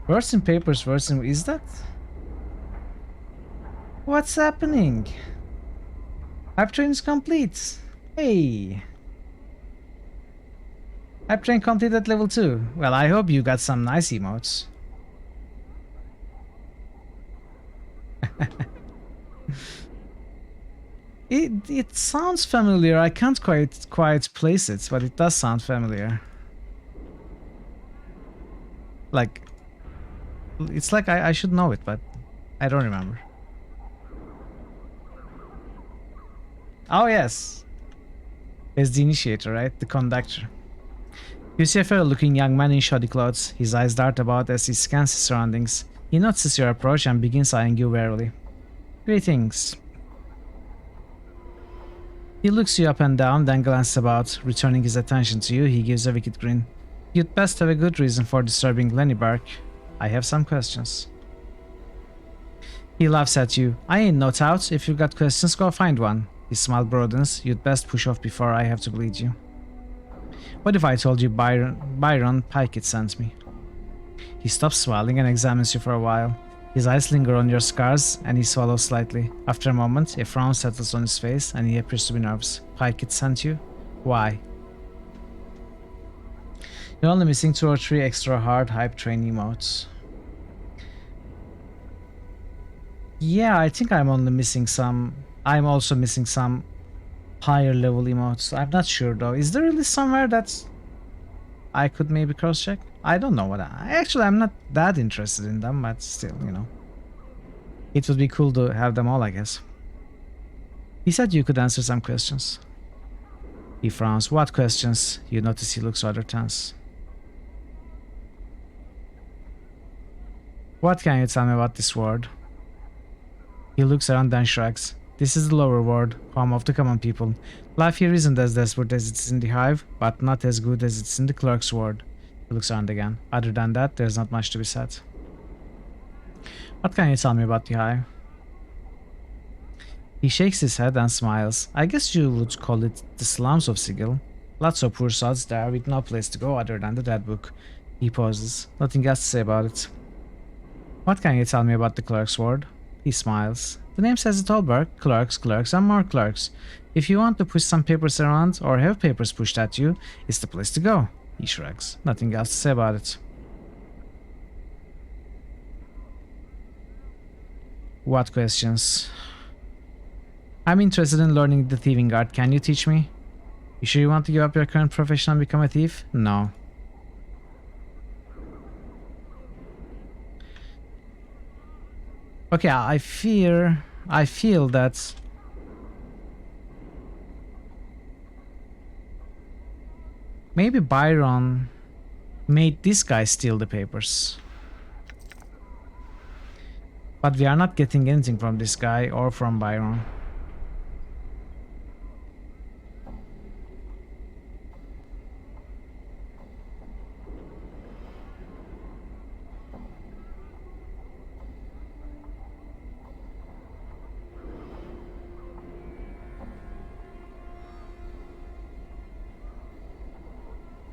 Words in papers, words in... Is that? What's happening? Hype train is complete. Hey. Hype train complete at level 2. Well, I hope you got some nice emotes. It sounds familiar. I can't quite place it, but it does sound familiar. Like, it's like I should know it, but I don't remember. Oh yes, it's the initiator, right? The conductor. You see a fair-looking young man in shoddy clothes. His eyes dart about as he scans his surroundings. He notices your approach and begins eyeing you warily. Greetings. He looks you up and down, then glances about. Returning his attention to you, he gives a wicked grin. You'd best have a good reason for disturbing Lenny Bark. I have some questions. He laughs at you. I ain't no tout. If you got questions, go find one. His smile broadens. You'd best push off before I have to bleed you. What if I told you Byron Pikett sent me? He stops smiling and examines you for a while. His eyes linger on your scars, and he swallows slightly. After a moment, a frown settles on his face, and he appears to be nervous. Pikett sent you? Why? You're only missing 2 or 3 extra hard hype train emotes. Yeah, I think I'm only missing some. I'm also missing some higher level emotes. I'm not sure though. Is there really somewhere that's I could maybe cross-check? I don't know what actually I'm not that interested in them, but still, you know. It would be cool to have them all, I guess. He said you could answer some questions. He frowns. What questions? You notice he looks rather tense. What can you tell me about this ward? He looks around and shrugs. This is the lower ward, home of the common people. Life here isn't as desperate as it is in the hive, but not as good as it's in the clerk's ward. He looks around again. Other than that, there's not much to be said. What can you tell me about the hive? He shakes his head and smiles. I guess you would call it the slums of Sigil. Lots of poor sods there with no place to go other than the dead book. He pauses. Nothing else to say about it. What can you tell me about the clerk's ward? He smiles. The name says it all, Burke. Clerks, clerks, and more clerks. If you want to push some papers around or have papers pushed at you, it's the place to go. He shrugs. Nothing else to say about it. What questions? I'm interested in learning the thieving art. Can you teach me? You sure you want to give up your current profession and become a thief? No. Okay, I feel that maybe Byron made this guy steal the papers. But we are not getting anything from this guy or from Byron.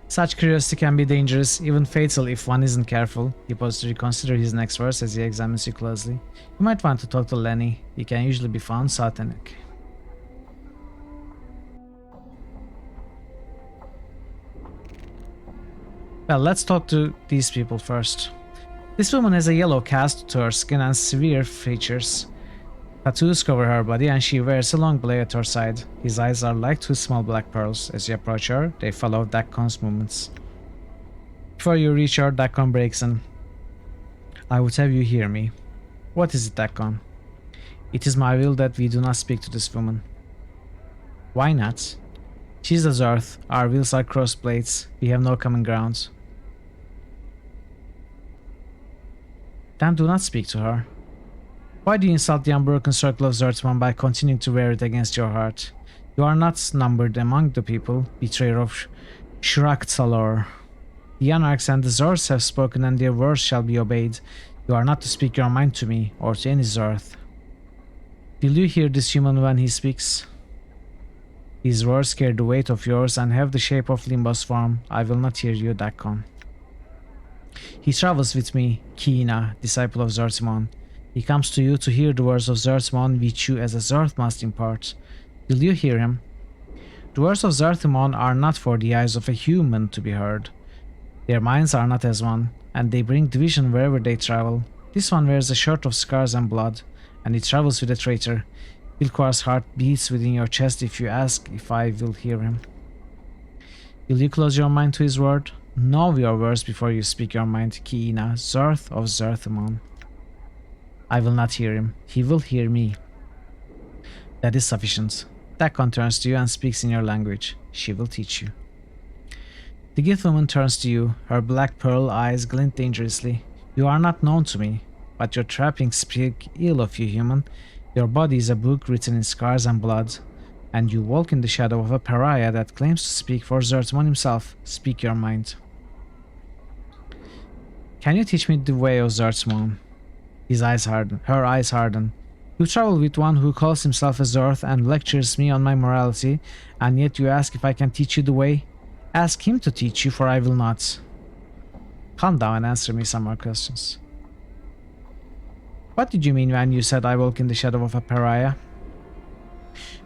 Such curiosity can be dangerous, even fatal if one isn't careful. He pauses to reconsider his next verse as he examines you closely. You might want to talk to Lenny. He can usually be found satanic. Well, let's talk to these people first. This woman has a yellow cast to her skin and severe features. Tattoos cover her body and she wears a long blade at her side. His eyes are like two small black pearls. As you approach her, they follow Dakon's movements. Before you reach her, Dakon breaks in. I would have you hear me. What is it, Dakon? It is my will that we do not speak to this woman. Why not? She is as earth. Our wills are cross blades. We have no common ground. Then do not speak to her. Why do you insult the unbroken circle of Zertman by continuing to wear it against your heart? You are not numbered among the people, betrayer of Shraktalor. The Anarchs and the Zords have spoken and their words shall be obeyed. You are not to speak your mind to me or to any Zorth. Will you hear this human when he speaks? His words carry the weight of yours and have the shape of Limbo's form. I will not hear you, Dakon. He travels with me, Kiina, disciple of Zertimon. He comes to you to hear the words of Zertimon which you as a Zorth must impart. Will you hear him? The words of Zertimon are not for the eyes of a human to be heard. Their minds are not as one, and they bring division wherever they travel. This one wears a shirt of scars and blood, and he travels with a traitor. Vilquar's heart beats within your chest if you ask if I will hear him. Will you close your mind to his word? Know your words before you speak your mind, Kiina, Zorth of Zertimon. I will not hear him. He will hear me. That is sufficient. Dakon turns to you and speaks in your language. She will teach you. The gift woman turns to you. Her black pearl eyes glint dangerously. You are not known to me, but your trappings speak ill of you, human. Your body is a book written in scars and blood, and you walk in the shadow of a pariah that claims to speak for Zertimon himself. Speak your mind. Can you teach me the way of Zertimon? His eyes harden. Her eyes harden. You travel with one who calls himself a Zorth and lectures me on my morality, and yet you ask if I can teach you the way? Ask him to teach you, for I will not. Calm down and answer me some more questions. What did you mean when you said I walk in the shadow of a pariah?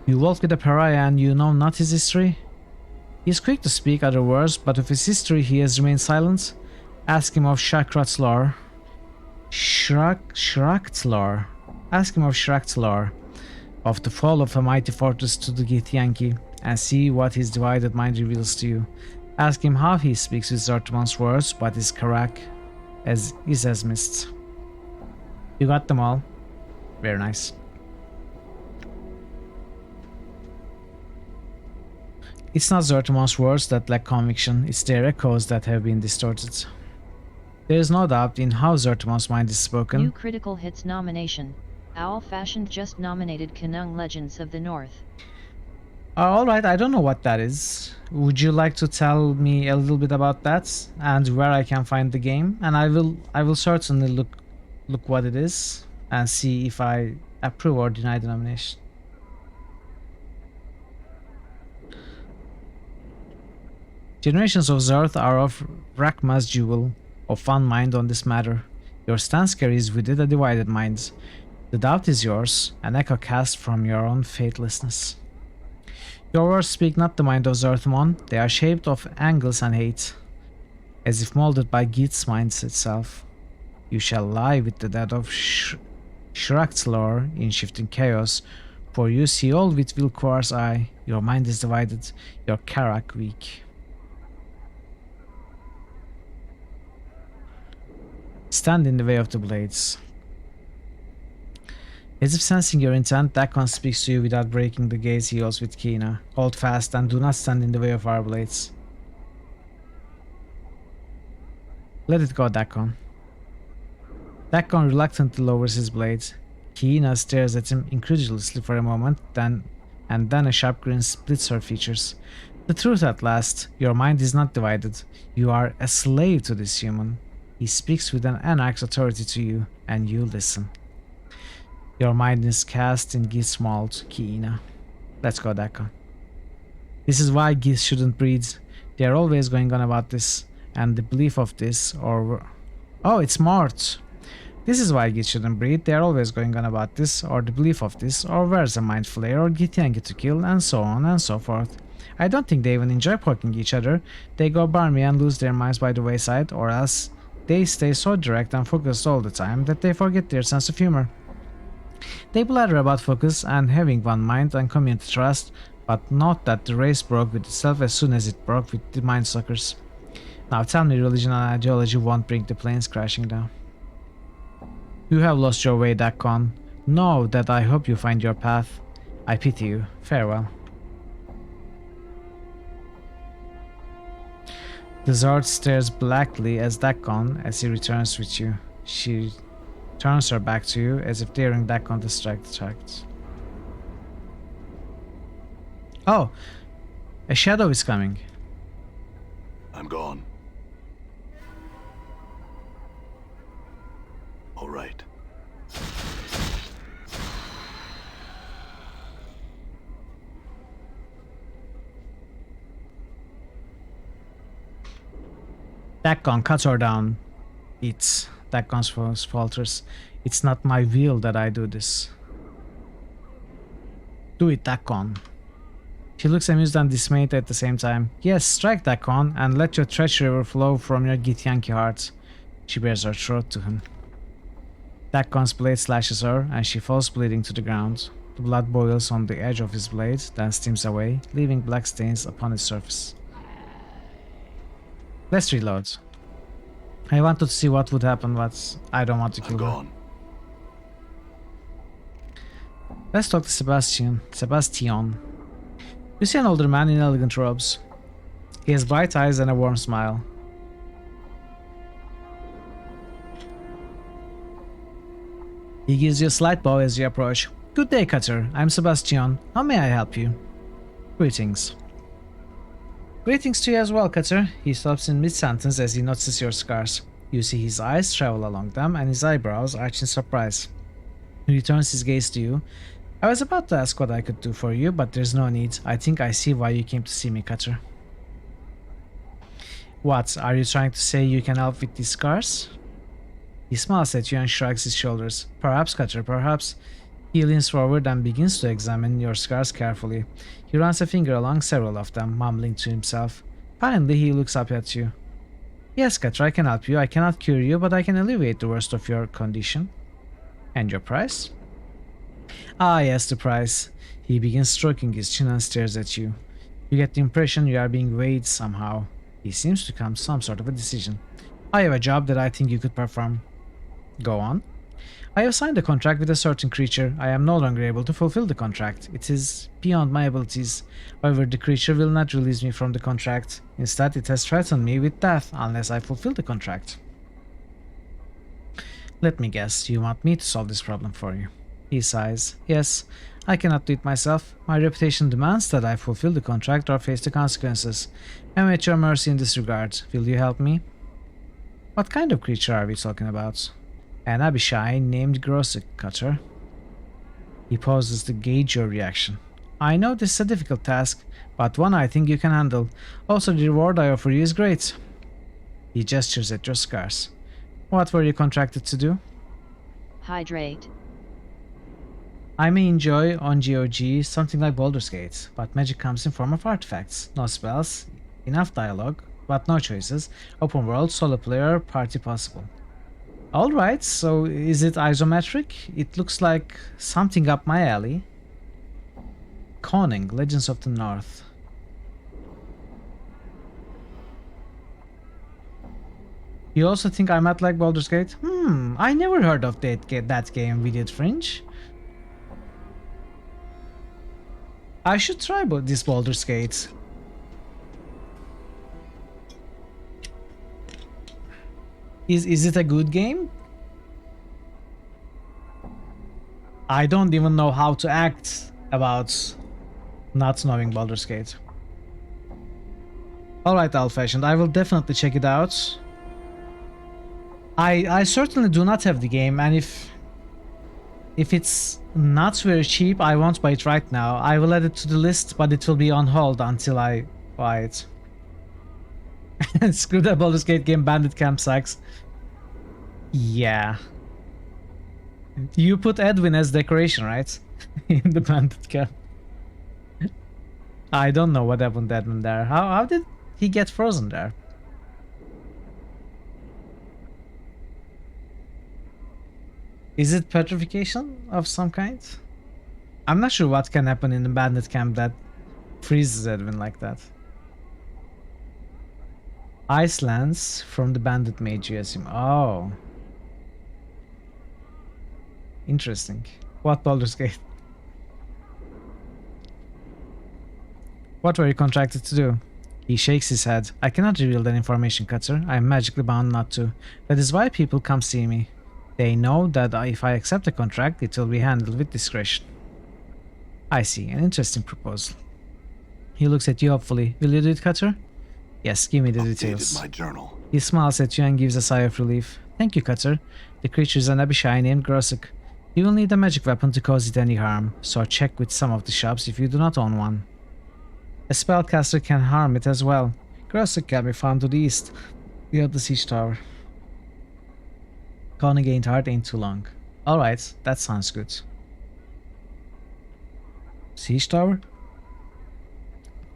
You walk with a pariah and you know not his history? He is quick to speak other words, but of his history he has remained silent. Ask him of Shraktlar. Shraktlar. Ask him of Shraktlar, of the fall of a mighty fortress to the Githyanki, and see what his divided mind reveals to you. Ask him how he speaks with Zertimon's words, but his Karak is as mist. You got them all. Very nice. It's not Zertimon's words that lack conviction, it's their echoes that have been distorted. There is no doubt in how Zertimon's mind is spoken. New critical hits nomination. Owl Fashioned just nominated Kanung Legends of the North. Alright, I don't know what that is. Would you like to tell me a little bit about that and where I can find the game? And I will certainly look what it is and see if I approve or deny the nomination. Generations of Zerth are of Rakma's jewel, of one mind on this matter. Your stance carries with it a divided mind. The doubt is yours, an echo cast from your own faithlessness. Your words speak not the mind of Zerthmon, they are shaped of angles and hate, as if molded by Gith's mind itself. You shall lie with the dead of Shrakt's lore in shifting chaos, for you see all with Vilquar's eye, your mind is divided, your Karak weak. Stand in the way of the blades. As if sensing your intent, Dakon speaks to you without breaking the gaze he holds with Kina. Hold fast and do not stand in the way of our blades. Let it go, Dakon. Dakon reluctantly lowers his blades. Kina stares at him incredulously for a moment, and then a sharp grin splits her features. The truth at last, your mind is not divided. You are a slave to this human. He speaks with an anarch's authority to you, and you listen. Your mind is cast in Gith's mold, Kiina. Let's go, Dakon. This is why Gith shouldn't breed. They are always going on about this, and the belief of this, or... Oh, it's Mort! This is why Gith shouldn't breed. They are always going on about this, or the belief of this, or where's a mind flayer, or Githyangi to kill, and so on and so forth. I don't think they even enjoy poking each other. They go barmy and lose their minds by the wayside, or else they stay so direct and focused all the time that they forget their sense of humor. They blather about focus and having one mind and community trust, but not that the race broke with itself as soon as it broke with the mindsuckers. Now tell me religion and ideology won't bring the planes crashing down. You have lost your way, Dakon. Know that I hope you find your path. I pity you. Farewell. The Zard stares blackly as Dakon as he returns with you. She turns her back to you as if daring Dakon to strike the tracks. Oh, a shadow is coming. I'm gone. All right. Dakon, cut her down. Dakon's voice falters. It's not my will that I do this. Do it, Dakon. She looks amused and dismayed at the same time. Yes, strike, Dakon, and let your treachery overflow from your Githyanki heart. She bares her throat to him. Dakon's blade slashes her, and she falls bleeding to the ground. The blood boils on the edge of his blade, then steams away, leaving black stains upon its surface. Let's reload. I wanted to see what would happen, but I don't want to kill her. Let's talk to Sebastian. You see an older man in elegant robes. He has bright eyes and a warm smile. He gives you a slight bow as you approach. Good day, Cutter. I'm Sebastian. How may I help you? Greetings. Greetings to you as well, Cutter. He stops in mid-sentence as he notices your scars. You see his eyes travel along them and his eyebrows arch in surprise. He returns his gaze to you. I was about to ask what I could do for you, but there's no need. I think I see why you came to see me, Cutter. What, are you trying to say you can help with these scars? He smiles at you and shrugs his shoulders. Perhaps, Cutter, perhaps. He leans forward and begins to examine your scars carefully. He runs a finger along several of them, mumbling to himself. Finally, he looks up at you. Yes, Cutter, I can help you. I cannot cure you, but I can alleviate the worst of your condition. And your price? Ah, yes, the price. He begins stroking his chin and stares at you. You get the impression you are being weighed somehow. He seems to come to some sort of a decision. I have a job that I think you could perform. Go on. I have signed a contract with a certain creature. I am no longer able to fulfill the contract. It is beyond my abilities. However, the creature will not release me from the contract. Instead, it has threatened me with death unless I fulfill the contract. Let me guess, you want me to solve this problem for you. He sighs. Yes, I cannot do it myself. My reputation demands that I fulfill the contract or face the consequences. I am at your mercy in this regard. Will you help me? What kind of creature are we talking about? An Abishai named Grosik, Cutter. He pauses to gauge your reaction. I know this is a difficult task, but one I think you can handle. Also, the reward I offer you is great. He gestures at your scars. What were you contracted to do? Hydrate. I may enjoy on GOG something like Baldur's Gate, but magic comes in form of artifacts. No spells, enough dialogue, but no choices. Open world, solo player, party possible. Alright, so is it isometric? It looks like something up my alley. Conning, Legends of the North. You also think I might like Baldur's Gate? I never heard of that game, Vidiot Fringe. I should try this Baldur's Gate. Is it a good game? I don't even know how to act about not knowing Baldur's Gate. Alright, old-fashioned, I will definitely check it out. I certainly do not have the game, and if it's not very cheap, I won't buy it right now. I will add it to the list, but it will be on hold until I buy it. Screw that Baldur's Gate game, Bandit Camp sucks. Yeah. You put Edwin as decoration, right? In the Bandit Camp. I don't know what happened to Edwin there. How did he get frozen there? Is it petrification of some kind? I'm not sure what can happen in the Bandit Camp that freezes Edwin like that. Ice lands from the Bandit Mage, you assume. Oh. Interesting. What Baldur's Gate? What were you contracted to do? He shakes his head. I cannot reveal that information, Cutter. I am magically bound not to. That is why people come see me. They know that if I accept a contract, it will be handled with discretion. I see. An interesting proposal. He looks at you hopefully. Will you do it, Cutter? Yes, give me the details. My journal. He smiles at you and gives a sigh of relief. Thank you, Cutter. The creature is an Abishai named Grosik. You will need a magic weapon to cause it any harm, so check with some of the shops if you do not own one. A spellcaster can harm it as well. Grosik can be found to the east, near the siege tower. Conning ain't hard, ain't too long. Alright, that sounds good. Siege tower?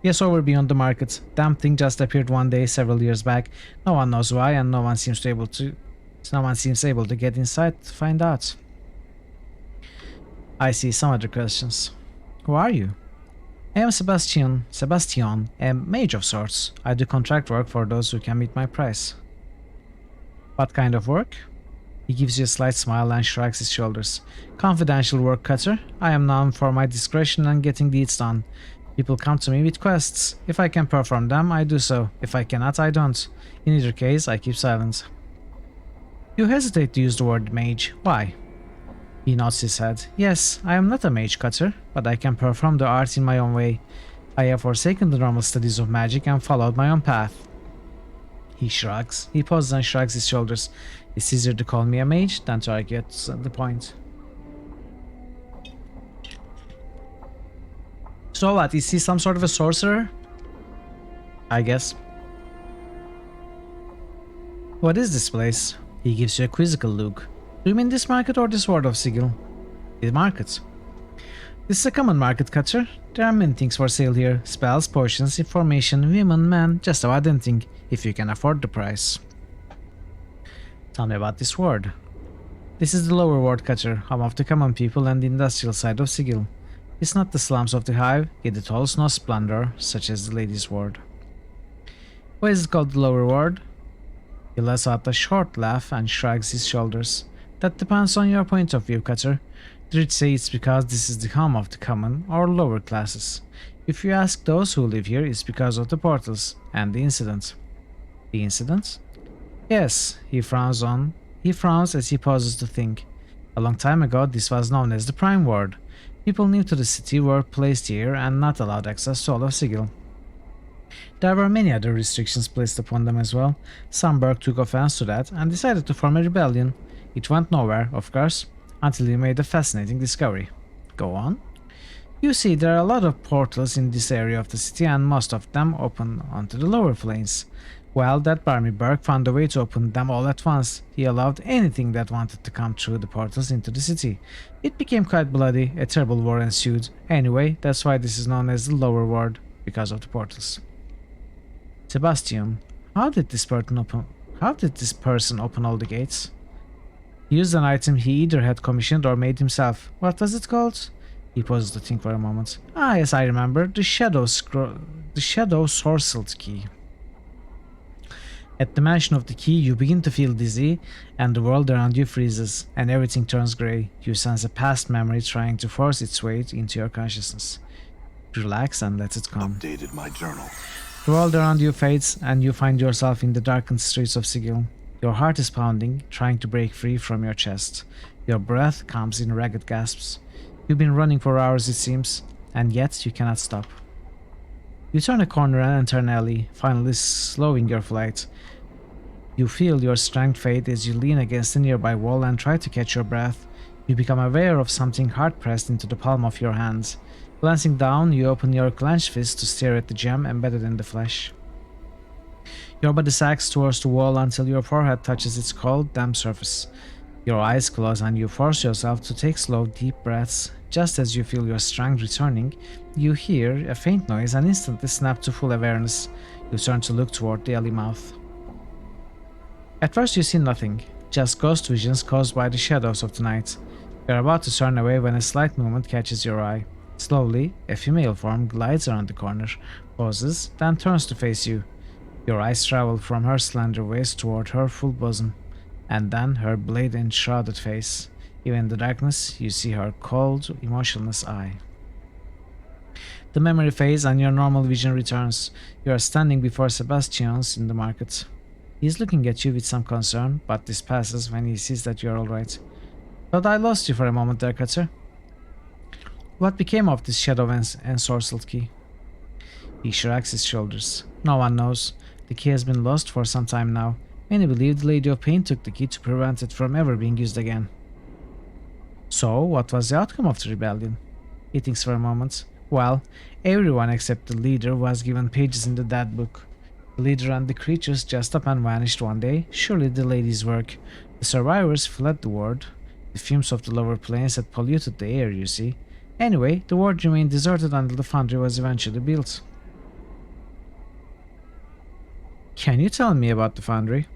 Yes, over beyond the market. Damn thing just appeared one day several years back. No one knows why, and no one seems able to get inside to find out. I see. Some other questions. Who are you? I am Sebastian, a mage of sorts. I do contract work for those who can meet my price. What kind of work? He gives you a slight smile and shrugs his shoulders. Confidential work, Cutter. I am known for my discretion and getting deeds done. People come to me with quests. If I can perform them, I do so. If I cannot, I don't. In either case, I keep silent. You hesitate to use the word mage. Why? He nods his head. Yes, I am not a mage, Cutter, but I can perform the art in my own way. I have forsaken the normal studies of magic and followed my own path. He shrugs. He pauses and shrugs his shoulders. It's easier to call me a mage than to argue at the point. So what, is he some sort of a sorcerer? I guess. What is this place? He gives you a quizzical look. Do you mean this market or this Ward of Sigil? The market. This is a common market, Cutter. There are many things for sale here. Spells, potions, information, women, men, just about anything, if you can afford the price. Tell me about this ward. This is the lower ward, Cutter, home of the common people and the industrial side of Sigil. It's not the slums of the hive, yet it holds no splendor, such as the ladies' ward. Why is it called the lower ward? He lets out a short laugh and shrugs his shoulders. That depends on your point of view, Cutter. I'd say it's because this is the home of the common or lower classes. If you ask those who live here, it's because of the portals and the incident. The incident? Yes, he frowns on. He frowns as he pauses to think. A long time ago, this was known as the Prime Ward. People new to the city were placed here and not allowed access to all of Sigil. There were many other restrictions placed upon them as well. Sunberg took offense to that and decided to form a rebellion. It went nowhere, of course, until he made a fascinating discovery. Go on. You see, there are a lot of portals in this area of the city and most of them open onto the lower planes. Well, that Barmy Burke found a way to open them all at once. He allowed anything that wanted to come through the portals into the city. It became quite bloody, a terrible war ensued. Anyway, that's why this is known as the lower ward, because of the portals. Sebastian, how did this person open all the gates? He used an item he either had commissioned or made himself. What was it called? He pauses to think for a moment. Ah, yes, I remember. The Shadow Sorcelled Key. At the mention of the key, you begin to feel dizzy, and the world around you freezes, and everything turns grey. You sense a past memory trying to force its way into your consciousness. Relax and let it come. Updated my journal. The world around you fades, and you find yourself in the darkened streets of Sigil. Your heart is pounding, trying to break free from your chest. Your breath comes in ragged gasps. You've been running for hours, it seems, and yet you cannot stop. You turn a corner and enter an alley, finally slowing your flight. You feel your strength fade as you lean against a nearby wall and try to catch your breath. You become aware of something hard pressed into the palm of your hand. Glancing down, you open your clenched fist to stare at the gem embedded in the flesh. Your body sags towards the wall until your forehead touches its cold, damp surface. Your eyes close and you force yourself to take slow, deep breaths. Just as you feel your strength returning, you hear a faint noise and instantly snap to full awareness. You turn to look toward the alley mouth. At first you see nothing, just ghost visions caused by the shadows of the night. You are about to turn away when a slight movement catches your eye. Slowly, a female form glides around the corner, pauses, then turns to face you. Your eyes travel from her slender waist toward her full bosom, and then her blade-enshrouded face. Even in the darkness, you see her cold, emotionless eye. The memory fades and your normal vision returns. You are standing before Sebastian's in the market. He is looking at you with some concern, but this passes when he sees that you are alright. Thought I lost you for a moment there, Cutter. What became of this shadow ensorcelled key? He shrugs his shoulders. No one knows. The key has been lost for some time now. Many believe the Lady of Pain took the key to prevent it from ever being used again. So, what was the outcome of the rebellion? He thinks for a moment. Well, everyone except the leader was given pages in the dead book. The leader and the creatures just up and vanished one day. Surely the lady's work. The survivors fled the ward. The fumes of the lower planes had polluted the air, you see. Anyway, the ward remained deserted until the foundry was eventually built. Can you tell me about the foundry?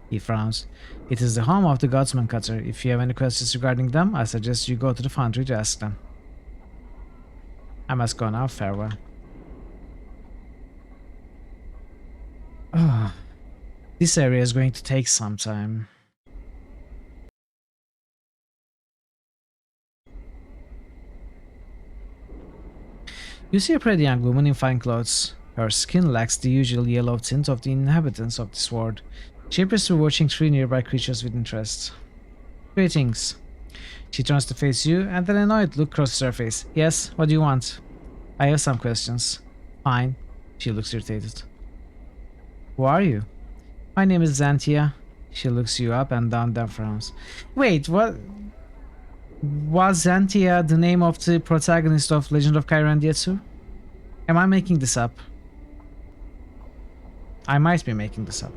He frowns. It is the home of the Godsman Cutter. If you have any questions regarding them, I suggest you go to the foundry to ask them. I must go now. Farewell. This area is going to take some time. You see a pretty young woman in fine clothes. Her skin lacks the usual yellow tint of the inhabitants of this ward. She appears to be watching three nearby creatures with interest. Greetings. She turns to face you, and an annoyed look crosses her face. Yes, what do you want? I have some questions. Fine. She looks irritated. Who are you? My name is Xantia. She looks you up and down, then frowns. Wait, what? Was Xantia the name of the protagonist of Legend of Kyrandietsu? Am I making this up? I might be making this up.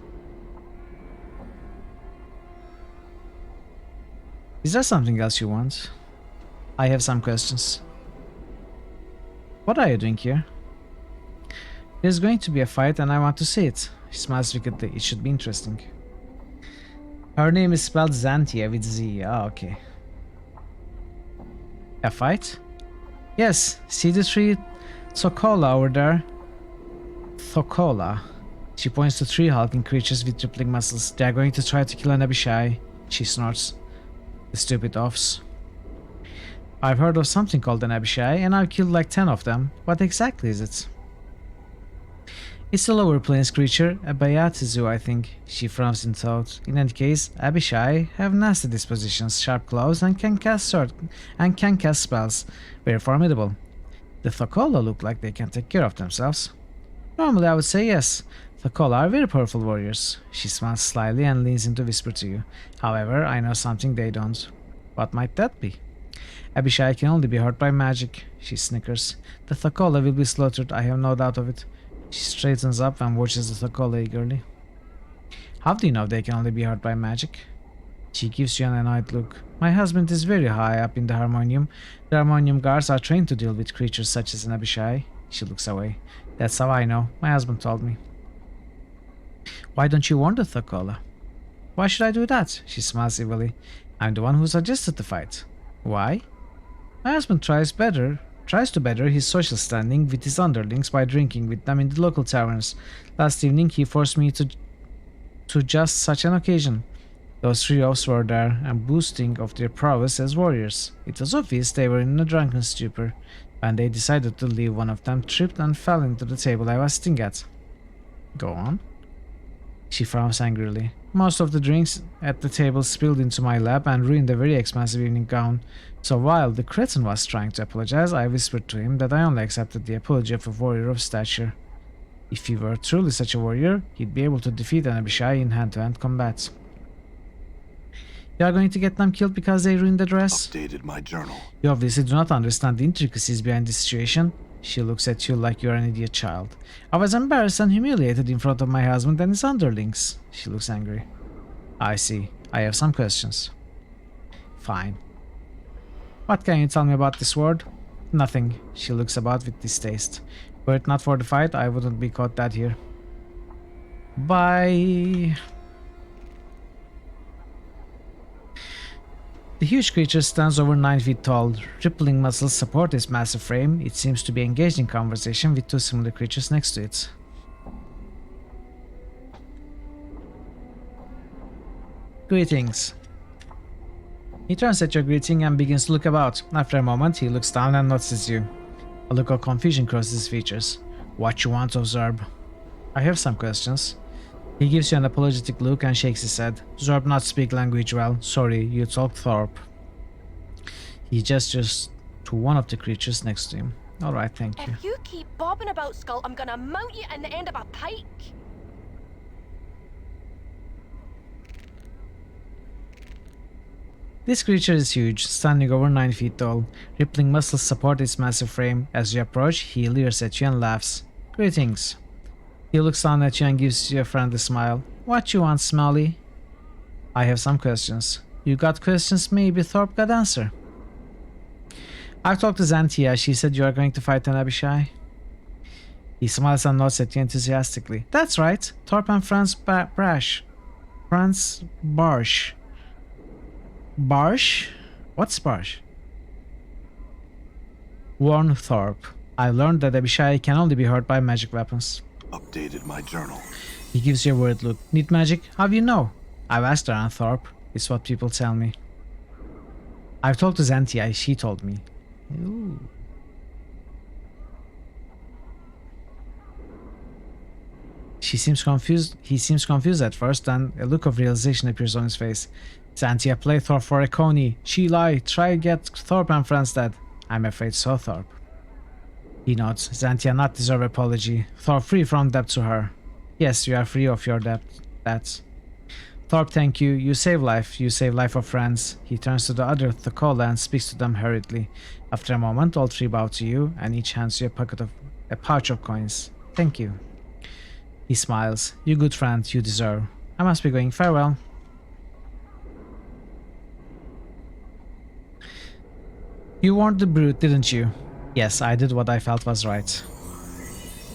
Is there something else you want? I have some questions. What are you doing here? There's going to be a fight and I want to see it. She smiles wickedly. It should be interesting. Her name is spelled Xantia with Z. Ah, okay. A fight? Yes, see the tree Thokola over there? Thokola. She points to three hulking creatures with rippling muscles. They are going to try to kill an Abishai. She snorts. The stupid offs. I've heard of something called an Abishai, and I've killed like 10 of them. What exactly is it? It's a lower planes creature, a Bayatizu, I think. She frowns in thought. In any case, Abishai have nasty dispositions, sharp claws, and can cast spells. Very formidable. The Thokola look like they can take care of themselves. Normally I would say yes. Thokola are very powerful warriors. She smiles slyly and leans in to whisper to you. However, I know something they don't. What might that be? Abishai can only be hurt by magic. She snickers. The Thokola will be slaughtered, I have no doubt of it. She straightens up and watches the Thokola eagerly. How do you know they can only be hurt by magic? She gives you an annoyed look. My husband is very high up in the Harmonium. The Harmonium guards are trained to deal with creatures such as an Abishai. She looks away. That's how I know. My husband told me. Why don't you warn the Thokola? Why should I do that? She smiles evilly. I'm the one who suggested the fight. Why? My husband tries to better his social standing with his underlings by drinking with them in the local taverns. Last evening he forced me to just such an occasion. Those three elves were there and boasting of their prowess as warriors. It was obvious they were in a drunken stupor. When they decided to leave, one of them tripped and fell into the table I was sitting at. Go on. She frowns angrily. Most of the drinks at the table spilled into my lap and ruined a very expensive evening gown. So while the cretin was trying to apologize, I whispered to him that I only accepted the apology of a warrior of stature. If he were truly such a warrior, he'd be able to defeat an Abishai in hand-to-hand combat. You are going to get them killed because they ruined the dress? Updated my journal. You obviously do not understand the intricacies behind this situation. She looks at you like you are an idiot child. I was embarrassed and humiliated in front of my husband and his underlings. She looks angry. I see. I have some questions. Fine. What can you tell me about this word? Nothing. She looks about with distaste. Were it not for the fight, I wouldn't be caught dead here. Bye. The huge creature stands over 9 feet tall. Rippling muscles support its massive frame. It seems to be engaged in conversation with two similar creatures next to it. Greetings. He turns at your greeting and begins to look about. After a moment, he looks down and notices you. A look of confusion crosses his features. What you want of Zerb? I have some questions. He gives you an apologetic look and shakes his head. Zerb not speak language well. Sorry, you talk Thorpe. He gestures to one of the creatures next to him. Alright, thank you. If you keep bobbing about, Skull, I'm gonna mount you in the end of a pike. This creature is huge, standing over 9 feet tall. Rippling muscles support its massive frame. As you approach, he leers at you and laughs. Greetings. He looks down at you and gives you a friendly smile. What you want, Smalley? I have some questions. You got questions maybe Thorpe got answer. I've talked to Xantia. She said you are going to fight an Abishai. He smiles and nods at you enthusiastically. That's right. Thorpe and Franz Barsh. Barsh? What's Barsh? Warn Thorpe. I learned that Abishai can only be hurt by magic weapons. Updated my journal. He gives you a worried look. Need magic? How do you know? I've asked around Thorpe. It's what people tell me. I've talked to Xantia. She told me. Ooh. She seems confused. He seems confused at first, and a look of realization appears on his face. Xantia play Thorpe for a coney. She lie. Try get Thorpe and friends dead. I'm afraid so, Thorpe. He nods. Xantia not deserve apology. Thorpe free from debt to her. Yes, you are free of your debt. That's. Thorpe, thank you. You save life. You save life of friends. He turns to the other Thokola and speaks to them hurriedly. After a moment, all three bow to you, and each hands you a pouch of coins. Thank you. He smiles. You good friend, you deserve. I must be going. Farewell. You warned the brute, didn't you? Yes, I did what I felt was right.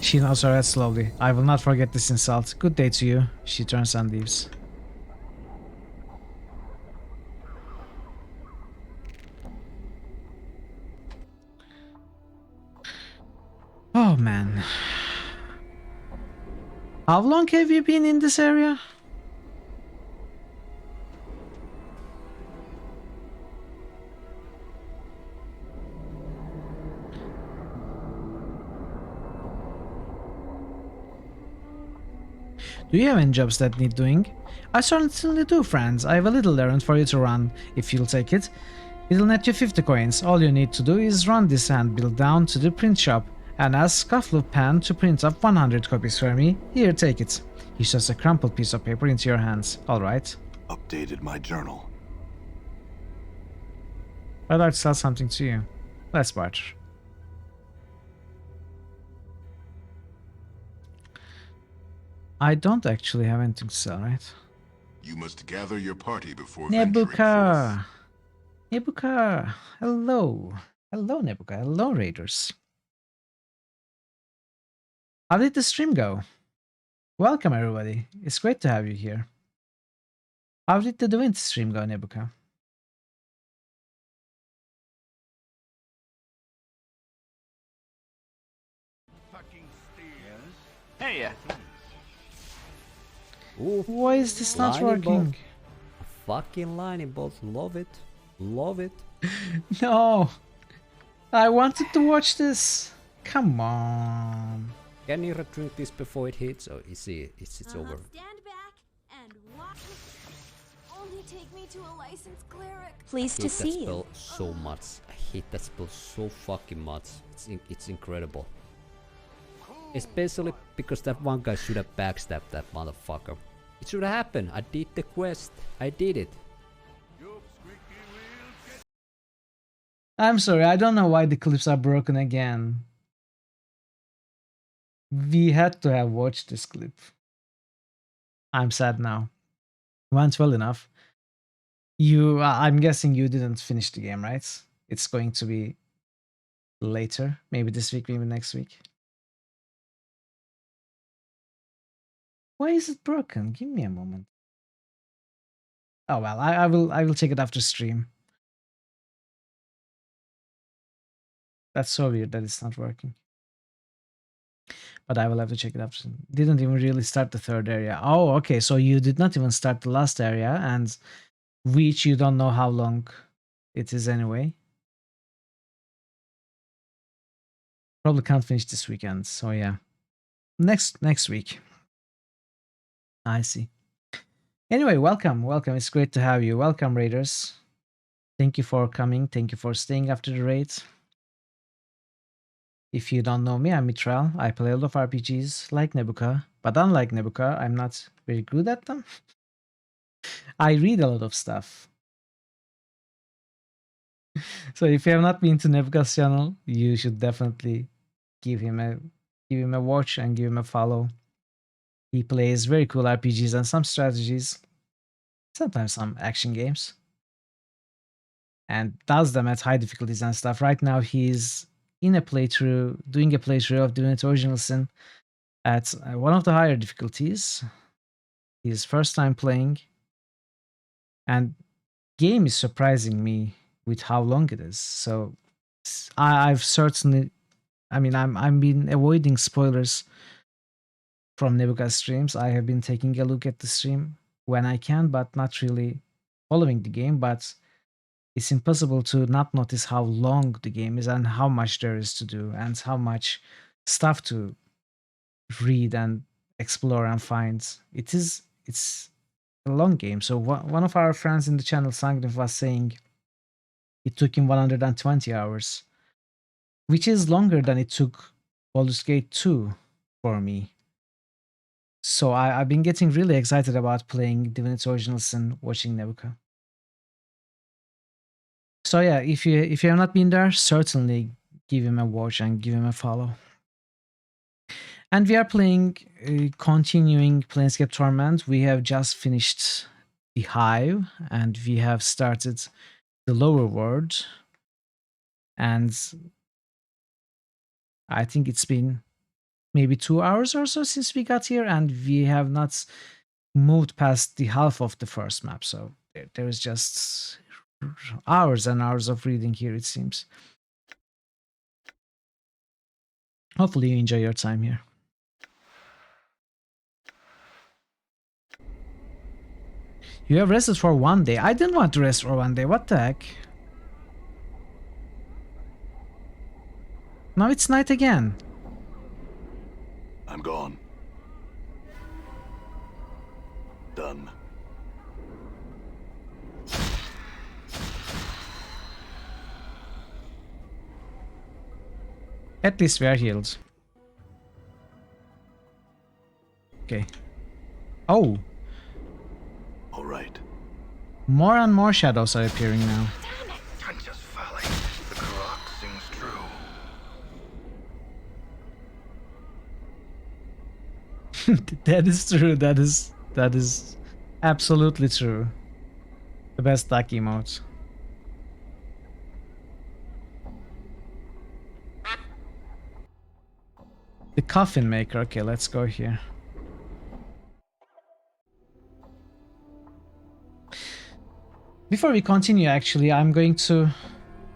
She nods her head slowly. I will not forget this insult. Good day to you. She turns and leaves. Oh man. How long have you been in this area? Do you have any jobs that need doing? I certainly do, friends. I have a little errand for you to run, if you'll take it. It'll net you 50 coins. All you need to do is run this handbill down to the print shop and ask Scuffle Pen to print up 100 copies for me. Here, take it. He shoves a crumpled piece of paper into your hands. Alright. Updated my journal. I'd like to sell something to you. Let's barter. I don't actually have anything to sell, right? You must gather your party before venturing forth. Nebuka! Nebuka! Hello. Hello, Nebuka. Hello, Raiders. How did the stream go? Welcome, everybody. It's great to have you here. How did the Divinity stream go, Nebuka? Hey, Why is this not working? Fucking lightning bolts. Love it. Love it. No. I wanted to watch this. Come on. Can you retrieve this before it hits? Or is it's over? Stand back and watch. Only take me to a licensed cleric. Pleased to see you. I hate that spell so much. I hate that spell so fucking much. It's incredible. Especially because that one guy should have backstabbed that motherfucker. It should have happened. I did the quest. I did it. I'm sorry, I don't know why the clips are broken again. We had to have watched this clip. I'm sad now. Went well enough. I'm guessing you didn't finish the game, right? It's going to be later. Maybe this week, maybe next week. Why is it broken? Give me a moment. Oh well, I will check it after stream. That's so weird that it's not working. But I will have to check it after. Didn't even really start the third area. Oh, okay. So you did not even start the last area, and which you don't know how long it is anyway. Probably can't finish this weekend. So yeah, next week. I see. Anyway, welcome. It's great to have you. Welcome, Raiders. Thank you for coming. Thank you for staying after the raid. If you don't know me, I'm Mitral. I play a lot of RPGs like Nebuka, but unlike Nebuka, I'm not very good at them. I read a lot of stuff. So if you have not been to Nebuka's channel, you should definitely give him a watch and give him a follow. He plays very cool RPGs and some strategies, sometimes some action games, and does them at high difficulties and stuff. Right now, he's in a playthrough, doing a playthrough of Divinity Original Sin at one of the higher difficulties. His first time playing, and game is surprising me with how long it is. So I've certainly, I'm been avoiding spoilers from Nebuka's streams. I have been taking a look at the stream when I can, but not really following the game. But it's impossible to not notice how long the game is and how much there is to do and how much stuff to read and explore and find. It's a long game. So one of our friends in the channel, Sangnif, was saying it took him 120 hours, which is longer than it took Baldur's Gate 2 for me. So I've been getting really excited about playing Divinity Original Sin, watching Nebuka. So yeah, if you have not been there, certainly give him a watch and give him a follow. And we are playing, continuing Planescape Torment. We have just finished the Hive, and we have started the Lower World. And I think it's been maybe 2 hours or so since we got here, and we have not moved past the half of the first map. So there is just hours and hours of reading here, it seems. Hopefully you enjoy your time here. You have rested for 1 day. I didn't want to rest for 1 day. What the heck? Now it's night again. I'm gone. Done. At least we are healed. Okay. Oh! All right. More and more shadows are appearing now. I'm just falling. The clock sings true. That is true. That is absolutely true. The best duck emote. The coffin maker. Okay, let's go here. Before we continue, actually, I'm going to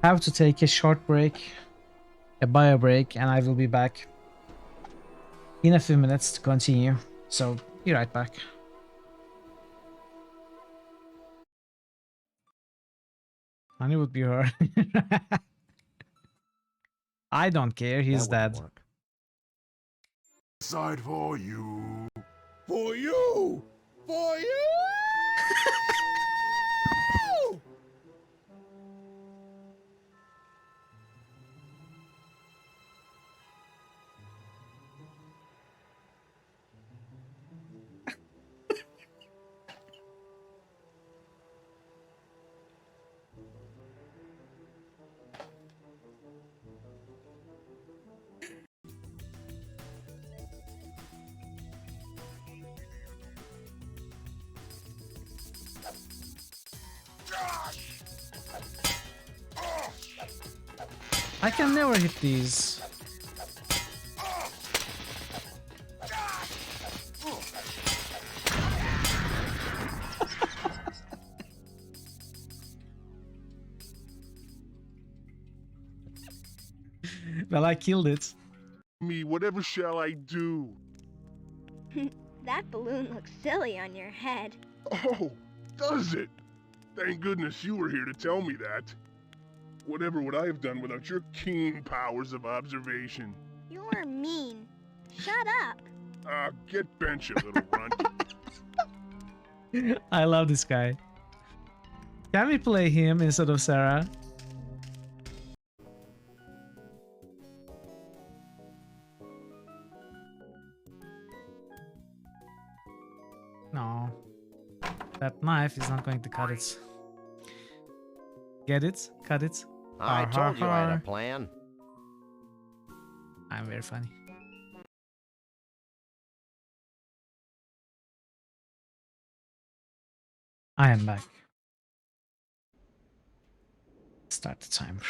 have to take a short break, a bio break, and I will be back in a few minutes to continue. So, be right back. Honey would be her. I don't care, he's dead. Side for you. For you! For you! I can never hit these. Well, I killed it. Me, whatever shall I do? That balloon looks silly on your head. Oh, does it? Thank goodness you were here to tell me that. Whatever would I have done without your keen powers of observation? You're mean. Shut up. Get bench, you little runt. I love this guy. Can we play him instead of Sarah? No. That knife is not going to cut it. Get it? Cut it? I told you I had a plan. I'm very funny. I am back. Start the timer.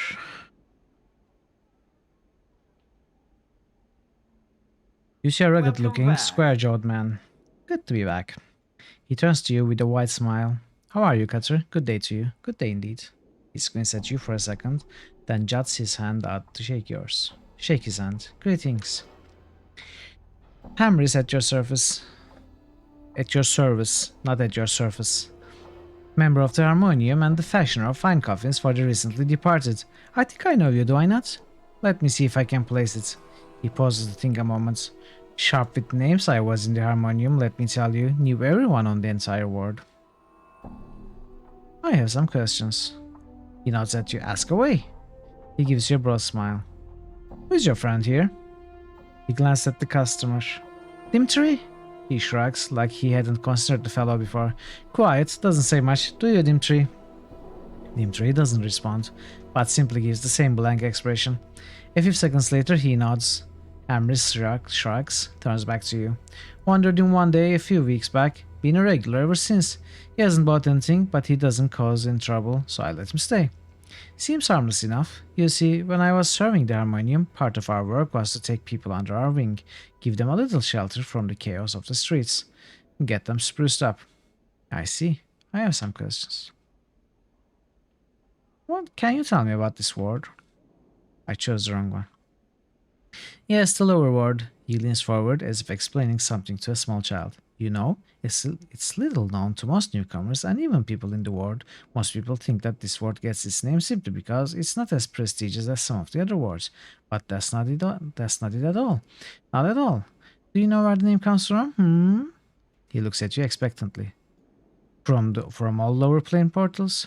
You see a rugged-looking, square-jawed man. Good to be back. He turns to you with a wide smile. How are you, Cutter? Good day to you. Good day indeed. He squints at you for a second, then juts his hand out to shake yours. Shake his hand. Greetings. Hammer is at your service. At your service, not at your surface. Member of the Harmonium and the fashioner of fine coffins for the recently departed. I think I know you, do I not? Let me see if I can place it. He pauses to think a moment. Sharp with names, I was in the Harmonium, let me tell you, knew everyone on the entire world. I have some questions. He nods at you. Ask away. He gives you a broad smile. Who's your friend here? He glanced at the customer. Dimitri? He shrugs, like he hadn't considered the fellow before. Quiet, doesn't say much, do you, Dimitri? Dimitri doesn't respond, but simply gives the same blank expression. A few seconds later, he nods. Amris shrugs, turns back to you. Wandered in one day a few weeks back. Been a regular ever since. He hasn't bought anything, but he doesn't cause any trouble, so I let him stay. Seems harmless enough. You see, when I was serving the Harmonium, part of our work was to take people under our wing, give them a little shelter from the chaos of the streets, and get them spruced up. I see. I have some questions. What can you tell me about this ward? I chose the wrong one. Yes, the lower ward. He leans forward as if explaining something to a small child. You know, it's little known to most newcomers and even people in the ward. Most people think that this ward gets its name simply because it's not as prestigious as some of the other wards. But that's not it at all. Not at all. Do you know where the name comes from? He looks at you expectantly. from all lower plane portals?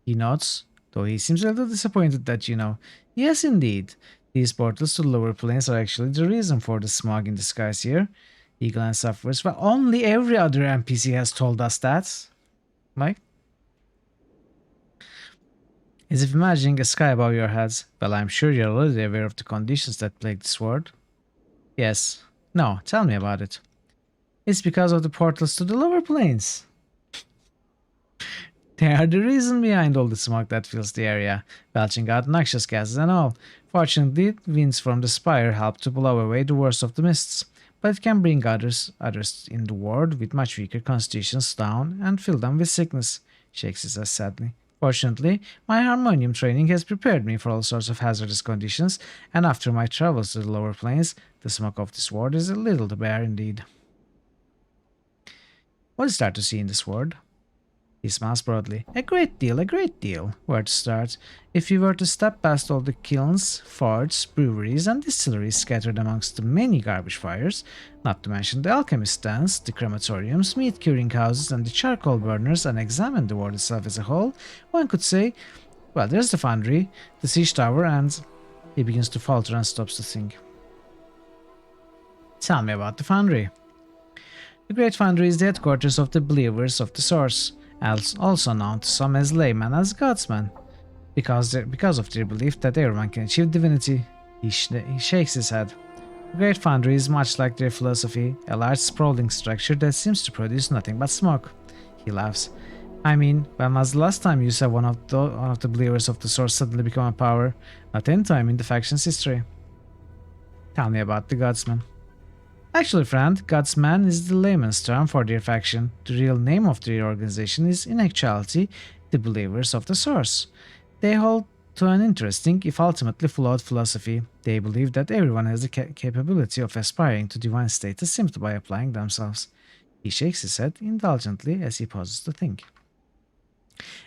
He nods, though he seems a little disappointed that you know. Yes, indeed. These portals to the lower planes are actually the reason for the smog in the skies here. He glances upwards. Well, only every other NPC has told us that. Mike? As if imagining a sky above your heads. Well, I'm sure you're already aware of the conditions that plague this world. Yes. No, tell me about it. It's because of the portals to the lower planes. They are the reason behind all the smoke that fills the area, belching out noxious gases and all. Fortunately, winds from the spire help to blow away the worst of the mists, but it can bring others in the world with much weaker constitutions down and fill them with sickness, shakes his head sadly. Fortunately, my harmonium training has prepared me for all sorts of hazardous conditions, and after my travels to the lower planes, the smoke of this world is a little to bear indeed. What is there to see in this world? He smiles broadly. A great deal, a great deal. Where to start? If you were to step past all the kilns, forts, breweries, and distilleries scattered amongst the many garbage fires, not to mention the alchemist dens, the crematoriums, meat curing houses, and the charcoal burners, and examine the world itself as a whole, one could say, well, there's the foundry, the siege tower, and... He begins to falter and stops to think. Tell me about the foundry. The Great Foundry is the headquarters of the Believers of the Source, also known to some as laymen as godsmen, because of their belief that everyone can achieve divinity. He shakes his head. The Great Foundry is much like their philosophy, a large sprawling structure that seems to produce nothing but smoke. He laughs. I mean, when was the last time you saw one of the Believers of the Source suddenly become a power? Not any time in the faction's history. Tell me about the Godsmen. Actually, friend, Godsman is the layman's term for their faction. The real name of their organization is, in actuality, the Believers of the Source. They hold to an interesting, if ultimately flawed, philosophy. They believe that everyone has the capability of aspiring to divine status simply by applying themselves. He shakes his head indulgently as he pauses to think.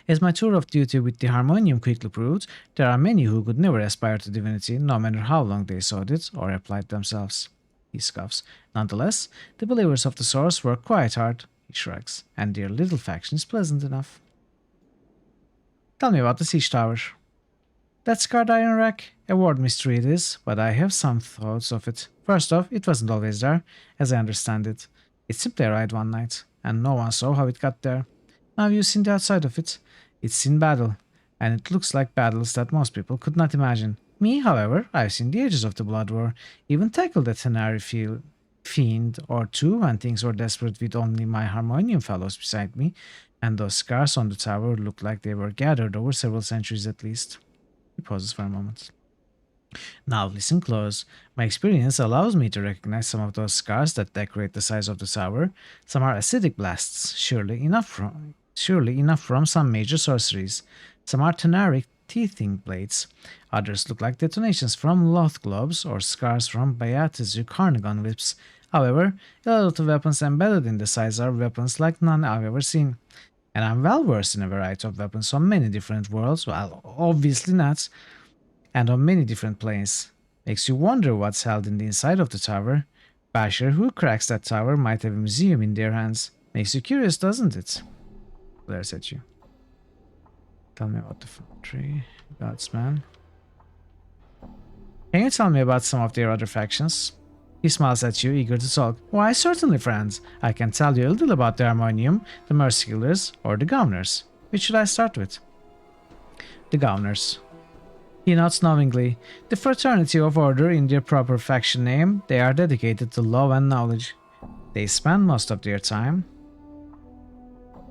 As my tour of duty with the Harmonium quickly proved, there are many who could never aspire to divinity, no matter how long they sought it or applied themselves. He scoffs. Nonetheless, the Believers of the Source work quite hard, he shrugs, and their little faction is pleasant enough. Tell me about the siege tower. That scarred iron rack? A word mystery it is, but I have some thoughts of it. First off, it wasn't always there, as I understand it. It simply arrived one night, and no one saw how it got there. Now you've seen the outside of it. It's seen battle, and it looks like battles that most people could not imagine. Me, however, I've seen the ages of the Blood War, even tackled a Tenari fiend or two when things were desperate with only my Harmonium fellows beside me, and those scars on the tower looked like they were gathered over several centuries at least. He pauses for a moment. Now listen close. My experience allows me to recognize some of those scars that decorate the sides of the tower. Some are acidic blasts, surely enough from some major sorceries. Some are Tenaric teething blades. Others look like detonations from Loth globes or scars from Bayatizu Carnagon whips. However, a lot of weapons embedded in the sides are weapons like none I've ever seen. And I'm well versed in a variety of weapons on many different worlds, well, obviously not, and on many different planes. Makes you wonder what's held in the inside of the tower. Basher, who cracks that tower, might have a museum in their hands. Makes you curious, doesn't it? Glares at you. Tell me about the foundry, Godsman. Can you tell me about some of their other factions? He smiles at you, eager to talk. Why, certainly, friends. I can tell you a little about the Harmonium, the Mercy Killers, or the Governors. Which should I start with? The Governors. He nods knowingly. The fraternity of order in their proper faction name, they are dedicated to law and knowledge. They spend most of their time...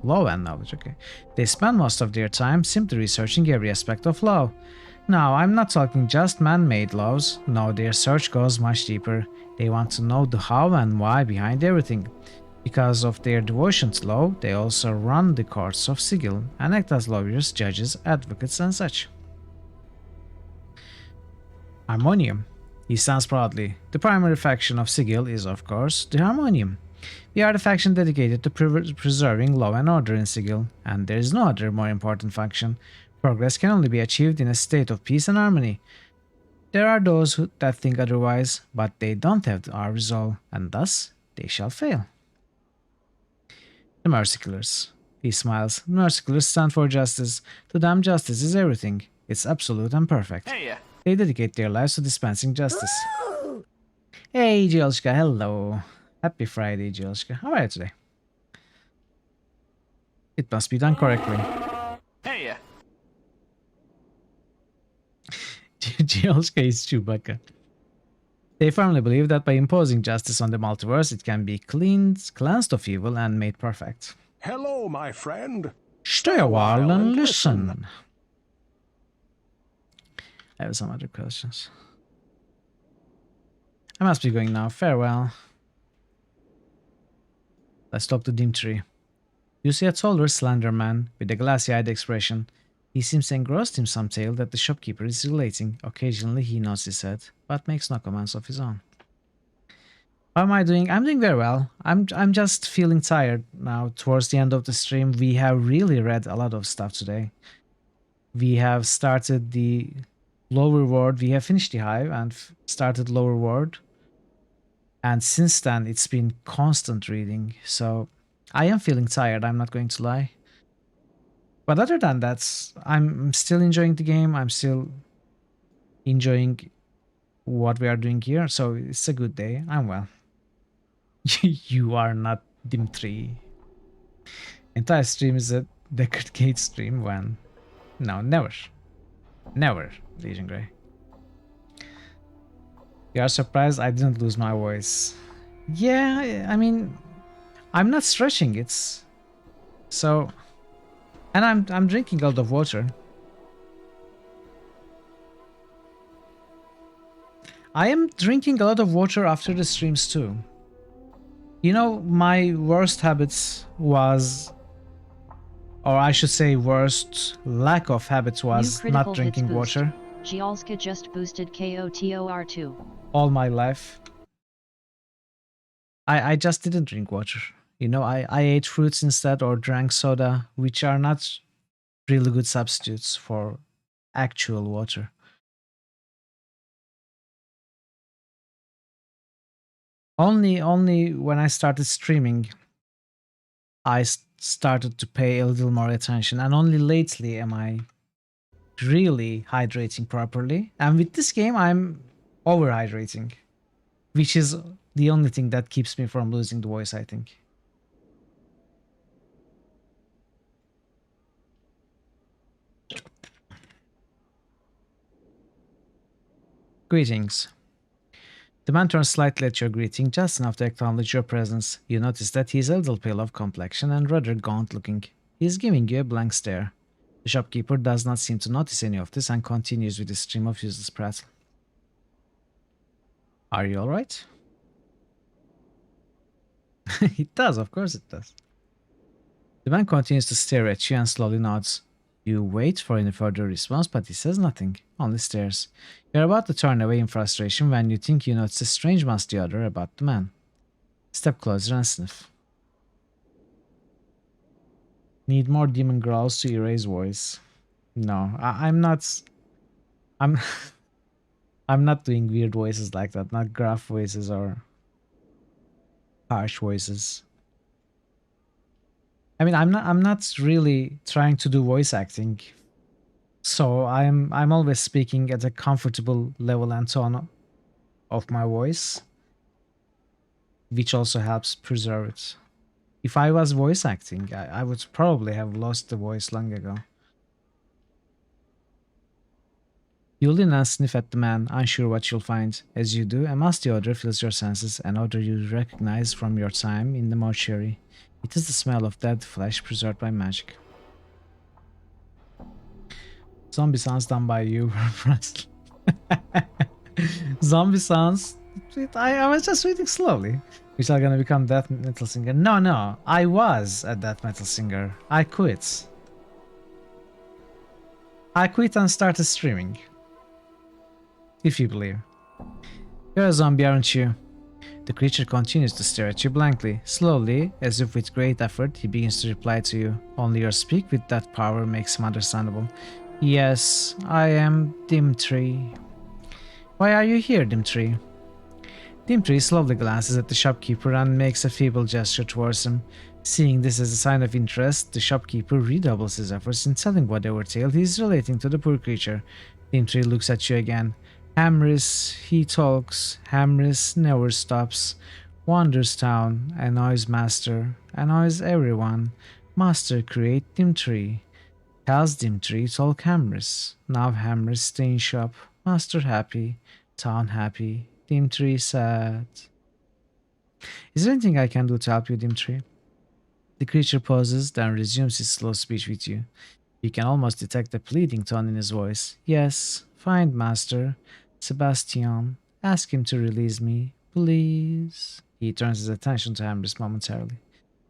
Law and knowledge, okay. They spend most of their time simply researching every aspect of law. Now, I'm not talking just man-made laws. No, their search goes much deeper. They want to know the how and why behind everything. Because of their devotion to law, they also run the courts of Sigil and act as lawyers, judges, advocates, and such. Harmonium. He stands proudly. The primary faction of Sigil is, of course, the Harmonium. We are the faction dedicated to preserving law and order in Sigil, and there is no other more important faction. Progress can only be achieved in a state of peace and harmony. There are those that think otherwise, but they don't have our resolve, and thus they shall fail. The Mercy Killers. He smiles. Merciless stand for justice. To them, justice is everything. It's absolute and perfect. Hey, They dedicate their lives to dispensing justice. Hey, Jolshka, hello. Happy Friday, Jolshka. How are you today? It must be done correctly. Hey, Jolshka is Chewbacca. They firmly believe that by imposing justice on the multiverse, it can be cleansed of evil and made perfect. Hello, my friend. Stay a while and listen. I have some other questions. I must be going now. Farewell. Let's talk to Dimitri. You see a taller, slender man with a glassy-eyed expression. He seems engrossed in some tale that the shopkeeper is relating. Occasionally he nods his head, but makes no comments of his own. How am I doing? I'm doing very well. I'm just feeling tired now. Towards the end of the stream, we have really read a lot of stuff today. We have started the lower ward. We have finished the hive and started lower ward. And since then, it's been constant reading. So I am feeling tired, I'm not going to lie. But other than that, I'm still enjoying the game. I'm still enjoying what we are doing here. So it's a good day. I'm well. You are not Dimitri. Entire stream is a Deckard Gate stream when... No, never. Never, Legion Grey. You are surprised I didn't lose my voice. Yeah, I mean, I'm not stretching it. So... And I'm drinking a lot of water. I am drinking a lot of water after the streams too. You know, my worst habits was, or I should say worst lack of habits was not drinking water. Gialska just boosted KOTOR2. All my life. I just didn't drink water. You know, I ate fruits instead or drank soda, which are not really good substitutes for actual water. Only when I started streaming, I started to pay a little more attention, and only lately am I really hydrating properly. And with this game, I'm overhydrating, which is the only thing that keeps me from losing the voice, I think. Greetings. The man turns slightly at your greeting, just enough to acknowledge your presence. You notice that he is a little pale of complexion and rather gaunt looking. He is giving you a blank stare. The shopkeeper does not seem to notice any of this and continues with his stream of useless prattle. Are you alright? It does, of course it does. The man continues to stare at you and slowly nods. You wait for any further response, but he says nothing, only stares. You're about to turn away in frustration when you think you notice a strange musty odor about the man. Step closer and sniff. Need more demon growls to erase voice. No, I'm not... I'm not doing weird voices like that, not gruff voices or harsh voices. I mean, I'm not really trying to do voice acting, so I'm always speaking at a comfortable level and tone of my voice, which also helps preserve it. If I was voice acting, I would probably have lost the voice long ago. You lean and sniff at the man, unsure what you'll find. As you do, a musty odor fills your senses, an odor you recognize from your time in the mortuary. It is the smell of dead flesh preserved by magic. Zombie sounds done by you, Zombie sounds... I was just reading slowly. Which are gonna become death metal singer. No, I was a death metal singer. I quit. I quit and started streaming. If you believe. You're a zombie, aren't you? The creature continues to stare at you blankly. Slowly, as if with great effort, he begins to reply to you. Only your speak with that power makes him understandable. Yes, I am Dimitri. Why are you here, Dimitri? Dimitri slowly glances at the shopkeeper and makes a feeble gesture towards him. Seeing this as a sign of interest, the shopkeeper redoubles his efforts in telling whatever tale he is relating to the poor creature. Dimitri looks at you again. Hamris, he talks. Hamris never stops. Wanders town, annoys master, annoys everyone. Master create Dimitri. Tells Dimitri talk Hamris. Now Hamris stay in shop. Master happy. Town happy. Dimitri sad. Is there anything I can do to help you, Dimitri? The creature pauses, then resumes his slow speech with you. You can almost detect a pleading tone in his voice. Yes, find master. Sebastian, ask him to release me. Please. He turns his attention to Hamris momentarily.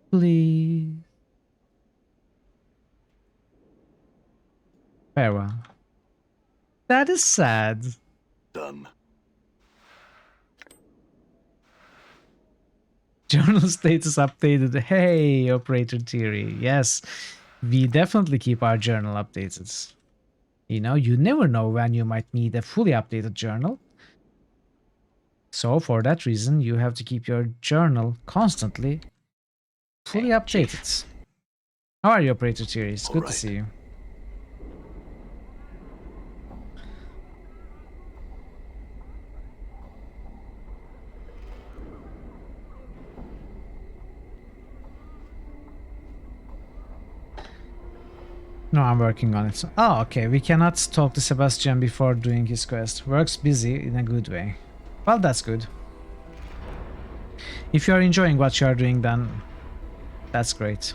Please. Farewell. That is sad. Done. Journal status updated. Hey, Operator Theory. Yes, we definitely keep our journal updated. You know, you never know when you might need a fully updated journal. So for that reason, you have to keep your journal constantly fully updated. How are you, Operator Theory? It's good to see you. No, I'm working on it. Oh, okay. We cannot talk to Sebastian before doing his quest. Work's busy in a good way. Well, that's good. If you are enjoying what you are doing, then that's great.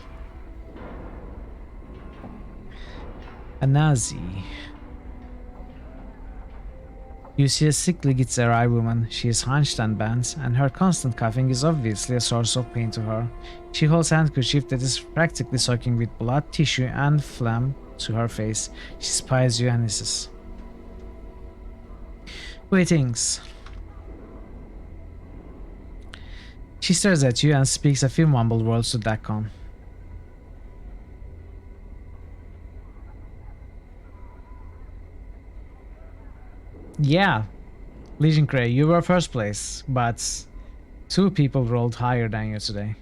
A Nazi. You see a sickly Gitzerai woman. She is hunched and bent, and her constant coughing is obviously a source of pain to her. She holds a handkerchief that is practically soaking with blood, tissue, and phlegm to her face. She spies you and hisses. Greetings. She stares at you and speaks a few mumbled words to Dakon. Yeah, Legion Cray, you were first place, but 2 people rolled higher than you today.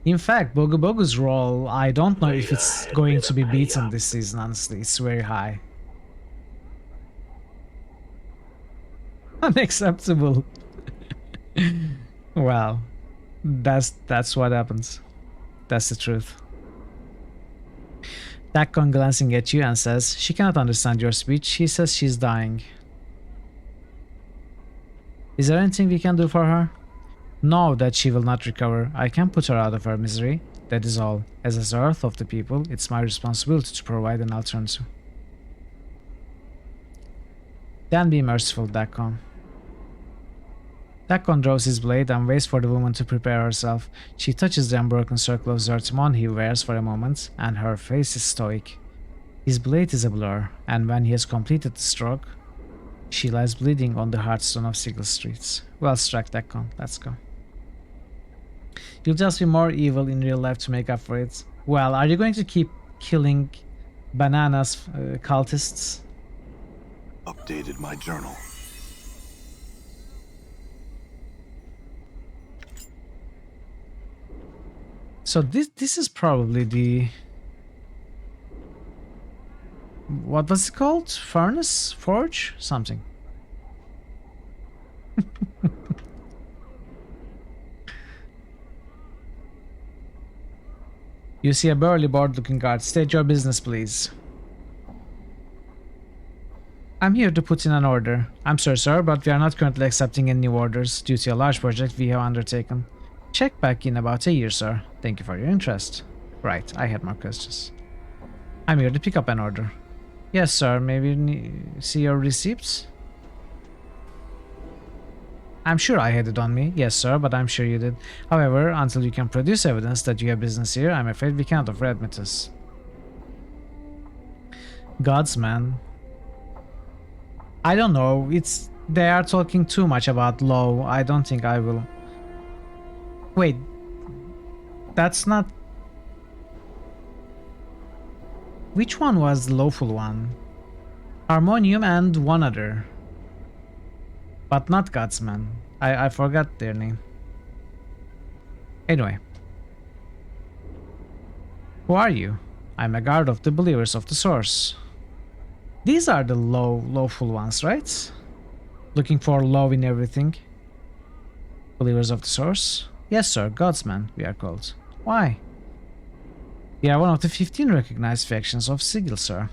In fact, Bogu Bogu's roll, I don't know if it's going to be beaten this season, honestly. It's very high. Unacceptable. Well, that's what happens. That's the truth. Dakon glancing at you and says, she cannot understand your speech. She says she's dying. Is there anything we can do for her? Know that she will not recover. I can put her out of her misery. That is all. As a Earth of the people, it's my responsibility to provide an alternative. Then be merciful, Dakon. Dakon draws his blade and waits for the woman to prepare herself. She touches the unbroken circle of Zertimon he wears for a moment, and her face is stoic. His blade is a blur, and when he has completed the stroke, she lies bleeding on the hearthstone of Sigil Streets. Well struck, Dakon. Let's go. You'll just be more evil in real life to make up for it. Well, are you going to keep killing bananas cultists? Updated my journal. So this is probably the... What was it called? Furnace? Forge? Something. You see a burly, bored-looking guard. State your business, please. I'm here to put in an order. I'm sorry, sir, but we are not currently accepting any new orders due to a large project we have undertaken. Check back in about a year, sir. Thank you for your interest. Right, I had more questions. I'm here to pick up an order. Yes, sir. Maybe see your receipts? I'm sure I had it on me. Yes, sir, but I'm sure you did. However, until you can produce evidence that you have business here, I'm afraid we can't offer admittance. Gods, man. I don't know. They are talking too much about law. I don't think I will. Wait. That's not... Which one was the lawful one? Harmonium and one other. But not Godsman. I forgot their name. Anyway. Who are you? I'm a guard of the believers of the source. These are the lawful ones, right? Looking for law in everything. Believers of the source? Yes, sir, Godsmen, we are called. Why? We are one of the 15 recognized factions of Sigil, sir.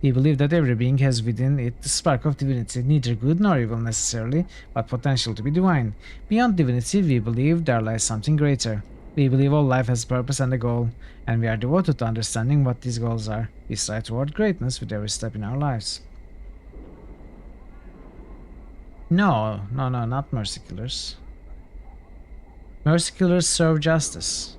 We believe that every being has within it the spark of divinity, neither good nor evil necessarily, but potential to be divine. Beyond divinity, we believe there lies something greater. We believe all life has purpose and a goal, and we are devoted to understanding what these goals are. We strive toward greatness with every step in our lives. No, not Mercy Killers. Mercy Killers serve justice.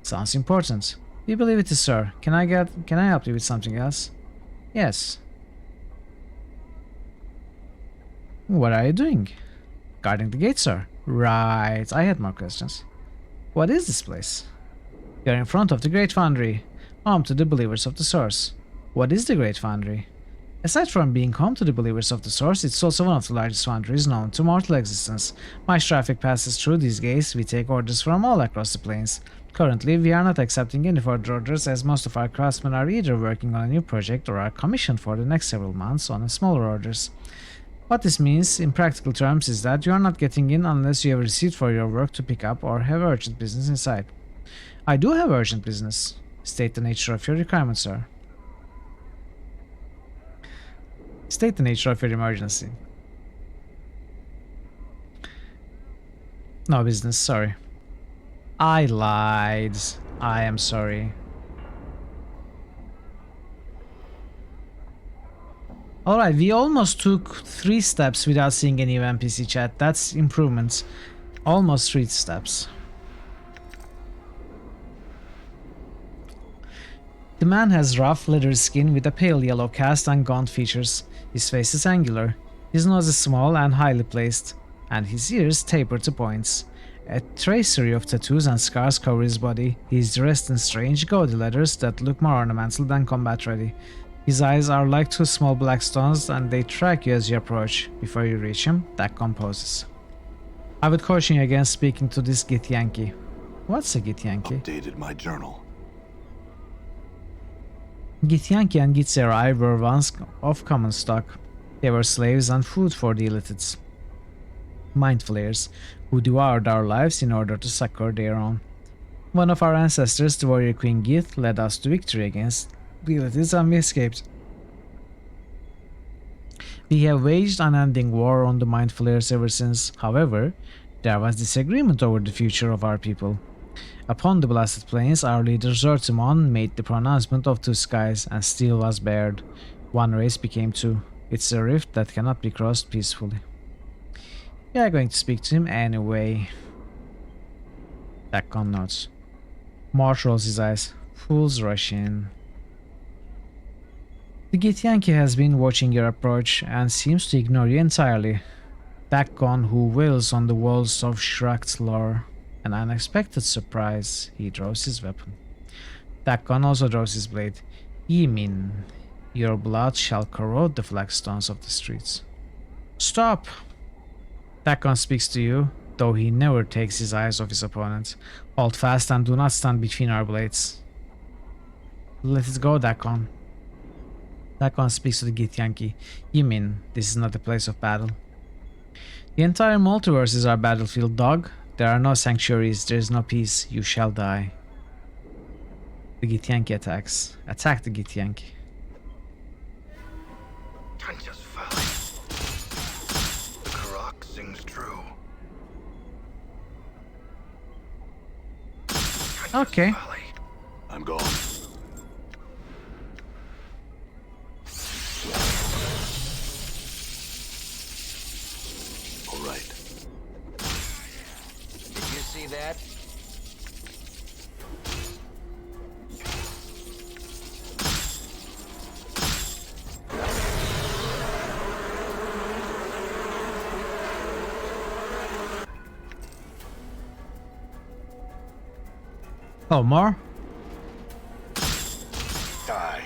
Sounds important. We believe it is, sir. Can I help you with something else? Yes. What are you doing? Guarding the gate, sir. Right, I had more questions. What is this place? We are in front of the Great Foundry, home to the believers of the Source. What is the Great Foundry? Aside from being home to the believers of the Source, it's also one of the largest foundries known to mortal existence. Much traffic passes through these gates. We take orders from all across the plains. Currently, we are not accepting any further orders, as most of our craftsmen are either working on a new project or are commissioned for the next several months on smaller orders. What this means, in practical terms, is that you are not getting in unless you have a receipt for your work to pick up or have urgent business inside. I do have urgent business. State the nature of your requirement, sir. State the nature of your emergency. No business, sorry. I lied. I am sorry. Alright, we almost took 3 steps without seeing any NPC chat. That's improvements. Almost 3 steps. The man has rough, leathery skin with a pale yellow cast and gaunt features. His face is angular. His nose is small and highly placed, and his ears taper to points. A tracery of tattoos and scars cover his body. He is dressed in strange, gaudy leathers that look more ornamental than combat-ready. His eyes are like 2 small black stones, and they track you as you approach. Before you reach him, that composes. I would caution you against speaking to this Githyanki. What's a Githyanki? Updated my journal. Githyanki and Githzerai were once of common stock. They were slaves and food for the illiterate. Mind flayers who devoured our lives in order to succor their own. One of our ancestors, the warrior Queen Gith, led us to victory against the illiterates, and we escaped. We have waged unending war on the Mind Flayers ever since. However, there was disagreement over the future of our people. Upon the Blasted Plains, our leader Zertimon made the pronouncement of 2 skies, and steel was bared. One race became 2. It's a rift that cannot be crossed peacefully. We are going to speak to him anyway. Back on notes. Marsh rolls his eyes. Fools rush in. The Githyanki has been watching your approach and seems to ignore you entirely. Dakkon, who wails on the walls of Shrakt's lore. An unexpected surprise. He draws his weapon. Dakkon also draws his blade. Yimin, your blood shall corrode the flagstones of the streets. Stop! Dakkon speaks to you, though he never takes his eyes off his opponent. Hold fast and do not stand between our blades. Let it go, Dakkon. Dakkon speaks to the Githyanki. Yimin, this is not a place of battle. The entire multiverse is our battlefield, dog. There are no sanctuaries, there is no peace. You shall die. The Githyanki attacks. Attack the Githyanki. Tanja's Valley. The Karak sings true. Okay. I'm gone. All right. Did you see that? Oh, more? Die.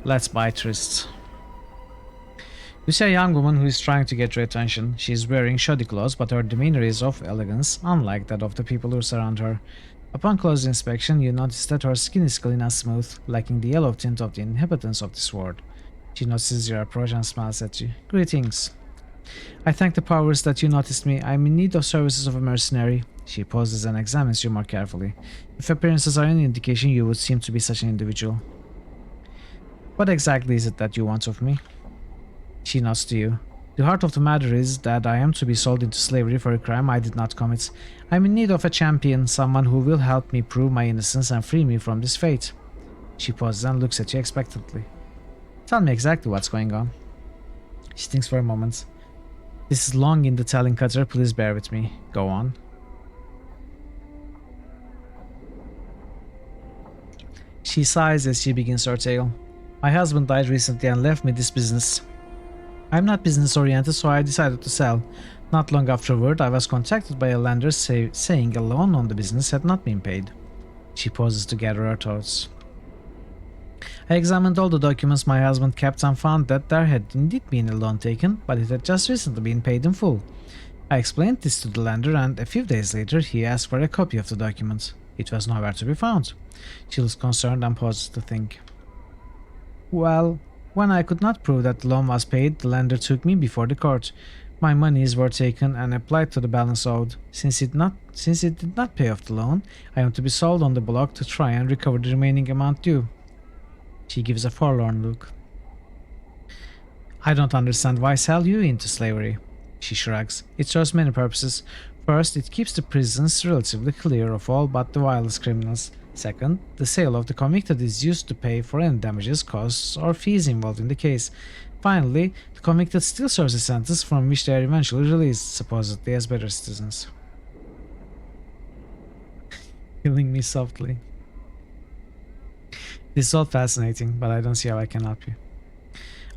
Let's buy trysts. You see a young woman who is trying to get your attention. She is wearing shoddy clothes, but her demeanor is of elegance, unlike that of the people who surround her. Upon close inspection, you notice that her skin is clean and smooth, lacking the yellow tint of the inhabitants of this world. She notices your approach and smiles at you. Greetings. I thank the powers that you noticed me. I am in need of services of a mercenary. She pauses and examines you more carefully. If appearances are any indication, you would seem to be such an individual. What exactly is it that you want of me? She nods to you. The heart of the matter is that I am to be sold into slavery for a crime I did not commit. I am in need of a champion, someone who will help me prove my innocence and free me from this fate. She pauses and looks at you expectantly. Tell me exactly what's going on. She thinks for a moment. This is long in the telling, Cutter. Please bear with me. Go on. She sighs as she begins her tale. My husband died recently and left me this business. I'm not business oriented, so I decided to sell. Not long afterward, I was contacted by a lender saying a loan on the business had not been paid. She pauses to gather her thoughts. I examined all the documents my husband kept and found that there had indeed been a loan taken, but it had just recently been paid in full. I explained this to the lender, and a few days later he asked for a copy of the document. It was nowhere to be found. She looks concerned and pauses to think. Well, when I could not prove that the loan was paid, the lender took me before the court. My monies were taken and applied to the balance owed. Since it did not pay off the loan, I am to be sold on the block to try and recover the remaining amount due. She gives a forlorn look. I don't understand why sell you into slavery. She shrugs. It serves many purposes. First, it keeps the prisons relatively clear of all but the vilest criminals. Second, the sale of the convicted is used to pay for any damages, costs, or fees involved in the case. Finally, the convicted still serves a sentence from which they are eventually released, supposedly as better citizens. Killing me softly. This is all fascinating, but I don't see how I can help you.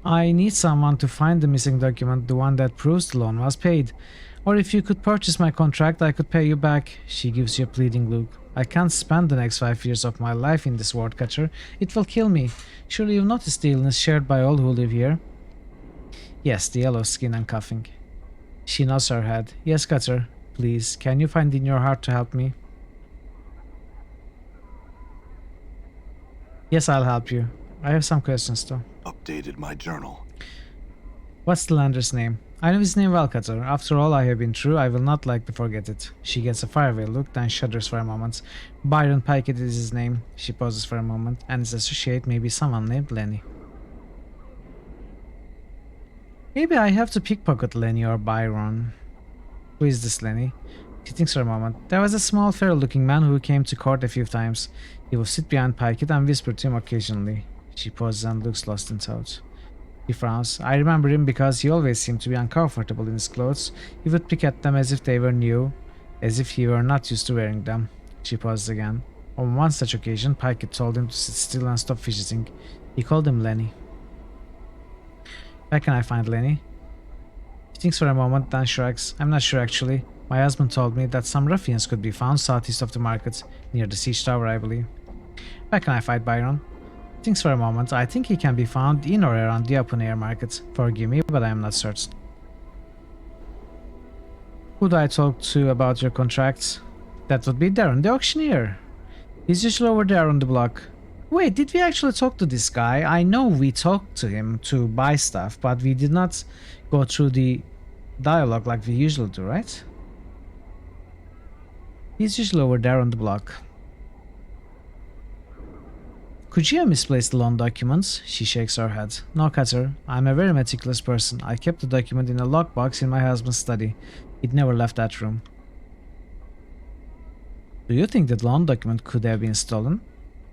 I need someone to find the missing document, the one that proves the loan was paid. Or if you could purchase my contract, I could pay you back. She gives you a pleading look. I can't spend the next 5 years of my life in this ward, Cutter. It will kill me. Surely you've noticed the illness shared by all who live here? Yes, the yellow skin and coughing. She nods her head. Yes, Cutter. Please, can you find in your heart to help me? Yes, I'll help you. I have some questions though. Updated my journal. What's the lender's name? I know his name well, Cutter. After all I have been through, I will not like to forget it. She gets a faraway look, then shudders for a moment. Byron Pickett is his name. She pauses for a moment, and his associate may be someone named Lenny. Maybe I have to pickpocket Lenny or Byron. Who is this Lenny? She thinks for a moment. There was a small, fair-looking man who came to court a few times. He would sit behind Pickett and whisper to him occasionally. She pauses and looks lost in thought. He frowns. I remember him because he always seemed to be uncomfortable in his clothes. He would pick at them as if they were new, as if he were not used to wearing them. She pauses again. On one such occasion, Pickett told him to sit still and stop fidgeting. He called him Lenny. Where can I find Lenny? He thinks for a moment, then shrugs. I'm not sure actually. My husband told me that some ruffians could be found southeast of the market, near the siege tower, I believe. Where can I find Byron? Thinks for a moment. I think he can be found in or around the open air market. Forgive me, but I am not certain. Who do I talk to about your contracts? That would be Darren, the auctioneer. He's usually over there on the block. Wait, did we actually talk to this guy? I know we talked to him to buy stuff, but we did not go through the dialogue like we usually do, right? He's usually over there on the block. Could you have misplaced the loan documents? She shakes her head. No, Cutter. I'm a very meticulous person. I kept the document in a lockbox in my husband's study. It never left that room. Do you think that loan document could have been stolen?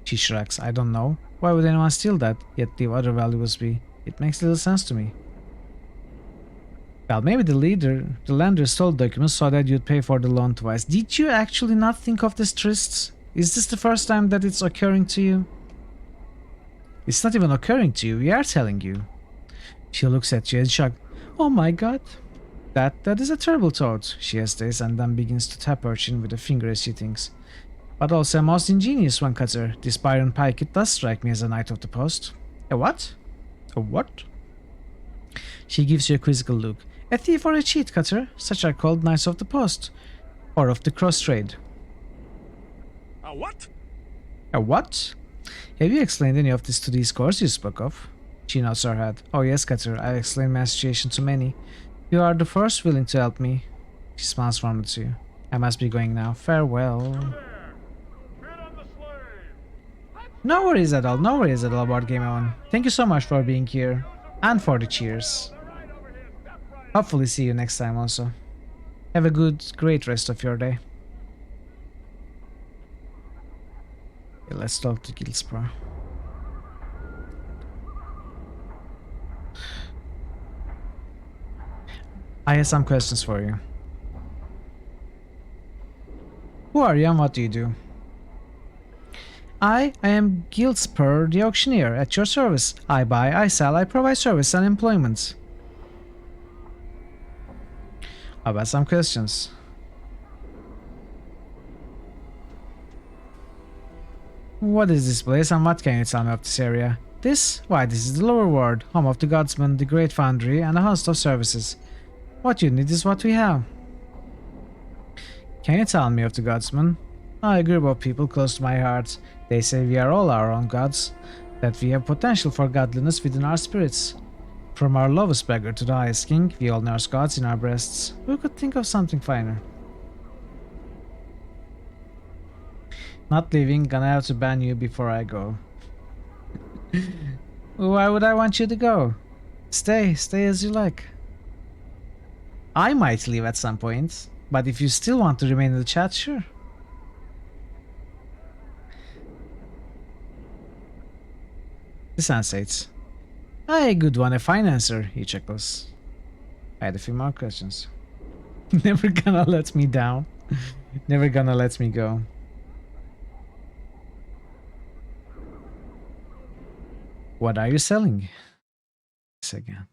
She shrugs. I don't know. Why would anyone steal that, yet leave other valuables be? It makes little sense to me. Well, maybe the lender stole documents so that you'd pay for the loan twice. Did you actually not think of this, Trist? Is this the first time that it's occurring to you? It's not even occurring to you, we are telling you. She looks at you and shocked. Oh my god. That is a terrible thought, she hesitates and then begins to tap her chin with a finger as she thinks. But also a most ingenious one, Cutter. This Byron Pickett does strike me as a knight of the post. A what? A what? She gives you a quizzical look. A thief or a cheat cutter? Such are called Knights of the Post. Or of the Cross Trade. A what? A what? Have you explained any of this to these scores you spoke of? She nods her head. Oh yes, Cutter, I explained my situation to many. You are the first willing to help me. She smiles warmly to you. I must be going now. Farewell. No worries at all, no worries at all about Game On. Thank you so much for being here. And for the cheers. Hopefully see you next time also. Have a great rest of your day. Okay, let's talk to Gilspro. I have some questions for you. Who are you and what do you do? I am Gilspur, the auctioneer, at your service. I buy, I sell, I provide service and employment. How about some questions? What is this place and what can you tell me of this area? This? Why, this is the lower ward, home of the Godsman, the Great Foundry, and a host of services. What you need is what we have. Can you tell me of the Godsman? A group of people close to my heart. They say we are all our own gods, that we have potential for godliness within our spirits. From our lowest beggar to the highest king, we all nurse gods in our breasts. Who could think of something finer? Not leaving, gonna have to ban you before I go. Why would I want you to go? Stay as you like. I might leave at some point, but if you still want to remain in the chat, sure. The sensates. A good one, a fine answer, he chuckles. I had a few more questions. Never gonna let me down. Never gonna let me go. What are you selling? This again.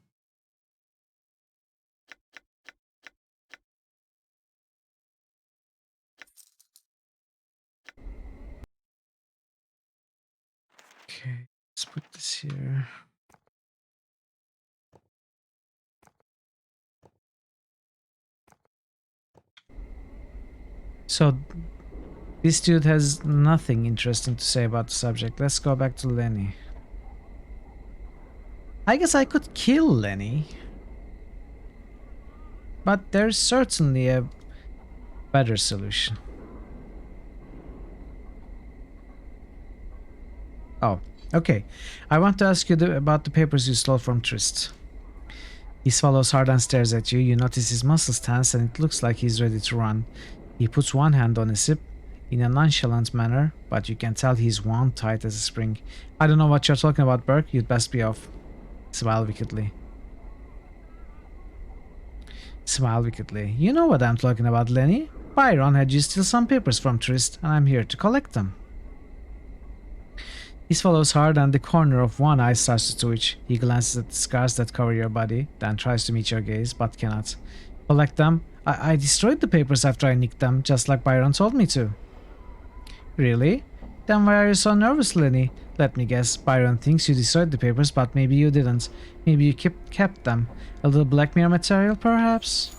Okay, let's put this here. So, this dude has nothing interesting to say about the subject. Let's go back to Lenny. I guess I could kill Lenny. But there's certainly a better solution. Oh, okay. I want to ask you about the papers you stole from Trist. He swallows hard and stares at you. You notice his muscles tense and it looks like he's ready to run. He puts one hand on his hip in a nonchalant manner, but you can tell he's wound tight as a spring. I don't know what you're talking about, Burke. You'd best be off. Smile wickedly. Smile wickedly. You know what I'm talking about, Lenny. Byron had you steal some papers from Trist, and I'm here to collect them. He swallows hard and the corner of one eye starts to twitch. He glances at the scars that cover your body, then tries to meet your gaze, but cannot. Collect them? I destroyed the papers after I nicked them, just like Byron told me to. Really? Then why are you so nervous, Lenny? Let me guess, Byron thinks you destroyed the papers, but maybe you didn't. Maybe you kept them. A little blackmail material, perhaps?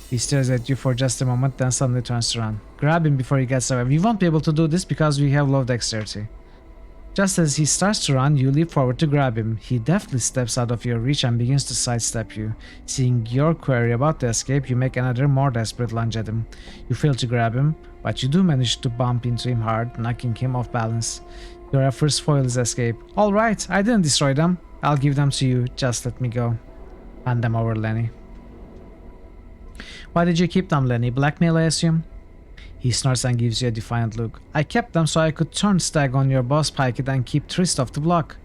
He stares at you for just a moment, then suddenly turns around. Grab him before he gets away. We won't be able to do this because we have low dexterity. Just as he starts to run, you leap forward to grab him. He deftly steps out of your reach and begins to sidestep you. Seeing your query about the escape, you make another more desperate lunge at him. You fail to grab him, but you do manage to bump into him hard, knocking him off balance. Your efforts foil his escape. Alright, I didn't destroy them. I'll give them to you. Just let me go. Hand them over, Lenny. Why did you keep them, Lenny? Blackmail, I assume? He snorts and gives you a defiant look. I kept them so I could turn Stag on your boss, Pikett, and keep Trist off the block.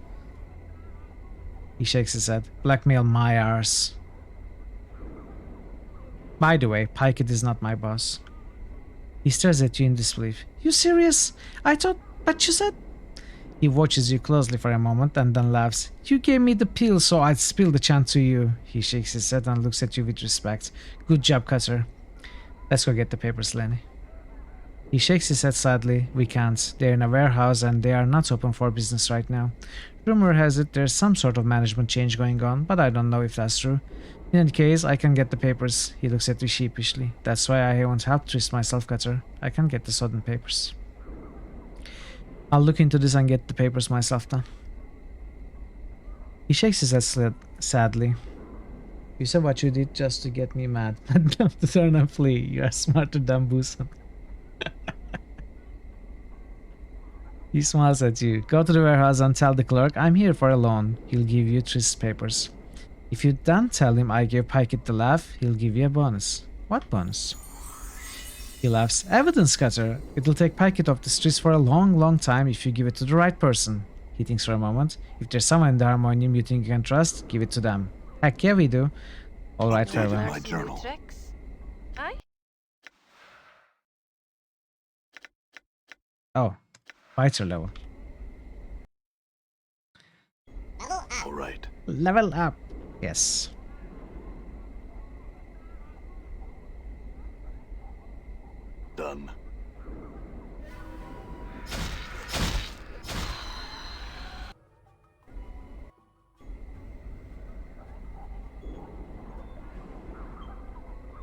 He shakes his head. Blackmail my arse. By the way, Pikett is not my boss. He stares at you in disbelief. You serious? I thought... But you said... He watches you closely for a moment and then laughs. You gave me the pill so I'd spill the chant to you. He shakes his head and looks at you with respect. Good job, Cutter. Let's go get the papers, Lenny. He shakes his head sadly. We can't. They're in a warehouse and they are not open for business right now. Rumor has it there's some sort of management change going on, but I don't know if that's true. In any case, I can get the papers. He looks at you sheepishly. That's why I won't help twist myself, Cutter. I can get the sudden papers. I'll look into this and get the papers myself then. He shakes his head sadly. You said what you did just to get me mad. I'd love to turn and flee. You are smarter than Busan. He smiles at you. Go to the warehouse and tell the clerk I'm here for a loan. He'll give you Trist's papers. If you then tell him I gave Pikett the laugh, he'll give you a bonus. What bonus? He laughs. Evidence, Cutter. It'll take Pikett off the streets for a long, long time if you give it to the right person. He thinks for a moment. If there's someone in the Harmonium you think you can trust, give it to them. Heck yeah, we do. Alright, farewell. My journal. Oh, fighter level. All right. Level up. Yes. Done.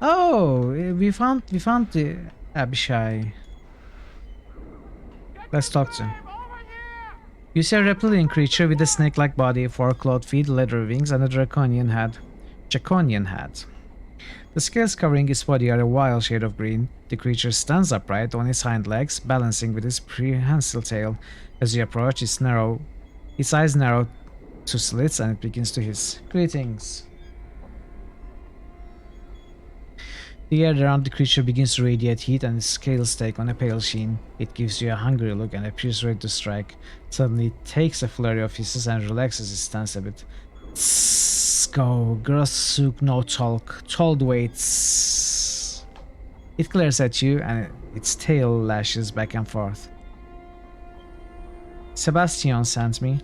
Oh, we found the Abishai. Let's talk to him. You see a reptilian creature with a snake-like body, 4 clawed feet, leather wings, and a draconian head. The scales covering its body are a wild shade of green. The creature stands upright on its hind legs, balancing with its prehensile tail. As you approach, its eyes narrow to slits, and it begins to hiss. Greetings. The air around the creature begins to radiate heat, and its scales take on a pale sheen. It gives you a hungry look and appears ready to strike. Suddenly, it takes a flurry of hisses and relaxes its stance a bit. Tss, go, Grossuk, no talk. Told waits. It glares at you, and its tail lashes back and forth. Sebastian sent me.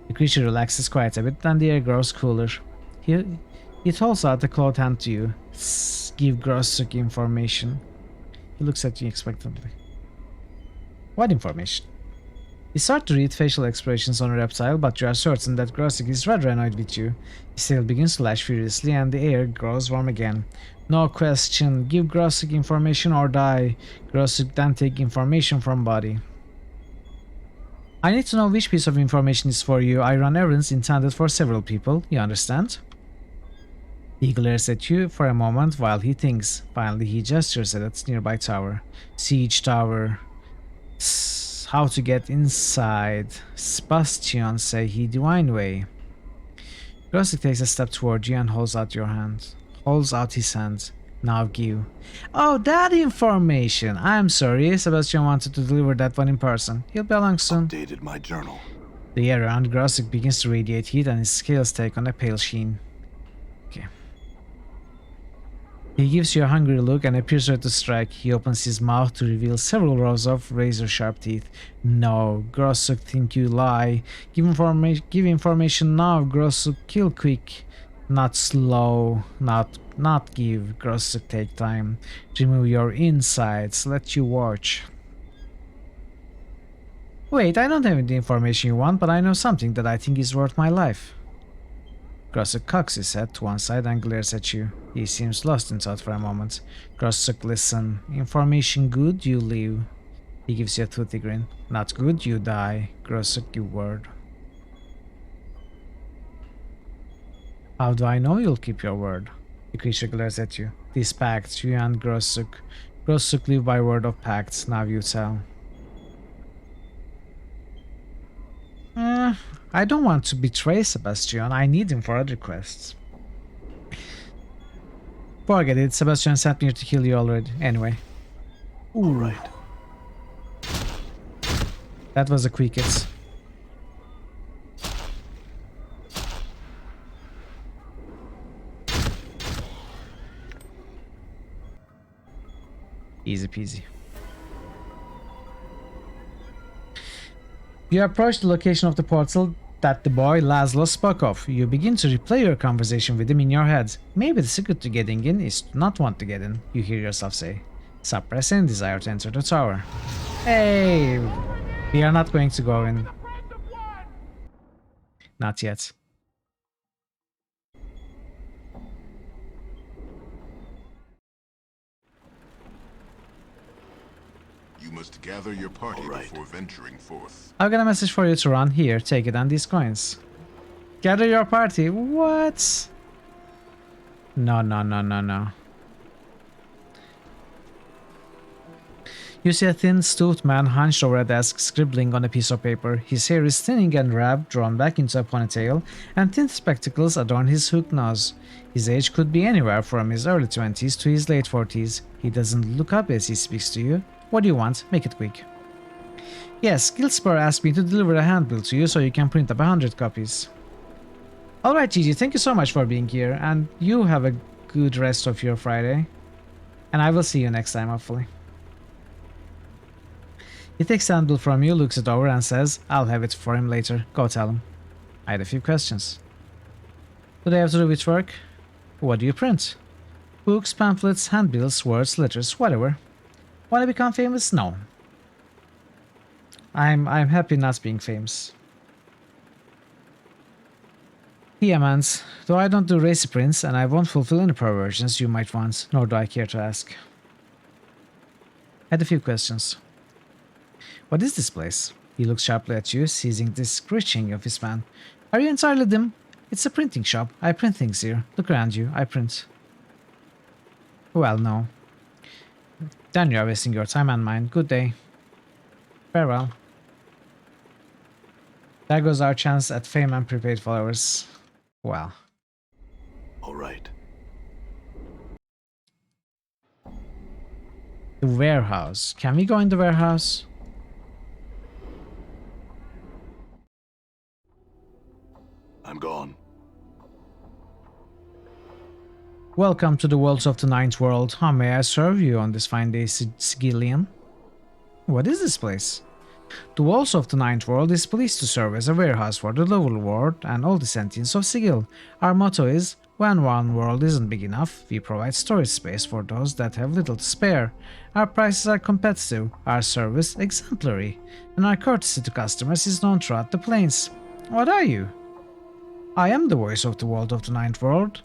The creature relaxes quite a bit, and the air grows cooler. It holds out a clawed hand to you. Give Grossuk information. He looks at you expectantly. What information? You start to read facial expressions on a reptile, but you are certain that Grossuk is rather annoyed with you. His tail begins to lash furiously, and the air grows warm again. No question. Give Grossuk information or die. Grossuk then take information from body. I need to know which piece of information is for you. I run errands intended for several people. You understand? He glares at you for a moment while he thinks. Finally, he gestures at its nearby tower. Siege tower. How to get inside. Sebastian say he divine way. Grossuk takes a step toward you and holds out his hand. Now give. Oh, that information. I'm sorry. Sebastian wanted to deliver that one in person. He'll be along soon. Updated my journal. The air around Grossuk begins to radiate heat, and his scales take on a pale sheen. Okay. He gives you a hungry look and appears ready to strike. He opens his mouth to reveal several rows of razor-sharp teeth. No, Grossuk, think you lie. Give information now, Grossuk. Kill quick. Not slow. Not give. Grossuk, take time. Remove your insides. Let you watch. Wait, I don't have the information you want, but I know something that I think is worth my life. Grossuk cocks his head to one side and glares at you. He seems lost in thought for a moment. Grossuk, listen. Information good, you live. He gives you a toothy grin. Not good, you die. Grossuk, your word. How do I know you'll keep your word? The creature glares at you. This pact, you and Grossuk. Grossuk live by word of pacts. Now you tell. I don't want to betray Sebastian. I need him for other quests. Forget it. Sebastian sent me here to kill you already. Anyway. Ooh. Right. That was a quick hit. Easy peasy. You approach the location of the portal that the boy Laszlo spoke of. You begin to replay your conversation with him in your head. Maybe the secret to getting in is to not want to get in, you hear yourself say. Suppress any desire to enter the tower. Hey! We are not going to go in. Not yet. You must gather your party before venturing forth. I've got a message for you to run. Here, take it and these coins. Gather your party. What? No, no, no, no, no. You see a thin, stooped man hunched over a desk, scribbling on a piece of paper. His hair is thinning and wrapped, drawn back into a ponytail, and thin spectacles adorn his hooked nose. His age could be anywhere from his early 20s to his late 40s. He doesn't look up as he speaks to you. What do you want? Make it quick. Yes, Guildspur asked me to deliver a handbill to you so you can print up 100 copies. Alright, Gigi, thank you so much for being here, and you have a good rest of your Friday. And I will see you next time, hopefully. He takes the handbill from you, looks it over, and says, I'll have it for him later. Go tell him. I had a few questions. Do they have to do with work? What do you print? Books, pamphlets, handbills, words, letters, whatever. Want to become famous? No. I'm happy not being famous. Mans, though I don't do racy prints and I won't fulfill any perversions you might want, nor do I care to ask. Had a few questions. What is this place? He looks sharply at you, seizing this screeching of his man. Are you entirely dim? It's a printing shop. I print things here. Look around you. I print. Well, no. Then you are wasting your time and mine. Good day. Farewell. There goes our chance at fame and prepaid followers. Well. All right. The warehouse. Can we go in the warehouse? I'm gone. Welcome to the worlds of the Ninth World. How may I serve you on this fine day, Sigillian? What is this place? The walls of the Ninth World is pleased to serve as a warehouse for the lower world and all the sentients of Sigil. Our motto is, when one world isn't big enough, we provide storage space for those that have little to spare. Our prices are competitive, our service exemplary, and our courtesy to customers is known throughout the plains. What are you? I am the voice of the world of the Ninth World.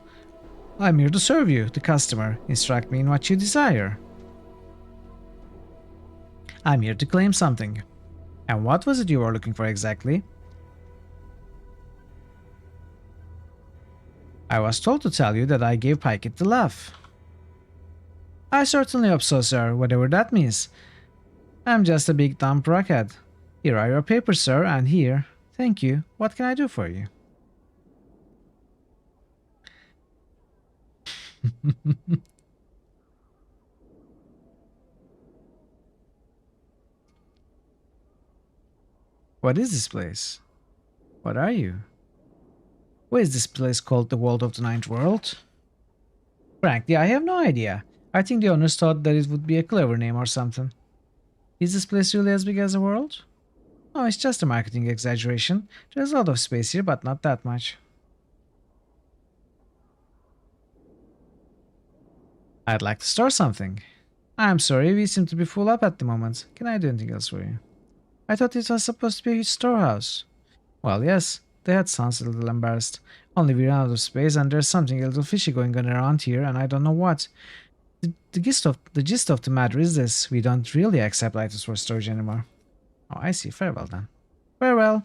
I'm here to serve you, the customer. Instruct me in what you desire. I'm here to claim something. And what was it you were looking for exactly? I was told to tell you that I gave Pykett the laugh. I certainly hope so, sir, whatever that means. I'm just a big dumb rockhead. Here are your papers, sir, and here. Thank you. What can I do for you? What is this place? What are you? Why is this place called the World of the Ninth World? Frankly, I have no idea. I think the owners thought that it would be a clever name or something. Is this place really as big as a world? No, it's just a marketing exaggeration. There's a lot of space here, but not that much. I'd like to store something. I'm sorry, we seem to be full up at the moment. Can I do anything else for you? I thought it was supposed to be a huge storehouse. Well, yes, the head sounds a little embarrassed. Only we ran out of space and there's something a little fishy going on around here and I don't know what. The gist of the matter is this. We don't really accept items for storage anymore. Oh, I see. Farewell then. Farewell.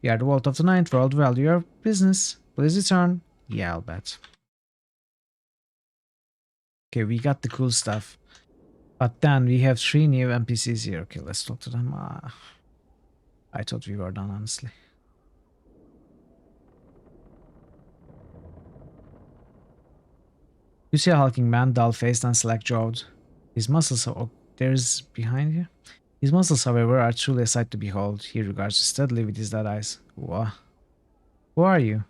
We are the World of the Ninth World. Value your business. Please return. Yeah, I'll bet. Okay, we got the cool stuff. But then we have 3 new NPCs here. Okay, let's talk to them. I thought we were done, honestly. You see a hulking man, dull-faced and slack-jawed. His muscles are... Oh, there's behind here? His muscles, however, are truly a sight to behold. He regards you steadily with his dead eyes. What? Who are you?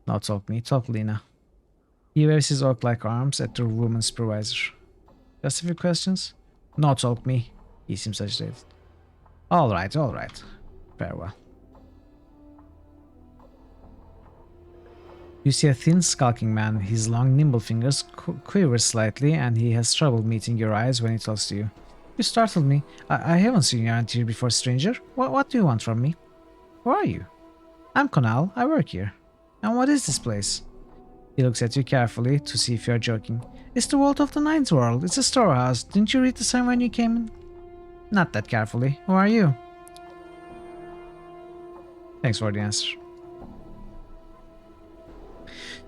Now talk me. Talk Lena. He waves his orc-like arms at the woman's supervisor. Just a few questions? No, talk me. He seems agitated. Alright, alright. Farewell. You see a thin, skulking man. His long, nimble fingers quiver slightly, and he has trouble meeting your eyes when he talks to you. You startled me. I haven't seen you around here before, stranger. What do you want from me? Who are you? I'm Conal, I work here. And what is this place? He looks at you carefully to see if you're joking. It's the Vault of the Ninth World. It's a storehouse. Didn't you read the sign when you came in? Not that carefully. Who are you? Thanks for the answer.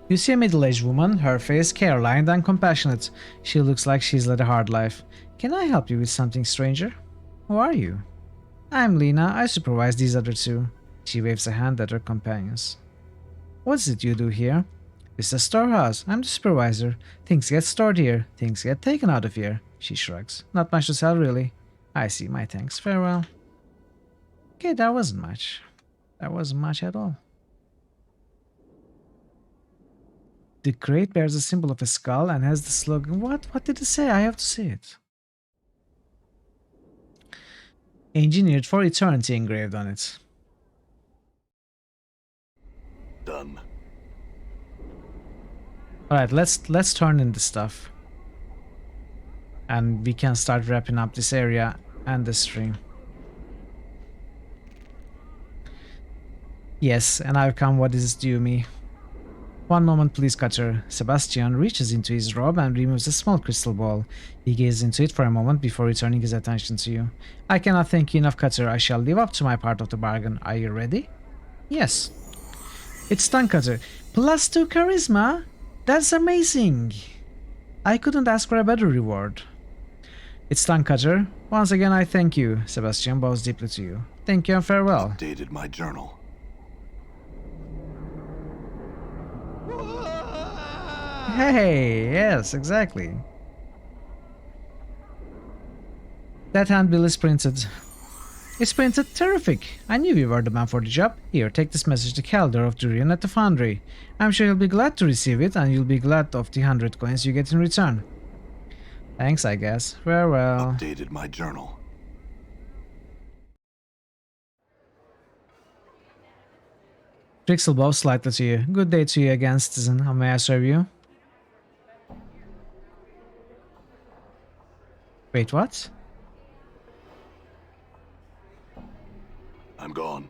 You see a middle-aged woman, her face care-lined and compassionate. She looks like she's led a hard life. Can I help you with something, stranger? Who are you? I'm Lena, I supervise these other two. She waves a hand at her companions. What is it you do here? It's a storehouse. I'm the supervisor. Things get stored here. Things get taken out of here. She shrugs. Not much to sell, really. I see, my thanks. Farewell. Okay, that wasn't much. That wasn't much at all. The crate bears a symbol of a skull and has the slogan. What? What did it say? I have to see it. Engineered for eternity engraved on it. Done. Alright, let's turn in the stuff. And we can start wrapping up this area and the stream. Yes, and I've come what is due me. One moment please, Cutter. Sebastian reaches into his robe and removes a small crystal ball. He gazes into it for a moment before returning his attention to you. I cannot thank you enough, Cutter. I shall live up to my part of the bargain. Are you ready? Yes. It's done, Cutter. +2 charisma? That's amazing! I couldn't ask for a better reward. It's done, Cutter. Once again I thank you. Sebastian bows deeply to you. Thank you and farewell. Updated my journal. Hey, yes, exactly. That handbill is printed. It's printed terrific. I knew you were the man for the job. Here, take this message to Calder of Durian at the foundry. I'm sure he'll be glad to receive it, and you'll be glad of the 100 coins you get in return. Thanks, I guess. Farewell. Updated my journal. Trixel bows slightly to you. Good day to you again, citizen. How may I serve you? Wait, what? I'm gone.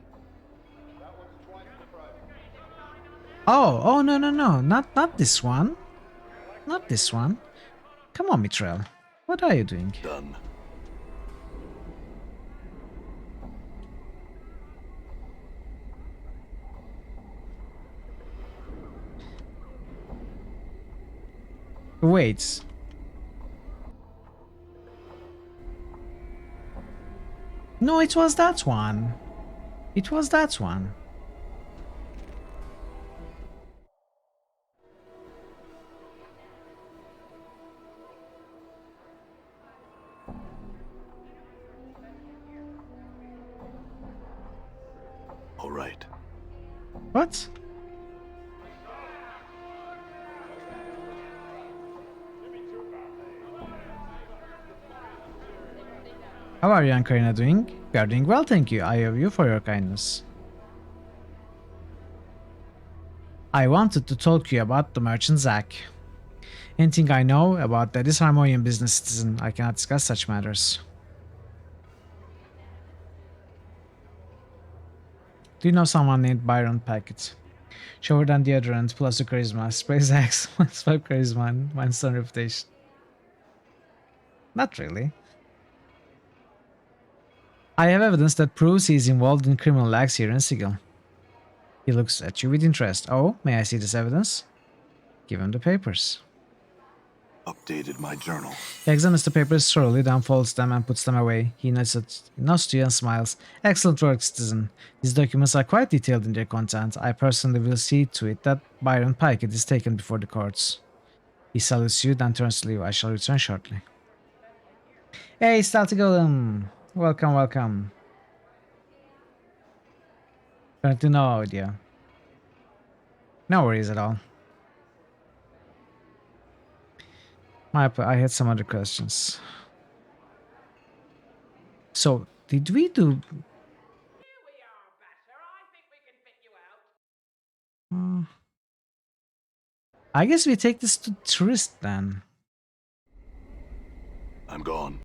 Oh, no, not this one. Not this one. Come on, Mithril. What are you doing? Done. Wait. No, it was that one. It was that one. All right. What? How are you and Karina doing? We are doing well, thank you. I owe you for your kindness. I wanted to talk to you about the merchant Zack. Anything I know about the disharmonian business citizen, I cannot discuss such matters. Do you know someone named Byron Packett? Shorter than deodorant, plus a charisma. Sprays X, minus 5 charisma, and minus 1 reputation. Not really. I have evidence that proves he is involved in criminal acts here in Sigil. He looks at you with interest. Oh, may I see this evidence? Give him the papers. Updated my journal. He examines the papers thoroughly, then folds them and puts them away. He nods to you and smiles. Excellent work, citizen. These documents are quite detailed in their content. I personally will see to it that Byron Packett is taken before the courts. He salutes you, then turns to leave. I shall return shortly. Hey, Staltigolum! Welcome, welcome. Currently no audio. No worries at all. I had some other questions. So, did we do... I guess we take this to tourist then. I'm gone.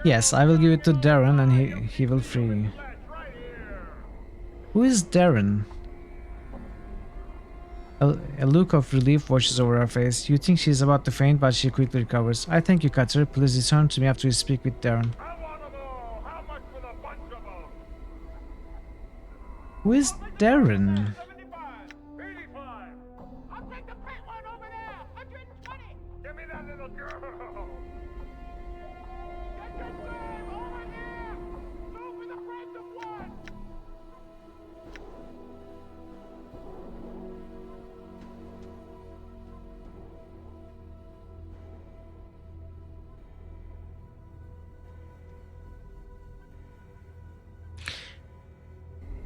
Yes, I will give it to Darren and he will free you. Who is Darren? A look of relief washes over her face. You think she's about to faint, but she quickly recovers. I thank you, Cutter. Please return to me after you speak with Darren. Who is Darren?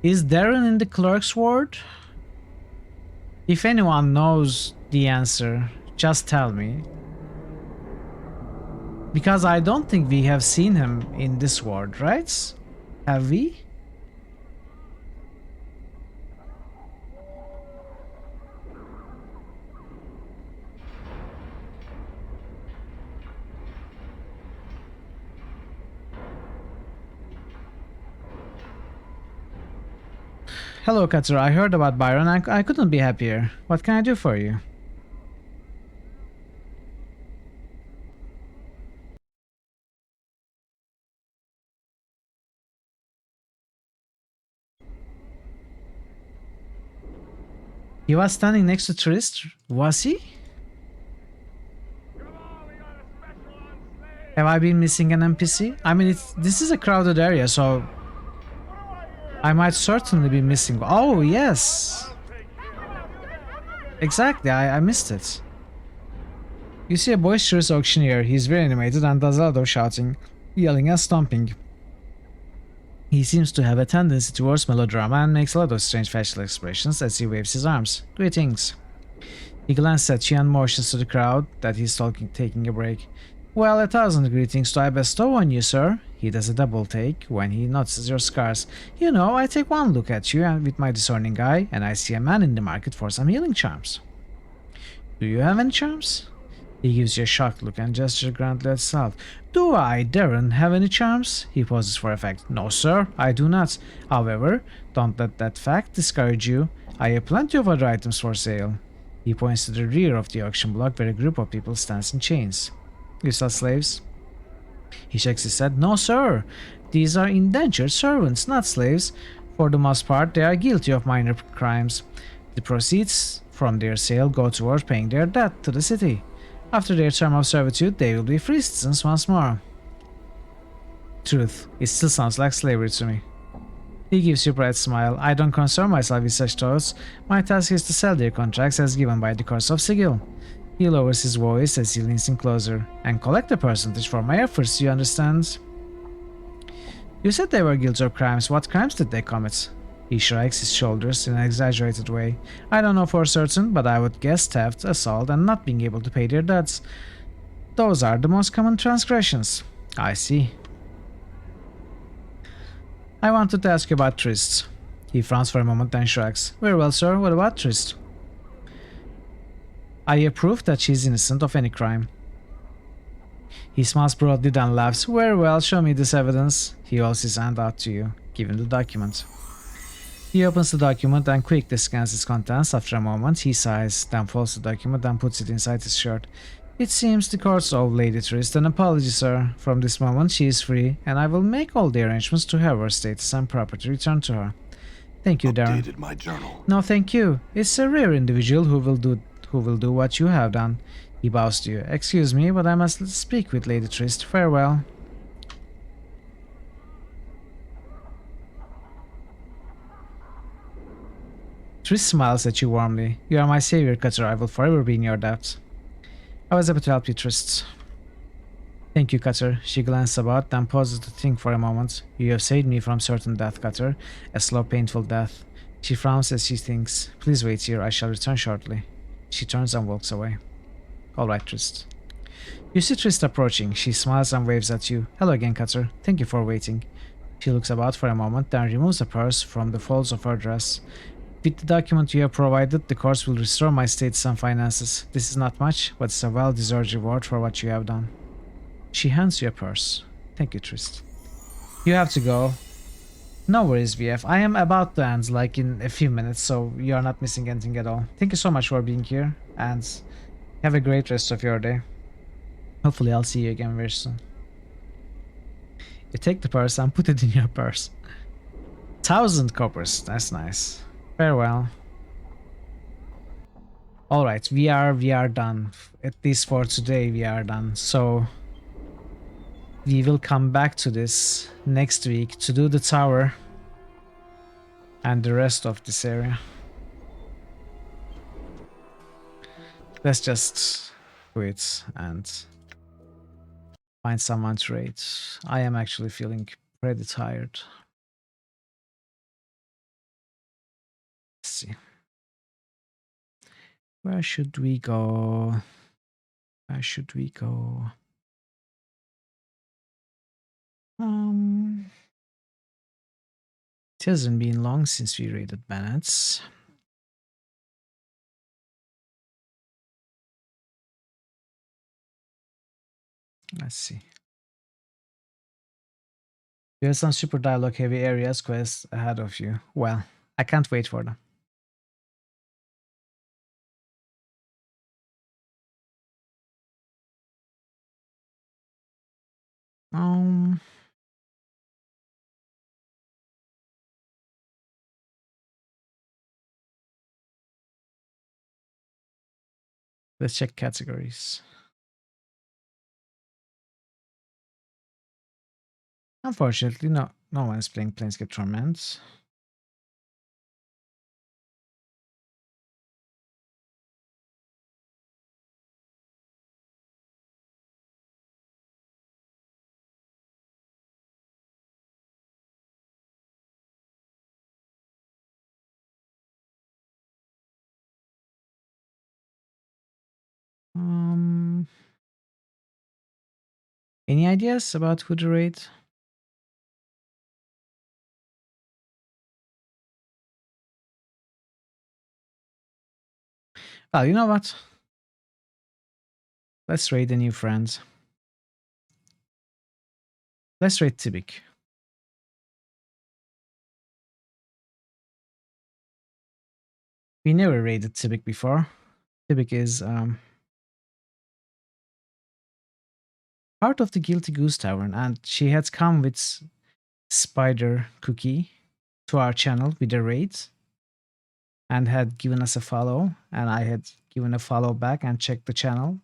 Is Darren in the clerk's ward? If anyone knows the answer, just tell me. Because I don't think we have seen him in this ward, right? Have we? Hello, Cutter. I heard about Byron. I couldn't be happier. What can I do for you? He was standing next to Trist, was he? Have I been missing an NPC? I mean, this is a crowded area, so I might certainly be missing. Oh, yes! Exactly, I missed it. You see a boisterous auctioneer. He's very animated and does a lot of shouting, yelling and stomping. He seems to have a tendency towards melodrama and makes a lot of strange facial expressions as he waves his arms. Greetings. He glances at you and motions to the crowd that he's taking a break. Well, 1,000 greetings do I bestow on you, sir. He does a double take when he notices your scars. You know, I take one look at you and with my discerning eye, and I see a man in the market for some healing charms. Do you have any charms? He gives you a shocked look and gestures grandly at Salt. Do I, Darren, have any charms? He pauses for effect. No, sir, I do not. However, don't let that fact discourage you. I have plenty of other items for sale. He points to the rear of the auction block where a group of people stands in chains. You sell slaves? He shakes his head. No, sir. These are indentured servants, not slaves. For the most part, they are guilty of minor crimes. The proceeds from their sale go towards paying their debt to the city. After their term of servitude, they will be free citizens once more. Truth, it still sounds like slavery to me. He gives you a bright smile. I don't concern myself with such thoughts. My task is to sell their contracts as given by the Curse of Sigil. He lowers his voice as he leans in closer. And collect a percentage for my efforts, you understand? You said they were guilty of crimes. What crimes did they commit? He shrugs his shoulders in an exaggerated way. I don't know for certain, but I would guess theft, assault, and not being able to pay their debts. Those are the most common transgressions. I see. I wanted to ask you about Trist. He frowns for a moment and shrugs. Very well, sir. What about Trist? I have proof that she is innocent of any crime. He smiles broadly, then laughs. Very well, show me this evidence. He holds his hand out to you. Give him the document. He opens the document and quickly scans its contents. After a moment, he sighs, then folds the document and puts it inside his shirt. It seems the courts owe Lady Trist an apology, sir. From this moment, she is free, and I will make all the arrangements to have her status and property returned to her. Thank you, Darren. Updated my journal. No, thank you. It's a rare individual who will do what you have done. He bows to you. Excuse me, but I must speak with Lady Trist. Farewell. Trist smiles at you warmly. You are my savior, Cutter. I will forever be in your debt. I was able to help you, Trist. Thank you, Cutter. She glances about, then pauses to think for a moment. You have saved me from certain death, Cutter. A slow, painful death. She frowns as she thinks. Please wait here. I shall return shortly. She turns and walks away. Alright, Trist. You see Trist approaching. She smiles and waves at you. Hello again, Cutter. Thank you for waiting. She looks about for a moment, then removes a purse from the folds of her dress. With the document you have provided, the courts will restore my status and finances. This is not much, but it's a well-deserved reward for what you have done. She hands you a purse. Thank you, Trist. You have to go. No worries, VF. I am about to end like in a few minutes, so you are not missing anything at all. Thank you so much for being here, and have a great rest of your day. Hopefully I'll see you again very soon. You take the purse and put it in your purse. 1,000 coppers. That's nice. Farewell. Alright, we are done. At least for today we are done. So we will come back to this next week to do the tower and the rest of this area. Let's just quit and find someone to raid. I am actually feeling pretty tired. Let's see. Where should we go? Where should we go? It hasn't been long since we raided Bennett's. Let's see. You have some super dialogue heavy areas quests ahead of you. Well, I can't wait for them. Let's check categories. Unfortunately, no one is playing Planescape Torment. Any ideas about who to raid? Well, you know what? Let's raid a new friend. Let's raid Tibik. We never raided Tibik before. Tibik is part of the Guilty Goose Tavern, and she had come with Spider Cookie to our channel with a raid and had given us a follow, and I had given a follow back and checked the channel.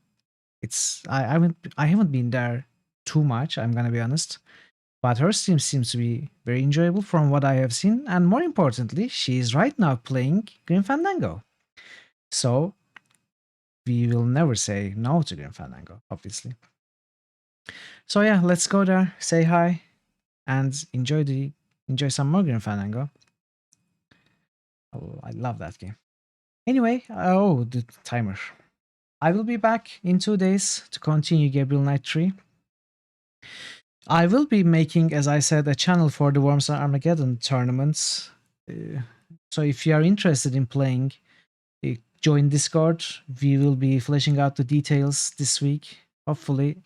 I haven't been there too much, I'm gonna be honest, but her stream seems to be very enjoyable from what I have seen, and more importantly, she is right now playing Grim Fandango. So we will never say no to Grim Fandango, obviously. So yeah, let's go there, say hi, and enjoy some more Grim Fandango. Oh, I love that game. Anyway, oh, the timer. I will be back in 2 days to continue Gabriel Knight 3. I will be making, as I said, a channel for the Worms Armageddon tournaments. So if you are interested in playing, join Discord. We will be fleshing out the details this week. Hopefully,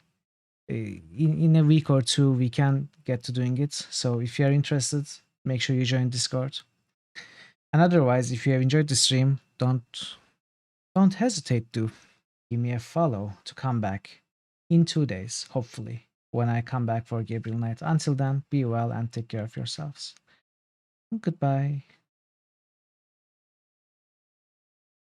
in a week or two, we can get to doing it. So if you are interested, make sure you join Discord. And otherwise, if you have enjoyed the stream, don't hesitate to give me a follow to come back in 2 days, hopefully, when I come back for Gabriel Knight. Until then, be well and take care of yourselves. Goodbye.